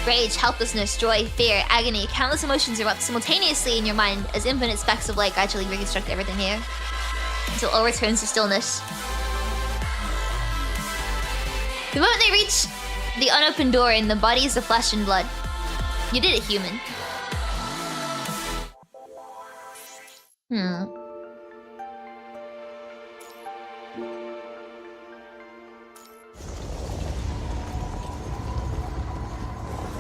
Rage, helplessness, joy, fear, agony, countless emotions erupt simultaneously in your mind as infinite specks of light gradually reconstruct everything here, until all returns to stillness. The moment they reach the unopened door in the bodies of flesh and blood, you did it, human.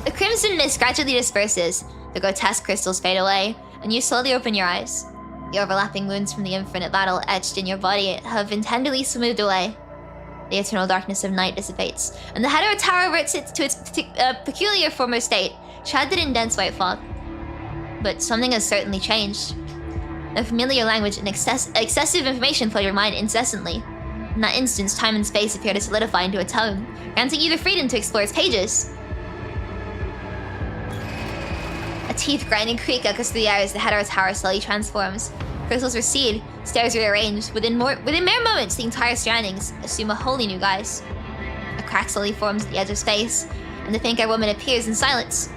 The crimson mist gradually disperses, the grotesque crystals fade away, and you slowly open your eyes. The overlapping wounds from the infinite battle etched in your body have been tenderly smoothed away. The eternal darkness of night dissipates, and the Hetero Tower reverts to its peculiar former state, shrouded in dense white fog. But something has certainly changed. A familiar language and excessive information flood your mind incessantly. In that instance, time and space appear to solidify into a tone, granting you the freedom to explore its pages. A teeth-grinding creak echoes through the air as the Hetero Tower slowly transforms. Crystals recede, stairs rearrange. Within mere moments, the entire surroundings assume a wholly new guise. A crack slowly forms at the edge of space, and the pink-eyed woman appears in silence.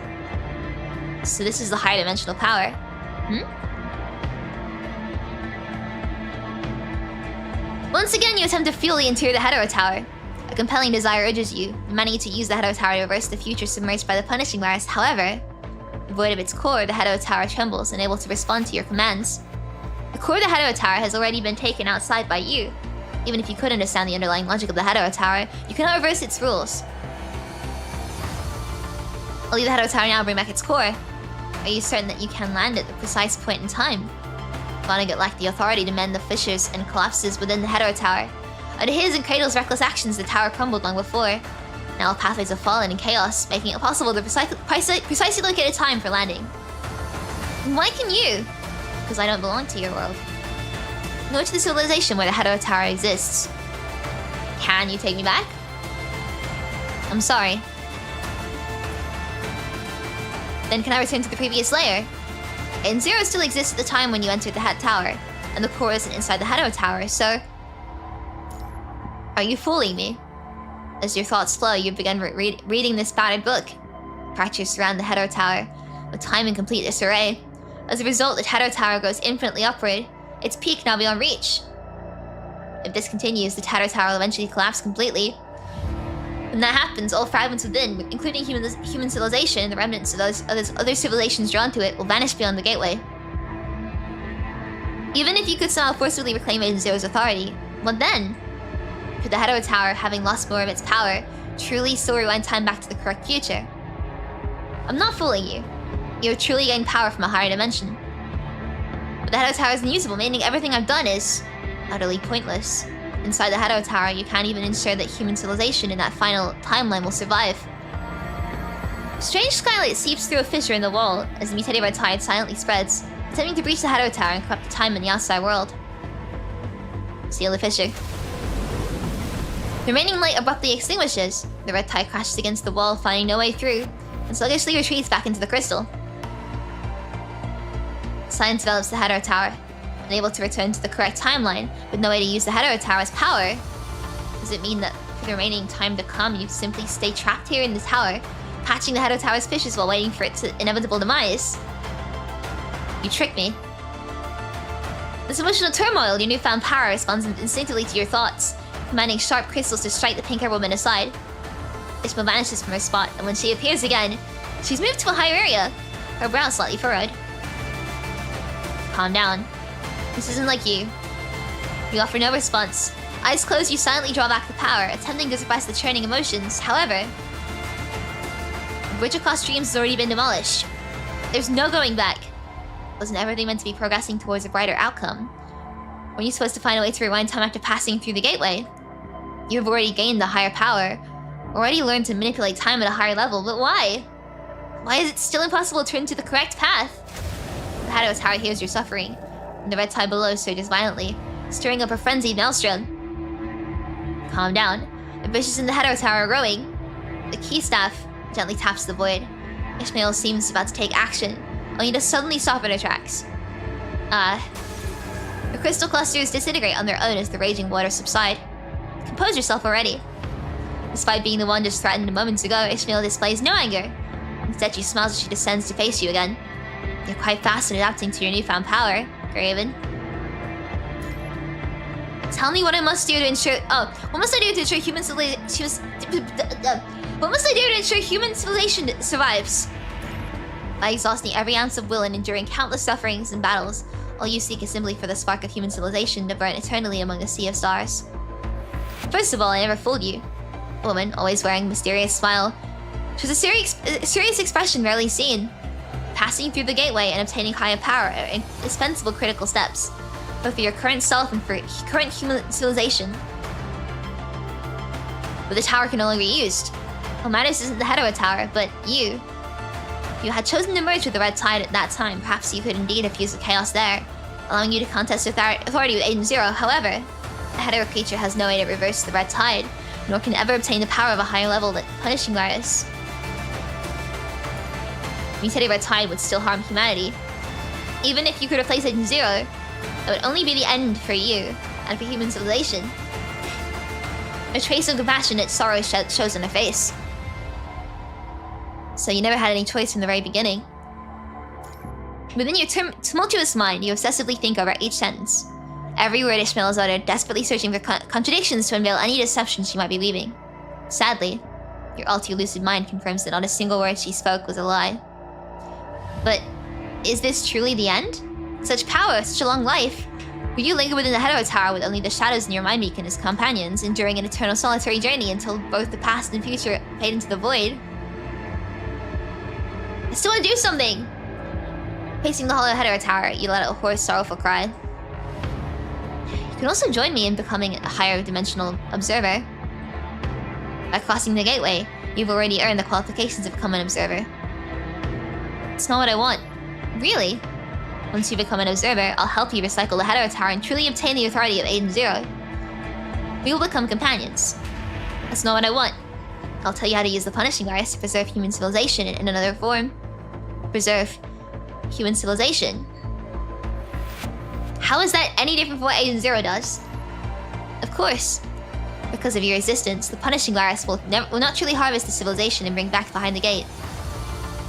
So this is the higher dimensional power. Once again, you attempt to fuel the interior of the Hetero Tower. A compelling desire urges you, demanding you to use the Hetero Tower to reverse the future submerged by the punishing virus. However, devoid of its core, the Hetero Tower trembles, unable to respond to your commands. The core of the Hetero Tower has already been taken outside by you. Even if you could understand the underlying logic of the Hetero Tower, you cannot reverse its rules. I'll leave the Hetero Tower now and bring back its core. Are you certain that you can land at the precise point in time? Vonnegut lacked the authority to mend the fissures and collapses within the Hetero Tower. Under his and Cradle's reckless actions, the tower crumbled long before. Now all pathways have fallen in chaos, making it possible to precisely locate a time for landing. And why can you? Because I don't belong to your world. Nor to the civilization where the Hetero Tower exists. Can you take me back? I'm sorry. Then can I return to the previous layer? And Zero still exists at the time when you entered the Het Tower, and the core isn't inside the Hetero Tower, so... Are you fooling me? As your thoughts flow, you begin reading this battered book. Fractures surround the Hetero Tower, with time in complete disarray. As a result, the Hetero Tower goes infinitely upward, its peak now beyond reach. If this continues, the Hetero Tower will eventually collapse completely. When that happens, all fragments within, including human civilization and the remnants of those other civilizations drawn to it, will vanish beyond the gateway. Even if you could somehow forcibly reclaim Agent Zero's authority, what then? Could the Hetero Tower, having lost more of its power, truly still rewind time back to the correct future? I'm not fooling you. You have truly gained power from a higher dimension. But the Hado Tower is unusable, meaning everything I've done is utterly pointless. Inside the Hado Tower, you can't even ensure that human civilization in that final timeline will survive. Strange skylight seeps through a fissure in the wall as the mutated red tide silently spreads, attempting to breach the Hado Tower and corrupt the time in the outside world. Seal the fissure. The remaining light abruptly extinguishes. The red tide crashes against the wall, finding no way through, and sluggishly retreats back into the crystal. Silence envelops the Hado Tower, unable to return to the correct timeline, with no way to use the Hado Tower's power. Does it mean that for the remaining time to come, you simply stay trapped here in the tower, patching the Hado Tower's fissures while waiting for its inevitable demise? You tricked me. This emotional turmoil, your newfound power responds instinctively to your thoughts, commanding sharp crystals to strike the pink-haired woman aside. Ishmael vanishes from her spot, and when she appears again, she's moved to a higher area, her brow slightly furrowed. Calm down. This isn't like you. You offer no response. Eyes closed, you silently draw back the power, attempting to suppress the churning emotions. However, the bridge across dreams has already been demolished. There's no going back. Wasn't everything meant to be progressing towards a brighter outcome? Weren't you supposed to find a way to rewind time after passing through the gateway? You've already gained the higher power, already learned to manipulate time at a higher level, but why? Why is it still impossible to turn to the correct path? The Hado Tower hears your suffering, and the red tide below surges violently, stirring up a frenzied maelstrom. Calm down. The bushes in the Hado Tower are growing. The key staff gently taps the void. Ishmael seems about to take action, only to suddenly stop in her tracks. The crystal clusters disintegrate on their own as the raging waters subside. Compose yourself already. Despite being the one just threatened moments ago, Ishmael displays no anger. Instead, she smiles as she descends to face you again. You're quite fast in adapting to your newfound power, Graven. Tell me what I must do to ensure. What must I do to ensure human civilization? What must I do to ensure human civilization survives? By exhausting every ounce of will and enduring countless sufferings and battles, all you seek is simply for the spark of human civilization to burn eternally among a sea of stars. First of all, I never fooled you. A woman, always wearing a mysterious smile. She was a serious expression rarely seen. Passing through the gateway and obtaining higher power are indispensable critical steps, both for your current self and for current human civilization. But the tower can no longer be used. What matters isn't the Hado Tower, but you. If you had chosen to merge with the Red Tide at that time, perhaps you could indeed diffuse the chaos there, allowing you to contest authority with Aiden Zero. However, the Hado creature has no way to reverse the Red Tide, nor can ever obtain the power of a higher level than punishing virus. Mutated Red Tide would still harm humanity. Even if you could replace Aiden Zero, that would only be the end for you and for human civilization. A trace of compassionate sorrow shows on her face. So you never had any choice from the very beginning. Within your tumultuous mind, you obsessively think over each sentence. Every word Ishmael has uttered, desperately searching for contradictions to unveil any deception she might be weaving. Sadly, your all too lucid mind confirms that not a single word she spoke was a lie. But is this truly the end? Such power, such a long life. Will you linger within the Hado Tower with only the shadows in your mind beacon as companions, enduring an eternal solitary journey until both the past and future fade into the void? I still want to do something! Pacing the hollow Hado Tower, you let out a hoarse, sorrowful cry. You can also join me in becoming a higher dimensional observer. By crossing the gateway, you've already earned the qualifications to become an observer. It's not what I want. Really? Once you become an observer, I'll help you recycle the Hado Tower and truly obtain the authority of Aiden Zero. We will become companions. That's not what I want. I'll tell you how to use the punishing virus to preserve human civilization in another form. Preserve human civilization. How is that any different from what Aiden Zero does? Of course. Because of your existence, the punishing virus will not truly harvest the civilization and bring back behind the gate.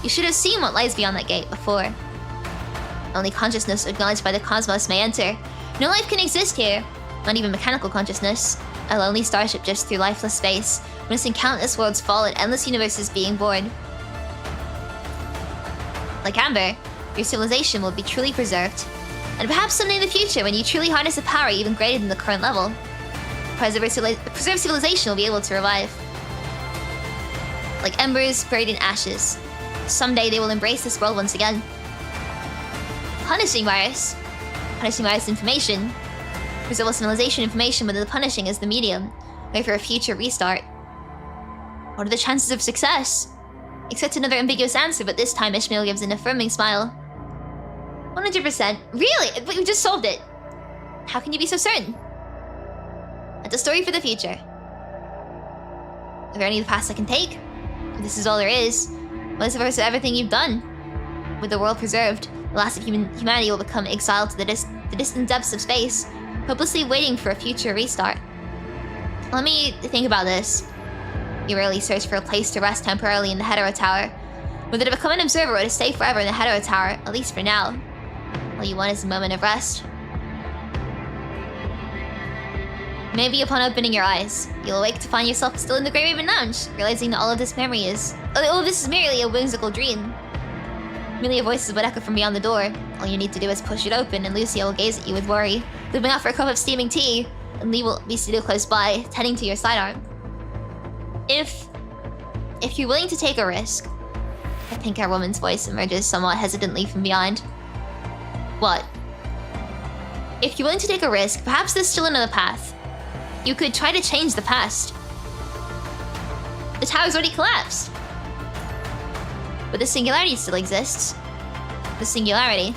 You should have seen what lies beyond that gate before. Only consciousness acknowledged by the cosmos may enter. No life can exist here, not even mechanical consciousness. A lonely starship drifts through lifeless space, witnessing countless worlds fall and endless universes being born. Like Amber, your civilization will be truly preserved. And perhaps someday in the future, when you truly harness a power even greater than the current level, preserved civilization will be able to revive. Like embers buried in ashes, someday they will embrace this world once again. Punishing virus? punishing by information. Preserve civilization information, but the punishing is the medium. Wait for a future restart. What are the chances of success? Expect another ambiguous answer, but this time Ishmael gives an affirming smile. 100%. Really? But you just solved it. How can you be so certain? That's a story for the future. Are there any of the past I can take? If this is all there is, what is the verse of everything you've done? With the world preserved, the last of humanity will become exiled to the distant depths of space, hopelessly waiting for a future restart. Let me think about this. You rarely search for a place to rest temporarily in the Hetero Tower. Whether to become an observer or to stay forever in the Hetero Tower, at least for now. All you want is a moment of rest. Maybe upon opening your eyes, you'll awake to find yourself still in the Grey Raven Lounge, realizing that all of this is merely a whimsical dream. Merely a voices would echo from beyond the door. All you need to do is push it open, and Lucia will gaze at you with worry, looping out for a cup of steaming tea, and Lee will be seated close by, tending to your sidearm. If you're willing to take a risk, I think our woman's voice emerges somewhat hesitantly from behind. What? If you're willing to take a risk, perhaps there's still another path. You could try to change the past. The tower's already collapsed. But the singularity still exists. The singularity.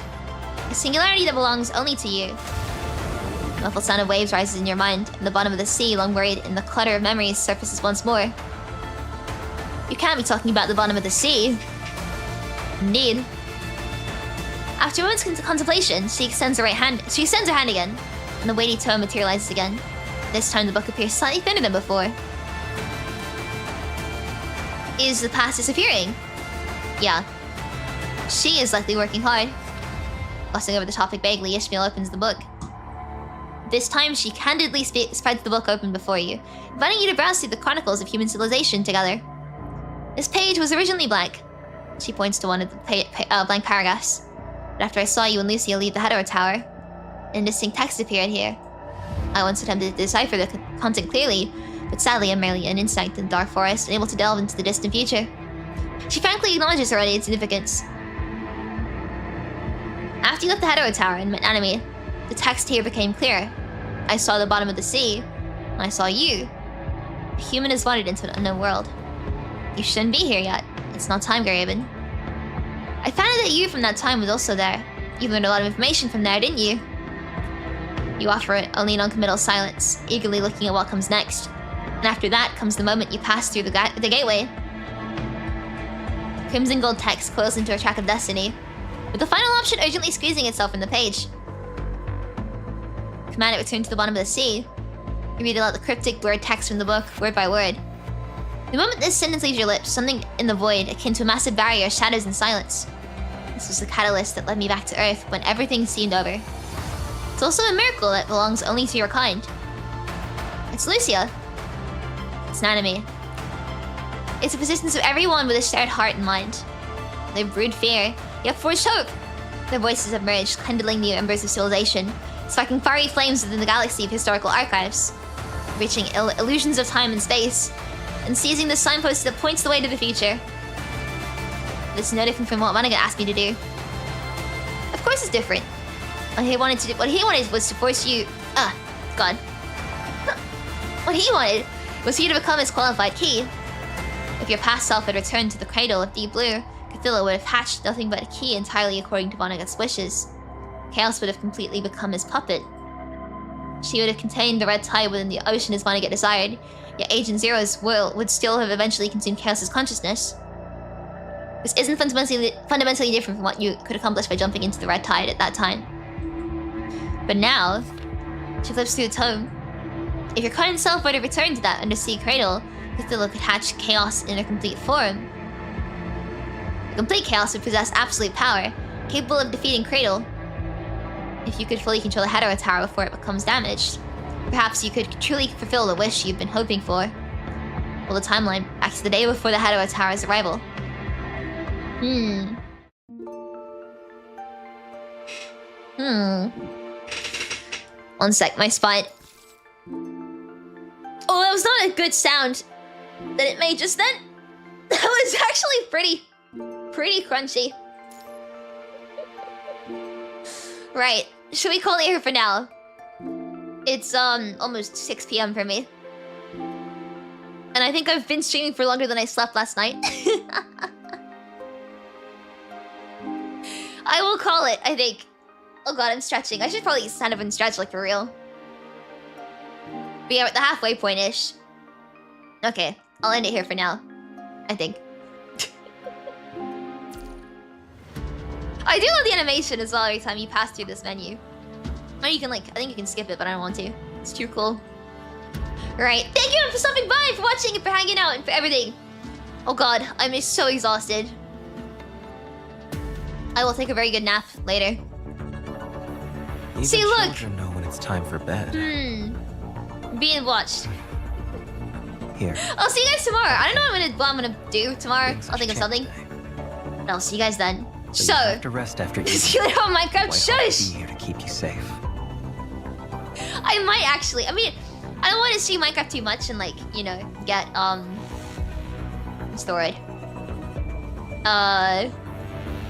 A singularity that belongs only to you. The muffled sound of waves rises in your mind, and the bottom of the sea, long buried in the clutter of memories, surfaces once more. You can't be talking about the bottom of the sea. Indeed. After a moment's contemplation, she extends her hand again, and the weighty tone materializes again. This time the book appears slightly thinner than before. Is the past disappearing? Yeah. She is likely working hard. Glossing over the topic vaguely, Ishmael opens the book. This time she candidly spreads the book open before you, inviting you to browse through the chronicles of human civilization together. This page was originally blank. She points to one of the blank paragraphs. But after I saw you and Lucia leave the Hetero Tower, an indistinct text appeared here. I once attempted to decipher the content clearly, but sadly I'm merely an insect in the dark forest, unable to delve into the distant future. She frankly acknowledges already its significance. After you left the Hetero Tower and met Anime, the text here became clear. I saw the bottom of the sea, and I saw you. A human has wandered into an unknown world. You shouldn't be here yet. It's not time, Grey Raven. I found out that you from that time was also there. You learned a lot of information from there, didn't you? You offer only non-committal silence, eagerly looking at what comes next. And after that comes the moment you pass through the gateway. Crimson gold text coils into a track of destiny, with the final option urgently squeezing itself from the page. Command it return to the bottom of the sea. You read aloud the cryptic, blurred text from the book, word by word. The moment this sentence leaves your lips, something in the void, akin to a massive barrier, shatters in silence. This was the catalyst that led me back to Earth when everything seemed over. It's also a miracle that belongs only to your kind. It's Lucia. It's Nanami. It's the persistence of everyone with a shared heart and mind. They've brewed fear, yet forged hope. Their voices have merged, kindling the embers of civilization, sparking fiery flames within the galaxy of historical archives, reaching illusions of time and space, and seizing the signpost that points the way to the future. This is no different from what Vanaga asked me to do. Of course it's different. What he wanted was to force you... God. What he wanted was for you to become his qualified key. If your past self had returned to the cradle of Deep Blue, Cthulhu would have hatched nothing but a key entirely according to Vonnegutt's wishes. Chaos would have completely become his puppet. She would have contained the red tide within the ocean as Vonnegut desired, yet Agent Zero's will would still have eventually consumed Chaos's consciousness. This isn't fundamentally different from what you could accomplish by jumping into the red tide at that time. But now, she flips through the tome. If your current self were to return to that undersea cradle, Cthulhu could hatch Chaos in a complete form. The complete Chaos would possess absolute power, capable of defeating Cradle. If you could fully control the Hetero Tower before it becomes damaged, perhaps you could truly fulfill the wish you've been hoping for. Well, the timeline back to the day before the Hetero Tower's arrival. One sec, my spine. Oh, that was not a good sound that it made just then. That was actually pretty crunchy. Right, should we call it here for now? It's almost 6 p.m. for me. And I think I've been streaming for longer than I slept last night. I will call it, I think. Oh god, I'm stretching. I should probably stand up and stretch, like, for real. But yeah, we're at the halfway point-ish. Okay, I'll end it here for now. I think. I do love the animation as well every time you pass through this menu. Or you can, like, I think you can skip it, but I don't want to. It's too cool. Right, thank you for stopping by, for watching, and for hanging out, and for everything. Oh god, I'm so exhausted. I will take a very good nap later. Even see, look! Children know when it's time for bed. Being watched. Here. I'll see you guys tomorrow. I don't know what I'm gonna do tomorrow. I'll think of something. Today. But I'll see you guys then. So you have to rest after eating. See you later on Minecraft. White Shush! Hawk will be here to keep you safe. I might actually. I mean, I don't want to stream Minecraft too much and, like, you know, get what's the word?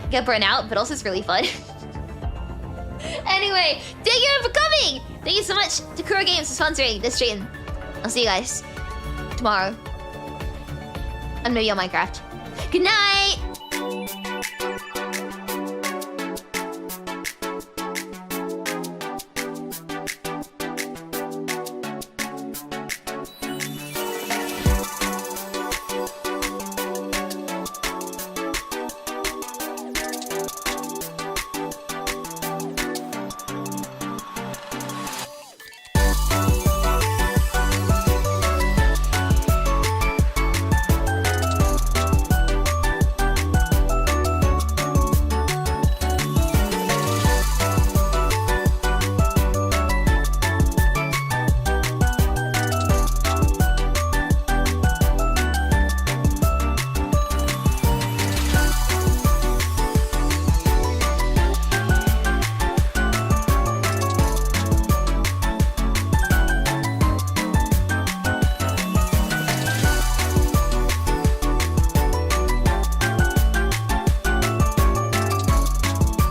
Get burnt out, but also it's really fun. Anyway, thank you for coming! Thank you so much to Kura Games for sponsoring this stream. I'll see you guys tomorrow. And maybe on Minecraft. Good night!